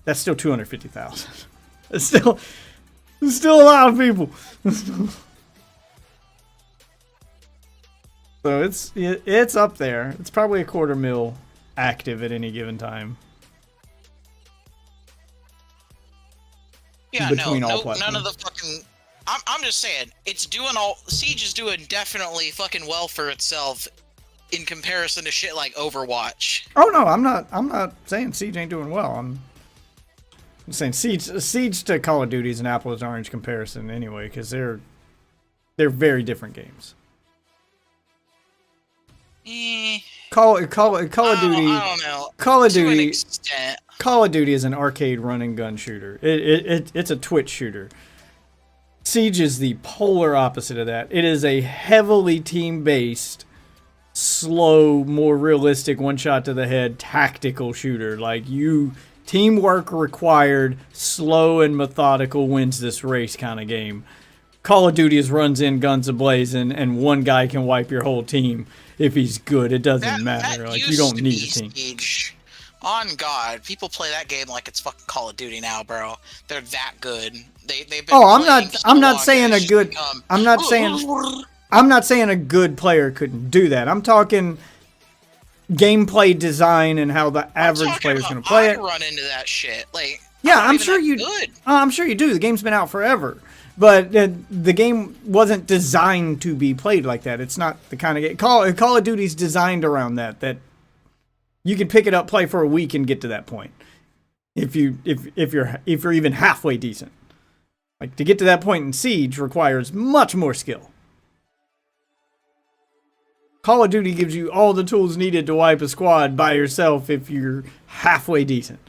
That's still 250,000. It's still a lot of people. So it's up there. It's probably a 250,000 active at any given time. Yeah, between all none platforms. of the fucking. I'm just saying, Siege is doing definitely fucking well for itself in comparison to shit like Overwatch. Oh no, I'm not saying Siege ain't doing well. I'm saying Siege to Call of Duty is an apples and orange comparison anyway, because they're very different games. Call of Duty. I don't know. Call of To an Duty. extent. Call of Duty is an arcade run and gun shooter. It's a twitch shooter. Siege is the polar opposite of that. It is a heavily team-based, slow, more realistic, one shot to the head tactical shooter. Like teamwork required, slow and methodical wins this race kind of game. Call of Duty is runs in, guns ablazing, and one guy can wipe your whole team if he's good. It doesn't matter. Like you don't need a team. Siege. On God, people play that game like it's fucking Call of Duty now, bro. They're that good. They've been I'm not saying a good. I'm not saying a good player couldn't do that. I'm talking gameplay design and how the average player is going to play it. I run into that shit. Like, yeah, I'm sure you. I'm sure you do. The game's been out forever, but the game wasn't designed to be played like that. It's not the kind of game. Call of Duty's designed around that. That you can pick it up, play for a week, and get to that point. If you're even halfway decent. Like, to get to that point in Siege requires much more skill. Call of Duty gives you all the tools needed to wipe a squad by yourself if you're halfway decent.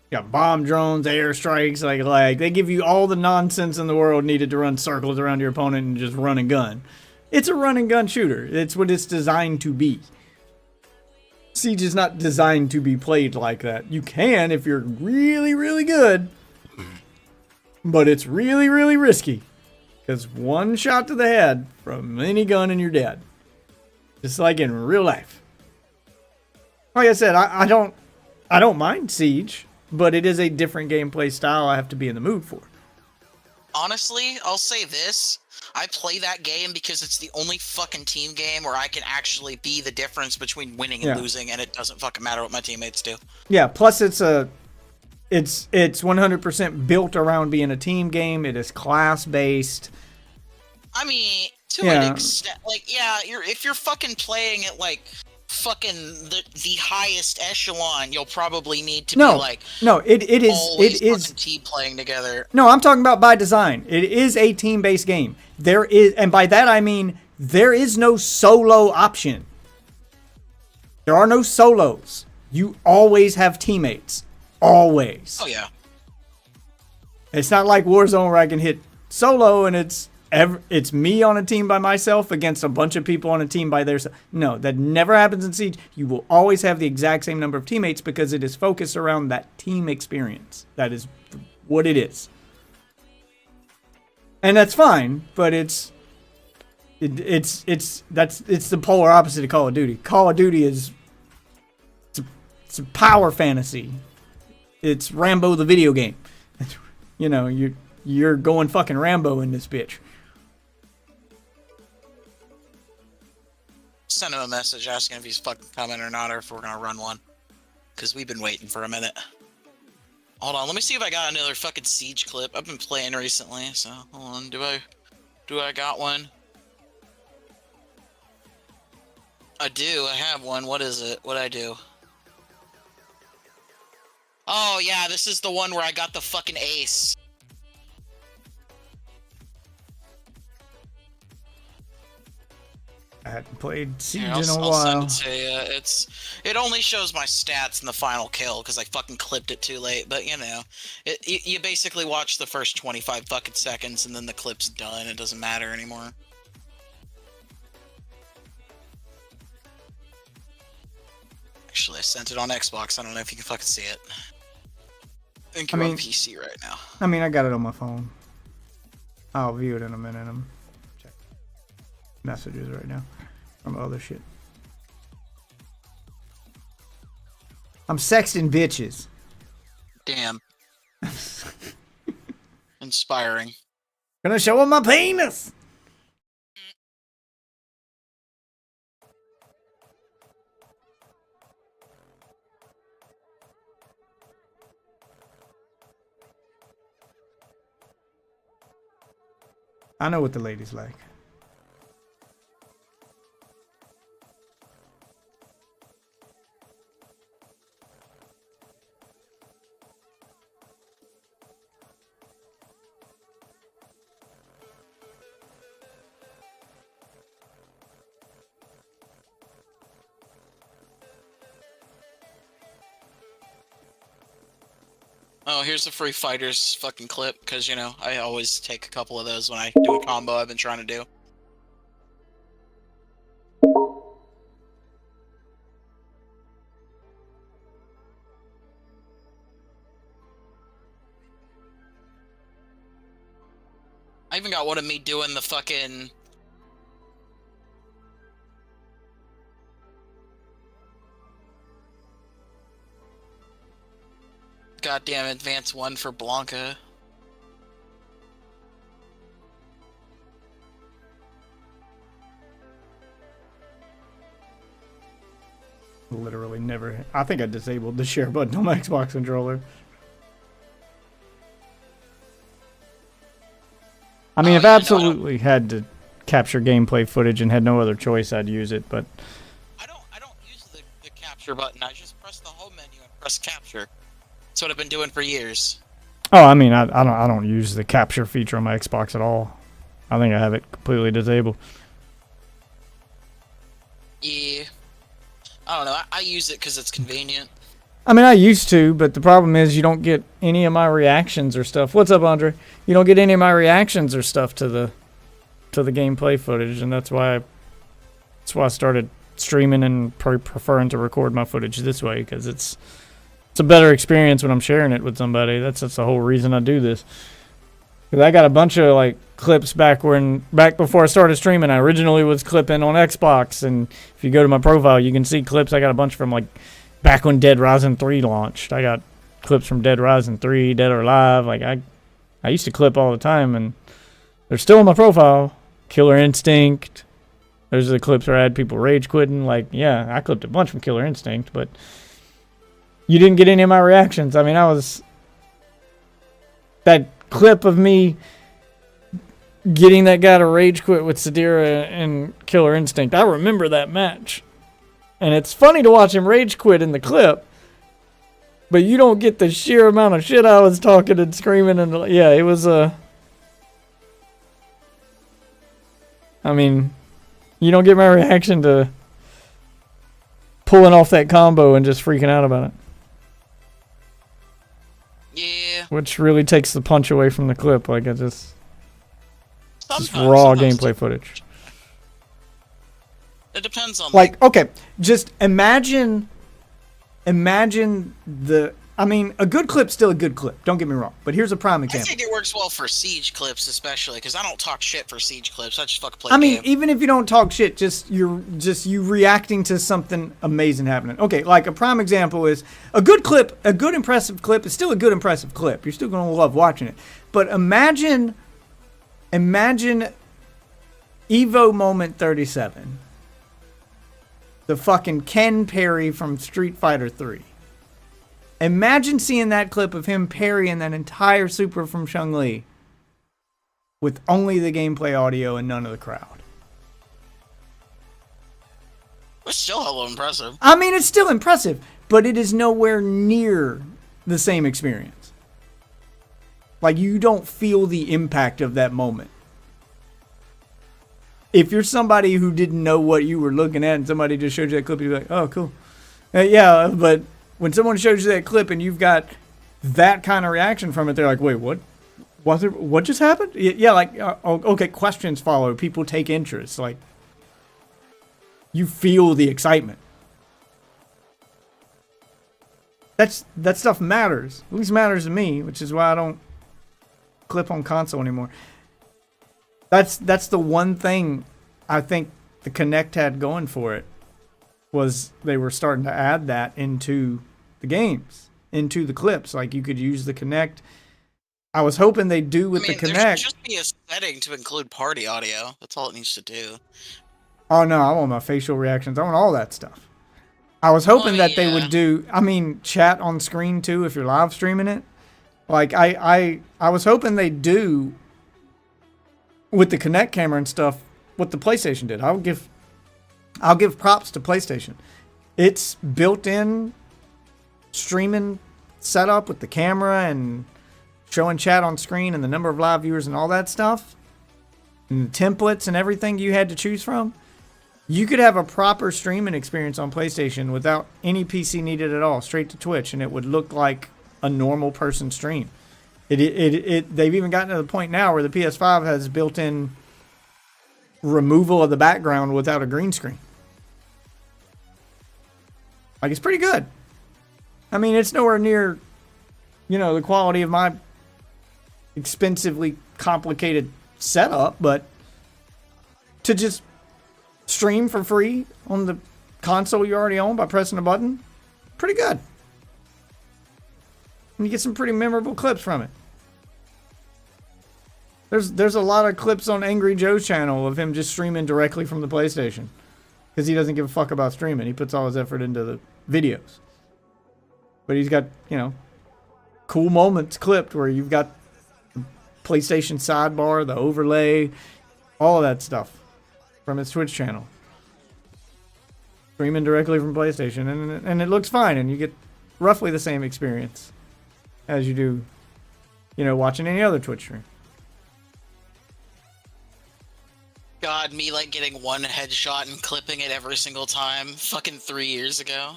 You got bomb drones, airstrikes, like they give you all the nonsense in the world needed to run circles around your opponent and just run and gun. It's a run and gun shooter. It's what it's designed to be. Siege is not designed to be played like that. You can if you're really, really good, but it's really, really risky. Because one shot to the head from any gun and you're dead. Just like in real life. Like I said, I don't mind Siege, but it is a different gameplay style I have to be in the mood for. Honestly, I'll say this. I play that game because it's the only fucking team game where I can actually be the difference between winning and losing, and it doesn't fucking matter what my teammates do. Yeah, plus it's 100% built around being a team game. It is class-based. I mean, to an extent, like, if you're fucking playing at, like, fucking the highest echelon, you'll probably need to be, like... No, it is... Always it is fucking team playing together. No, I'm talking about by design. It is a team-based game. There is... And by that, I mean, there is no solo option. There are no solos. You always have teammates. Always. Oh, yeah. It's not like Warzone where I can hit solo and it's me on a team by myself against a bunch of people on a team by themselves. No, that never happens in Siege. You will always have the exact same number of teammates because it is focused around that team experience. That is what it is. And that's fine, but it's the polar opposite of Call of Duty. Call of Duty is it's a power fantasy. It's Rambo the video game. You know, you're going fucking Rambo in this bitch. Send him a message asking if he's fucking coming or not, or if we're gonna run one. Because we've been waiting for a minute. Hold on, let me see if I got another fucking Siege clip. I've been playing recently, so hold on. Do I got one? I do, I have one. What is it? What'd I do? Oh yeah, this is the one where I got the fucking ace. I hadn't played Siege Here, in a I'll while. send it to you. It only shows my stats in the final kill because I fucking clipped it too late. But you know, you basically watch the first 25 fucking seconds and then the clip's done. It doesn't matter anymore. Actually, I sent it on Xbox. I don't know if you can fucking see it. I think you're on PC right now. I mean, I got it on my phone. I'll view it in a minute. I'm checking messages right now from other shit. I'm sexting bitches. Damn. Inspiring. Gonna show them my penis. I know what the ladies like. Oh, here's the Free Fighters fucking clip, because, you know, I always take a couple of those when I do a combo I've been trying to do. I even got one of me doing the fucking... Goddamn advance 1 for Blanca. Literally never. I think I disabled the share button on my Xbox controller. I mean, if I absolutely had to capture gameplay footage and had no other choice, I'd use it, but... I don't use the capture button. I just press the home menu and press capture. That's what I've been doing for years. Oh, I mean, I don't use the capture feature on my Xbox at all. I think I have it completely disabled. Yeah. I don't know. I use it because it's convenient. I mean, I used to, but the problem is you don't get any of my reactions or stuff. What's up, Andre? You don't get any of my reactions or stuff to the gameplay footage, and that's why I started streaming and preferring to record my footage this way, because it's a better experience when I'm sharing it with somebody. That's the whole reason I do this. Because I got a bunch of like clips back before I started streaming. I originally was clipping on Xbox, and if you go to my profile, you can see clips. I got a bunch from like back when Dead Rising 3 launched. I got clips from Dead Rising 3, Dead or Alive. Like I used to clip all the time, and they're still on my profile. Killer Instinct. Those are the clips where I had people rage quitting. Like, yeah, I clipped a bunch from Killer Instinct, but you didn't get any of my reactions. I mean, that clip of me getting that guy to rage quit with Sadira and Killer Instinct. I remember that match. And it's funny to watch him rage quit in the clip, but you don't get the sheer amount of shit I was talking and screaming. And yeah, it was I mean, you don't get my reaction to pulling off that combo and just freaking out about it. Yeah. Which really takes the punch away from the clip. Like, it's just Sometimes raw gameplay footage. It depends on Like, okay, just imagine the... I mean, a good clip's still a good clip. Don't get me wrong. But here's a prime I example. think it works well for Siege clips, especially, because I don't talk shit for Siege clips. I just fucking play I the mean, game. even if you don't talk shit, just you reacting to something amazing happening. Okay, like a prime example is a good clip, a good impressive clip is still a good impressive clip. You're still going to love watching it. But imagine Evo Moment 37. The fucking Ken parry from Street Fighter 3. Imagine seeing that clip of him parrying that entire super from Chun-Li with only the gameplay audio and none of the crowd. It's still hella impressive. I mean, it's still impressive, but it is nowhere near the same experience. Like, you don't feel the impact of that moment. If you're somebody who didn't know what you were looking at and somebody just showed you that clip, you'd be like, oh, cool. Yeah, but when someone shows you that clip and you've got that kind of reaction from it, they're like, wait, what? What just happened? Yeah, like, okay, questions follow. People take interest. Like, you feel the excitement. That stuff matters. At least matters to me, which is why I don't clip on console anymore. That's the one thing I think the Kinect had going for it, was they were starting to add that into the games, into the clips. Like, you could use the Kinect. I was hoping they'd do with the Kinect. There should just be a setting to include party audio. That's all it needs to do. Oh no, I want my facial reactions. I want all that stuff. I was hoping that they would do, I mean, chat on screen too if you're live streaming it. Like, I was hoping they'd do with the Kinect camera and stuff what the PlayStation did. I'll give props to PlayStation. It's built-in streaming setup with the camera and showing chat on screen and the number of live viewers and all that stuff, and the templates and everything you had to choose from. You could have a proper streaming experience on PlayStation without any PC needed at all, straight to Twitch, and it would look like a normal person stream. They've even gotten to the point now where the PS5 has built-in removal of the background without a green screen. Like, it's pretty good. I mean, it's nowhere near, the quality of my expensively complicated setup, but to just stream for free on the console you already own by pressing a button, pretty good. And you get some pretty memorable clips from it. There's a lot of clips on Angry Joe's channel of him just streaming directly from the PlayStation, because he doesn't give a fuck about streaming. He puts all his effort into the videos. But he's got, cool moments clipped where you've got the PlayStation sidebar, the overlay, all of that stuff from his Twitch channel. Streaming directly from PlayStation, and it looks fine, and you get roughly the same experience. as you do, you know, watching any other Twitch stream. God, me like getting one headshot and clipping it every single time. Fucking 3 years ago.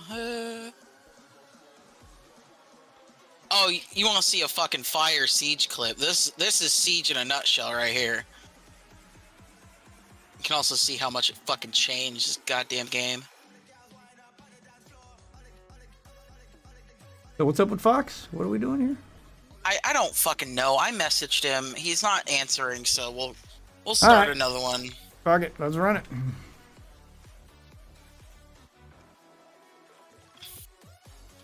Oh, you want to see a fucking fire Siege clip? This is Siege in a nutshell right here. You can also see how much it fucking changed this goddamn game. So what's up with Fox? What are we doing here? I don't fucking know. I messaged him. He's not answering, so we'll start right. another one. Fuck it, let's run it.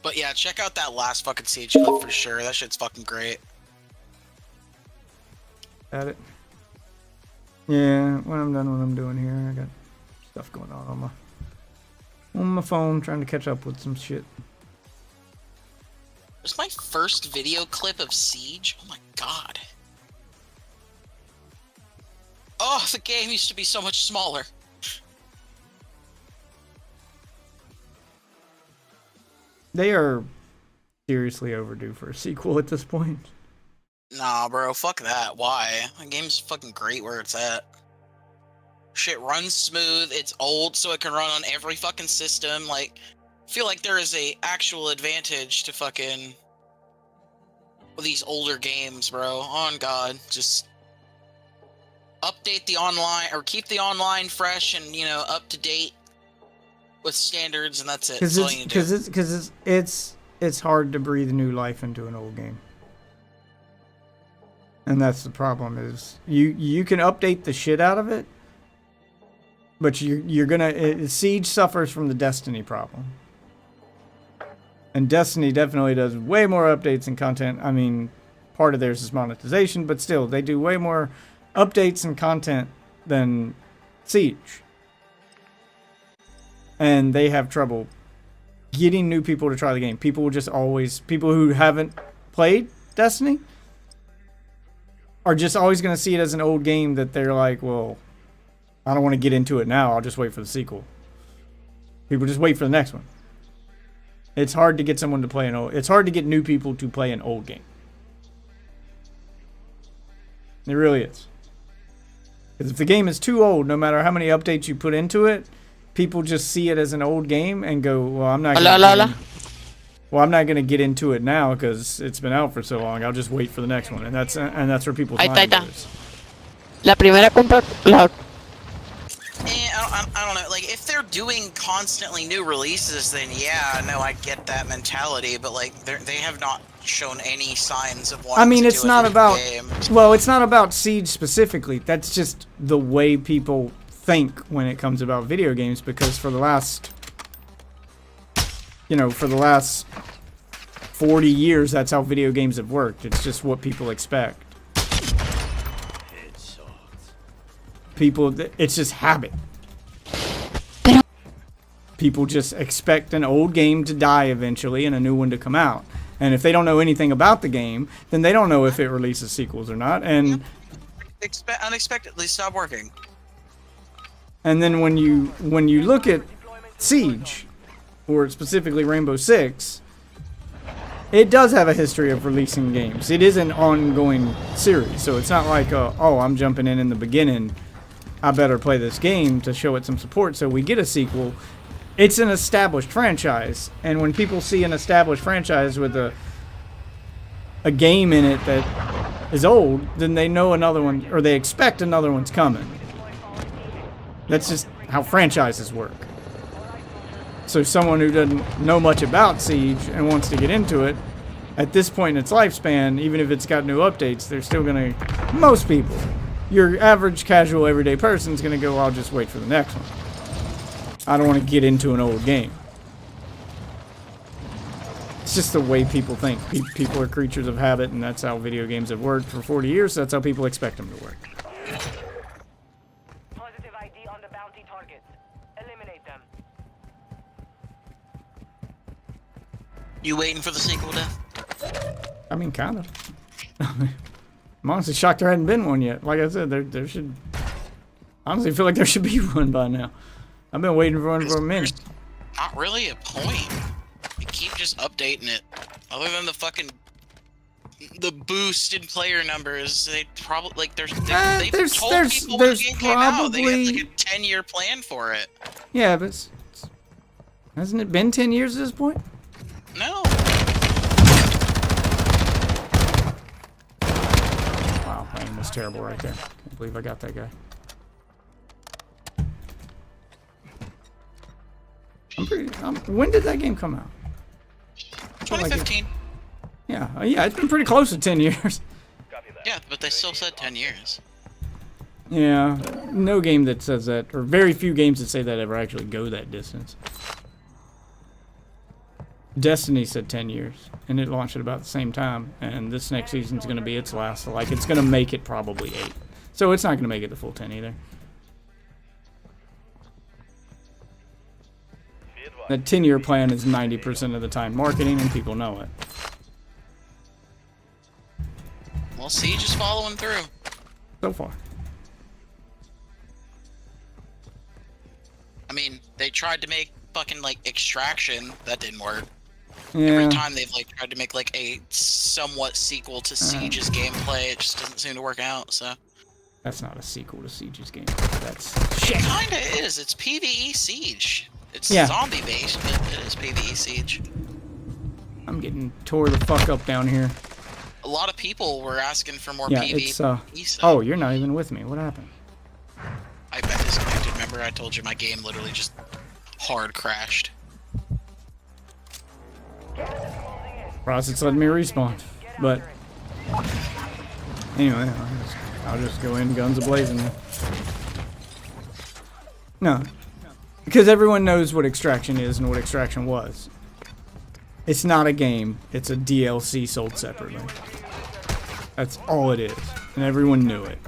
But yeah, check out that last fucking Siege clip for sure. That shit's fucking great. At it. Yeah, when I'm done what I'm doing here, I got stuff going on my phone, trying to catch up with some shit. It was my first video clip of Siege. Oh my god. Oh, the game used to be so much smaller. They are seriously overdue for a sequel at this point. Nah, bro, fuck that. Why? The game's fucking great where it's at. Shit runs smooth, it's old, so it can run on every fucking system. Like, I feel like there is a actual advantage to fucking these older games, bro. On God, just update the online, or keep the online fresh and, you know, up to date with standards, and that's it. Because it's hard to breathe new life into an old game. And that's the problem, is you can update the shit out of it, but you're gonna Siege suffers from the Destiny problem. And Destiny definitely does way more updates and content. I mean, part of theirs is monetization, but still, they do way more updates and content than Siege. And they have trouble getting new people to try the game. People who haven't played Destiny are just always going to see it as an old game that they're like, well, I don't want to get into it now. I'll just wait for the sequel. People just wait for the next one. It's hard to get someone to play it's hard to get new people to play an old game. It really is. Because if the game is too old, no matter how many updates you put into it, people just see it as an old game and go, well, I'm not going to get into it now because it's been out for so long. I'll just wait for the next one. And that's where people's mind goes. La primera compra, I don't know, like, if they're doing constantly new releases, then yeah, no, I get that mentality, but like, they have not shown any signs of wanting to it's do not a new about, game. well, it's not about Siege specifically. That's just the way people think when it comes about video games, because for the last 40 years, that's how video games have worked. It's just what people expect. It's just habit. People just expect an old game to die eventually and a new one to come out. And if they don't know anything about the game, then they don't know if it releases sequels or not. And Unexpectedly stop working. And then when you look at Siege, or specifically Rainbow Six, it does have a history of releasing games. It is an ongoing series, so it's not like, oh, I'm jumping in the beginning, I better play this game to show it some support so we get a sequel. It's an established franchise, and when people see an established franchise with a game in it that is old, then they know another one, or they expect another one's coming. That's just how franchises work. So someone who doesn't know much about Siege and wants to get into it, at this point in its lifespan, even if it's got new updates, they're still going to, most people, your average casual everyday person is going to go, I'll just wait for the next one. I don't want to get into an old game. It's just the way people think. People are creatures of habit, and that's how video games have worked for 40 years. That's how people expect them to work. Positive ID on the bounty targets. Eliminate them. You waiting for the sequel, Death? I mean, kind of. I'm honestly shocked there hadn't been one yet. Like I said, there should... honestly feel like there should be one by now. I've been waiting for one for a minute. Not really a point. You keep just updating it. Other than the fucking the boost in player numbers. They probably like they've told people when the game came out they had like a 10-year plan for it. Yeah, but hasn't it been 10 years at this point? No. Wow, aim was terrible right there. Can't believe I got that guy. When did that game come out? 2015. Yeah, yeah, it's been pretty close to 10 years. Yeah, but they still said 10 years. Yeah, no game that says that, or very few games that say that ever actually go that distance. Destiny said 10 years, and it launched at about the same time, and this next season's going to be its last, so like it's going to make it probably 8. So it's not going to make it the full 10 either. That 10-year plan is 90% of the time marketing, and people know it. Well, Siege is following through. So far. I mean, they tried to make fucking like Extraction. That didn't work. Yeah. Every time they've like tried to make like a somewhat sequel to Siege's gameplay, it just doesn't seem to work out. So that's not a sequel to Siege's gameplay. That's shit. It kinda is. It's PvE Siege. It's zombie based, but it is PvE Siege. I'm getting tore the fuck up down here. A lot of people were asking for more Yeah, PvE. it's oh, you're not even with me. What happened? I bet disconnected. Remember, I told you my game literally just hard crashed. Process letting me respawn, but anyway, I'll just go in guns a-blazing. No, because everyone knows what Extraction is and what Extraction was. It's not a game, it's a DLC sold separately. That's all it is, and everyone knew it.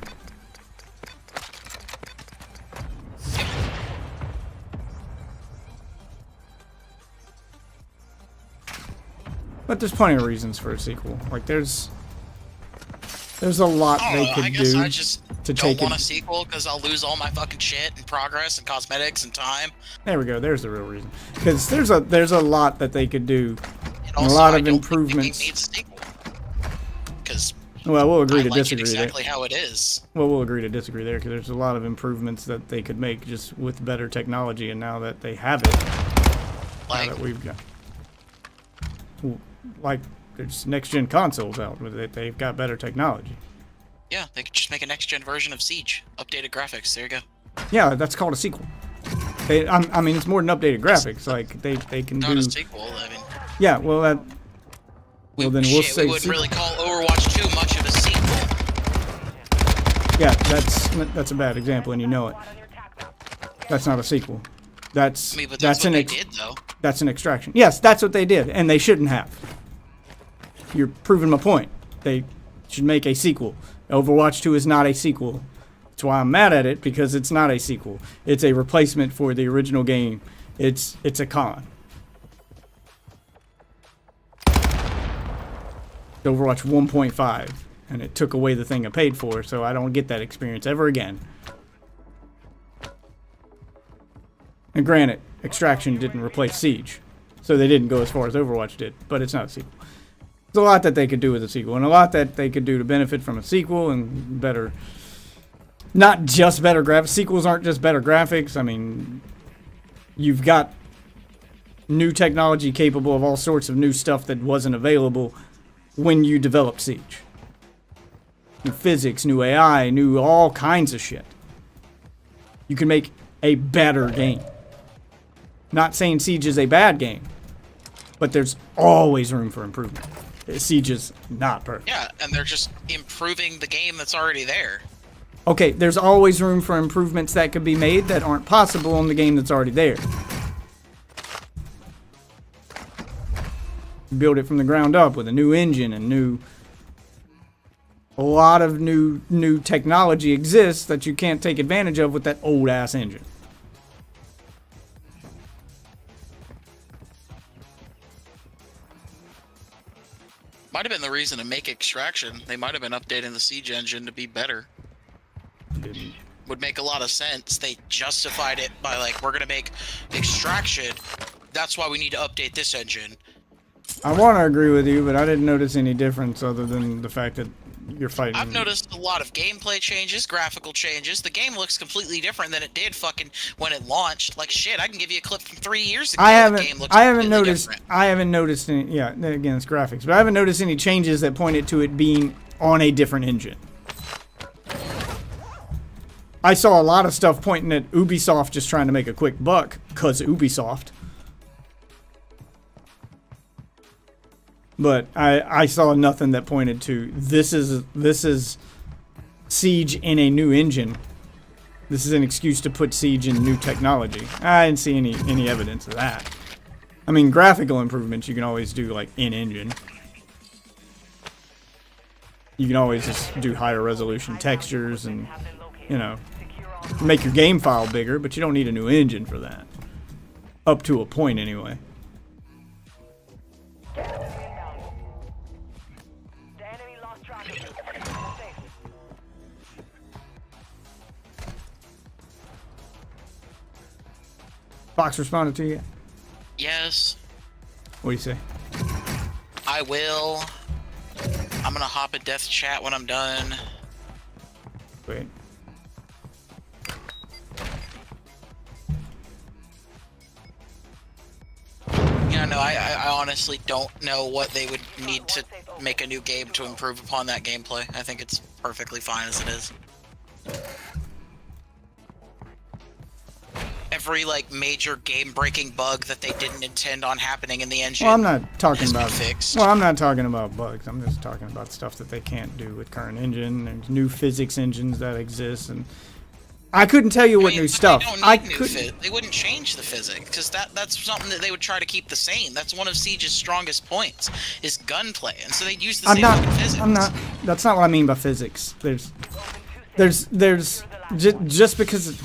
But there's plenty of reasons for a sequel. Like there's a lot they could I guess do I just to don't take want it. a sequel because I'll lose all my fucking shit and progress and cosmetics and time. There we go. There's the real reason. Because there's a lot that they could do. And And also, a lot I of don't improvements. think the game needs a sequel. Because Well, we'll agree I to like it disagree exactly there. how it is. Well, we'll agree to disagree there because there's a lot of improvements that they could make just with better technology, and now that they have it, Like, now that we've got, like, there's next-gen consoles out with it. They've got better technology. yeah, they could just make a next-gen version of Siege. Updated graphics. There you go. Yeah, that's called a sequel. I mean, it's more than updated graphics. Like they can Not do. a sequel. I mean, Yeah, well that. Well then we'll shit, say. we wouldn't really call Overwatch 2 much of a sequel. Yeah, that's a bad example, and you know it. That's not a sequel. That's I mean, but that's what an they did, though. That's an Extraction. Yes, that's what they did, and they shouldn't have. You're proving my point. They should make a sequel. Overwatch 2 is not a sequel. That's why I'm mad at it, because it's not a sequel. It's a replacement for the original game. It's a con. Overwatch 1.5, and it took away the thing I paid for, so I don't get that experience ever again. And granted, Extraction didn't replace Siege, so they didn't go as far as Overwatch did, but it's not a sequel. There's a lot that they could do with a sequel, and a lot that they could do to benefit from a sequel and better, not just better graphics. Sequels aren't just better graphics. I mean, you've got new technology capable of all sorts of new stuff that wasn't available when you developed Siege. New physics, new AI, new all kinds of shit. You can make a better game. Not saying Siege is a bad game, but there's always room for improvement. Siege is not perfect. Yeah, and they're just improving the game that's already there. Okay, there's always room for improvements that could be made that aren't possible on the game that's already there. Build it from the ground up with a new engine and a lot of new technology exists that you can't take advantage of with that old ass engine. Might have been the reason to make Extraction. They might have been updating the Siege engine to be better. Would make a lot of sense. They justified it by like, we're gonna make Extraction. That's why we need to update this engine. I want to agree with you, but I didn't notice any difference other than the fact that you're fighting. I've noticed a lot of gameplay changes, graphical changes. The game looks completely different than it did fucking when it launched. Like shit, I can give you a clip from 3 years ago. I The game haven't. looks I haven't completely noticed. different. I haven't noticed any. Yeah, again, it's graphics, but I haven't noticed any changes that pointed to it being on a different engine. I saw a lot of stuff pointing at Ubisoft just trying to make a quick buck, cause Ubisoft. But I saw nothing that pointed to this is Siege in a new engine. This is an excuse to put Siege in new technology. I didn't see any evidence of that. I mean, graphical improvements you can always do like in engine. You can always just do higher resolution textures and, you know, make your game file bigger, but you don't need a new engine for that. Up to a point anyway. Fox responded to you? Yes, What do you say? I will. I'm gonna hop a death chat when I'm done. Wait. Yeah, no, I honestly don't know what they would need to make a new game to improve upon that gameplay. I think it's perfectly fine as it is. Every like major game-breaking bug that they didn't intend on happening in the engine. Well, I'm not talking has been about fixed. Well, I'm not talking about bugs. I'm just talking about stuff that they can't do with current engine. There's new physics engines that exist, and I couldn't tell you what new stuff. They wouldn't change the physics because that's something that they would try to keep the same. That's one of Siege's strongest points is gunplay, and so they'd use the same fucking physics. I'm not. That's not what I mean by physics. There's just because.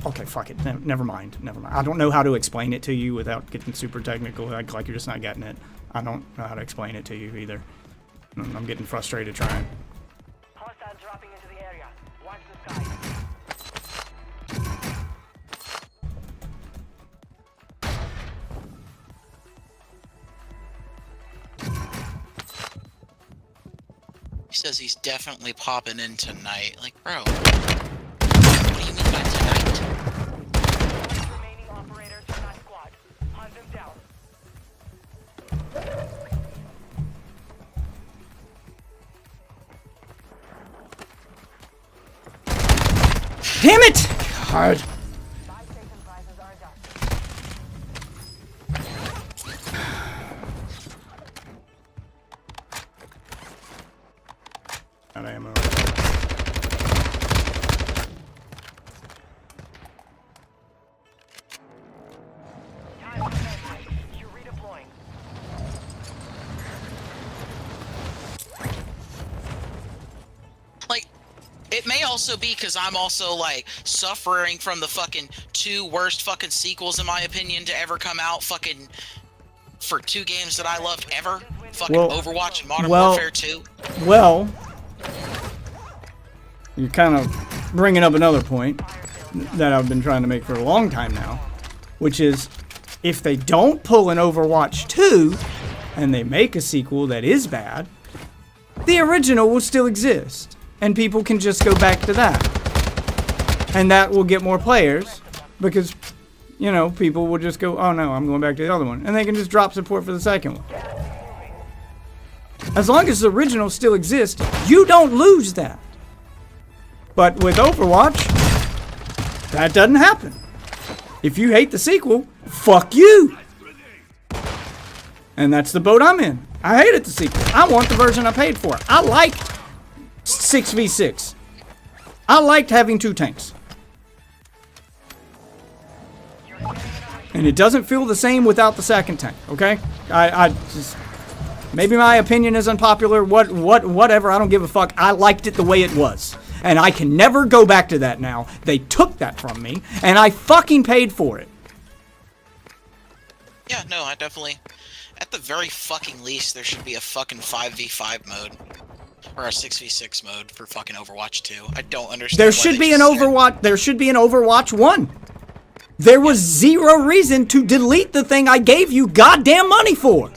Okay, fuck it. Never mind. I don't know how to explain it to you without getting super technical. Like you're just not getting it. I don't know how to explain it to you either. I'm getting frustrated trying. Hostile dropping into the area. Watch the sky. He says he's definitely popping in tonight. Like, bro, what do you mean by tonight? Remaining operators from that squad. Hunt them down. Damn it! God. Buy-station prices are adjusted. Out of ammo. Time for measure. You're redeploying. Like, it may also be because I'm also like suffering from the fucking 2 worst fucking sequels in my opinion to ever come out fucking for 2 games that I loved ever. Fucking Overwatch and Modern Warfare 2. Well, you're kind of bringing up another point that I've been trying to make for a long time now, which is if they don't pull an Overwatch 2 and they make a sequel that is bad, the original will still exist and people can just go back to that. And that will get more players because, you know, people will just go, oh no, I'm going back to the other one. And they can just drop support for the second one. As long as the original still exists, you don't lose that. But with Overwatch, that doesn't happen. If you hate the sequel, fuck you. And that's the boat I'm in. I hated the sequel. I want the version I paid for. I liked 6v6. I liked having 2 tanks. And it doesn't feel the same without the second tank, okay? I just... Maybe my opinion is unpopular, whatever, I don't give a fuck. I liked it the way it was. And I can never go back to that now. They took that from me, and I fucking paid for it. Yeah, no, I definitely... At the very fucking least, there should be a fucking 5v5 mode. Or a 6v6 mode for fucking Overwatch 2. I don't understand. There should be an Overwatch. There should be an Overwatch 1. There was zero reason to delete the thing I gave you goddamn money for.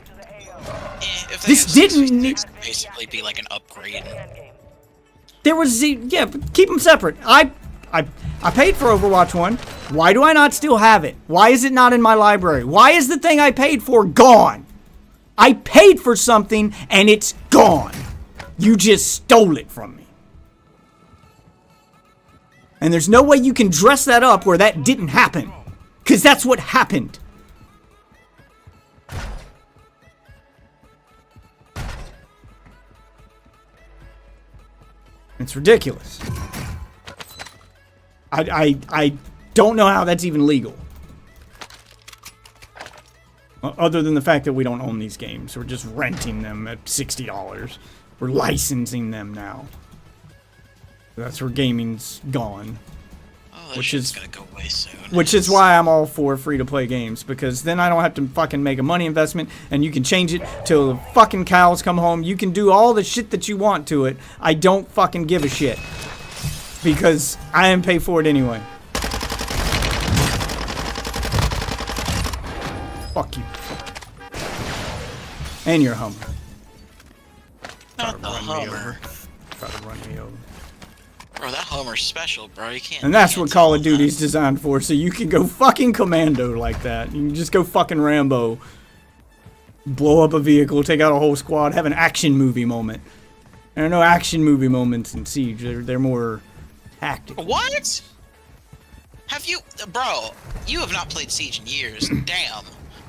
This didn't need... basically be like an upgrade. There was... Yeah, but keep them separate. I paid for Overwatch 1. Why do I not still have it? Why is it not in my library? Why is the thing I paid for gone? I paid for something and it's gone. You just stole it from me. And there's no way you can dress that up where that didn't happen. Because that's what happened. It's ridiculous. I don't know how that's even legal. Other than the fact that we don't own these games. We're just renting them at $60. We're licensing them now. That's where gaming's gone. Oh, which is gonna go away soon. Which is why I'm all for free-to-play games. Because then I don't have to fucking make a money investment. And you can change it till the fucking cows come home. You can do all the shit that you want to it. I don't fucking give a shit. Because I didn't pay for it anyway. Fuck you. And your Hummer. Not the Hummer. Try to run me over. Bro, that Hummer's special, bro. You can't. And that's what Call of Duty's designed for, so you can go fucking commando like that. You can just go fucking Rambo. Blow up a vehicle, take out a whole squad, have an action movie moment. There are no action movie moments in Siege. They're more tactical. What? Have you... Bro, you have not played Siege in years. Damn.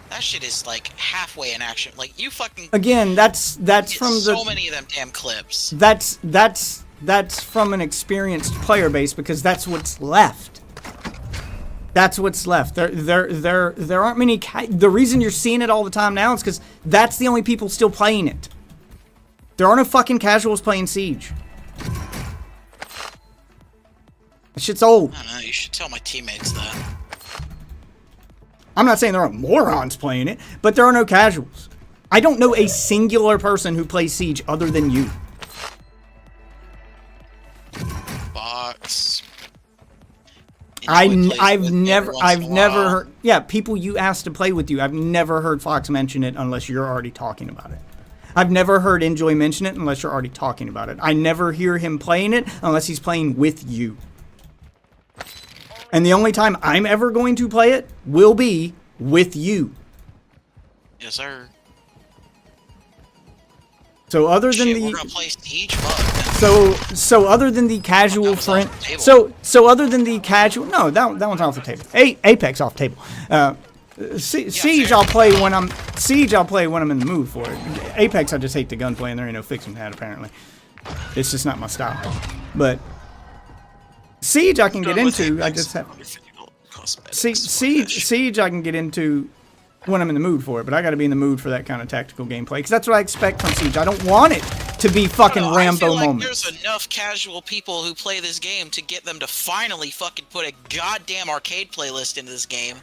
That shit is like halfway in action. Like, you fucking... Again, that's from the... so many of them damn clips. That's from an experienced player base because that's what's left. That's what's left. There aren't many... The reason you're seeing it all the time now is because that's the only people still playing it. There are no fucking casuals playing Siege. That shit's old. I don't know, you should tell my teammates that. I'm not saying there aren't morons playing it, but there are no casuals. I don't know a singular person who plays Siege other than you. Box. I've never heard... Yeah, people you asked to play with you, I've never heard Fox mention it unless you're already talking about it. I've never heard Enjoy mention it unless you're already talking about it. I never hear him playing it unless he's playing with you. And the only time I'm ever going to play it will be with you. Yes, sir. So other than we're gonna play Siege, so other than the casual friend, so other than the casual, no, that one's off the table. Apex off the table. Siege I'll play when I'm in the mood for it. Apex I just hate the gunplay and there ain't no fixing that apparently. It's just not my style. But Siege I can get into. I just have Siege I can get into when I'm in the mood for it, but I got to be in the mood for that kind of tactical gameplay because that's what I expect from Siege. I don't want it to be fucking Rambo I feel like moments. There's enough casual people who play this game to get them to finally fucking put a goddamn arcade playlist into this game.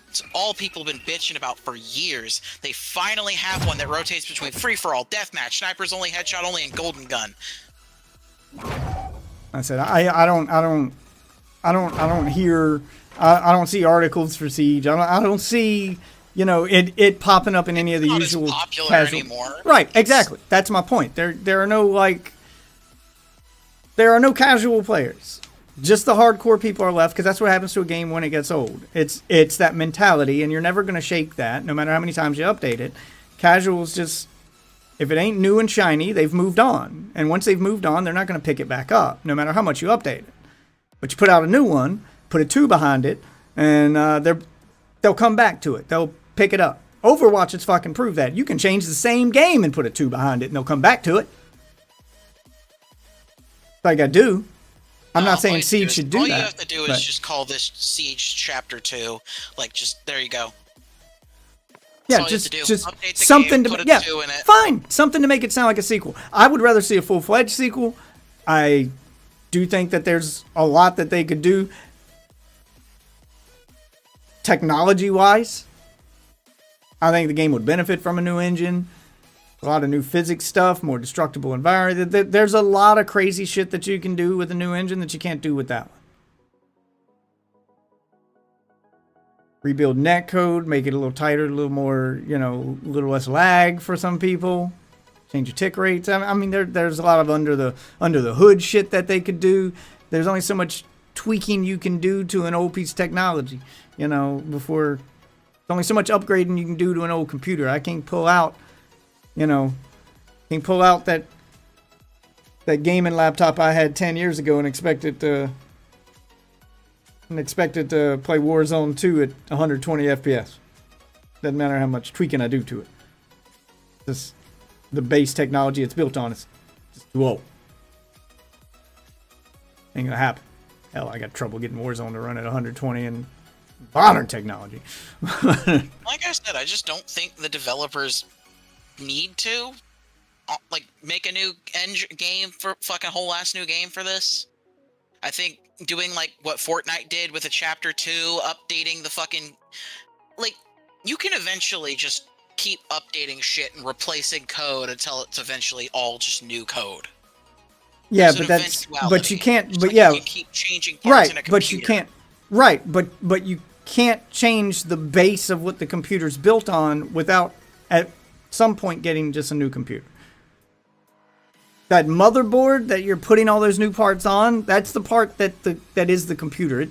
It's all people have been bitching about for years. They finally have one that rotates between free-for-all, deathmatch, snipers only, headshot only, and golden gun. I said I don't see articles for Siege. I don't see, you know, it popping up in any of the Not usual as popular casual. anymore. Right, exactly. That's my point. There are no casual players. Just the hardcore people are left because that's what happens to a game when it gets old. It's that mentality, and you're never going to shake that, no matter how many times you update it. Casuals just, if it ain't new and shiny, they've moved on. And once they've moved on, they're not going to pick it back up, no matter how much you update it. But you put out a new one, put a 2 behind it, and they'll come back to it. They'll pick it up. Overwatch has fucking proved that. You can change the same game and put a 2 behind it, and they'll come back to it. Like I do. I'm not saying Siege should do that. All you have to do is just call this Siege Chapter 2. Like, just, there you go. Yeah, just something to, yeah, fine. Something to make it sound like a sequel. I would rather see a full-fledged sequel. I do think that there's a lot that they could do technology-wise. I think the game would benefit from a new engine. A lot of new physics stuff, more destructible environment. There's a lot of crazy shit that you can do with a new engine that you can't do with that one. Rebuild netcode, make it a little tighter, a little more, you know, a little less lag for some people. change your tick rates. I mean, there's a lot of under the hood shit that they could do. There's only so much tweaking you can do to an old piece of technology, before there's only so much upgrading you can do to an old computer. I can't pull out, that gaming laptop I had 10 years ago and expect it to play Warzone 2 at 120 FPS. Doesn't matter how much tweaking I do to it. The base technology it's built on is just too old. Ain't gonna happen. Hell, I got trouble getting Warzone to run at 120 in modern technology. Like I said, I just don't think the developers need to make a new game for fucking whole ass new game for this. I think doing like what Fortnite did with a chapter 2, updating the fucking you can eventually just keep updating shit and replacing code until it's eventually all just new code. Yeah, There's but you can't. Just but like yeah, you can keep changing parts in a computer. But you can't. Right, but you can't change the base of what the computer's built on without at some point getting just a new computer. That motherboard that you're putting all those new parts on, that's the part that is the computer.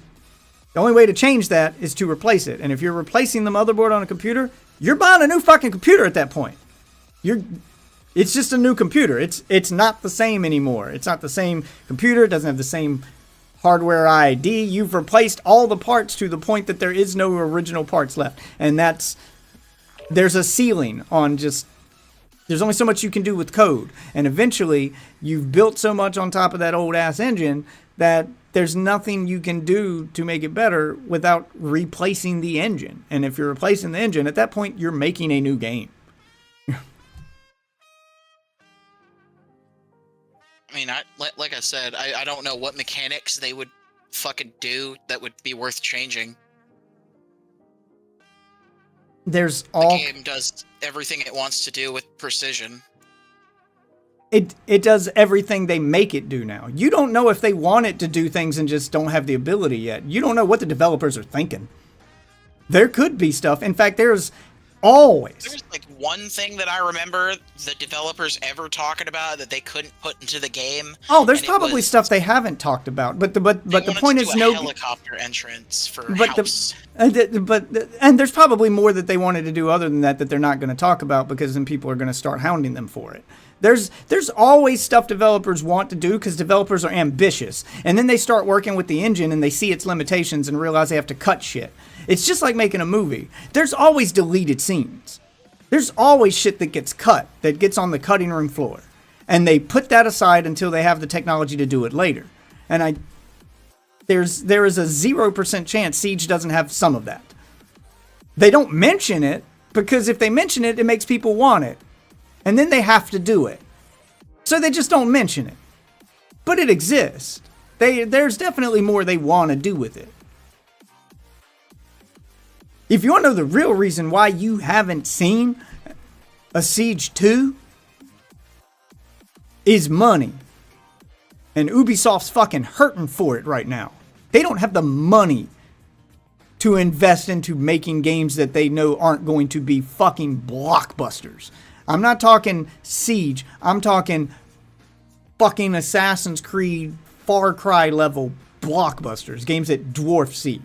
The only way to change that is to replace it. And if you're replacing the motherboard on a computer, you're buying a new fucking computer at that point. It's just a new computer. It's not the same anymore. It's not the same computer. It doesn't have the same hardware ID. You've replaced all the parts to the point that there is no original parts left. And there's a ceiling on there's only so much you can do with code. And eventually, you've built so much on top of that old ass engine that there's nothing you can do to make it better without replacing the engine. And if you're replacing the engine, at that point, you're making a new game. I mean, like I said, I don't know what mechanics they would fucking do that would be worth changing. The game does everything it wants to do with precision. It does everything they make it do now. You don't know if they want it to do things and just don't have the ability yet. You don't know what the developers are thinking. There could be stuff. In fact, there's like one thing that I remember the developers ever talking about that they couldn't put into the game. Oh, there's probably stuff they haven't talked about. But the point is no helicopter entrance for house. And there's probably more that they wanted to do other than that they're not going to talk about, because then people are going to start hounding them for it. There's always stuff developers want to do because developers are ambitious. And then they start working with the engine and they see its limitations and realize they have to cut shit. It's just like making a movie. There's always deleted scenes. There's always shit that gets cut, that gets on the cutting room floor. And they put that aside until they have the technology to do it later. And there is a 0% chance Siege doesn't have some of that. They don't mention it because if they mention it, it makes people want it. And then they have to do it. So they just don't mention it. But it exists. There's definitely more they want to do with it. If you want to know the real reason why you haven't seen a Siege 2, is money. And Ubisoft's fucking hurting for it right now. They don't have the money to invest into making games that they know aren't going to be fucking blockbusters. I'm not talking Siege. I'm talking fucking Assassin's Creed, Far Cry level blockbusters. Games that dwarf Siege.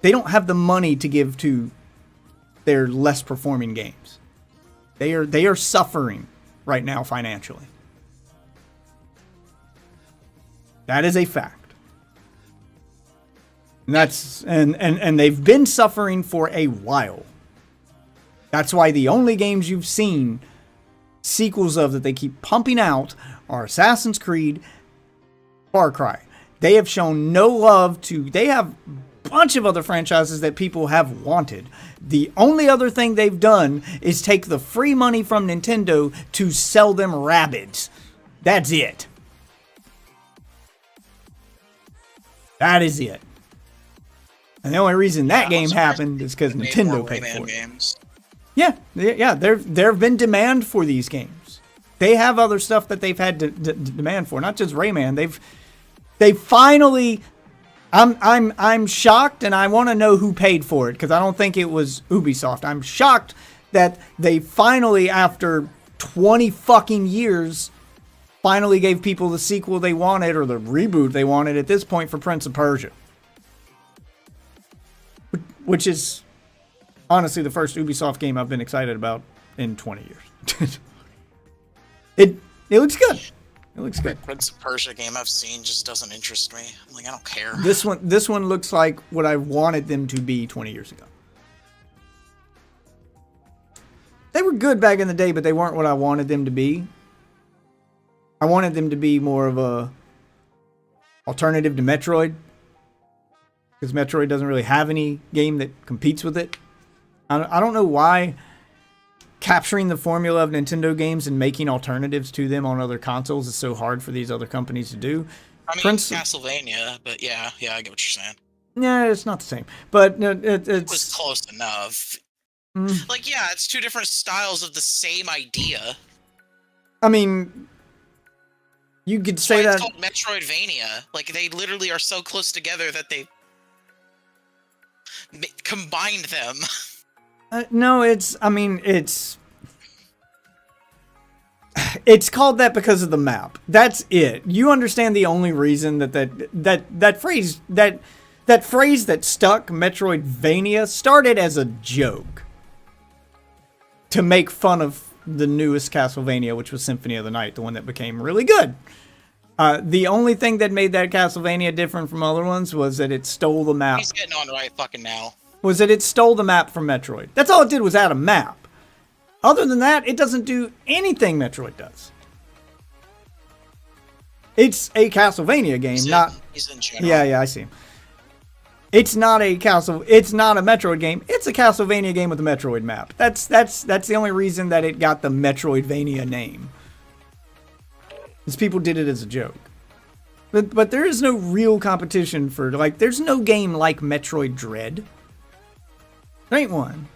They don't have the money to give to their less performing games. They are suffering right now financially. That is a fact. And they've been suffering for a while. That's why the only games you've seen sequels of that they keep pumping out are Assassin's Creed, Far Cry. They have shown no love to... They have a bunch of other franchises that people have wanted. The only other thing they've done is take the free money from Nintendo to sell them Rabbids. That's it. That is it. And the only reason that game happened is because Nintendo paid for it. Yeah. There have been demand for these games. They have other stuff that they've had to demand for, not just Rayman. They finally. I'm shocked, and I want to know who paid for it because I don't think it was Ubisoft. I'm shocked that they finally, after 20 fucking years, finally gave people the sequel they wanted, or the reboot they wanted at this point for Prince of Persia. Which is honestly the first Ubisoft game I've been excited about in 20 years. It looks good. It looks good. Prince of Persia game I've seen just doesn't interest me. I'm like, I don't care. This one looks like what I wanted them to be 20 years ago. They were good back in the day, but they weren't what I wanted them to be. I wanted them to be more of a alternative to Metroid, because Metroid doesn't really have any game that competes with it. I don't know why capturing the formula of Nintendo games and making alternatives to them on other consoles is so hard for these other companies to do. I mean, Castlevania, but yeah, I get what you're saying. Yeah, it's not the same, but It was close enough. Like, yeah, it's two different styles of the same idea. I mean, you could say that it's called Metroidvania. Like, they literally are so close together that they combined them. No, it's called that because of the map. That's it. You understand the only reason that phrase that stuck, Metroidvania, started as a joke to make fun of the newest Castlevania, which was Symphony of the Night, the one that became really good. The only thing that made that Castlevania different from other ones was that it stole the map. He's getting on right fucking now. Was that it stole the map from Metroid. That's all it did, was add a map. Other than that, it doesn't do anything Metroid does. It's a Castlevania game, He's in general. Yeah, I see him. It's not a Metroid game. It's a Castlevania game with a Metroid map. That's the only reason that it got the Metroidvania name. Because people did it as a joke. But there is no real competition for, like, there's no game like Metroid Dread. There ain't one.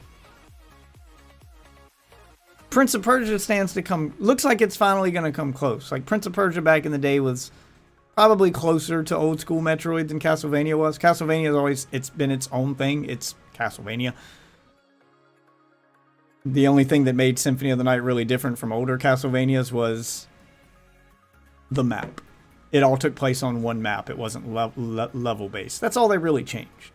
Prince of Persia looks like it's finally going to come close. Like, Prince of Persia back in the day was probably closer to old school Metroid than Castlevania was. Castlevania it's been its own thing. It's Castlevania. The only thing that made Symphony of the Night really different from older Castlevanias was the map. It all took place on one map. It wasn't level based. That's all they really changed.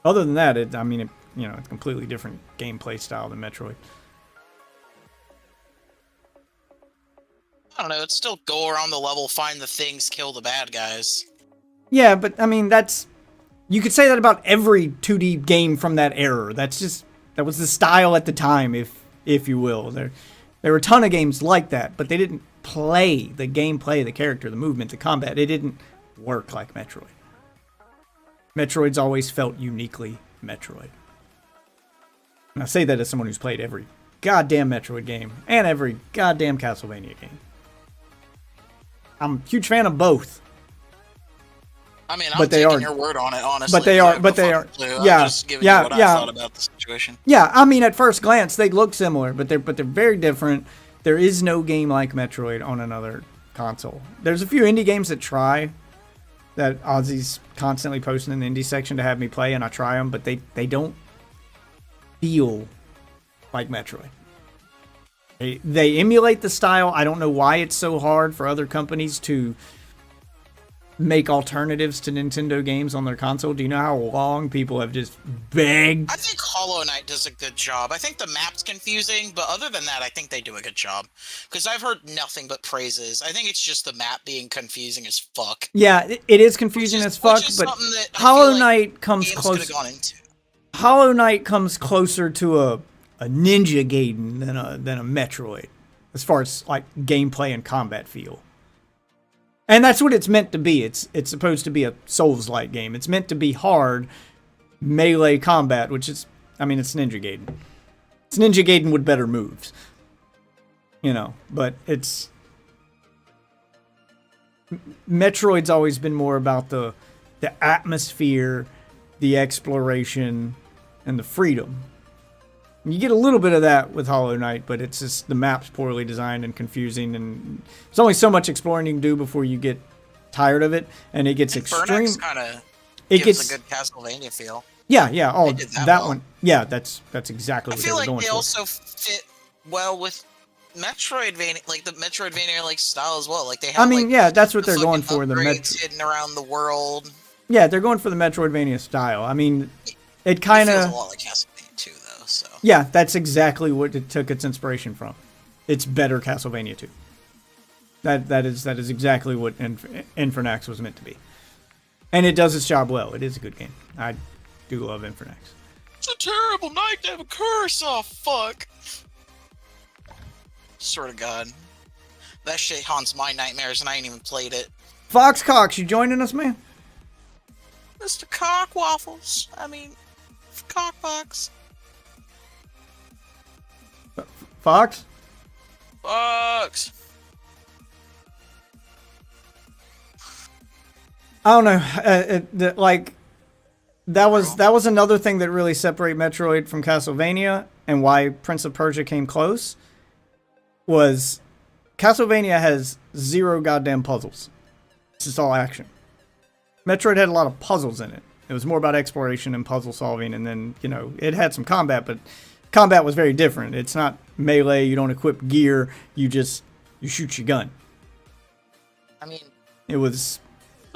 Other than that, it's a completely different gameplay style than Metroid. I don't know, it's still go around the level, find the things, kill the bad guys. Yeah, but I mean, you could say that about every 2D game from that era. That was the style at the time, if you will. There were a ton of games like that, but they didn't play the gameplay, the character, the movement, the combat. It didn't work like Metroid. Metroid's always felt uniquely Metroid. And I say that as someone who's played every goddamn Metroid game and every goddamn Castlevania game. I'm a huge fan of both. I mean, I'm taking your word on it, honestly. But they are. Yeah, I'm just giving you what I thought about the situation. Yeah, I mean, at first glance, they look similar, but they're very different. There is no game like Metroid on another console. There's a few indie games that try, that Ozzy's constantly posting in the indie section to have me play, and I try them, but they don't feel like Metroid. They emulate the style. I don't know why it's so hard for other companies to make alternatives to Nintendo games on their console. Do you know how long people have just begged? I think Hollow Knight does a good job. I think the map's confusing, but other than that, I think they do a good job. Because I've heard nothing but praises. I think it's just the map being confusing as fuck. Yeah, it is confusing as fuck, but Hollow Knight comes close. Hollow Knight comes closer to a Ninja Gaiden than a Metroid, as far as like gameplay and combat feel. And that's what it's meant to be. It's supposed to be a Souls-like game. It's meant to be hard melee combat, which is, I mean, it's Ninja Gaiden. It's Ninja Gaiden with better moves. But it's... Metroid's always been more about the atmosphere, the exploration, and the freedom. You get a little bit of that with Hollow Knight, but it's just the map's poorly designed and confusing, and there's only so much exploring you can do before you get tired of it, and it gets extreme. Burnout's kind of gives a good Castlevania feel. Yeah. Oh, They did that, that well. one. Yeah, that's exactly I what feel they were like going they for. also fit well with Metroidvania, like the Metroidvania like style as well. Like they have I mean, like yeah, that's what the they're going fucking for. upgrades hidden around the world. Yeah, they're going for the Metroidvania style. I mean, it It kind feels a of. lot like Castlevania too, though. So Yeah, that's exactly what it took its inspiration from. It's better Castlevania 2. That is exactly what Infernax was meant to be. And it does its job well. It is a good game. I do love Infernax. it's a terrible night to have a curse. Oh fuck! Swear to God, that shit haunts my nightmares, and I ain't even played it. Fox Cox, you joining us, man? Mr. Cock Waffles. I mean, Cockbox. Fox? Fox. I don't know. That was another thing that really separated Metroid from Castlevania, and why Prince of Persia came close. Was Castlevania has 0 goddamn puzzles. It's just all action. Metroid had a lot of puzzles in it. It was more about exploration and puzzle solving, and then, you know, it had some combat, but combat was very different. It's not melee, you don't equip gear, you shoot your gun. I mean, it was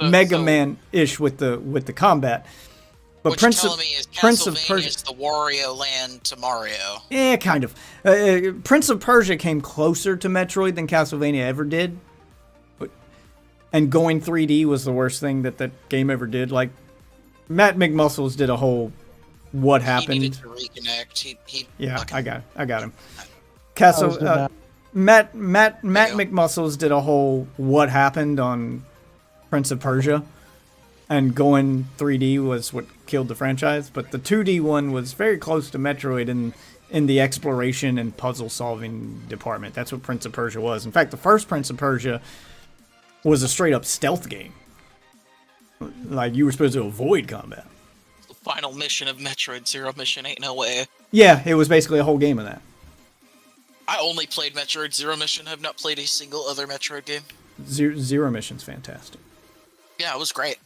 Mega Man-ish with the combat. But what Prince you're of telling me is Prince of Castlevania Persia, is the Wario land to Mario. yeah, kind of. Prince of Persia came closer to Metroid than Castlevania ever did. And going 3D was the worst thing that game ever did. Like, Matt McMuscles did a whole what happened. He needed to reconnect. Yeah, fucking, I got him. Matt McMuscles did a whole what happened on Prince of Persia, and going 3D was what killed the franchise. But the 2D one was very close to Metroid in the exploration and puzzle solving department. That's what Prince of Persia was. In fact, the first Prince of Persia was a straight up stealth game. Like, you were supposed to avoid combat. The final mission of Metroid Zero Mission ain't no way. Yeah, it was basically a whole game of that. I only played Metroid Zero Mission. I've not played a single other Metroid game. Zero Mission's fantastic. Yeah, it was great.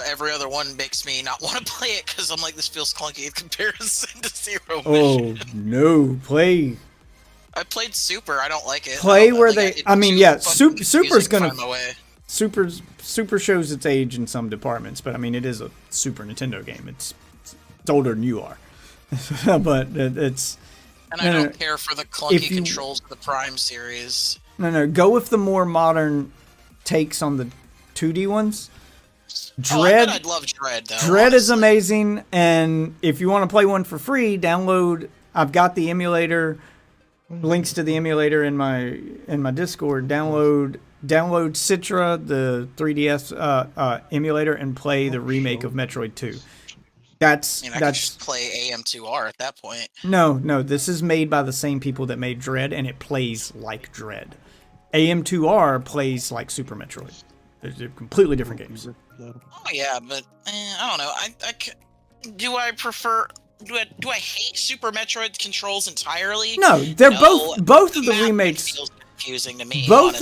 Every other one makes me not want to play it because I'm like, this feels clunky in comparison to Zero Mission. Oh no, play. I played Super. I don't like it. Play where where they. I mean, yeah, Super's gonna. Super shows its age in some departments, but I mean, it is a Super Nintendo game. It's older than you are, but it's. And I don't care for the clunky controls of the Prime series. No, go with the more modern takes on the 2D ones. Dread. I'd love Dread though. Dread is amazing, and if you want to play one for free, download. I've got the emulator. Links to the emulator in my Discord. Download Citra, the 3DS emulator, and play the remake of Metroid 2. I could just play AM2R at that point. No, this is made by the same people that made Dread, and it plays like Dread. AM2R plays like Super Metroid. They're completely different games. Oh yeah, but I don't know. Do I prefer? Do I hate Super Metroid controls entirely? No, they're both of the remakes. Feels confusing to me. Both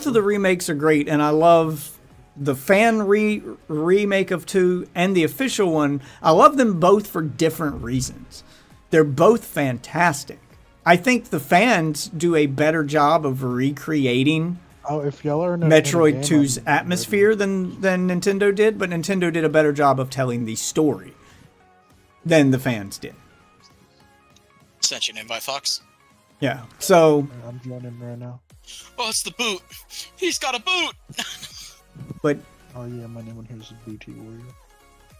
of the remakes are great, and I love the fan remake of 2 and the official one. I love them both for different reasons. They're both fantastic. I think the fans do a better job of recreating if y'all are Metroid 2's atmosphere than Nintendo did, but Nintendo did a better job of telling the story than the fans did. Sent you an invite, Fox. Yeah, so I'm joining right now. Oh, it's the boot. He's got a boot. But oh yeah, my name on here is Booty Warrior.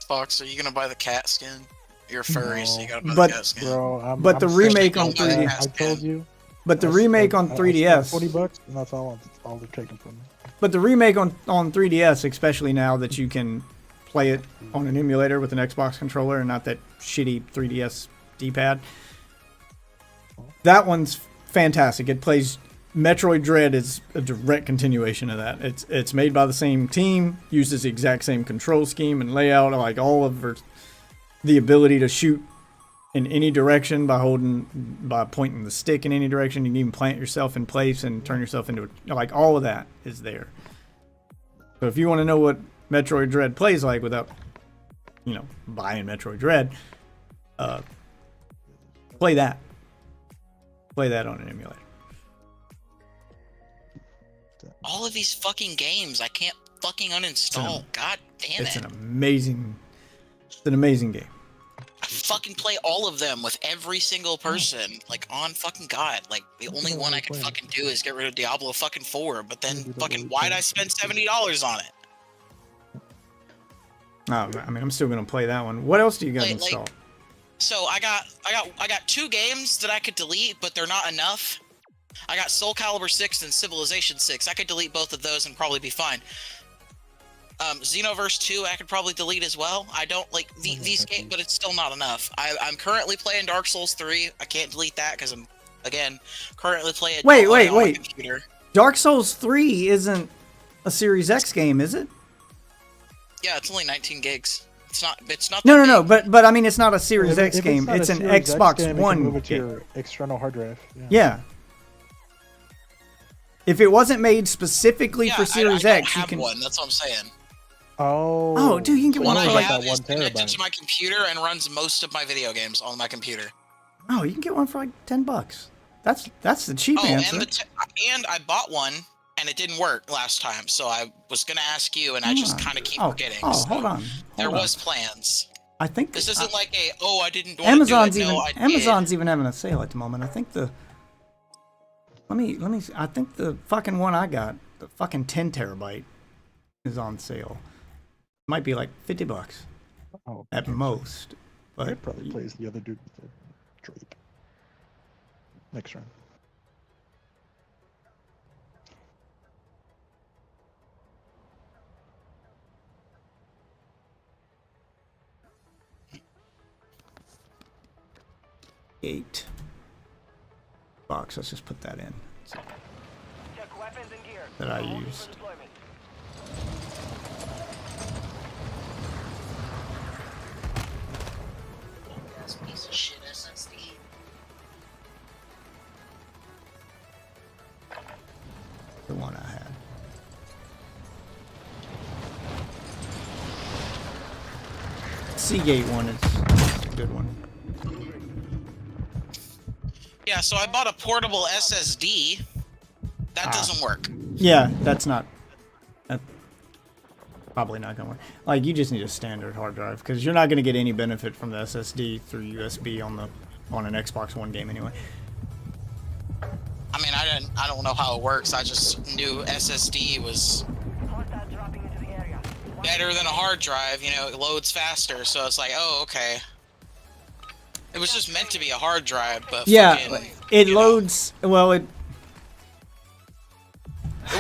Fox, are you gonna buy the cat skin? You're a furry, so you gotta buy the cat skin. Bro, but the remake on 3D. I told you. But the remake on 3DS. $40, and that's all they're taking from me. But the remake on 3DS, especially now that you can play it on an emulator with an Xbox controller and not that shitty 3DS D-pad. That one's fantastic. It plays Metroid Dread is a direct continuation of that. It's made by the same team, uses the exact same control scheme and layout, like all of the ability to shoot in any direction by pointing the stick in any direction. You can even plant yourself in place and turn yourself into like all of that is there. So if you want to know what Metroid Dread plays like without you know, buying Metroid Dread, play that. Play that on an emulator. All of these fucking games I can't fucking uninstall. God damn It's it. an amazing game. I fucking play all of them with every single person. Like, on fucking God. Like, the only one I can fucking do is get rid of Diablo fucking 4. But then, fucking, why'd I spend $70 on it? Oh, I mean, I'm still gonna play that one. What else do you got installed? So I got 2 games that I could delete, but they're not enough. I got Soul Calibur 6 and Civilization 6. I could delete both of those and probably be fine. Xenoverse 2 I could probably delete as well. I don't like these games, but it's still not enough. I'm currently playing Dark Souls 3. I can't delete that because I'm, again, currently playing on my computer. Dark Souls 3 isn't a Series X game, is it? Yeah, it's only 19 gigs. It's not No, but I mean, it's not a Series X game. It's an Xbox One move it to game. your external hard drive. Yeah. If it wasn't made specifically for Series X, you can. One. That's what I'm saying. Oh, dude, you can get one one I for have like is connected to my computer and runs most of my video games on my computer. Oh, you can get one for like $10. That's the cheap answer. And I bought one and it didn't work last time, so I was gonna ask you, and I just kind of keep forgetting. Hold on. There was plans. I think this isn't like a I didn't want to do it. No, I did. Amazon's even having a sale at the moment. I think I think the fucking one I got, the fucking 10 terabyte, is on sale. Might be like $50 at most. But it probably plays the other dude with the drape. Next round. $8 box. Let's just put that in. That I used. That's a piece of shit SSD. The one I had. Seagate one is a good one. Yeah, so I bought a portable SSD. That doesn't work. Yeah, that's probably not gonna work. Like, you just need a standard hard drive because you're not gonna get any benefit from the SSD through USB on an Xbox One game anyway. I mean, I don't know how it works. I just knew SSD was better than a hard drive. You know, it loads faster, so it's like, oh, okay. It was just meant to be a hard drive, but yeah, fucking, it loads. Well, it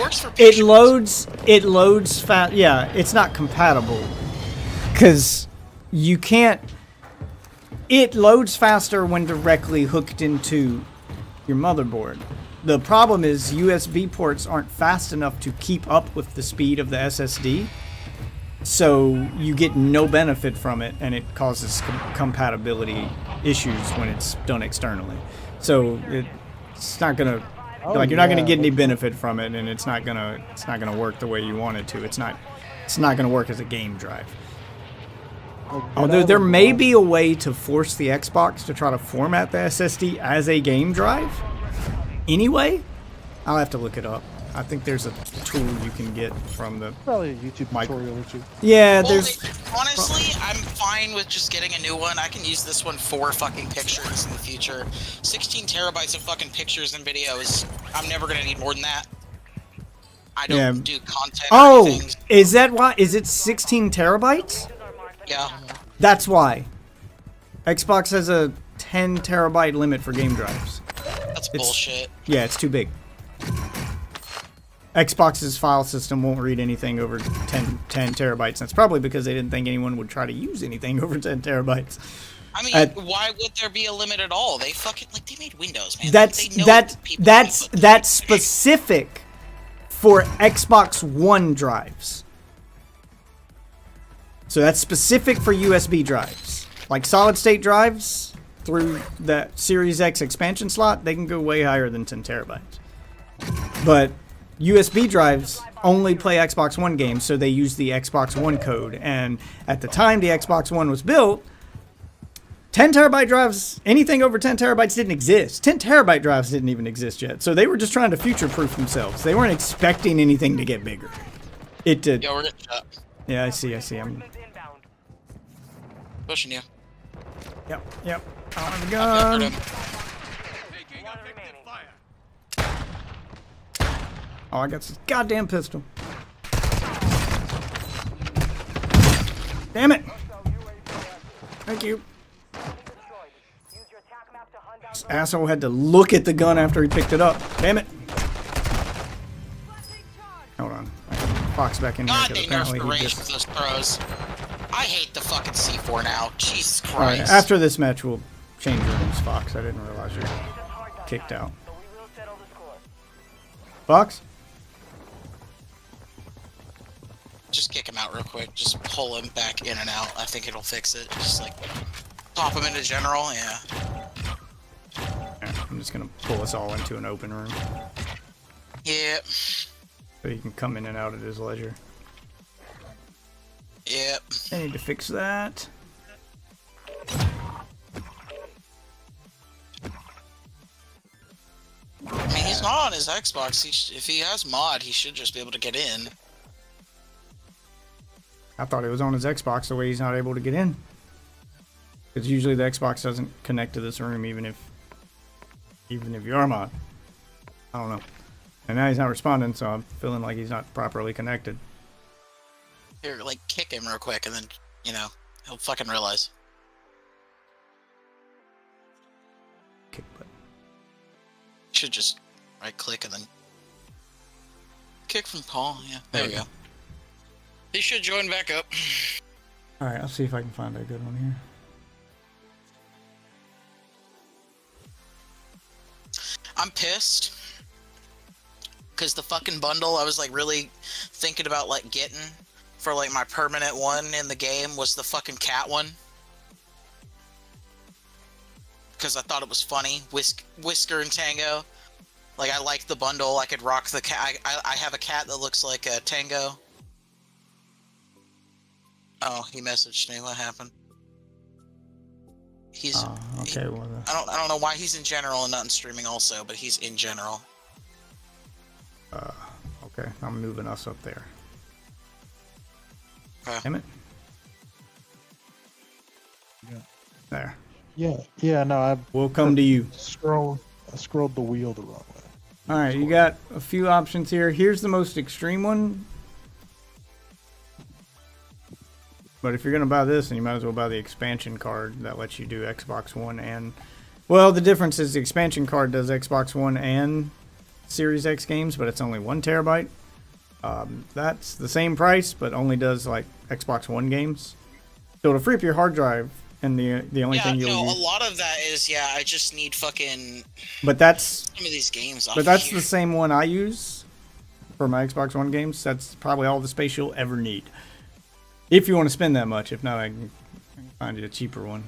works for pictures. It loads fast. Yeah, it's not compatible because you can't. It loads faster when directly hooked into your motherboard. The problem is USB ports aren't fast enough to keep up with the speed of the SSD. So you get no benefit from it, and it causes compatibility issues when it's done externally. So it's not gonna you're not gonna get any benefit from it, and it's not gonna work the way you want it to. It's not gonna work as a game drive. Although there may be a way to force the Xbox to try to format the SSD as a game drive. Anyway, I'll have to look it up. I think there's a tool you can get from the probably a YouTube tutorial or two. Yeah, honestly, I'm fine with just getting a new one. I can use this one for fucking pictures in the future. 16 terabytes of fucking pictures and videos. I'm never gonna need more than that. I don't do content. Oh, is that why? Is it 16 terabytes? Yeah. That's why. Xbox has a 10 terabyte limit for game drives. That's bullshit. Yeah, it's too big. Xbox's file system won't read anything over 10 terabytes. That's probably because they didn't think anyone would try to use anything over 10 terabytes. I mean, why would there be a limit at all? They fucking they made Windows, man. That's specific for Xbox One drives. So that's specific for USB drives. Like solid state drives through that Series X expansion slot, they can go way higher than 10 terabytes. But USB drives only play Xbox One games, so they use the Xbox One code. And at the time the Xbox One was built, 10 terabyte drives, anything over 10 terabytes didn't exist. 10 terabyte drives didn't even exist yet. So they were just trying to future-proof themselves. They weren't expecting anything to get bigger. It did. Yo, we're getting shot. Yeah, I see. I'm Pushing you. Yep. I don't have a I've gun. him. Oh, I got this goddamn pistol. Damn it. Thank you. This asshole had to look at the gun after he picked it up. Damn it. Hold on. I can Fox back in here God, because they nerfed apparently the he range just... with those throws. I hate the fucking C4 now. Jesus Christ. Alright, after this match we'll change rooms, Fox. I didn't realize you were kicked out. Fox? Just kick him out real quick. Just pull him back in and out. I think it'll fix it. Just like pop him into general. Yeah. Alright, I'm just gonna pull us all into an open room Yep. so he can come in and out at his leisure. Yep. I need to fix that. I mean, he's not on his Xbox. If he has mod, he should just be able to get in. I thought it was on his Xbox the way he's not able to get in. Because usually the Xbox doesn't connect to this room even if you are mod. I don't know. And now he's not responding, so I'm feeling like he's not properly connected. Here, like, kick him real quick, and then, you know, he'll fucking realize. Kick button. Should just right-click and then kick from Paul. Yeah, there we go. He should join back up. Alright, I'll see if I can find a good one here. I'm pissed. Because the fucking bundle I was, like, really thinking about, like, getting for, like, my permanent one in the game was the fucking cat one. Because I thought it was funny. Whisker and Tango. Like, I liked the bundle. I could rock the cat. I have a cat that looks like a Tango. Oh, he messaged me. What happened? He's... okay, well... I don't know why he's in general and not in streaming also, but he's in general. Okay, I'm moving us up there. Okay. Damn it. Yeah. There. Yeah, no, We'll come to you. I scrolled the wheel the wrong way. Alright, you got a few options here. Here's the most extreme one. But if you're going to buy this, then you might as well buy the expansion card that lets you do Xbox One and... Well, the difference is the expansion card does Xbox One and Series X games, but it's only 1 terabyte. That's the same price, but only does, like, Xbox One games. So it'll free up your hard drive, and the only thing you'll use... a lot of that is, yeah, I just need fucking... But that's... Some of these games off But that's here. the same one I use for my Xbox One games. That's probably all the space you'll ever need. If you want to spend that much. If not, I can find you a cheaper one.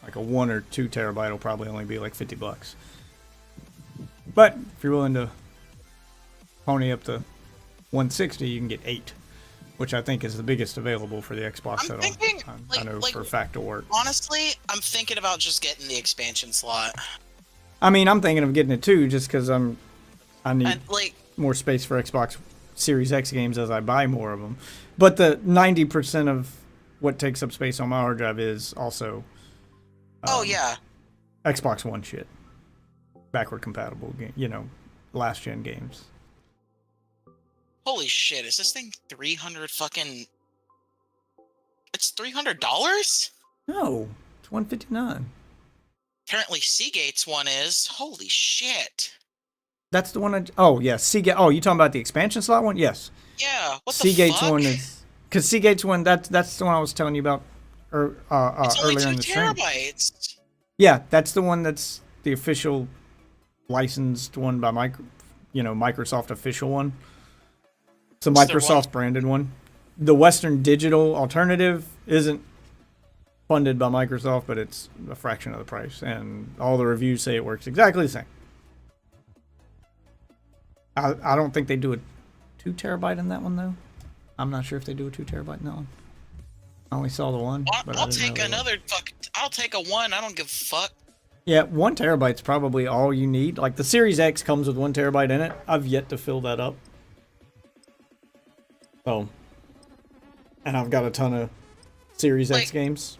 Like a 1 or 2 terabyte will probably only be like $50. But if you're willing to pony up to 160, you can get 8, which I think is the biggest available for the Xbox. I know for a fact to work. Honestly, I'm thinking about just getting the expansion slot. I mean, I'm thinking of getting it too, just because I need And, like, more space for Xbox Series X games as I buy more of them. But the 90% of what takes up space on my hard drive is also oh yeah, Xbox One shit, backward compatible, last gen games. holy shit! Is this thing 300 fucking? It's $300? No, it's $159. Apparently, Seagate's one is. Holy shit! That's the one. Oh yeah, Seagate. Oh, you talking about the expansion slot one? Yes. Yeah. What the Seagate's fuck? one is because Seagate's one. That's the one I was telling you about It's only earlier 2 in the stream. terabytes. Yeah, that's the one that's the official licensed one by Microsoft official one. It's a Microsoft branded one. The Western Digital alternative isn't funded by Microsoft, but it's a fraction of the price, and all the reviews say it works exactly the same. I don't think they do a 2 terabyte in that one though. I'm not sure if they do a 2 terabyte in that one. I only saw the one. But I'll take another I'll take a 1. I don't give a fuck. Yeah, 1 terabyte's probably all you need. Like the Series X comes with 1 terabyte in it. I've yet to fill that up. So, and I've got a ton of Series X games.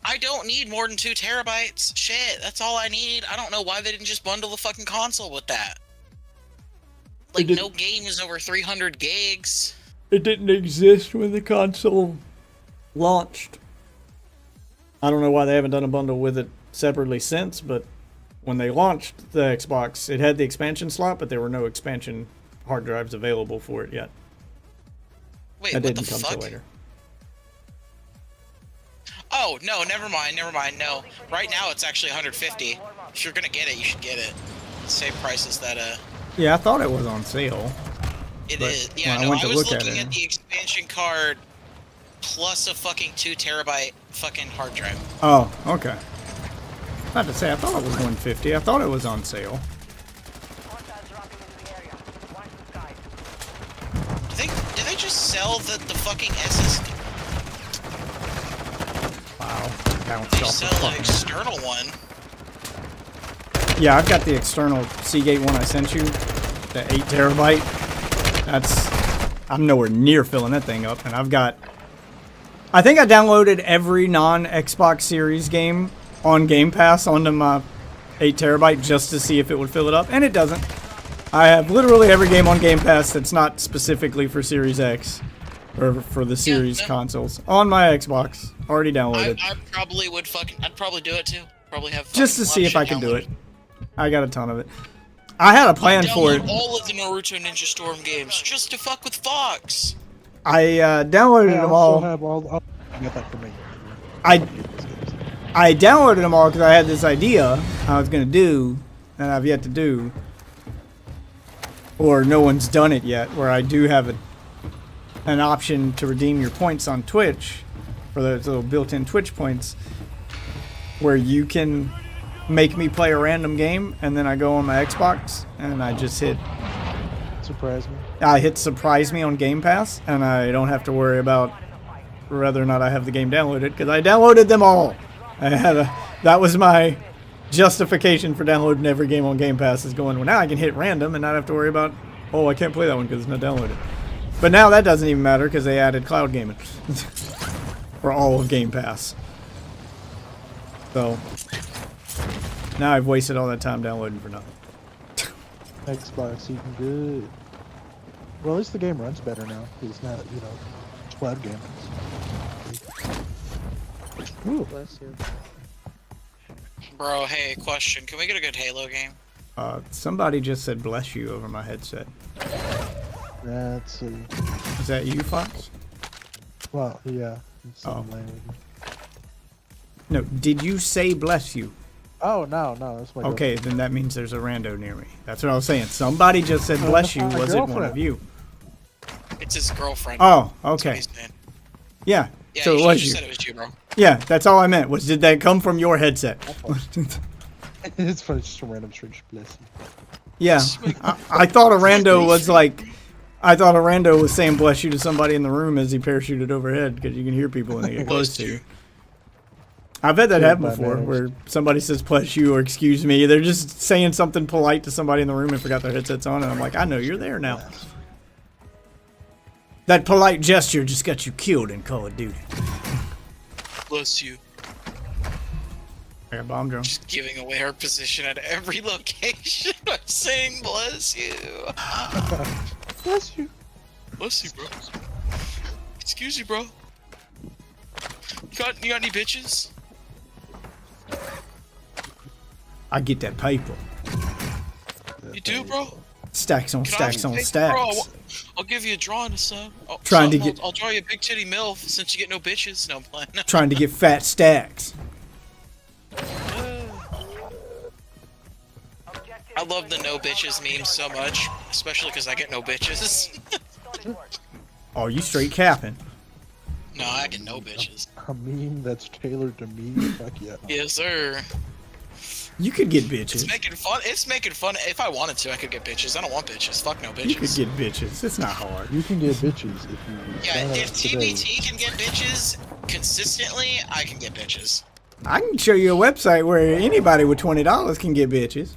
I don't need more than 2 terabytes. Shit, that's all I need. I don't know why they didn't just bundle the fucking console with that. Like, no game is over 300 gigs. It didn't exist when the console launched. I don't know why they haven't done a bundle with it separately since, but when they launched the Xbox, it had the expansion slot, but there were no expansion hard drives available for it yet. Wait, that what didn't the come fuck? till later. Oh, no, never mind, no. Right now it's actually 150. If you're gonna get it, you should get it. Same price as that, Yeah, I thought it was on sale. It but is. Yeah, when no, I I went to was look looking at at the expansion card plus a fucking 2 terabyte fucking hard drive. Oh, okay. About to say, I thought it was 150. I thought it was on sale. Do they just sell the fucking SSD? Wow. Bounced They off the sell an fucking- external one. Yeah, I've got the external Seagate one I sent you. The 8 terabyte. I'm nowhere near filling that thing up. And I think I downloaded every non-Xbox Series game on Game Pass onto my 8 terabyte just to see if it would fill it up. And it doesn't. I have literally every game on Game Pass that's not specifically for Series X. Or for the Series consoles. On my Xbox. Already downloaded. I probably would I'd probably do it too. Probably have Just to fucking see a lot if of I shit can do it. downloaded. I got a ton of it. I had a plan for it. Download all of the Naruto Ninja Storm games just to fuck with Fox. I downloaded them all. You got that for me. I downloaded them all because I had this idea I was gonna do, and I've yet to do, or no one's done it yet. Where I do have an option to redeem your points on Twitch for those little built-in Twitch points, where you can make me play a random game, and then I go on my Xbox and I just hit. Surprise me. I hit surprise me on Game Pass, and I don't have to worry about whether or not I have the game downloaded because I downloaded them all. That was my justification for downloading every game on Game Pass, is going, well, now I can hit random and not have to worry about, oh, I can't play that one because it's not downloaded. But now that doesn't even matter because they added cloud gaming for all of Game Pass. So now I've wasted all that time downloading for nothing. Xbox even good. Well, at least the game runs better now. It's not, it's cloud gaming. Ooh. Bless you. Bro, hey, question. Can we get a good Halo game? Somebody just said bless you over my headset. That's Is that you, Fox? well, yeah. Oh. No, did you say bless you? Oh no, that's my Okay, then that means there's a rando near me. That's what I was saying. Somebody just said bless you. my Was it one girlfriend. of you? It's his girlfriend. Oh, That's what okay. he's saying. Yeah. Yeah, So you it was just you. said it was you, bro. Yeah, that's all I meant. Was did that come from your headset? It's funny, just a random strange bless you. Yeah. I thought a rando was like. I thought a rando was saying bless you to somebody in the room as he parachuted overhead because you can hear people when they get close to you. I've had that happen before, where somebody says bless you or excuse me. They're just saying something polite to somebody in the room and forgot their headsets on, and I'm like, I know you're there now. That polite gesture just got you killed in Call of Duty. Bless you. I got bomb drone. Just giving away our position at every location by saying bless you. Bless you. Bless you, bro. Excuse you, bro. You got any bitches? I get that paper. You do, bro? Stacks on Can I have stacks some on paper, stacks. bro? I'll give you a drawing of some. Trying to get- I'll draw you a big titty MILF since you get no bitches. No, I'm playing. Trying to get fat stacks. I love the no bitches meme so much, especially because I get no bitches. Oh, you straight capping. No, I get no bitches. A meme that's tailored to me. Fuck yeah. Yes, sir. You could get It's bitches. making fun. It's making fun. If I wanted to, I could get bitches. I don't want bitches. Fuck no bitches. You could get bitches. It's not hard. You can get bitches if you Yeah, sign up if today. TBT can get bitches consistently, I can get bitches. I can show you a website where anybody with $20 can get bitches.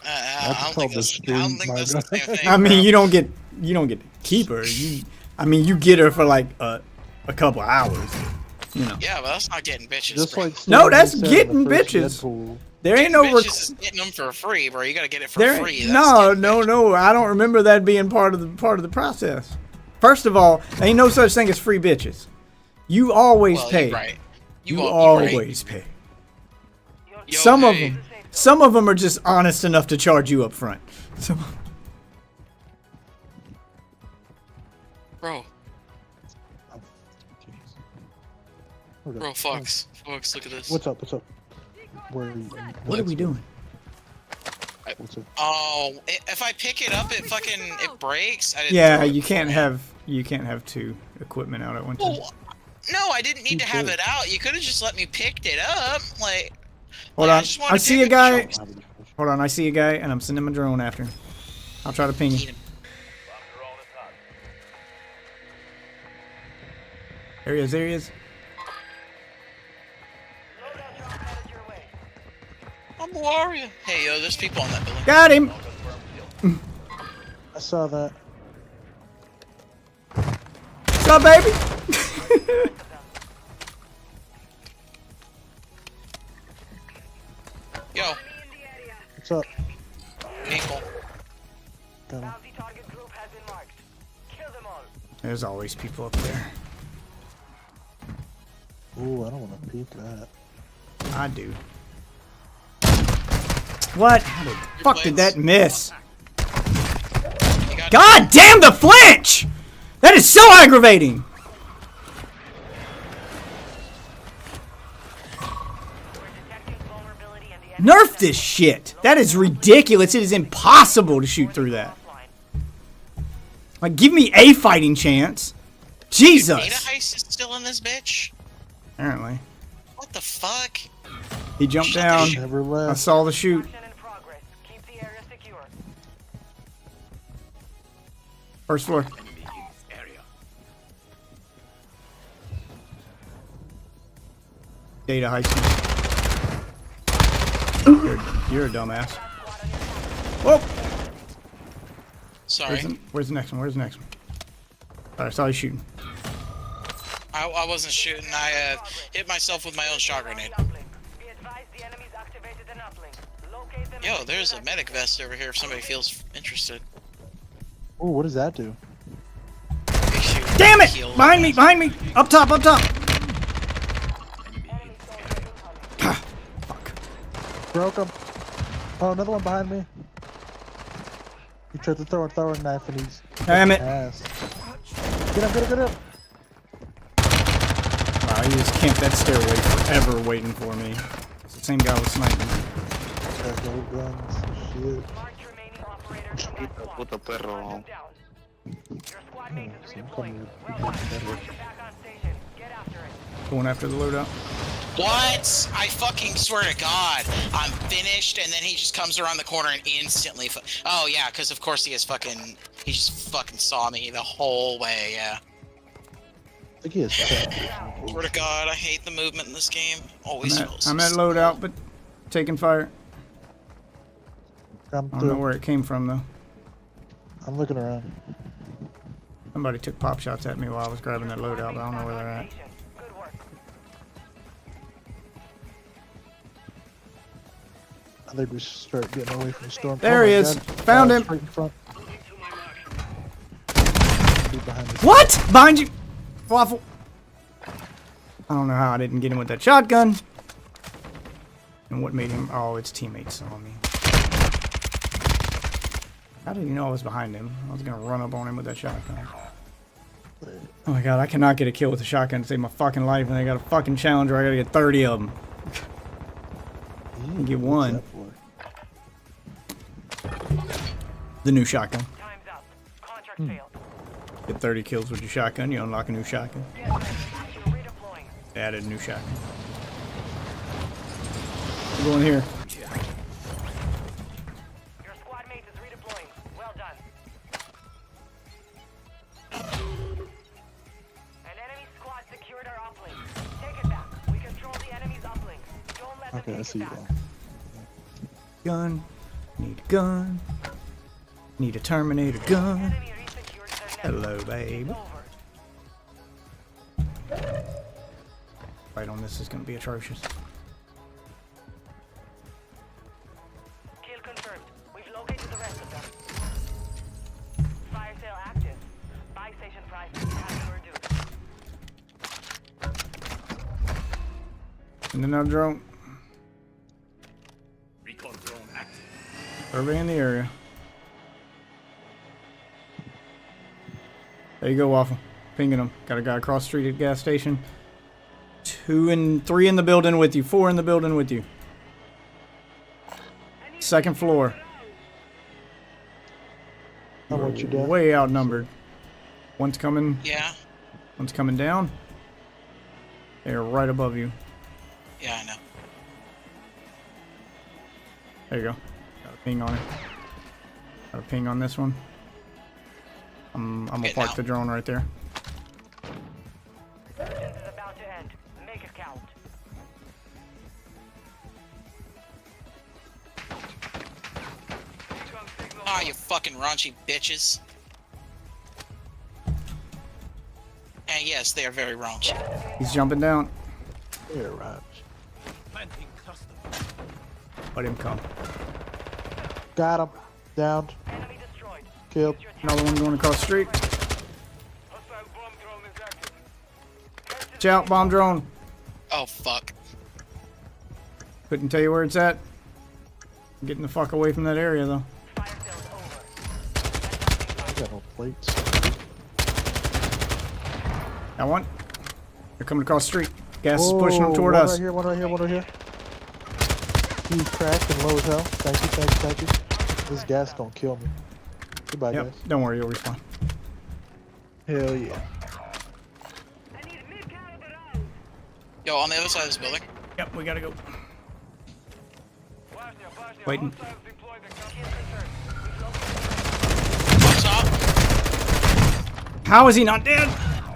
I don't think that's the same thing. I mean, bro. you don't get to keep her. You get her for like a couple hours. You know. Yeah, but that's not getting bitches. Just bro. like No, that's Steven said in the getting first bitches. Deadpool. There ain't no bitches is getting them for free, bro. You gotta get it for there. free. That's No, getting bitches. no. I don't remember that being part of the process. First of all, ain't no such thing as free bitches. You always Well, pay. you're right. You you're always pay. Yo, Some of hey, them are just honest enough to charge you up front. bro, Hold bro, up. Fox, look at this. What's up? Where are you? What are we doing? What's up? Oh, if I pick it up, it breaks. I didn't Yeah, throw it you can't before. have two equipment out at one time. Well, no, I didn't need to have it out. You could have just let me picked it up. Like, Hold like, on. just wanted I to see pick a guy. controls. Hold on. I see a guy, and I'm sending my drone after him. I'll try to ping Eat him. him. There he is. There he is. I'm a warrior. Hey, yo, there's people on that building. Got him. I saw that. What's up, baby? Yo, What's up? people. Got him. Bounty target group has been marked. Kill them all. There's always people up there. Ooh, I don't want to peek that. I do. What? How the fuck did that miss? You got God damn the flinch! That is so aggravating. Nerf this shit. That is ridiculous. It is impossible to shoot through that. Like, give me a fighting chance. Data Jesus. heist is still in this bitch. Apparently. What the fuck? He jumped down. Never I left. saw the shoot. Action in progress. Keep the area secure. First floor. Data heist. You're a dumbass. Whoa! Sorry, Where's the next one? Where's the next one? Alright, I saw you shooting. I wasn't shooting. I hit myself with my own shot grenade. Be advised the enemy's activated an uplink. Locate them. Yo, there's a medic vest over here if somebody feels interested. Ooh, what does that do? Big shoot. Damn it! Heal. Behind me! Behind me! Up top! Up top! Ah, fuck. Broke him. Oh, another one behind me. He tried to throw a throwing knife and he's Damn it! ass. Get him. Wow, he just camped that stairway forever waiting for me. It's the same guy with sniping. Got no guns. Shit. Marked remaining operators from that squad. Puto perro. Hunt them down. Your squad mate is Some redeploying. kind Well of done. better. You're back on station. Get after it. Going after the loadout. What? I fucking swear to God, I'm finished, and then he just comes around the corner and instantly. Oh yeah, because of course he just fucking saw me the whole way. Yeah. I think he has Swear to God, I hate the movement in this game. Always feels. I'm at loadout, but taking fire. Come I don't know through. where it came from though. I'm looking around. Somebody took pop shots at me while I was grabbing that loadout, but I don't know where they're at. Good work. I think we should start getting away from the storm. There Oh he my is. God. Found him. Straight in front. Be behind us. What? Behind you! Waffle. I don't know how I didn't get him with that shotgun. And what made him... Oh, his teammates saw me. How did he know I was behind him? I was gonna run up on him with that shotgun. Oh my god, I cannot get a kill with a shotgun to save my fucking life, and I got a fucking challenger. I gotta get 30 of them. Ew, get what's one. that for? The new shotgun. Time's up. Contract failed. Get 30 kills with your shotgun, you unlock a new shotgun. Get ready. You're redeploying. Added a new shotgun. I'm going here. Okay, I see you now. Gun. Need a gun. Need a Terminator gun. Enemy resecured their network. Hello, babe. Over. Right on this is going to be atrocious. Kill confirmed. We've located the rest of them. Fire sale active. Buy station prices have reduced. And then our drone. Recon drone active. Survey in the area. There you go, Waffle. Pinging them. Got a guy across the street at the gas station. 2 and 3 in the building with you. 4 in the building with you. Second floor. How much you doing? Way outnumbered. One's coming. Yeah. One's coming down. They're right above you. Yeah, I know. There you go. Got a ping on it. Got a ping on this one. I'm gonna Getting park out. the drone right there. Vengeance is about to end. Make it count. Ah, you fucking raunchy bitches. And yes, they are very raunchy. He's jumping down. Yeah, right. Planting cluster. Let him come. Got him. Downed. Enemy destroyed. Killed. Another one going across the street. Hostile bomb drone is active. Watch out, bomb drone. Oh, fuck. Couldn't tell you where it's at. Getting the fuck away from that area though. Fire sale's over. I got no plates. Got one. They're coming across the street. Gas is Whoa, pushing them toward one us. Right here, one right here, one right here. He's cracked and low as hell. Thank you, thank you, thank you. This gas gonna kill me. Goodbye, Yep. guys. Don't worry, you'll respawn. Hell yeah. I need mid-caliber rounds. Yo, on the other side of this building. Yep, we gotta go. Bosnia, Waiting. hostiles deployed the kill confirmed. What's up? How is he not dead?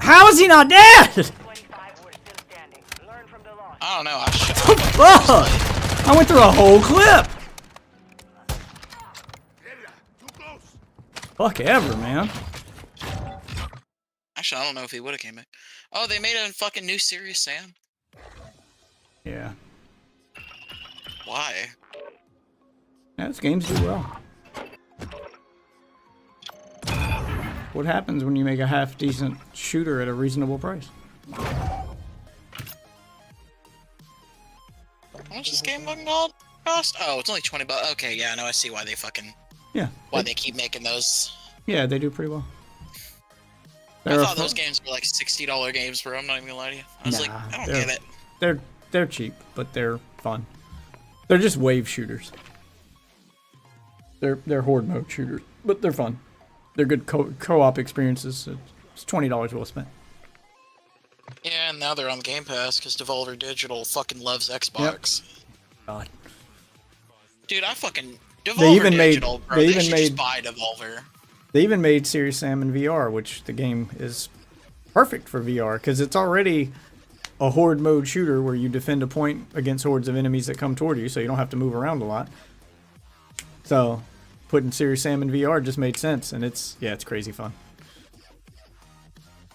How is he not dead? 25 were still standing. Learn from the loss. I don't know. I Fuck! I went through a whole clip. Too close. Fuck ever, man. Actually, I don't know if he would have came back. Oh, they made a fucking new Serious Sam. Yeah. Why? Yeah, this games do well. What happens when you make a half-decent shooter at a reasonable price? How much this game fucking cost? Oh, it's only 20 bucks. Okay, yeah, no, I see why they fucking Yeah. why they keep making those. Yeah, they do pretty well. I They're thought a those games were like $60 games, bro. I'm not even gonna lie to you. I was like, Nah, I don't they're- get it. They're cheap, but they're fun. They're just wave shooters. They're horde mode shooters, but they're fun. They're good co-op experiences. It's $20 well spent. Yeah, and now they're on Game Pass because Devolver Digital fucking loves Xbox. God. Dude, I fucking Devolver They even made- Digital, bro. they They, even should made- just buy Devolver. They even made Serious Sam in VR, which the game is perfect for VR because it's already a horde mode shooter where you defend a point against hordes of enemies that come toward you, so you don't have to move around a lot. So putting Serious Sam in VR just made sense, and it's crazy fun.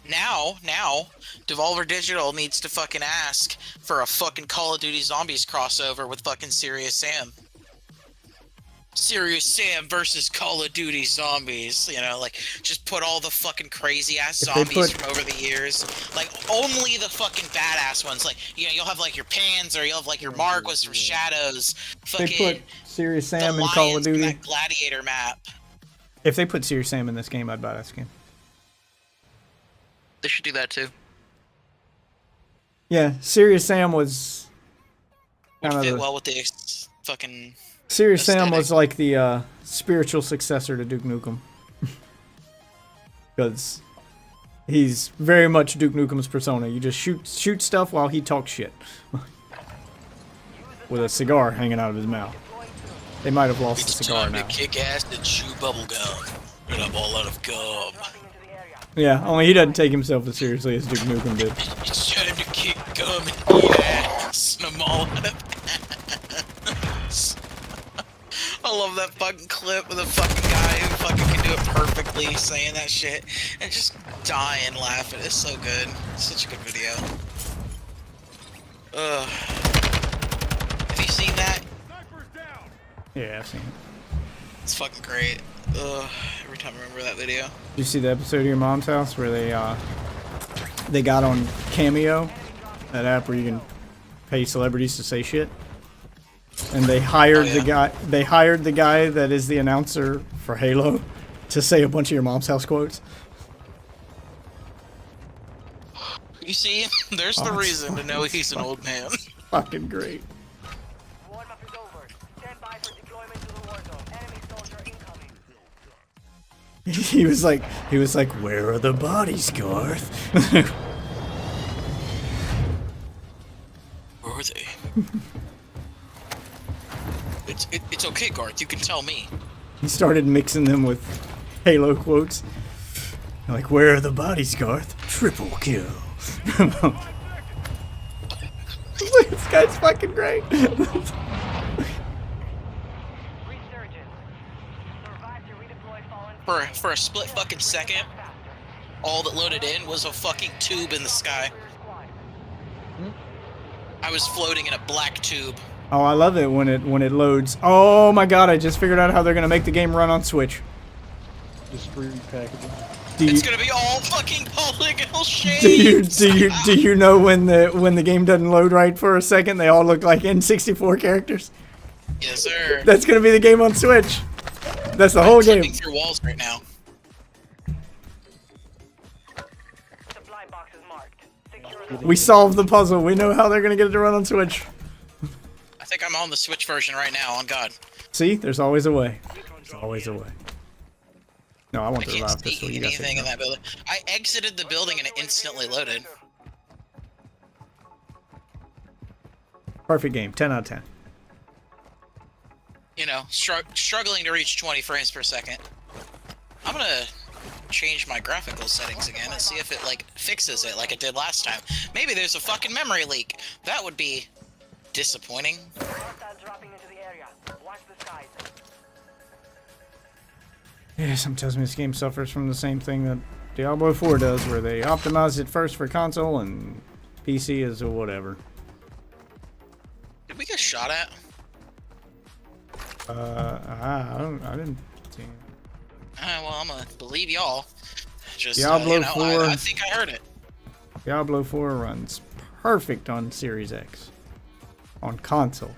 Now, Devolver Digital needs to fucking ask for a fucking Call of Duty Zombies crossover with fucking Serious Sam. Serious Sam versus Call of Duty Zombies, you know, like, just put all the fucking crazy ass If they zombies put- from over the years, like, only the fucking badass ones, like, you know, you'll have, like, your Pans, or you'll have, like, your Marquis from Shadows, They fucking put Serious the Sam in Call of Lions from Duty. that Gladiator map. If they put Serious Sam in this game, I'd buy this game. They should do that too. Yeah, Serious Sam was Would kind of fit the- well with the fucking... Serious Sam aesthetic. was like the spiritual successor to Duke Nukem. Because he's very much Duke Nukem's persona. You just shoot stuff while he talks shit. With a cigar hanging out of his mouth. They might have lost It's the cigar time now. to kick ass and chew bubble gum. And I'm all out of gum. Yeah, only he doesn't take himself as seriously as Duke Nukem did. It's time to kick gum and eat ass. And I'm all out of love that fucking clip of the fucking guy who fucking can do it perfectly saying that shit and just dying laughing. It's so good. It's such a good video. Ugh. Have you seen that? Yeah, I've seen it. It's fucking great. Ugh. Every time I remember that video. Did you see the episode of Your Mom's House where they got on Cameo, that app where you can pay celebrities to say shit? And they hired the guy. They hired the guy that is the announcer for Halo to say a bunch of Your Mom's House quotes. You see, there's the reason to know he's an old man. Fucking great. Warm-up is over. Stand by for deployment to the war zone. Enemy soldier incoming. He was like, where are the bodies, Garth? Where are they? It's okay, Garth. You can tell me. He started mixing them with Halo quotes. Like, where are the bodies, Garth? Triple kill. This guy's fucking great. Resurgence. Survive to redeploy fallen. For a split fucking second, all that loaded in was a fucking tube in the sky. I was floating in a black tube. Oh, I love it when it loads. Oh my god, I just figured out how they're gonna make the game run on Switch. Just repackaging. It's gonna be all fucking polygonal shapes. Do you know when the game doesn't load right for a second, they all look like N64 characters? Yes, sir. That's gonna be the game on Switch. That's the whole game. I'm through walls right now. Supply box is marked. Secure the We solved the puzzle. We know how they're gonna get it to run on Switch. I think I'm on the Switch version right now. On God. See, there's always a way. There's always a way. No, I want I to can't revive this. see So you guys anything in that building. I exited the building and it instantly loaded. Perfect game. 10 out of 10. You know, struggling to reach 20 frames per second. I'm gonna change my graphical settings again and see if it like fixes it like it did last time. Maybe there's a fucking memory leak. That would be disappointing. hostiles dropping into the area. Watch the skies. Yeah, something tells me this game suffers from the same thing that Diablo 4 does, where they optimize it first for console and PC is whatever. Did we get shot at? I didn't see. Well, I'm gonna believe y'all. Just Diablo you know, 4. I think I heard it. Diablo 4 runs perfect on Series X, on console,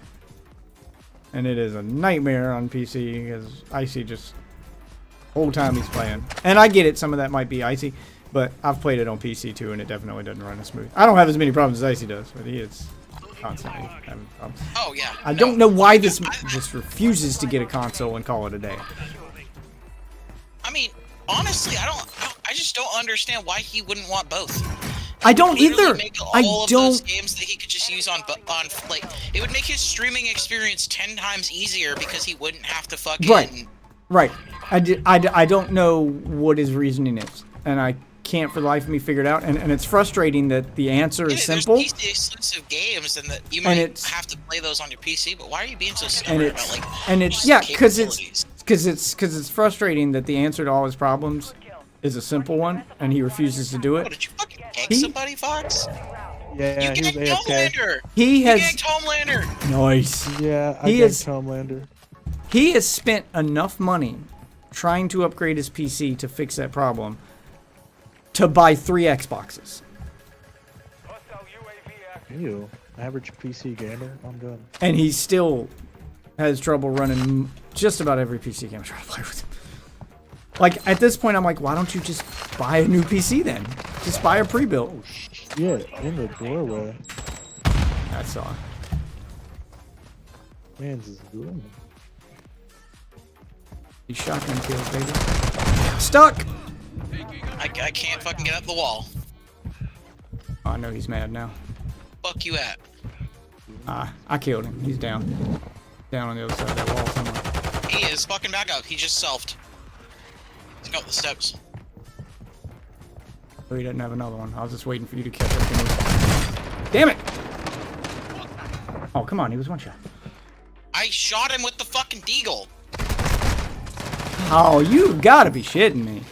and it is a nightmare on PC because Icy just whole time he's playing. And I get it, some of that might be Icy, but I've played it on PC too, and it definitely doesn't run as smooth. I don't have as many problems as Icy does, but he is constantly having problems. Oh yeah. I don't know why this just refuses to get a console and call it a day. I mean, honestly, I just don't understand why he wouldn't want both. I don't Literally either. Make I all of those don't. games that he could just use on like it would make his streaming experience 10 times easier because he wouldn't have to fucking Right. I don't know what his reasoning is, and I can't for the life of me figure it out. And it's frustrating that the answer is simple. There's PC exclusive games, and that you might have to play those on your PC. But why are you being so stubborn about like? Because it's frustrating that the answer to all his problems is a simple one, and he refuses to do it. Oh, did you fucking gank somebody, Fox? Yeah, You he was ganked AFK. Homelander. He has. You ganked Homelander. Nice. Yeah, I He ganked is- Homelander. He has spent enough money trying to upgrade his PC to fix that problem to buy 3 Xboxes. Ew. Average PC gamer. I'm done. And he still has trouble running just about every PC game I try to play with him. Like, at this point, I'm like, why don't you just buy a new PC then? Just buy a pre-built. Oh, shit. In the doorway. I saw it. Man's is good. These shotgun kills, baby. Stuck! I can't fucking get up the wall. Oh, I know he's mad now. Fuck you at. I killed him. He's down. Down on the other side of that wall somewhere. He is fucking back up. He just selfed. He's got the steps. Oh, he doesn't have another one. I was just waiting for you to catch up to me. Damn it! Oh, come on. He was one shot. I shot him with the fucking deagle. Oh, you gotta be shitting me.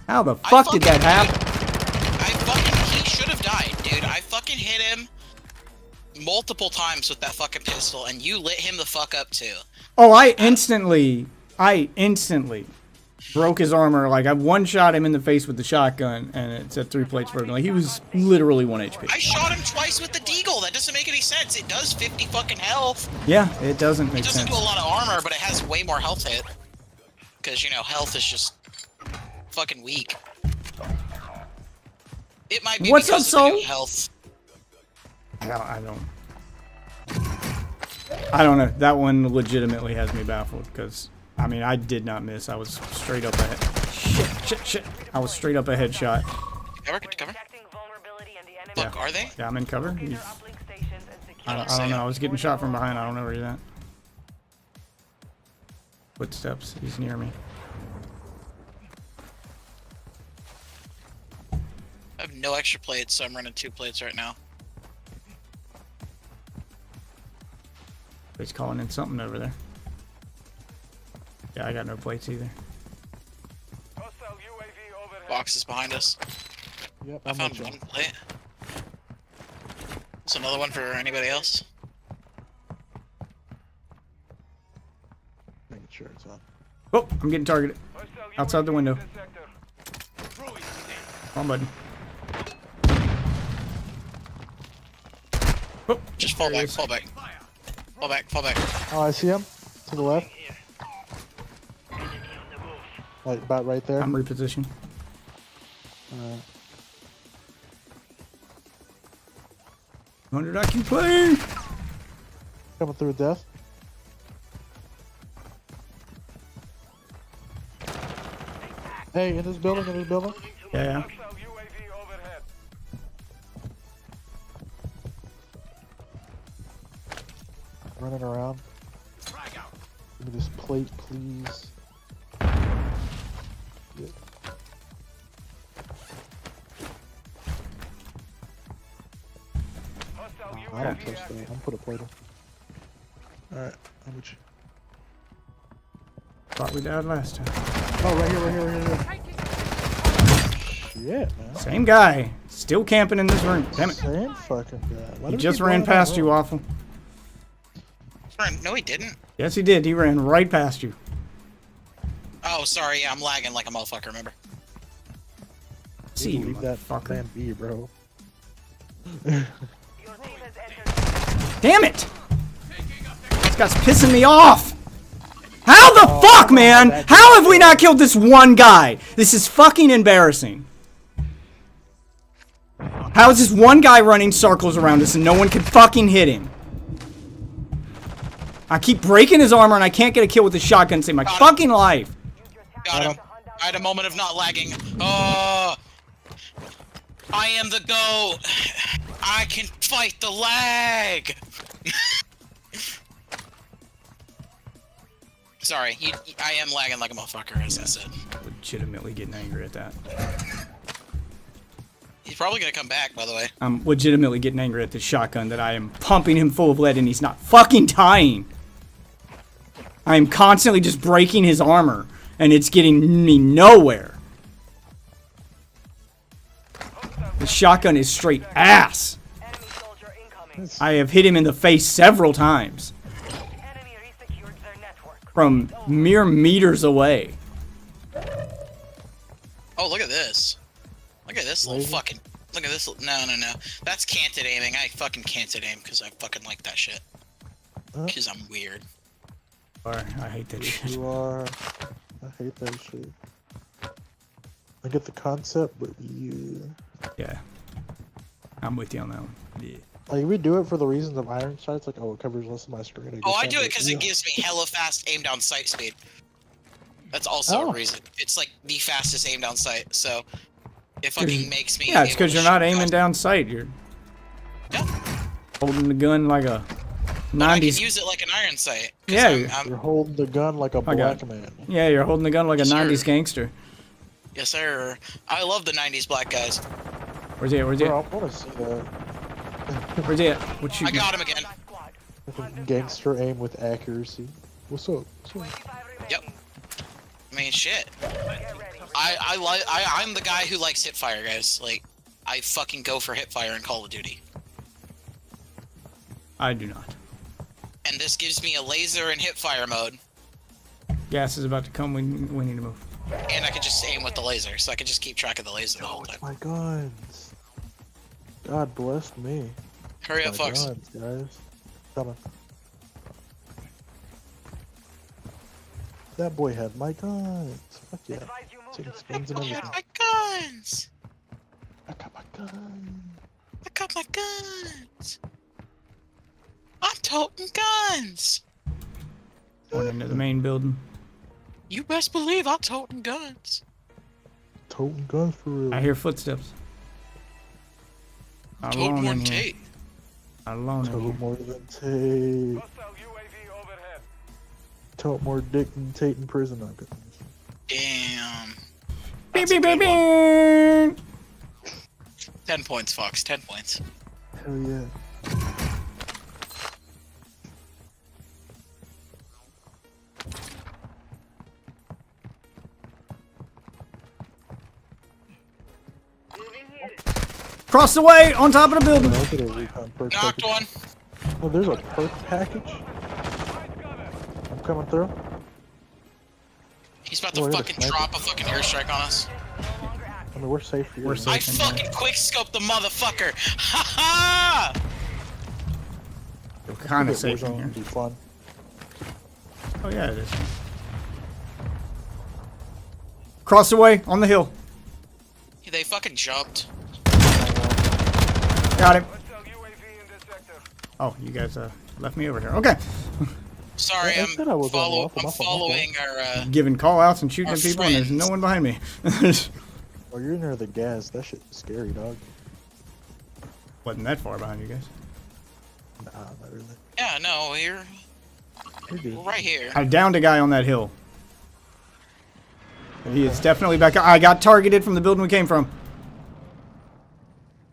How the fuck did that happen? He should have died, dude. I fucking hit him multiple times with that fucking pistol, and you lit him the fuck up too. Oh, I instantly broke his armor. Like, I one-shot him in the face with the shotgun, and it said 3 plates broken. Like, he was literally 1 HP. I shot him twice with the deagle. That doesn't make any sense. It does 50 fucking health. Yeah, it doesn't make It doesn't sense. do a lot of armor, but it has way more health hit. Because, you know, health is just fucking weak. It might be What's because up, of the Soul? new health. I don't know. That one legitimately has me baffled because, I mean, I did not miss. I was straight up ahead. Shit. I was straight up a headshot. Cover. Look, are they? Yeah, I'm in cover. I don't know. I was getting shot from behind. I don't know where he's at. Footsteps. He's near me. I have no extra plates, so I'm running 2 plates right now. He's calling in something over there. Yeah, I got no plates either. Boxes behind us. Yep, I found 1 plate. There's another one for anybody else. Making sure it's on. Oh, I'm getting targeted. Outside the window. Wrong button. Oh, just fall back. Fall back. Oh, I see him. To the left. Like, about right there. I'm repositioned. 100 IQ play. Coming through death. Hey, in this building. Yeah. Running around. Give me this plate, please. Yeah. I don't touch that. I'm put a plate on. Alright, I'm with you. Thought we died last time. Oh, right here. Shit, man. Same guy. Still camping in this room. Damn it. Same fucking guy. Why He do we just keep ran running past that you, road? Waffle. No, he didn't. Yes, he did. He ran right past you. Oh, sorry. Yeah, I'm lagging like a motherfucker, remember? See you, Leave that motherfucker. man be, bro. Damn it! This guy's pissing me off! How the fuck, man? How have we not killed this one guy? This is fucking embarrassing. How is this one guy running circles around us and no one can fucking hit him? I keep breaking his armor and I can't get a kill with the shotgun to save my fucking life. Got him. I had a moment of not lagging. Oh, I am the GOAT. I can fight the lag. Sorry, I am lagging like a motherfucker, as I said. Legitimately getting angry at that. He's probably gonna come back, by the way. I'm legitimately getting angry at this shotgun that I am pumping him full of lead and he's not fucking dying. I am constantly just breaking his armor and it's getting me nowhere. The shotgun is straight ass. I have hit him in the face several times. From mere meters away. Oh, look at this. Look at this little fucking... Look at this. No. That's canted aiming. I fucking canted aim because I fucking like that shit. Because I'm weird. I hate that shit. You are. I hate that shit. I get the concept, but you... Yeah. I'm with you on that one. Yeah. Like, we do it for the reasons of iron sights, like, oh, it covers less of my screen. Oh, I do it because it gives me hella fast aim down sight speed. That's also a reason. It's like the fastest aim down sight, so it fucking makes me. Yeah, it's because you're not aiming down sight. You're holding the gun like a 90s. I can use it like an iron sight. Yeah, you're holding the gun like a black man. Yeah, you're holding the gun like a 90s gangster. Yes, sir. I love the 90s black guys. Where's he at? Bro, I want to see that. Where's he at? What you? I got him again. Gangster aim with accuracy. What's up? Yep. I mean, shit. I'm the guy who likes hipfire, guys. Like, I fucking go for hipfire in Call of Duty. I do not. And this gives me a laser in hipfire mode, Gas is about to come. We need to move. and I can just aim with the laser, so I can just keep track of the laser the whole time. My guns. God bless me. Hurry up, My Fox. guns, guys. Coming. That boy had my guns. Fuck yeah. Taking spins and I everything. got my guns! I got my gun. I got my guns! I'm toting guns! Going into the main building. You best believe I'm toting guns. Toting guns for real. I hear footsteps. Not Toting alone more in than here. Tate. Not alone in Tote here. more than Tate. Tote more dick than Tate in prison. I'm good. Damn. Beep, That's a beep, good beep, one. beep. 10 points, Fox. 10 points. Hell yeah. Cross the way, on top of the building. Look at a recon perk Knocked package. one. Oh, there's a perk package. I'm coming through. He's about to Oh, yeah, fucking sniper. drop a fucking airstrike on us. I mean, we're safe here. We're right? I safe. in here. fucking quickscoped the motherfucker! Ha ha! We're kind of Warzone safe in would here. be fun. Oh yeah, it is. Cross the way, on the hill. They fucking jumped. Got him. Oh, you guys left me over here. Okay. Sorry, I said I was on I'm waffle, waffle, following our, Giving call outs and shooting Our at people, and there's friends. no one behind me. Oh, you're near the gas. That shit is scary, dog. Wasn't that far behind you guys. Nah, not really. Yeah, no, You're good. we're right here. I downed a guy on that hill. He is definitely back. I got targeted from the building we came from.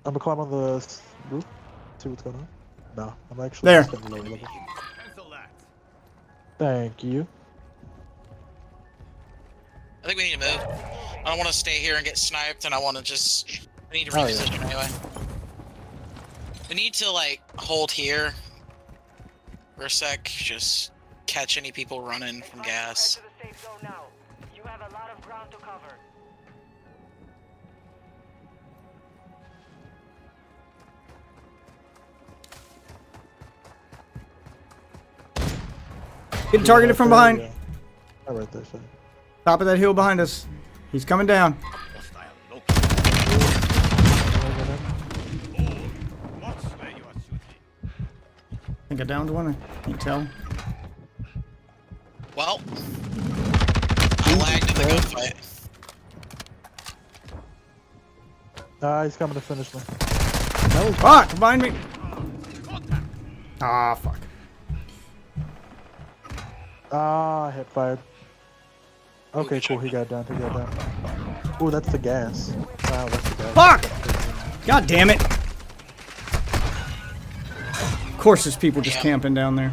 I'm gonna climb on the roof. See what's going on. No, I'm actually There. just at the lower level. Cancel that. Thank you. I think we need to move. I don't want to stay here and get sniped, and I want to just... We need to Oh, yeah. reposition anyway. We need to, like, hold here for a sec. Just catch any people running from gas. Head to the safe zone now. You have a lot of ground to cover. Getting targeted from behind. Yeah. Oh, right there, sorry. Top of that hill behind us. He's coming down. Hostile located. Watch where you are shooting. I think I downed one. I can't tell. Well, I lagged in the gunfight. He's coming to finish me. Fuck! Behind me! Ah, fuck. I hit fired. Okay, cool. He got down. He got down. Ooh, that's the gas. Wow, that's the gas. Fuck! God damn it! Of course, there's people just camping down there.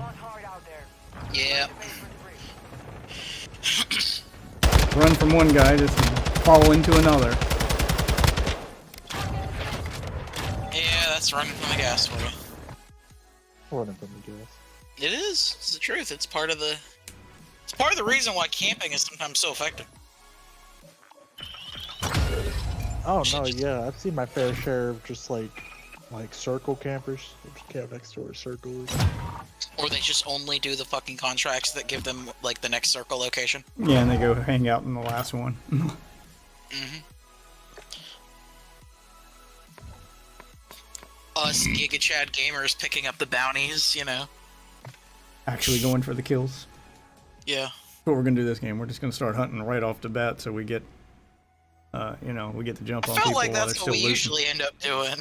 Yeah. Run from one guy, just fall into another. Yeah, that's running from the gas for you. Running from the gas. It is. It's the truth. It's part of the... It's part of the reason why camping is sometimes so effective. Oh no, yeah, I've seen my fair share of just like circle campers. They just camp next to our circles. Or they just only do the fucking contracts that give them, like, the next circle location. Yeah, and they go hang out in the last one. Mm-hmm. Us Giga Chad gamers picking up the bounties, you know? Actually going for the kills. Yeah. That's what we're gonna do this game. We're just gonna start hunting right off the bat, so we get, you know, we get to jump I on felt people like while they're that's still what we looting. usually end up doing.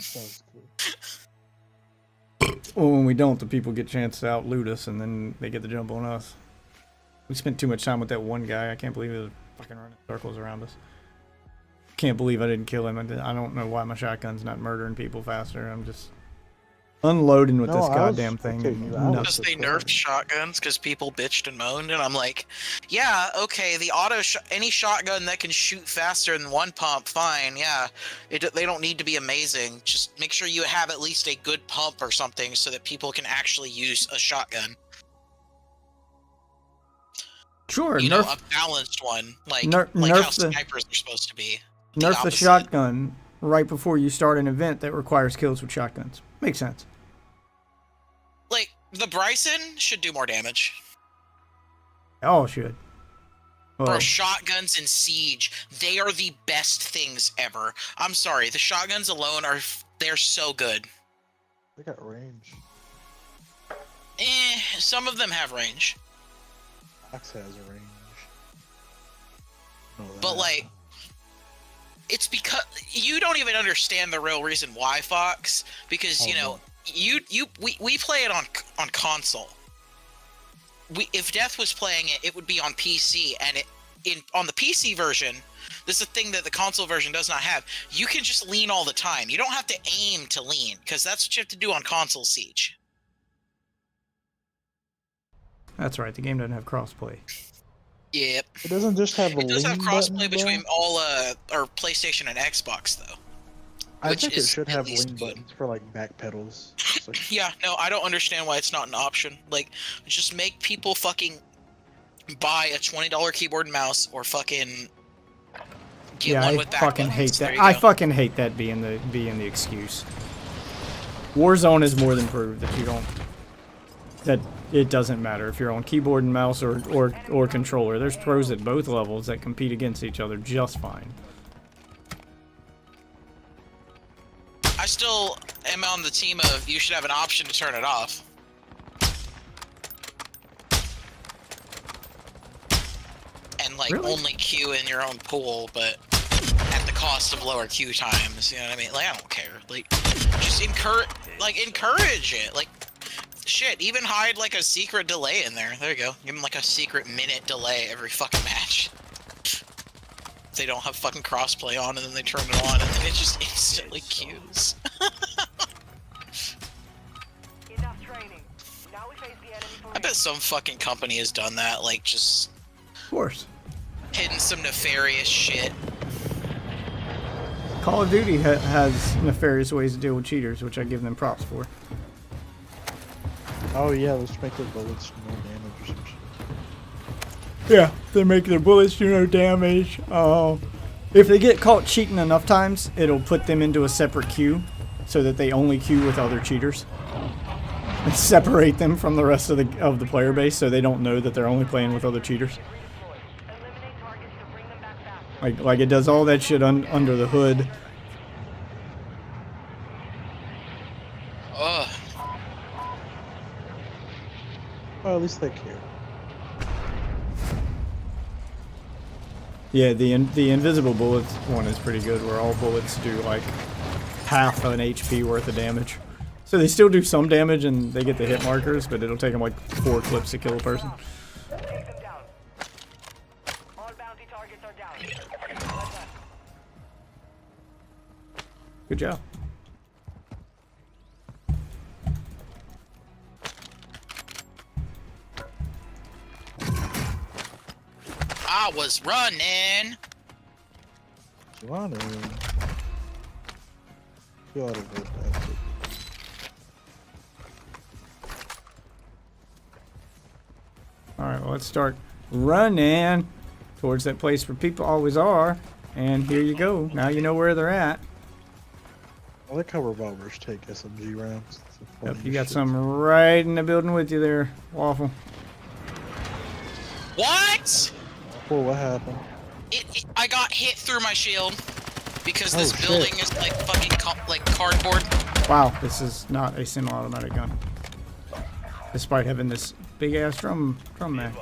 Well, when we don't, the people get a chance to out loot us, and then they get the jump on us. We spent too much time with that one guy. I can't believe he was fucking running circles around us. Can't believe I didn't kill him. I don't know why my shotgun's not murdering people faster. I'm just Unloading with No, this I was goddamn thing. okay, I nuts. was Because they nerfed shotguns because people bitched and moaned, and I'm like, yeah, okay, the any shotgun that can shoot faster than one pump, fine, yeah. They don't need to be amazing. Just make sure you have at least a good pump or something so that people can actually use a shotgun. Sure, You know, nerf, a balanced one, like nerf how the- snipers are supposed to be. nerf the opposite. shotgun right before you start an event that requires kills with shotguns. Makes sense. Like, the Bryson should do more damage. All should. Well, Bro, shotguns in Siege, they are the best things ever. I'm sorry, the shotguns alone they're so good. They got range. Some of them have range. Fox has a range. Know But that. like, it's because you don't even understand the real reason why, Fox. Because Oh, you know, we play it on console. If Death was playing it, it would be on PC, and on the PC version, this is a thing that the console version does not have. You can just lean all the time. You don't have to aim to lean, because that's what you have to do on console Siege. that's right. The game doesn't have crossplay. Yep. It doesn't just have a It does have lean crossplay button, between bro? all or PlayStation and Xbox though. I which think it is should at have least lean good. buttons for like back pedals. It's like, Yeah, no, I don't understand why it's not an option. Like, just make people fucking buy a $20 keyboard and mouse, or fucking get Yeah, one I with back fucking buttons. hate There that. you I go. fucking hate that being the excuse. Warzone is more than proved that you don't. That it doesn't matter if you're on keyboard and mouse or controller. There's pros at both levels that compete against each other just fine. I still am on the team of you should have an option to turn it off. And like Really? only queue in your own pool, but at the cost of lower queue times. You know what I mean? Like, I don't care. Like, just encourage it. Like, shit, even hide like a secret delay in there. There you go. Give them like a secret minute delay every fucking match. They don't have fucking crossplay on, and then they turn it on, and then it just instantly queues. Enough training. Now we face the enemy for I bet some fucking company has done that, like just Of course. hidden some nefarious shit. Call of Duty has nefarious ways to deal with cheaters, which I give them props for. oh yeah, let's make their bullets do more damage or some shit. Yeah, they make their bullets do no damage. If they get caught cheating enough times, it'll put them into a separate queue, so that they only queue with other cheaters, and separate them from the rest of the player base, so they don't know that they're only playing with other cheaters. eliminate targets to bring them back fast. Like it does all that shit under the hood. Ugh. Well, at least they care. Yeah, the invisible bullets one is pretty good, where all bullets do like half an HP worth of damage. So they still do some damage and they get the hit markers, but it'll take them like 4 clips to kill a person. Take them down. All bounty targets are down. Good job. I was running. You want to? You ought to vote that. Alright, well, let's start running towards that place where people always are. And here you go. Now you know where they're at. I like how revolvers take SMG rounds. It's the Yep, funniest you got shit. some right in the building with you there, Waffle. What? Oh, what happened? I got hit through my shield because Oh, this shit. building is like fucking like cardboard. Wow, this is not a semi-automatic gun. Despite having this big-ass drum mag.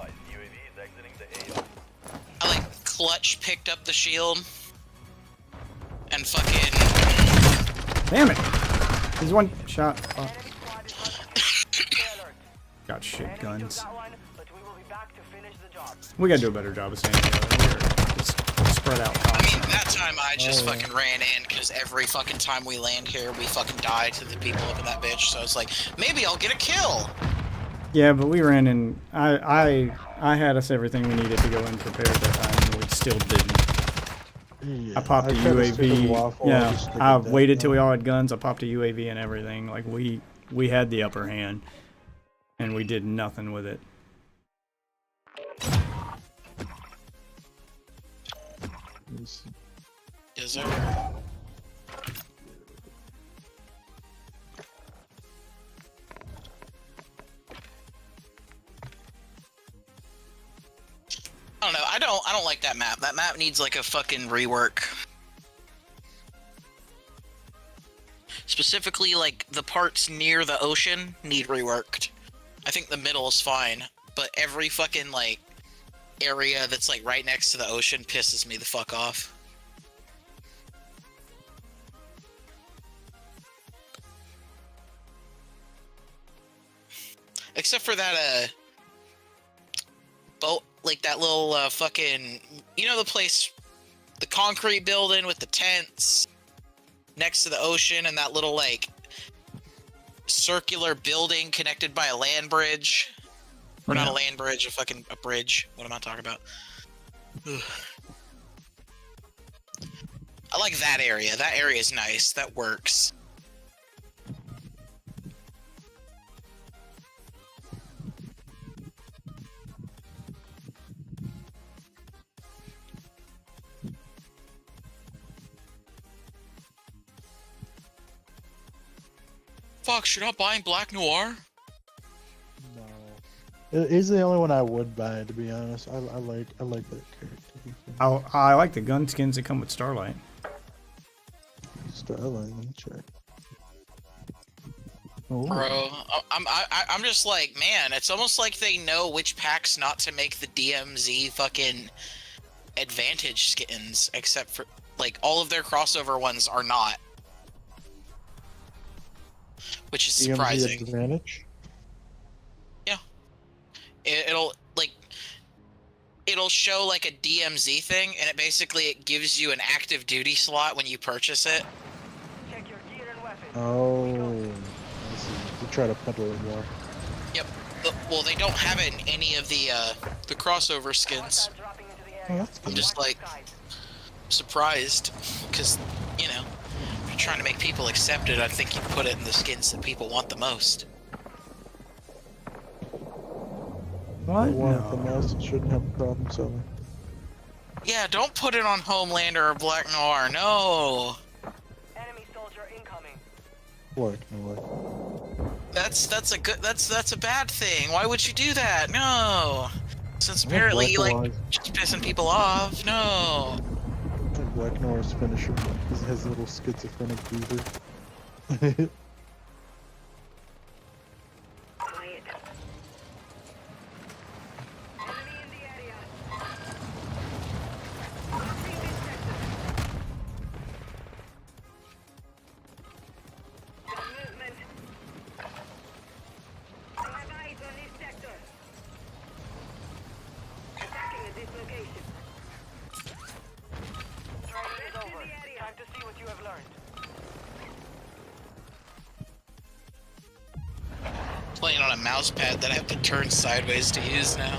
I like clutch picked up the shield and fucking. Damn it! He's one shot. Oh. Got shit guns. That one, but we will be back to finish the job. We gotta do a better job of staying together. We're spread out I costs. mean, that time I just fucking ran in because every fucking time we land here, we fucking die to the people up in that bitch. So it's like, maybe I'll get a kill. Yeah, but we ran in. I had us everything we needed to go in prepared that time, and we still didn't. Yeah, I popped a tried to stick with UAV. waffle, Yeah, just took I it down. waited till we all had guns. I popped a UAV and everything. Like we had the upper hand, and we did nothing with it. Is there? I don't know. I don't like that map. That map needs like a fucking rework. Specifically, like the parts near the ocean need reworked. I think the middle is fine, but every fucking like area that's like right next to the ocean pisses me the fuck off. Except for that boat, like that little fucking, you know, the place, the concrete building with the tents next to the ocean, and that little like circular building connected by a land bridge, or not a land bridge, a bridge. What am I talking about? Ugh. I like that area. That area is nice. That works. Fuck, should I buy Black Noir? No. He's the only one I would buy, to be honest. I like that character. I like the gun skins that come with Starlight. Starlight, let me check. Oh. Bro, I'm just like, man, it's almost like they know which packs not to make the DMZ fucking advantage skins, except for, like, all of their crossover ones are not. Which is surprising. DMZ advantage? Yeah. It'll show like a DMZ thing, and it gives you an active duty slot when you purchase it. Check your gear and weapons. Oh, I see. You try to peddle it more. Yep. Well, they don't have it in any of the crossover skins. Oh, that's I'm good. just like surprised, because you know, if you're trying to make people accept it, I think you put it in the skins that people want the most. What? One the No. most shouldn't have a problem selling. Yeah, don't put it on Homelander or Black Noir. No. Enemy soldier incoming. Black Noir. That's a bad thing. Why would you do that? No. Since I think apparently you Black like Noir- just pissing people off. No. I think Black Noir's finisher has a little schizophrenic fever. Quiet. Enemy in the area. Crossing this sector. Got movement. I have eyes on this sector. Attacking at this location. Training is over. Time to see what you have learned. Playing on a mouse pad that I have to turn sideways to use now.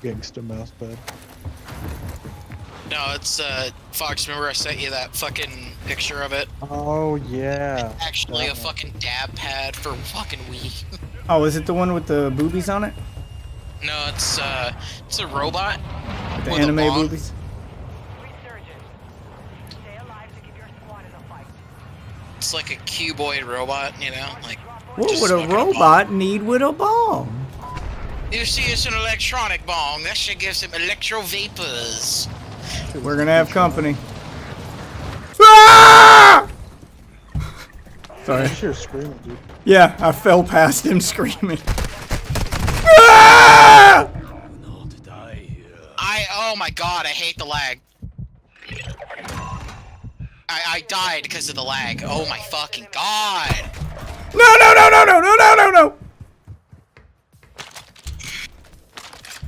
Gangsta mousepad. No, it's Fox, remember I sent you that fucking picture of it? Oh yeah. Actually That a one. fucking dab pad for fucking Wii. Oh, is it the one with the boobies on it? No, it's a robot. The with a anime bong. boobies? Resurgence. Stay alive to keep your squad in the fight. It's like a cuboid robot, you know? Like, What just would a smoking a robot need with a bomb? you see, it's an electronic bong. That shit gives him electro vapors. We're gonna have company. Ah! Sorry. You sure screaming, dude. Yeah, I fell past him screaming. Ah! Oh my god, I hate the lag. I died because of the lag. Oh my fucking god. No, no, no, no, no, no, no, no, no!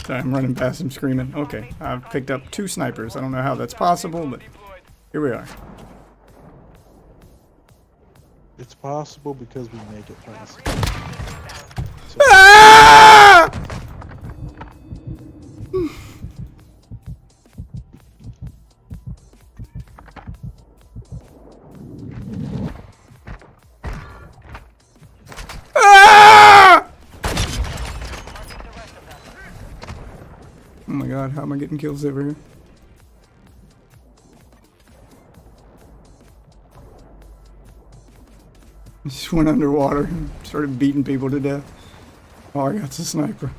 Sorry, I'm running past him screaming. Okay, I've picked up 2 snipers. I don't know how that's possible, but here we are. It's possible because we make it possible. Ah! Ah! Oh my god, how am I getting kills over here? Just went underwater and started beating people to death. Oh, I got the sniper.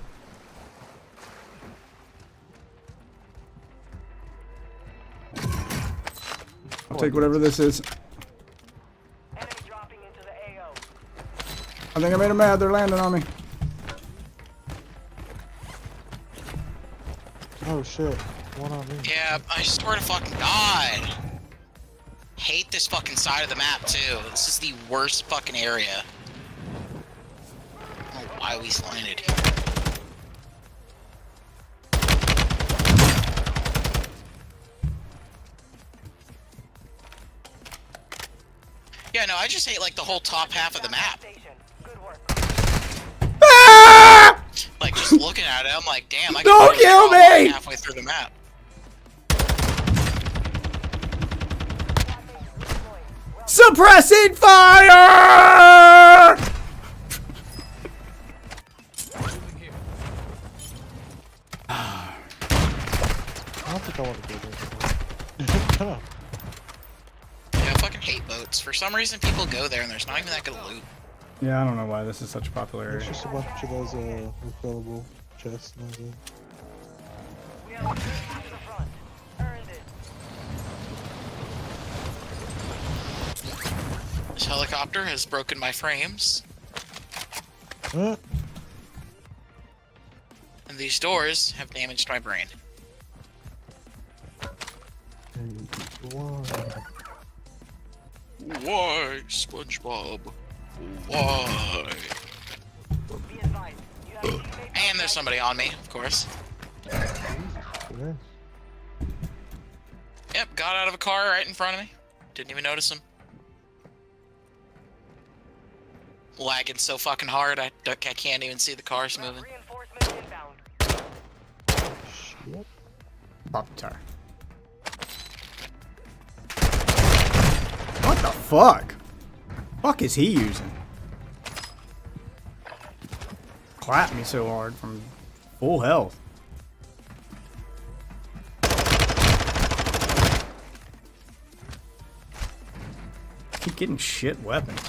I'll take whatever this is. Enemy dropping into the AO. I think I made them mad. They're landing on me. Oh shit. One on me. Yeah, I swear to fucking God. Hate this fucking side of the map too. This is the worst fucking area. I don't know why we landed here. Yeah, no, I just hate like the whole top half of the map. Good work. Ah! Like just looking at it, I'm like, damn, I Don't can kill me! halfway through the map. Suppressing fire! I don't think I want to go there. Yeah, I fucking hate boats. For some reason, people go there and there's not even that good loot. Yeah, I don't know why this is such a popular It's area. just a bunch of those refillable chests. And everything. We have to the front. Earned it. This helicopter has broken my frames, Huh? and these doors have damaged my brain. Why, SpongeBob? Why? Be advised. You have teammates And there's somebody on me, of course. Yeah. Yep, got out of a car right in front of me. Didn't even notice him. Lagging so fucking hard, I can't even see the cars moving. reinforcements inbound. Shit. Pop tire. What the fuck? Fuck is he using? Clapped me so hard from full health. Keep getting shit weapons.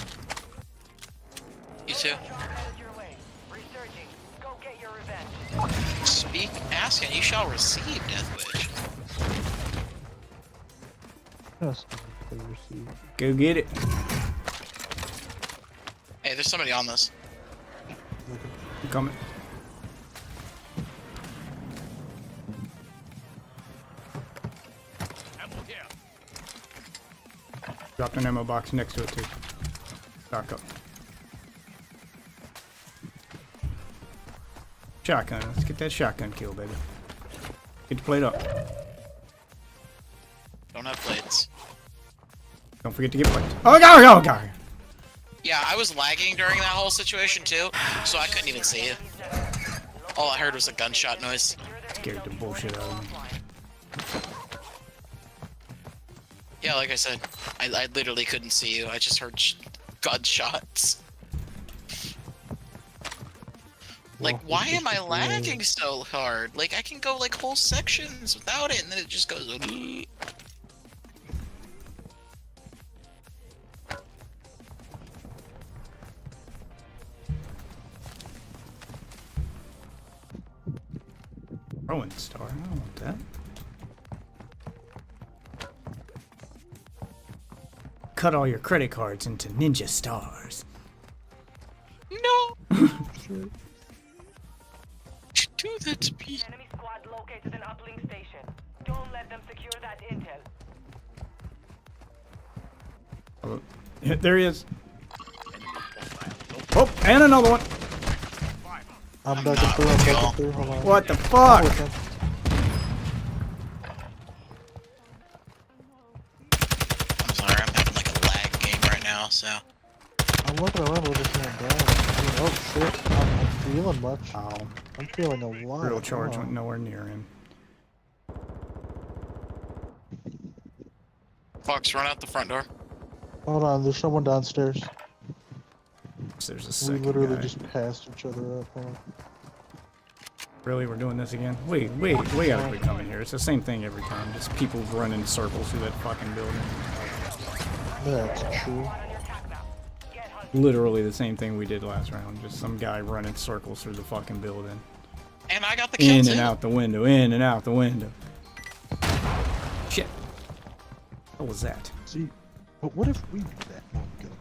You too. Headed your way. Resurging. Go get your revenge. Speak, ask, and you shall receive, Deathwish. Yes, they receive. Go get it. Hey, there's somebody on this. I'm coming. Dropped an ammo box next to it too. Back up. Shotgun. Let's get that shotgun kill, baby. Get the plate up. Don't have plates. Don't forget to get plates. Oh god! Oh god! Yeah, I was lagging during that whole situation too, so I couldn't even see you. All I heard was a gunshot noise. Scared the bullshit out of me. Yeah, like I said, I literally couldn't see you. I just heard gunshots. Like, why am I lagging so hard? Like, I can go like whole sections without it, and then it just goes. Throwing star. I don't want that. Cut all your credit cards into ninja stars. No! Do that to me. Enemy squad located an uplink station. Don't let them secure that intel. Oh, there he is. Oh, and another one. I'm I'm ducking not through, I'm with ducking y'all. through, hold on. What the I'm fuck? with him. I'm sorry, I'm having like a lag game right now, so. I'm looking around with this man down. Oh shit, I'm not feeling much. Oh, I'm feeling a lot. real charge Oh. went nowhere near him. Fox, run out the front door. Hold on, there's someone downstairs. So there's a We second literally guy. just passed each other up. Hold on. Really, we're doing this again? Wait, we gotta quit coming here. It's the same thing every time. Just people running in circles through that fucking building. That's true. Literally the same thing we did last round. Just some guy running circles through the fucking building. And I got the kill In too. and out the window, in and out the window. Shit. What was that? See, but what if we do that? No, I'm kidding.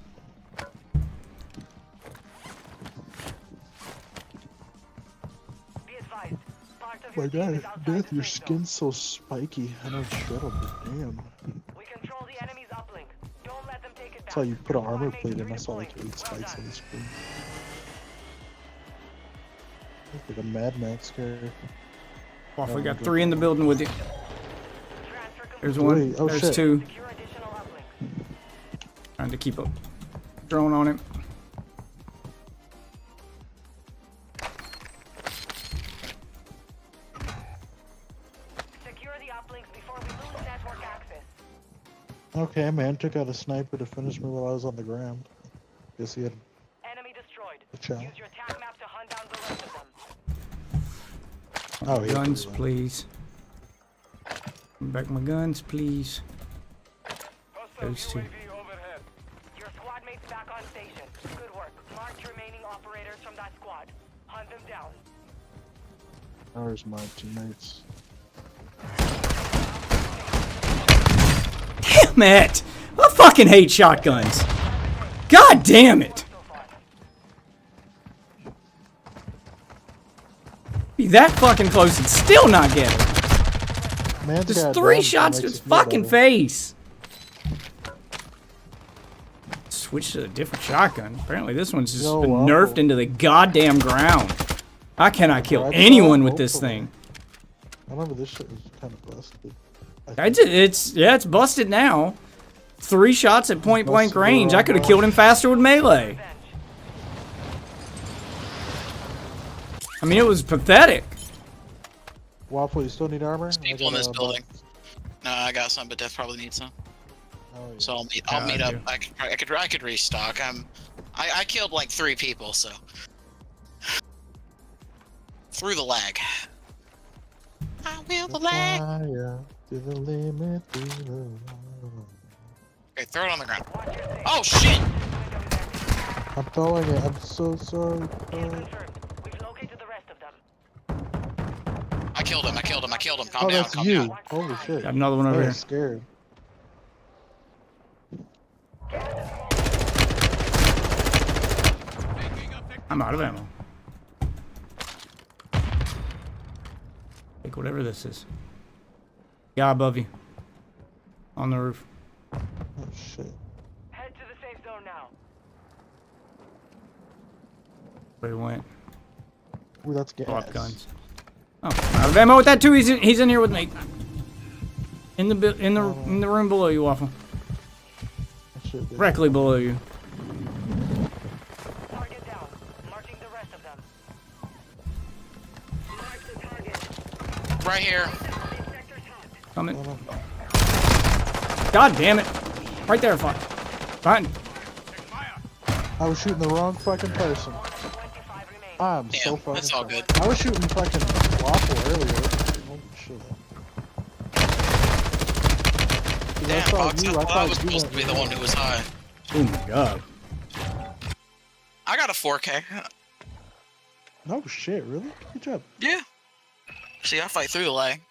Be advised. Part of My your team god, is outside Beth, the your safe zone. skin's so spiky. I know it's shredded, but damn. We control the enemy's uplink. Don't let them take it back. I saw you put an Your armor squad plate mates in. I saw redeploying. like 8 Well spikes done. on the screen. Looks like a Mad Max character. Off, we got 3 in the building with you. Transfer There's complete. one. Wait, oh There's shit. 2. Secure additional uplink. Trying to keep a drone on him. Secure the uplinks before we lose network access. Okay, man, took out a sniper to finish me while I was on the ground. Guess he had Enemy destroyed. a chow. Use your attack map to hunt down the rest of them. Oh, he had Guns, to reload. please. Bring back my guns, please. Those 2. Your squad mates back on station. Good work. Mark remaining operators from that squad. Hunt them down. There's my teammates. Damn it! I fucking hate shotguns. God damn it! So far. Be that fucking close and still not get it. Man's Just got 3 down, shots to makes his you feel fucking better. face. Switch to a different shotgun. Apparently this one's just Yo, been wow. nerfed into the goddamn ground. I cannot kill Right, anyone well, with this hopefully. thing. I remember this shit was kind of busted. It's busted now. 3 shots at point blank Busted range. I around could have now. killed him faster with melee. I mean, it was pathetic. Waffle, you still need armor? There's people in this building. No, I got some, but Death probably needs some. Oh, yeah. So I'll meet Yeah, I up. do. I could restock. I killed like 3 people, so through the lag. I will the lag. Fire to the limit, to the limit. Okay, throw it on the ground. Oh shit! I'm throwing it. I'm so sorry. Kill confirmed. We've located the rest of them. I killed him. Calm Oh, down. that's Calm you. down. Holy shit. Got another one I over here. was scared. I'm out of ammo. Take whatever this is. Guy above you. On the roof. Oh shit. Head to the safe zone now. Where he went. Ooh, that's gas. Drop guns. Oh, out of ammo with that too. He's in here with me. In the room below you, Waffle. That shit did. Directly below you. Target down. Marking the rest of them. Mark the target. Right here. Sector's hot. Coming. Hold on. God damn it. Right there, fuck. Fine. I was shooting the wrong fucking person. 25 remain. I'm so Damn, fucking. that's all good. I was shooting fucking Waffle earlier. Holy shit. 'Cause Damn, saw Fox. I you, thought I thought was you supposed to be went the one who was high. Oh my god. I got a 4K. No shit, really? Good job. Yeah. See, I fight through the lag.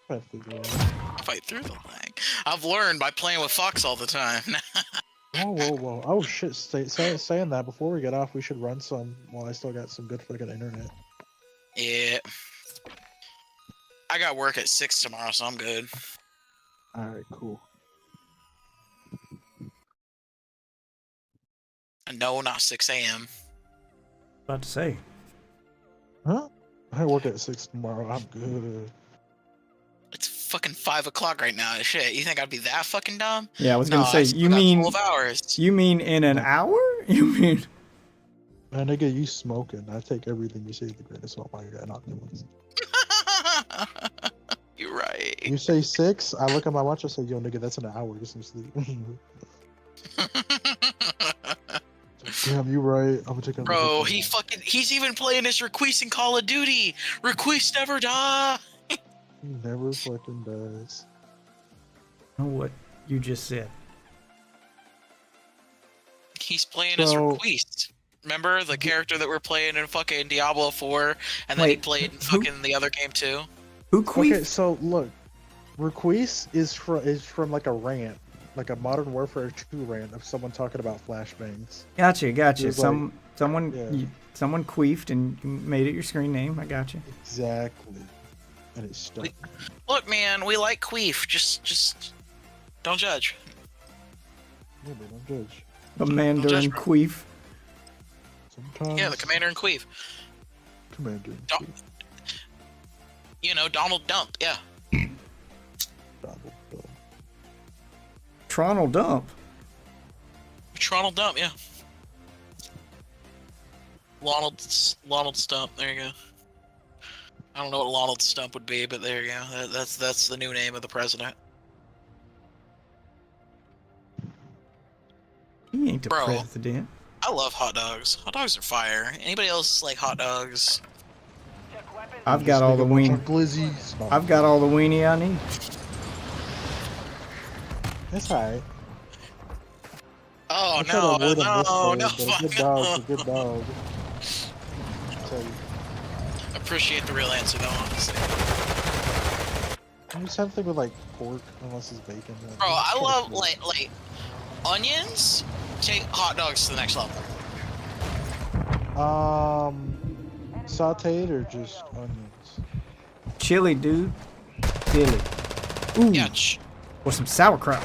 I figured it I fight through the lag. I've learned by playing with Fox all the time. out. Whoa. Oh shit, saying that, before we get off, we should run some while I still got some good fucking internet. Yeah. I got work at 6 tomorrow, so I'm good. Alright, cool. No, not 6 a.m. About to say. Huh? I work at 6 tomorrow. I'm good. It's fucking 5 o'clock right now. Shit, you think I'd be that fucking dumb? Yeah, I was No, gonna say, I still got 12 hours. you mean in an hour? You mean? Man, nigga, you smoking. I take everything you say with a grain of salt. I got nothing. You're right. You say 6, I look at my watch, I say, yo, nigga, that's an hour. Get some sleep. Damn, you right. I'm gonna take a Bro, he's even playing his Request in Call of Duty. Request never die. He never fucking does. Know what you just said? He's playing as Request. Remember the character that we're playing in fucking Diablo 4, and then he played in fucking the other game too. Who queef? Okay, so look, Request is from like a rant, like a Modern Warfare 2 rant of someone talking about flashbangs. Gotcha. Like, Someone yeah. queefed and you made it your screen name. I gotcha. Exactly. And it's stuck. Look, man, we like Queef. Just don't judge. Yeah, but don't judge. Commander and queef. Sometimes. Yeah, the Commander and Queef. Commander. You know, Donald Dump. Yeah. Tronal Dump. Tronald Dump. Yeah. Lonald Stump. There you go. I don't know what Lonald Stump would be, but there you go. That's the new name of the president. He ain't the Bro, president. I love hot dogs. Hot dogs are fire. Anybody else like hot dogs? I've got all the weenie. Glizzies. I've got all the weenie I need. That's alright. Oh I no, would have no, missed it, but a good fuck dog's no. a good dog. I'll tell you. Appreciate the real answer though, honestly. You just have to think with like pork, unless it's bacon. Bro, I love like onions. Take hot dogs to the next level. Sauteed or just onions? Chili, dude. Chili. Ooh. Yeah. Or some sauerkraut.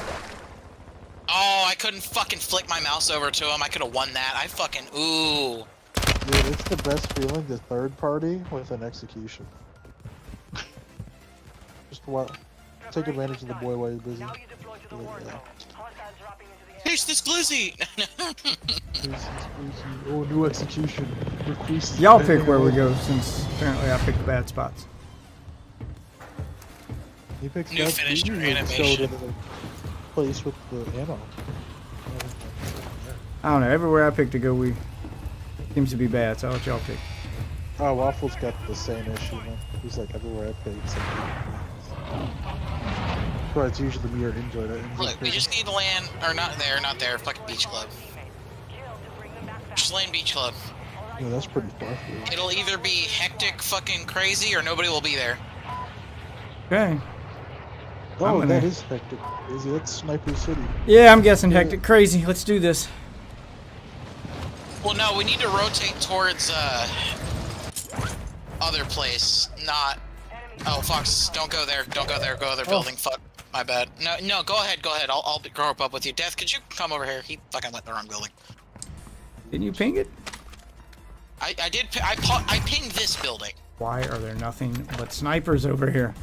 Oh, I couldn't fucking flick my mouse over to him. I could have won that. I fucking ooh. Dude, it's the best feeling, the third party with an execution. Just what? Take advantage of the boy while you're busy. Yeah. Taste this glizzy! Oh, new execution. Request. Y'all pick where we go, since apparently I picked bad spots. He picks New that finisher glizzy and animation. go to the place with the ammo. I don't know. Everywhere I pick to go, we seems to be bad. So I'll let y'all pick. Oh, Waffle's got the same issue, man. He's like, everywhere I pick, but it's usually me or Enjoy that. Look, we just need to land, or not there, fucking Beach Club. Just land Beach Club. Yeah, that's pretty far. It'll either be hectic fucking crazy or nobody will be there. Okay. Oh, that is hectic. Is it? That's Sniper City. Yeah, I'm guessing hectic crazy. Let's do this. Well, no, we need to rotate towards, other place, not... Oh, Fox, don't go there, go other building, fuck, my bad. No, go ahead, I'll grow up with you. Death, could you come over here? He fucking went in the wrong building. Didn't you ping it? I did, I pinged this building. Why are there nothing but snipers over here?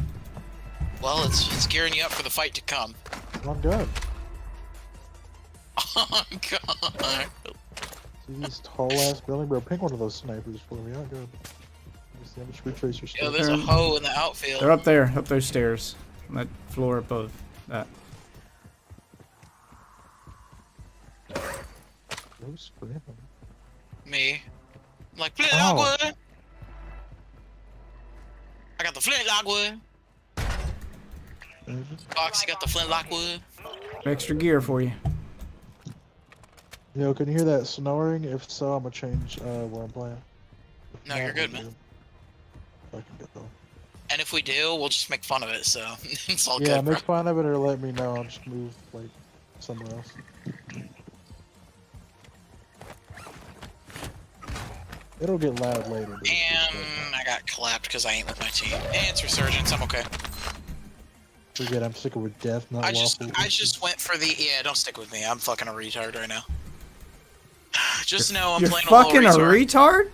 Well, it's gearing you up for the fight to come. I'm good. Oh, God. See these tall ass building, bro. Ping one of those snipers for me. I'm good. Just the image retracer stuff. Yeah, there's a hoe in the outfield. They're up there, up those stairs. On that floor above that. Who's screaming? Me. I'm like, flintlock wood. I got the flintlock wood. Fox, you got the flintlock wood. Extra gear for you. Yo, can you hear that snoring? If so, I'm gonna change where I'm playing. No, you're good, man. I can get though. And if we do, we'll just make fun of it, so it's all Yeah, good, make bro. fun of it or let me know. I'll just move like somewhere else. It'll get loud later. And I got clapped because I ain't with my team. And it's Resurgence, I'm okay. Forget, I'm sticking with Death, not I Waffle. just went for the... Yeah, don't stick with me. I'm fucking a retard right now. Just know I'm You're playing a fucking little a retard?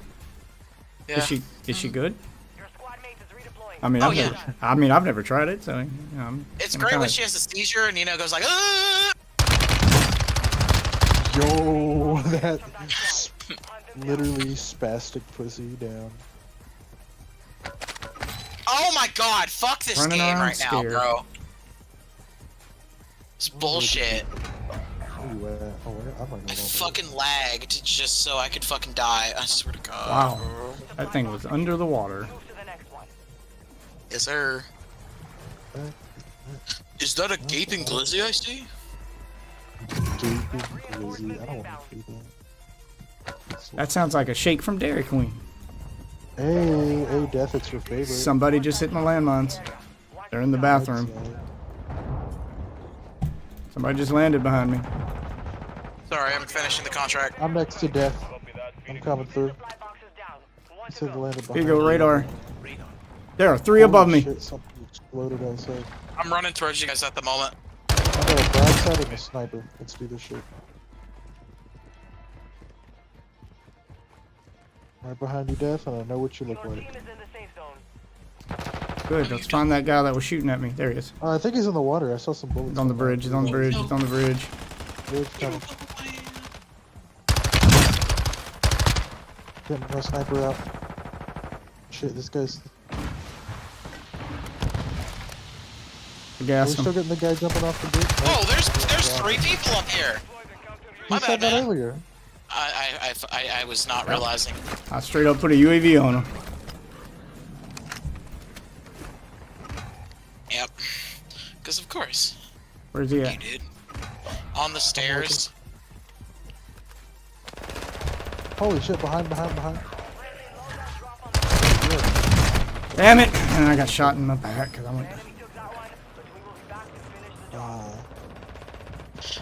Yeah. Is she good? Your squad mate is redeploying. I mean, Oh, I've yeah. never, I mean, I've never tried it, so you know, It's I'm great when kinda- she has a seizure and goes like, "Ah!" Yo, that literally spastic pussy down. Oh my god, fuck this Running game around right now, scared. bro. It's bullshit. Where you at? Oh, where? I'm not going I over fucking lagged just so I could fucking die. I swear to God. Wow. bro. That thing was under the water. Move to the next one. Yes, sir. there. Is that a gaping glizzy I see? Gaping glizzy. I don't want to do that. That sounds like a shake from Dairy Queen. Hey, Death, it's your favorite. Somebody just hit my landmines. They're in the bathroom. Somebody just landed behind me. Sorry, I'm finishing the contract. I'm next to Death. I'm coming through. Supply box is down. One to Said go. landed Here you behind go, me. radar. There are 3 Holy above me. Shit, something exploded outside. I'm running towards you guys at the moment. I got a broadside and a sniper. Let's do this shit. Right behind you, Death, and I know what you look Your like. team is in the safe zone. Good, let's find that guy that was shooting at me. There he is. I think he's in the water. I saw some bullets. He's on the coming out. bridge, he's on the bridge, he's on the bridge. Bridge coming. Getting my sniper out. Shit, this guy's. I Are we gassed still him. getting the guy jumping off the bridge? Oh, there's 3 people up here. He My said bad, that man. earlier. I was not realizing. I straight up put a UAV on him. Yep. Because of course Where's he you at? did. On the stairs. Holy shit! Behind. Damn it! And I got shot in the back because I went.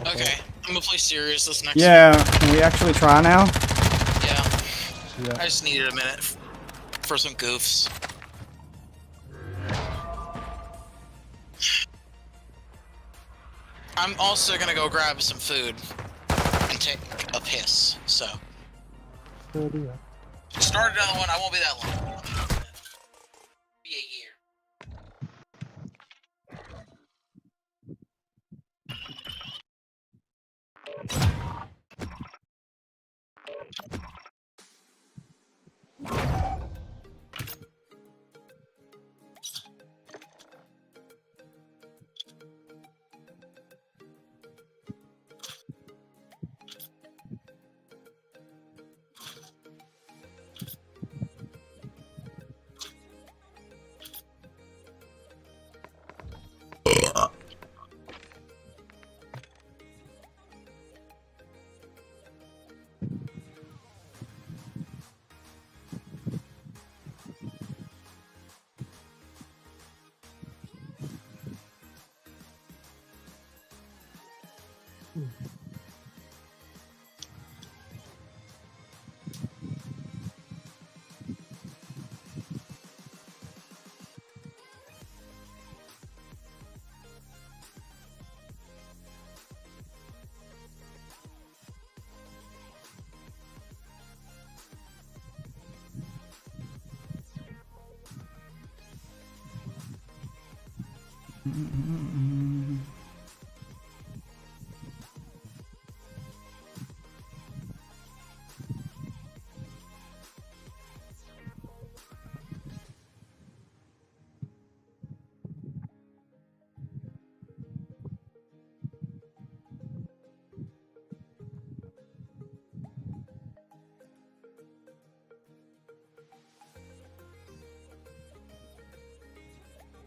Okay, I'm gonna play serious this next. Yeah, can we actually try now? Yeah. Yeah. I just needed a minute for some goofs. I'm also gonna go grab some food and take a piss. So Good idea. start another one. I won't be that long. Be a year.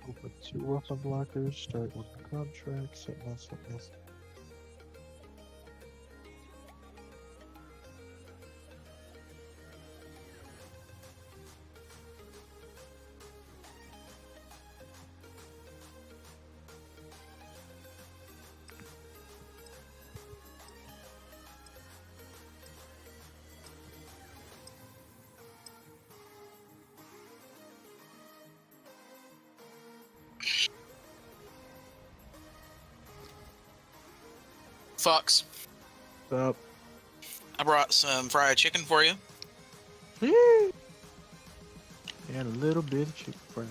Open 2 weapon blockers. Start with the contract. Something else. Fox, Up. I brought some fried chicken for you. And a little bit of chicken fried.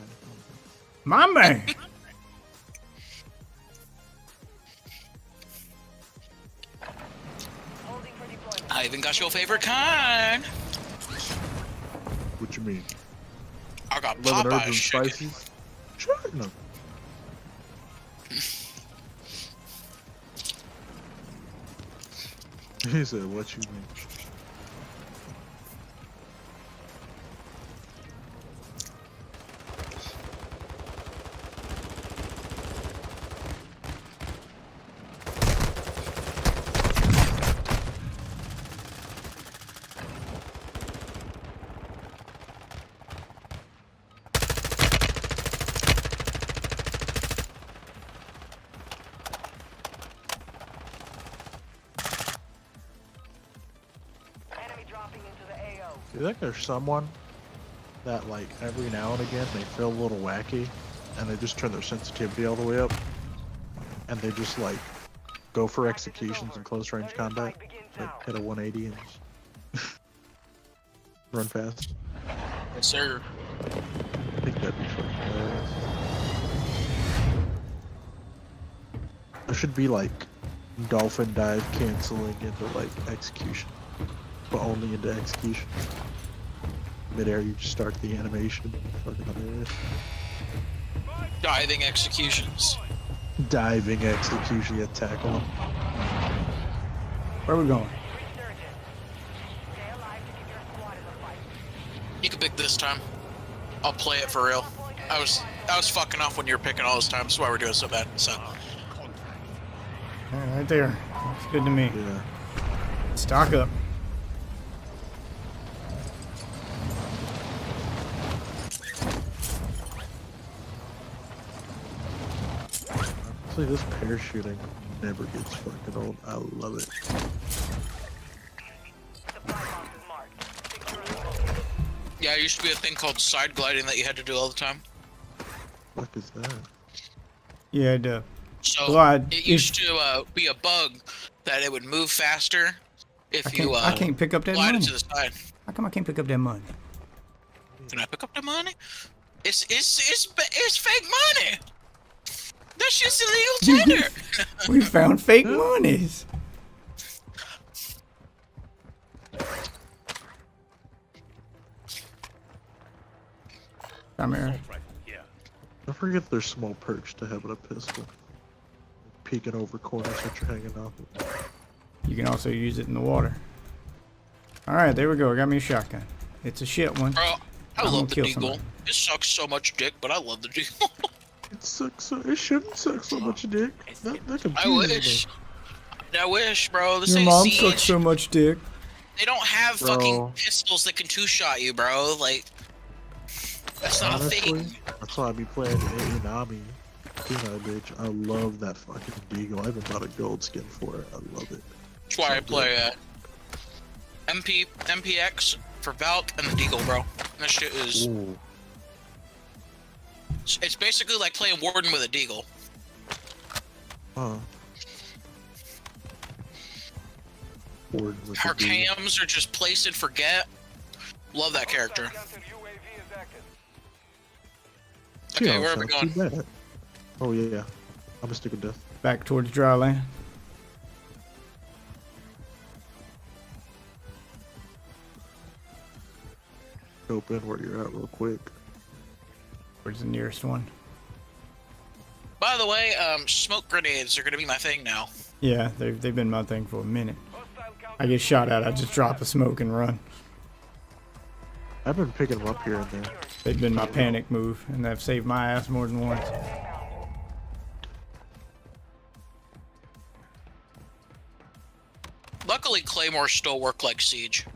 My man. Holding for deployment. I even got your favorite kind. What you mean? I got 11 herbs and Popeye's chicken. spices? Sure. No. He said, what you mean? Enemy dropping into the AO. Do you think there's someone that, like, every now and again they feel a little wacky and they just turn their sensitivity all the way up and they just, like, go for executions in close range combat? Like, hit a 180 and just run fast? Yes, sir. I think that'd be fun. There should be, like, dolphin dive canceling into, like, execution. But only into execution. Mid-air, you just start the animation. Fucking hilarious. Diving executions. Diving execution, you tackle them. Where are we going? Resurgence. Stay alive to keep your squad in the fight. You can pick this time. I'll play it for real. I was fucking off when you were picking all those times. That's why we're doing so bad. So Right there. Looks good to me. Yeah. Stock up. See, this parachuting never gets fucking old. I love it. Supply box is marked. Secure the location. yeah, it used to be a thing called side gliding that you had to do all the time. What is that? Yeah, I do. So Glide. it used to be a bug that it would move faster if I can't pick up that glided money. to the side. How come I can't pick up that money? Can I pick up the money? It's fake money. That's just illegal tender. We found fake monies. Come here. Don't forget there's small perks to having a pistol. Peeking over corners that you're hanging off of. You can also use it in the water. Alright, there we go. I got me a shotgun. It's a shit one. Bro, I I'm love gonna the kill deagle. somebody. It sucks so much dick, but I love the deagle. It sucks so. It shouldn't suck so much, dick. That I confuses wish. I wish, bro. This Your ain't mom Siege. sucks so much dick. They don't have Bro. fucking pistols that can two-shot you, bro. Like, that's not a Honestly, thing. that's why I be playing Inami. You know, bitch. I love that fucking deagle. I even bought a gold skin for it. I love it. That's why I play MPX for Valk and the Deagle, bro. That shit is. Ooh. It's basically like playing Warden with a Deagle. Huh. Forward with Her the deagle. cams are just place and forget. Love that character. Counter UAV is active. Okay, Yeah, where are we sounds going? too bad. Oh yeah, I'm a stick of death. Back towards dry land. Open where you're at real quick. Where's the nearest one? By the way, smoke grenades are gonna be my thing now. Yeah, they've been my thing for a minute. Hostile counter I get shot at, I just drop a smoke and run. I've been picking them up here and there. They've been my panic move, and they've saved my ass more than once. Luckily, Claymores still work like Siege.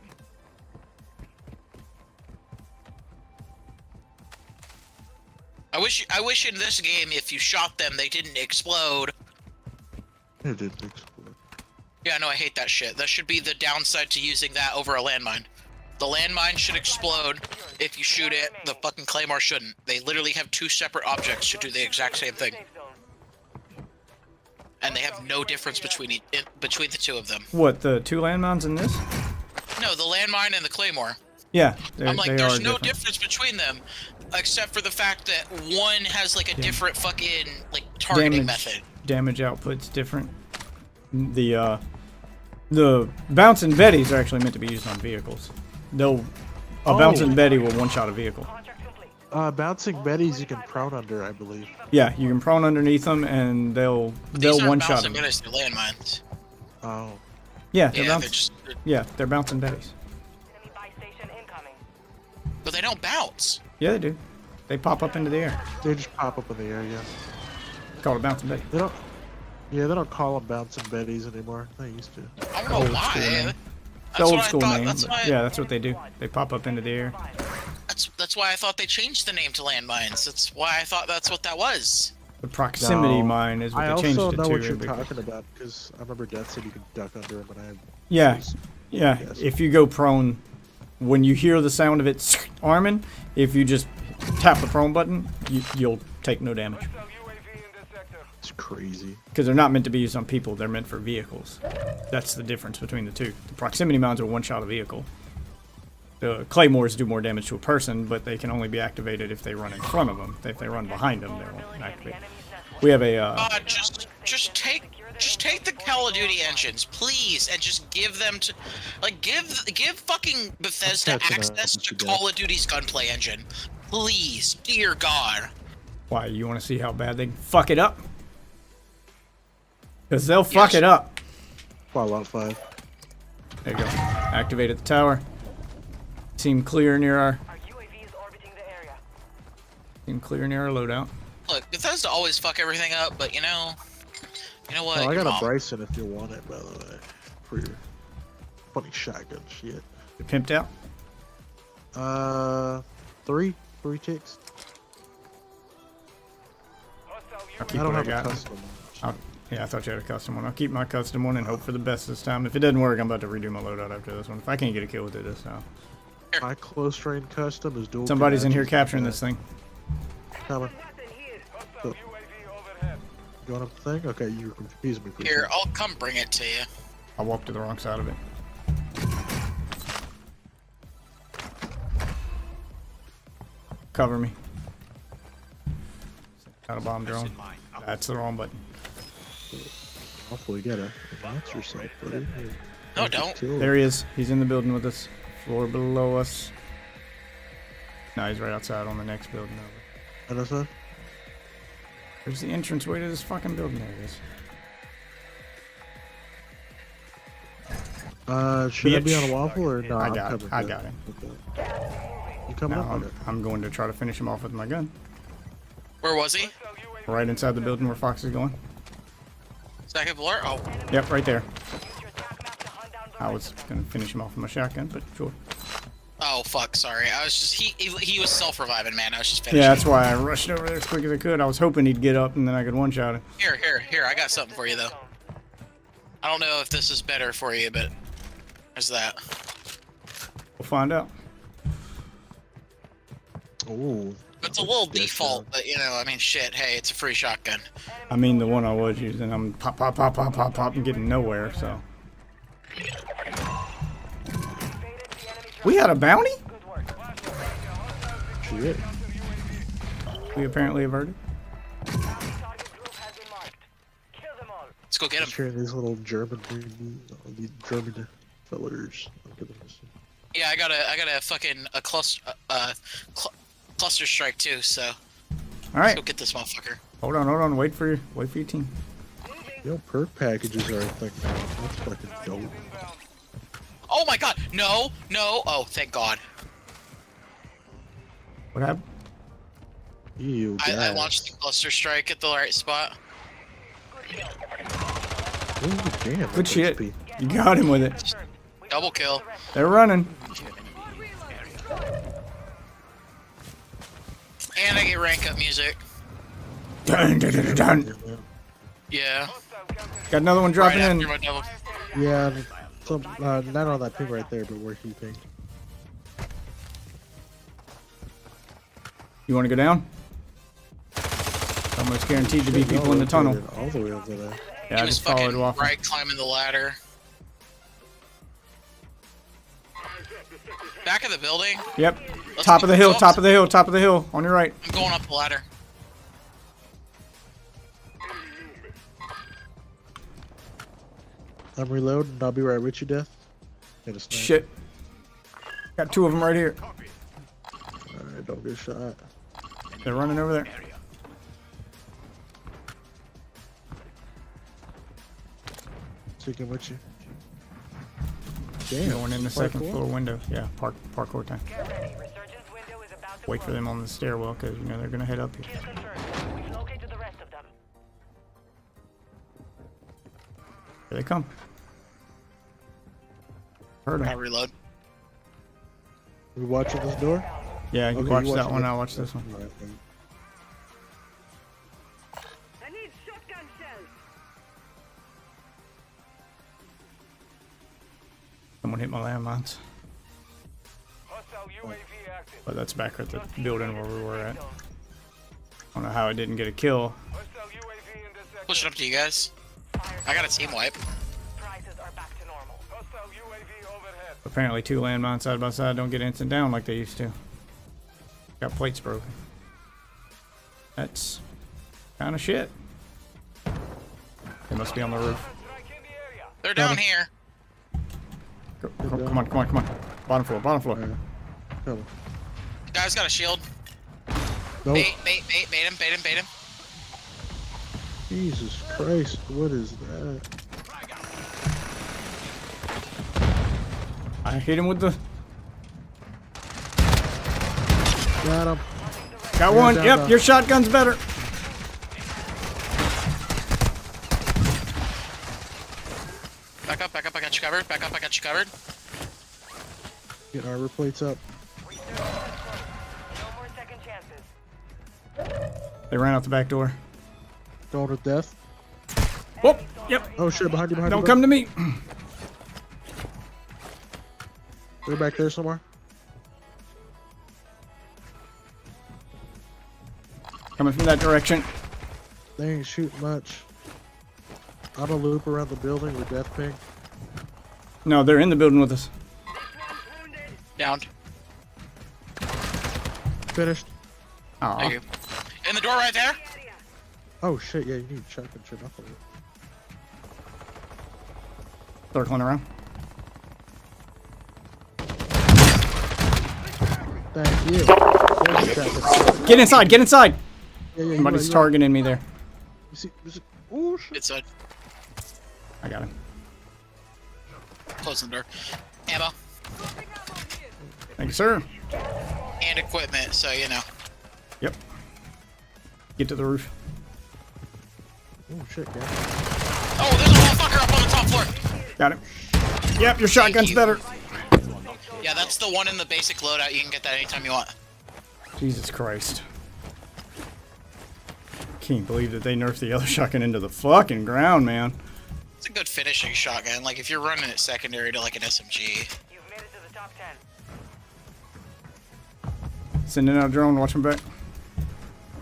I wish in this game, if you shot them, they didn't explode. It didn't explode. Yeah, no, I hate that shit. That should be the downside to using that over a landmine. The landmine should explode if you shoot it. The fucking Claymore shouldn't. They literally have two separate objects to do the exact same thing. And they have no difference between the two of them. What, the two landmines in this? No, the landmine and the Claymore. Yeah, I'm like, they there's are no different. difference between them, except for the fact that one has like a Yeah. different fucking like targeting method. Damage output's different. The bouncing Bettys are actually meant to be used on vehicles. A bouncing Betty will one-shot a vehicle. Bouncing Betties you can prone under, I believe. Yeah, you can prone underneath them and they'll These aren't one-shot bouncing them. Betties, they're landmines. Oh. Yeah, they're Yeah, bouncing. Yeah, they're bouncing Bettys. Enemy buy station incoming. but they don't bounce. Yeah, they do. They pop up into the air. They just pop up in the air, yeah. Called a bouncing Betty. They don't. Yeah, they don't call them bouncing Betties anymore. They used to. I don't know why. It's That's the old what I school thought. name. That's but why. yeah, that's what they do. They pop up into the air. That's why I thought they changed the name to landmines. That's why I thought that's what that was. The proximity No. mine is what I they changed also it know to. what you're because- talking about because I remember Death said you could duck under them, and I. Yeah, was- yeah. Yes. If you go prone, when you hear the sound of it arming, if you just tap the prone button, you'll take no damage. It's crazy. Because they're not meant to be used on people, they're meant for vehicles. That's the difference between the two. The proximity mines are one-shot a vehicle. The claymores do more damage to a person, but they can only be activated if they run in front of them. If they run behind them, they won't activate. We have a Just take the Call of Duty engines, please, and just give them to, like, give fucking Bethesda That's access what to you do. Call of Duty's gunplay engine, please, dear God. why you want to see how bad they can fuck it up? Because they'll fuck it up. Fallout 5. There you go. Activated the tower. Seem clear near our. Our UAV is orbiting the area. Seem clear near our loadout. Look, Bethesda always fuck everything up, but you know what? Oh, I Your got mom- a Bryson if you want it, by the way. For your funny shotgun shit. You pimped out. Three ticks. I'll keep I don't what have I a got. custom. Yeah, I thought you had a custom one. I'll keep my custom one and hope for the best this time. If it doesn't work, I'm about to redo my loadout after this one. If I can't get a kill with it this time. My close range custom is dual. Somebody's in here Comanches. capturing this thing. Coming. So, going up the thing? Okay, you're confusing me. For a Here, second. I'll come bring it to you. I walked to the wrong side of it. Cover me. Got a bomb drone. That's the wrong button. Hopefully, get a match yourself, buddy. No, don't. There he is. He's in the building with us. Floor below us. No, he's right outside on the next building over. And that's it? There's the entranceway to this fucking building. There it is. Should I be Bitch. on a waffle or no? I got him. Okay. You coming Now up? Okay. I'm going to try to finish him off with my gun. Where was he? Right inside the building where Fox is going. Second floor? Oh, Yep, right there. I was gonna finish him off with my shotgun, but sure. oh, fuck. Sorry. I was just he was self-reviving, man. I was just finishing. Yeah, that's why I rushed over there as quick as I could. I was hoping he'd get up and then I could one-shot him. Here. I got something for you though. I don't know if this is better for you, but there's that. We'll find out. Ooh. It's a little default, but you know, I mean, shit. Hey, it's a free shotgun. I mean, the one I was using, I'm pop, pop, pop, pop, pop, pop, and getting nowhere, so. We had a bounty? Shit. We apparently averted. Let's go get him. Hearing these little German fellers. I'm giving this. Yeah, I got a fucking cluster strike too. So let's Alright. go get this motherfucker. Hold on. Wait for your team. Yo, perk packages are a thing now. That's fucking dope. Oh my god! No! Oh, thank God. What happened? Ew, I launched the cluster strike at the right spot. Ooh, damn. Good that's shit. XP. You got him with it. Double kill. They're running. And I get rank up music. Dun, dun, dun, dun, dun. Yeah. Got another one dropping right in. after my double. Yeah, some, not on that ping right there, but where he pinged. You want to go down? Almost guaranteed to be people in the tunnel. All the way over there. Yeah, He I was just followed fucking Waffle. right climbing the ladder. Back of the building. Yep. Let's Top of the hill, go. top of the hill, top of the hill. On your right. I'm going up the ladder. I'm reloading. I'll be right with you, Death. Get a snipe. Shit. Got 2 of them right here. Alright, don't get shot. They're running over there. Sticking with you. Damn. Going in the second floor window. Yeah, parkour time. Get ready. Resurgence window is about to Wait for close. them on the stairwell because you know they're gonna head up here. Kill confirmed. We've located the rest of them. Here they come. Heard I them. reload. We watching this door? Yeah, you Okay, watch you that watch one. it. I'll watch this one. Alright, I need shotgun shells. Someone hit my landmines. Hostile UAV active. But that's back at the building where we were at. I don't know how I didn't get a kill. Hostile UAV in this sector. Push it up to you guys. I got a team wipe. Prices are back to normal. Hostile UAV overhead. Apparently 2 landmines side by side don't get instant down like they used to. Got plates broken. That's kind of shit. They must be on the roof. Strike in the area. They're down here. Come on, come on, come on. Bottom floor, bottom floor. Alright. Kill him. Guy's got a shield. Nope. Bait him. Jesus Christ, what is that? I hit him with the... Got him. Got one. down, Yep, down. your shotgun's better. Back up, I got you covered. Get armor plates up. Resurgence is close. No more second chances. They ran out the back door. Going with Death. Whoop. Yep. Oh shit, behind you, behind Don't you. come to me. They're back there somewhere. Coming from that direction. They ain't shooting much. I'm a loop around the building with Death Ping. No, they're in the building with us. Downed. Finished. Aw. Thank you. In the door right there. Oh shit, yeah, you need shotgun shit off of it. Circling around. Thank you. There's the shotgun. Get inside, get inside. Yeah, yeah, Somebody's you targeting me there. see, oh shit. It's a I got him. closing the door. Ammo Thank you, sir. and equipment, so you know. Yep. Get to the roof. Oh shit, yeah. Oh, there's a motherfucker up on the top floor. Got him. Yep, your shotgun's you. better. Yeah, that's the one in the basic loadout. You can get that anytime you want. Jesus Christ. Can't believe that they nerfed the other shotgun into the fucking ground, man. It's a good finishing shotgun. Like if you're running it secondary to like an SMG. You've made it to the top 10. Sending out a drone, watch him back.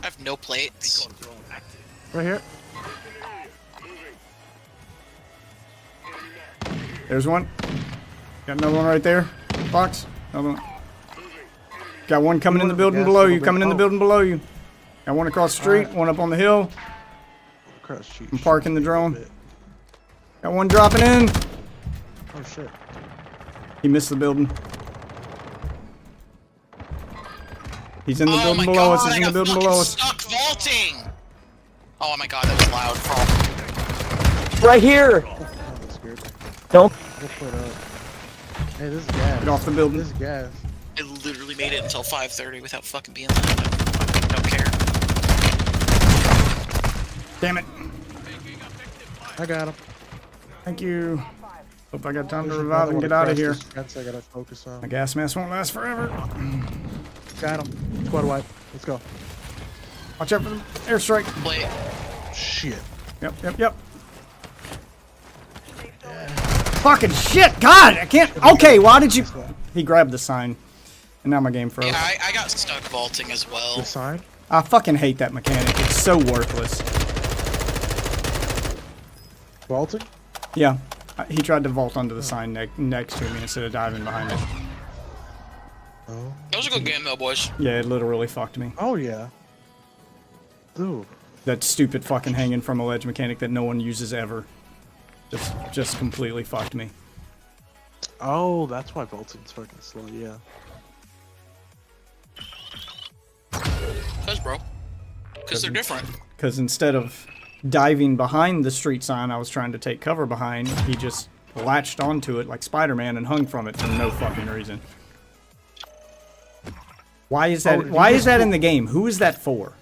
I have no plates. Right here. There's one. Got another one right there. Box. Another one. Got one coming in the building Gas below a you. little Coming bit. in the Oh. building below you. Got one across the street. Alright. One up on the hill. Cross cheat. I'm parking the drone. Got one dropping in. Oh shit. He missed the building. He's in the Oh building my below god, us. He's I in the got building fucking below us. stuck vaulting. Oh my god, that was loud. Right here. Oh, that scared me. Don't. We'll put up. Hey, this is gas. Get off the building. This is gas. I literally made it until 5:30 without fucking being loud. I don't care. Damn it. I got him. Thank you. Hope I got time to There's revive another and one get out of across here. this fence I gotta focus on. My gas mask won't last forever. Got him. Squad wipe. Let's go. Watch out for the airstrike. Plate. Shit. Yep. Fucking shit! God, I can't. Okay, why did you? He grabbed the sign, and now my game froze. Yeah, I got stuck vaulting as well. The sign? I fucking hate that mechanic. It's so worthless. Vaulting? Yeah, he tried to vault onto the sign next to me instead of diving behind it. Oh. That was a good game though, boys. Yeah, it literally fucked me. Oh yeah. Dude. That stupid fucking hanging from a ledge mechanic that no one uses ever. Just completely fucked me. Oh, that's why Bolton's fucking slow. Yeah. Cause, bro. Cause they're different. Because instead of diving behind the street sign I was trying to take cover behind, he just latched onto it like Spider-Man and hung from it for no fucking reason. Why is that? Why is that in the game? Who is that for?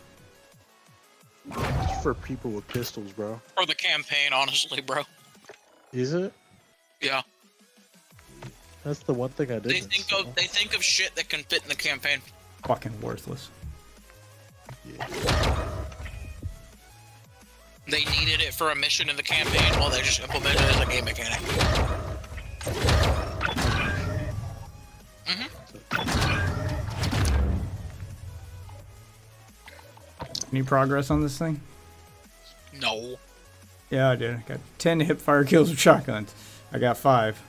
It's for people with pistols, bro. For the campaign, honestly, bro. Is it? Yeah. That's the one thing I did. They think of shit that can fit in the campaign. Fucking worthless. Yeah. They needed it for a mission in the campaign, well, they just implemented it as a game mechanic. Any progress on this thing? No. Yeah, I did. I got 10 hip fire kills with shotguns. I got 5.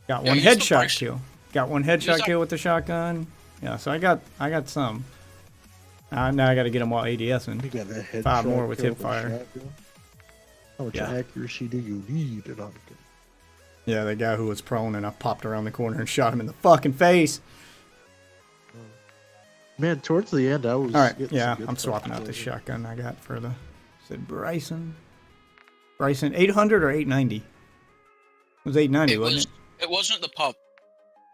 Got one headshot kill. Got one headshot kill with the shotgun. Yeah, so I got some. Now I got to get them while ADSing. You got that headshot 5 more with kill hip fire. shotgun. How much accuracy do you need in on it? Yeah, the guy who was prone and I popped around the corner and shot him in the fucking face. Man, towards the end, I was. All right, yeah, I'm swapping out the shotgun I got for the. Said Bryson. Bryson, 800 or 890? It was 890, wasn't it? It wasn't the pump.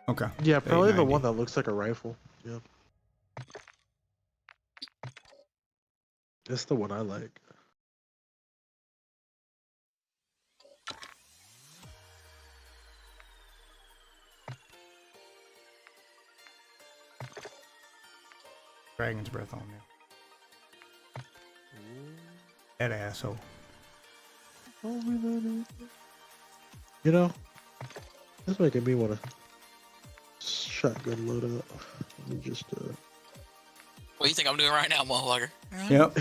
Okay. Yeah, probably the one that looks like a rifle. Yeah. That's the one I like. Dragon's breath on there. That asshole. You know, that's making me want to shotgun load up. Let me just. What do you think I'm doing right now, motherfucker? Yep.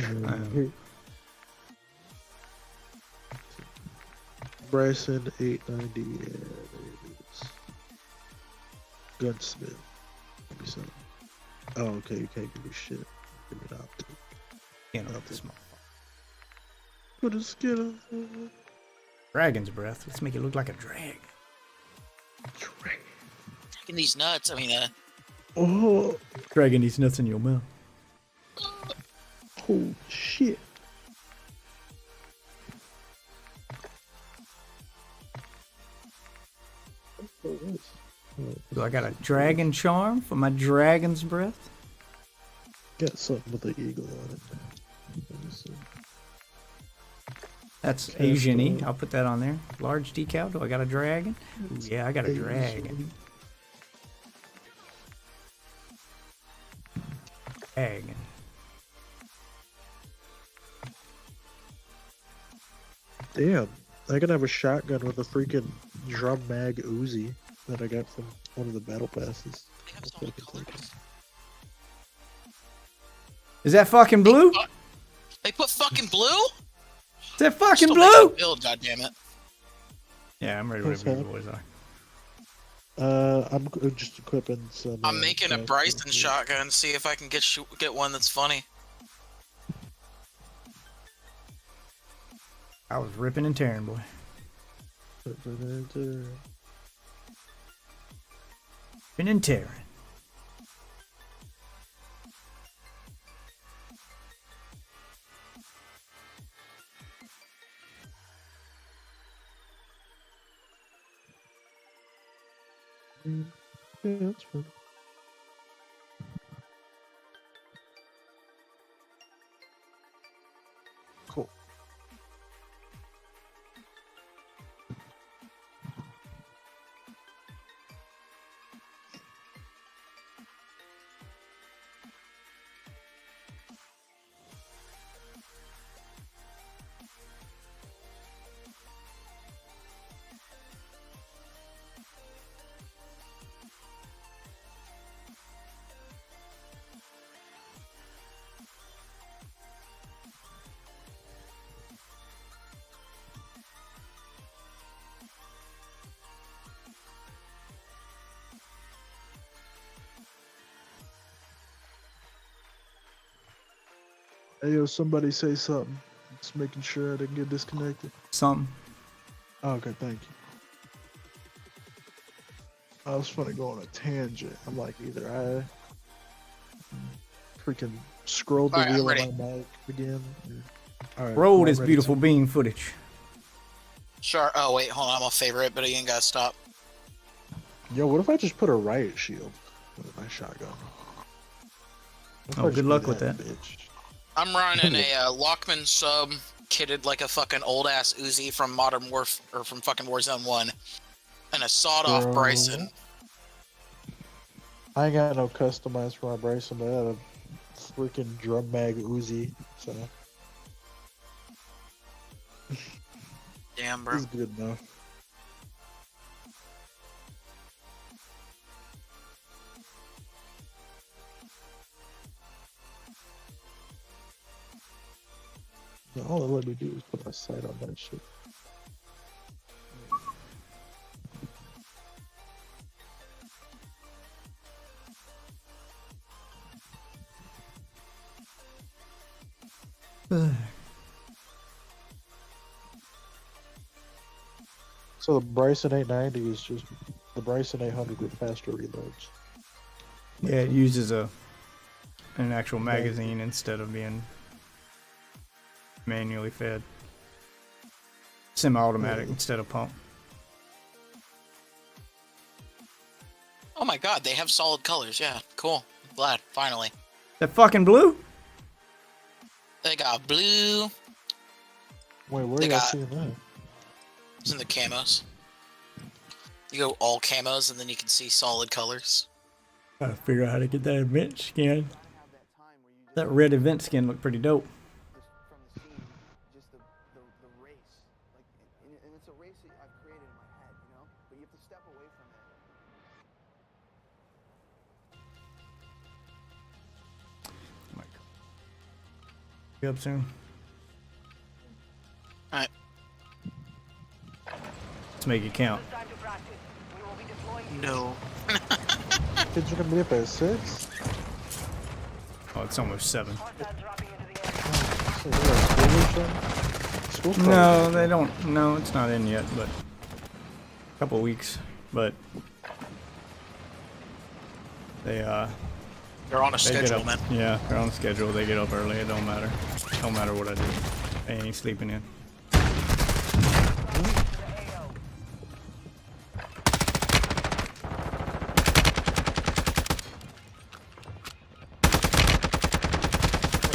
Bryson 890. Yeah, there it is. Gunsmith. Give me some. Oh, okay. You can't give me shit. Give me an optic. Can't help this motherfucker. Put a skin on. Dragon's breath. Let's make it look like a drag. Dragging these nuts. I mean, Oh. Dragging these nuts in your mouth. Holy shit. So I got a dragon charm for my dragon's breath. Got something with the eagle on it. Let me see. That's Asian-y. I'll put that on there. Large decal. Do I got a dragon? Ooh, yeah, I got a dragon. Dragon. Damn. I can have a shotgun with a freaking drum mag Uzi that I got from one of the battle passes. Is that fucking blue? they put fucking blue? Is that fucking Still blue? Build, goddammit. Yeah, I'm ready whatever you boys are. I'm just equipping some. I'm making a Bryson shotgun. See if I can get one that's funny. I was ripping and tearing, boy. Ripping and tearing. Yeah, that's fine. Cool. Hey, yo, somebody say something. Just making sure I didn't get disconnected. Something. Oh, okay, thank you. I was gonna go on a tangent. I'm like, either I freaking scrolled the Alright, I'm wheel ready. on my mic again. All right, Roll I'm this ready beautiful to- bean footage. Sure. Oh wait, hold on. I'm gonna favorite, but you ain't gotta stop. Yo, what if I just put a riot shield with my shotgun? What if Oh, I just good do luck with that. bitch? I'm running a Lockman sub kitted like a fucking old ass Uzi from Modern Warf or from fucking Warzone 1, and a sawed off Bro. Bryson. I ain't got no customized for my Bryson, but I had a freaking drum mag Uzi, so Damn, bro. it's good enough. All they let me do is put my sight on that shit. So the Bryson 890 is just the Bryson 800 with faster reloads. Yeah, it uses an actual magazine instead of being manually fed. Semi-automatic instead of pump. Oh my god, they have solid colors. Yeah, cool. Glad, finally. That fucking blue? They got blue. Wait, where They are y'all got- seeing that? It's in the camos. You go all camos, and then you can see solid colors. Gotta figure out how to get that event skin. That red event skin looked pretty dope. From the scene, just the race, like, and it's a race that I've created in my head, you know. But you have to step away from it. Be up soon. Alright. Let's make it count. It's time to practice. We will be deploying. No. Kids are gonna be up at 6? Oh, it's almost 7. Hostiles dropping into the area. So they're at school or something? School's probably No, just- they don't. No, it's not in yet, but a couple weeks. But they They're on a they get schedule, up. man. Yeah, they're on schedule. They get up early. It don't matter. Don't matter what I do. They ain't sleeping in.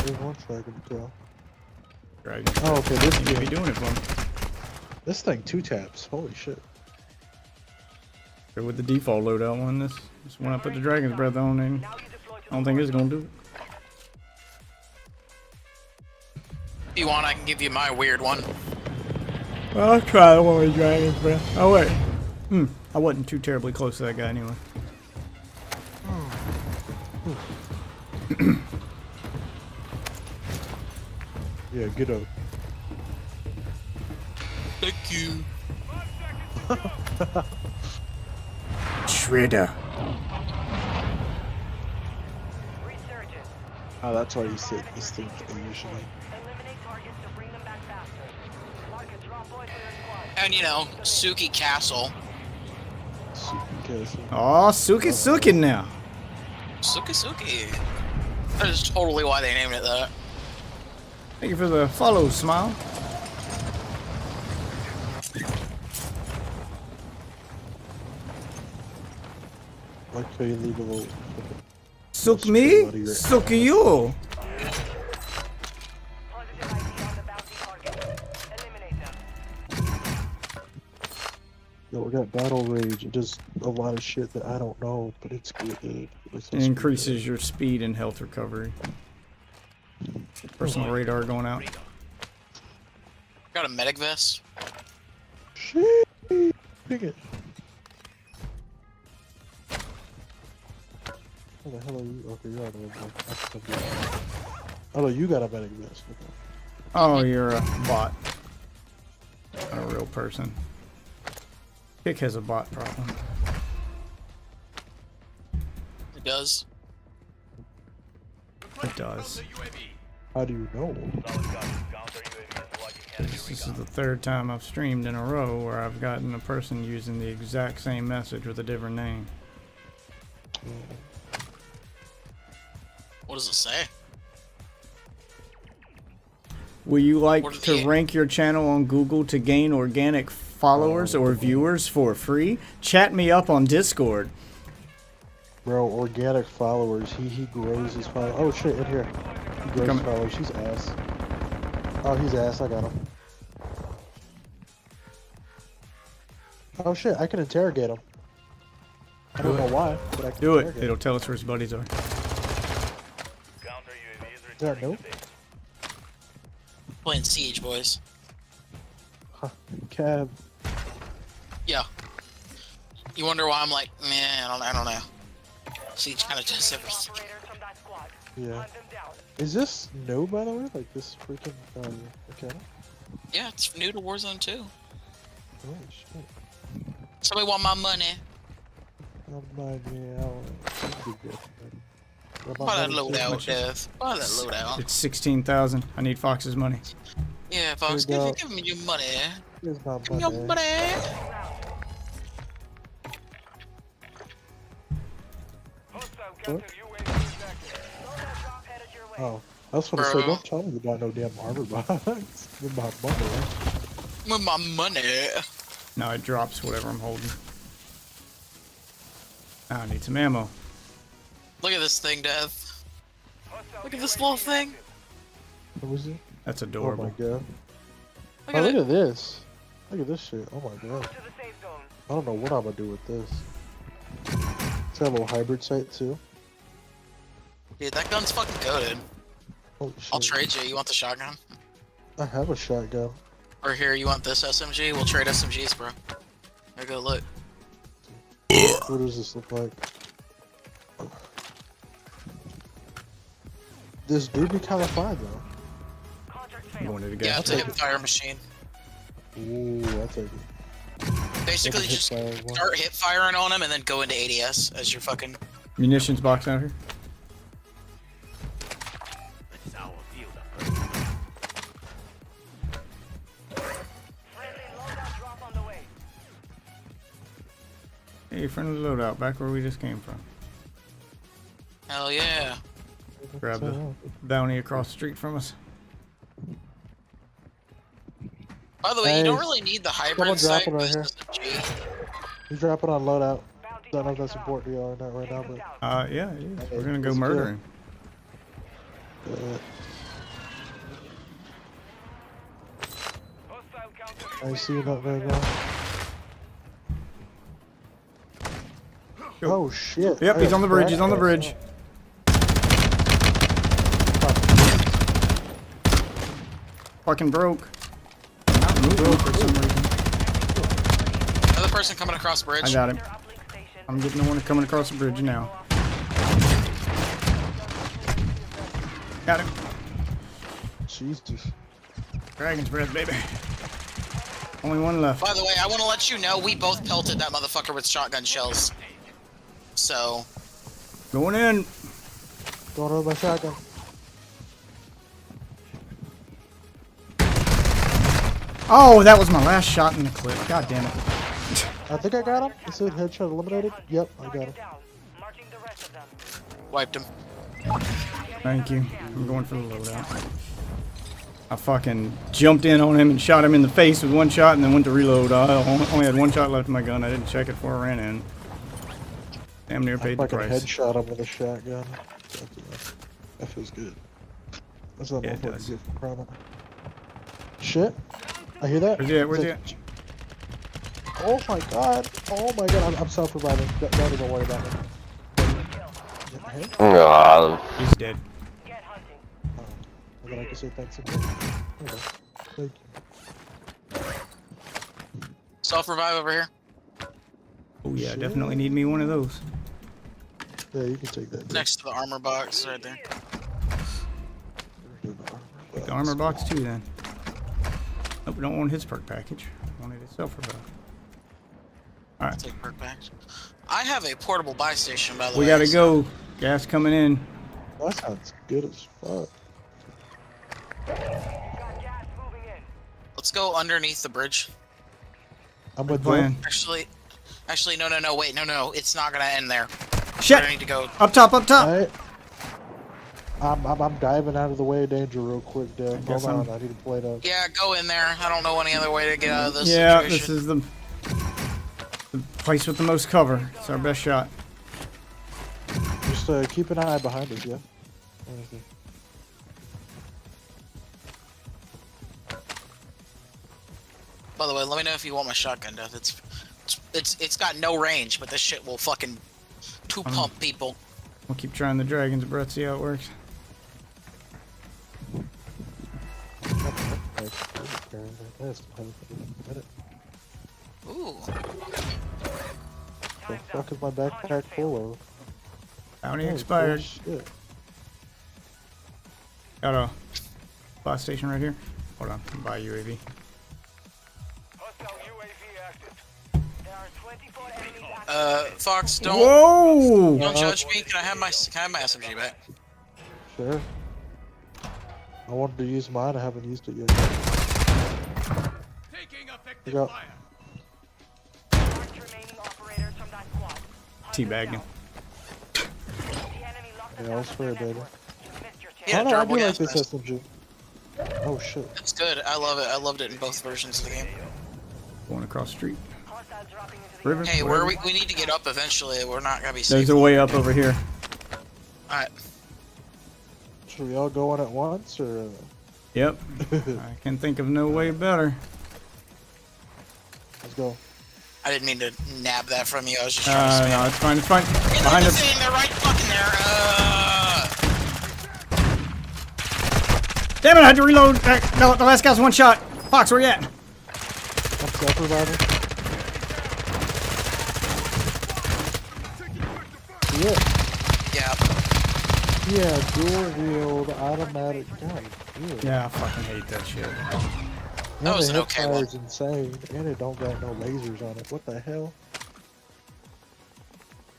There's one flag in the tail. Dragon. Oh, okay, this You be thing, doing it for me. this thing 2 taps. Holy shit. Go with the default loadout one. This one I put the Dragon's Breath on, and Now you deploy to I don't think it's gonna do it. If you want, I can give you my weird one. Well, I'll try the one with Dragon's Breath. Oh wait. I wasn't too terribly close to that guy anyway. Yeah, get up. Thank you. Shredder. resurgence. Oh, that's why you sit this thing usually. Eliminate targets to bring them back faster. Mark a drop point for your squad. And you know, Suki Castle. Super castle. Oh, Suki now. Suki. That is totally why they named it that. Thank you for the follow, Smile. Like how you leave a little. Suck me, suck you. Positive ID on the bounty target. Eliminate them. Yo, we got battle rage. It does a lot of shit that I don't know, but it's good. It's It increases your speed and health recovery. Personal radar going out. Got a medic vest. Shit. Pick it. How the hell are you? Okay, you're out of the way. Oh, you got a medic vest. Okay. Oh, you're a bot. Not a real person. Kick has a bot problem. It does. It does. How do you know? This is the third time I've streamed in a row where I've gotten a person using the exact same message with a different name. What does it say? Will you like What are to the- rank your channel on Google to gain organic followers or viewers for free? Chat me up on Discord. Bro, organic followers. He grows his followers. Oh shit, in here. He grows his followers. He's ass. Oh, he's ass. I got him. Oh shit, I can interrogate him. I don't know why, but I can Do it. interrogate It'll tell us where his buddies are. him. Is that no? Playing Siege, boys. Huh. Cab. Yeah. You wonder why I'm like, man, I don't know. Siege kind of does everything. Operators from that squad. Yeah. Hunt them down. Is this new, by the way? Like this freaking okay. Yeah, it's new to Warzone 2. Oh shit. Somebody want my money. Buy Buy that loadout, Death. Buy that loadout. It's 16,000. I need Fox's money. Yeah, Fox, give me your money. Here's my Give me your money. Oh, I was gonna say, Bro. don't tell me you got no damn armor box. With my money. With my money. No, it drops whatever I'm holding. I need some ammo. Look at this thing, Death. Look at this little thing. What was it? That's Oh my adorable. god. Look Oh, at look it. at this. Look at this shit. Oh my god. I don't know what I'm gonna do with this. It's got a little hybrid sight too. Dude, that gun's fucking goated. Holy shit. I'll trade you. You want the shotgun? I have a shotgun. Or here, you want this SMG? We'll trade SMGs, bro. There you go, look. What does this look like? This do be kind of fine though. I wanted to Yeah, get it's a hip fire machine. Ooh, I'll take it. Basically, Hip just fire one. start hip firing on them and then go into ADS as your fucking. munitions box out here. Hey, friendly loadout, back where we just came from. Hell yeah. Grab the bounty across the street from us. By the way, you Hey, don't really need the someone hybrid sight dropping right with here. SMG. He's dropping on loadout. Don't know if that's important to y'all or not right now, but Yeah, it is. We're gonna go Let's go. murder him. I see you not right now. Go. Oh shit. Yep, I he's got on the bridge. He's on the cracked. bridge. Fucking broke. Not moving for some reason. Another person coming across bridge. I got him. I'm getting the one coming across the bridge now. Got him. Jesus. Dragon's breath, baby. Only one left. By the way, I want to let you know we both pelted that motherfucker with shotgun shells. So, Going in. Going over my shotgun. Oh, that was my last shot in the clip. God damn it. I think I got him. It said headshot eliminated. Yep, I got him. wiped him. Thank you. I'm going for the loadout. I fucking jumped in on him and shot him in the face with one shot and then went to reload. I only had one shot left in my gun. I didn't check it before I ran in. Damn near paid the Fucking price. headshot him with a shotgun. That feels good. That's not Yeah, it motherfucker does. get from Chrono. Shit. I hear that. Where's he at? Where's Is he it- at? Oh my god. Oh my god. I'm self-reviving. Don't even worry about me. He's dead. And then I can say thanks again. Okay. Thank you. Self-revive over here. Oh yeah, definitely need me one of those. Yeah, you can take that. Next to the armor box right there. Take the armor box too then. Nope, we don't want his perk package. I wanted his self-revive. Alright. Take perk packs. I have a portable buy station, by the way. We gotta go. Gas coming in. That sounds good as fuck. Let's go underneath the bridge. I'm with Plan. Actually, no, wait, no, it's not gonna end there. Shit! We're gonna need to go. Up top, up top! Alright. I'm diving out of the way of danger real quick, Dev. guess Hold on, I'm- I need to play it up. Yeah, go in there. I don't know any other way to get out of this Yeah, situation. this is the place with the most cover. It's our best shot. Just keep an eye behind us, yeah? Okay. By the way, let me know if you want my shotgun, Death. It's got no range, but this shit will fucking pump people. We'll keep trying the dragon's breath, see how it works. Ooh. The fuck is my backpack full of? Bounty Oh, expired. shit. Got a buy station right here. Hold on, I'm by UAV. Fox, don't Whoa! judge me. Can I have my SMG back? Sure. I wanted to use mine, I haven't used it yet. I got Teabagging him. yeah, I'll spray, baby. Yeah, I do durable like gas this mask. SMG. Oh shit. It's good. I love it. I loved it in both versions of the game. Going across the street. River. Hey, wherever. we need to get up eventually. We're not gonna be safe. There's a way up over here. Alright. Should we all go on at once, or? Yep. I can think of no way better. Let's go. I didn't mean to nab that from you. I was just trying to spam. No, it's fine, it's fine. Hey, Behind look at us. the thing, they're right fucking there. Damn it, I had to reload. No, the last guy's one shot. Fox, where you at? I'm self-reviving. Yeah. Yeah, dual-wield automatic gun. Ew. Yeah, I fucking hate that shit. That was the an okay one. hipfire's insane, and it don't got no lasers on it. What the hell?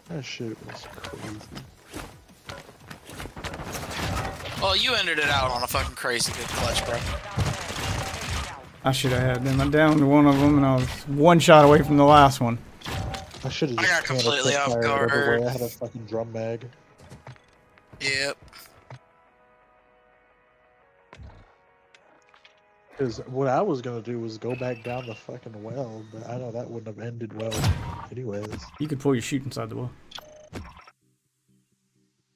That shit was crazy. Well, you ended it out on a fucking crazy good clutch, bro. I should have had them. I downed one of them, and I was one shot away from the last one. I should have I just got canned a completely off hipfire guard. everywhere. I had a fucking drum mag. Yep. Because what I was gonna do was go back down the fucking well, but I know that wouldn't have ended well anyways. You could pull your chute inside the well.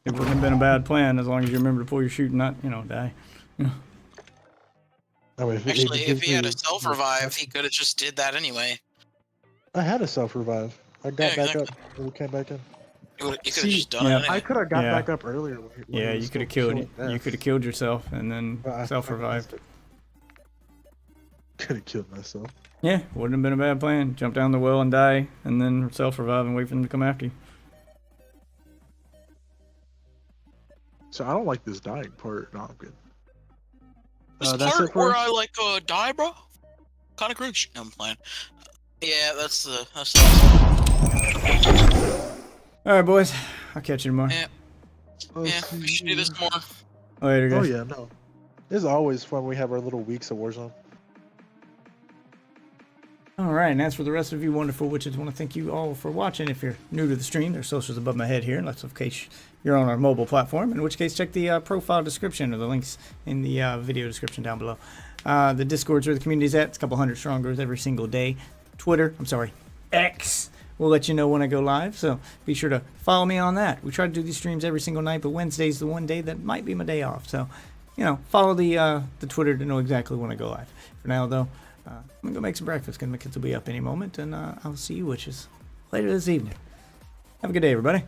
It wouldn't have been a bad plan as long as you remember to pull your chute and not, die. I mean, Actually, if he had a gives me- self-revive, he could have just did that anyway. I had a self-revive. I got Yeah, back up and we came back in. You could have See, just done yeah, it anyway. I could have got Yeah. back up earlier. when Yeah, it was you could have still killed showing you death. could have killed yourself and then But I self-revived. Could have killed myself. Yeah, wouldn't have been a bad plan. Jump down the well and die, and then self-revive and wait for them to come after you. So I don't like this dying part. No, I'm good. This that's part it where for us? I like die, bro. Kind of cringe. No, I'm playing. Yeah, that's the last one. All right, boys. I'll catch you tomorrow. Yeah. Yeah, we should do this more. Later, Oh guys. yeah, no. This is always fun. We have our little weeks of Warzone. All right, and as for the rest of you wonderful witches, I want to thank you all for watching. If you're new to the stream, there's socials above my head here, unless in case you're on our mobile platform, in which case check the profile description or the links in the video description down below. The Discords where the community's at. It's a couple hundred strong growth every single day. X will let you know when I go live, so be sure to follow me on that. We try to do these streams every single night, but Wednesday's the one day that might be my day off, so follow the Twitter to know exactly when I go live. For now, though, I'm gonna go make some breakfast because my kids will be up any moment, and I'll see you witches later this evening. Have a good day, everybody.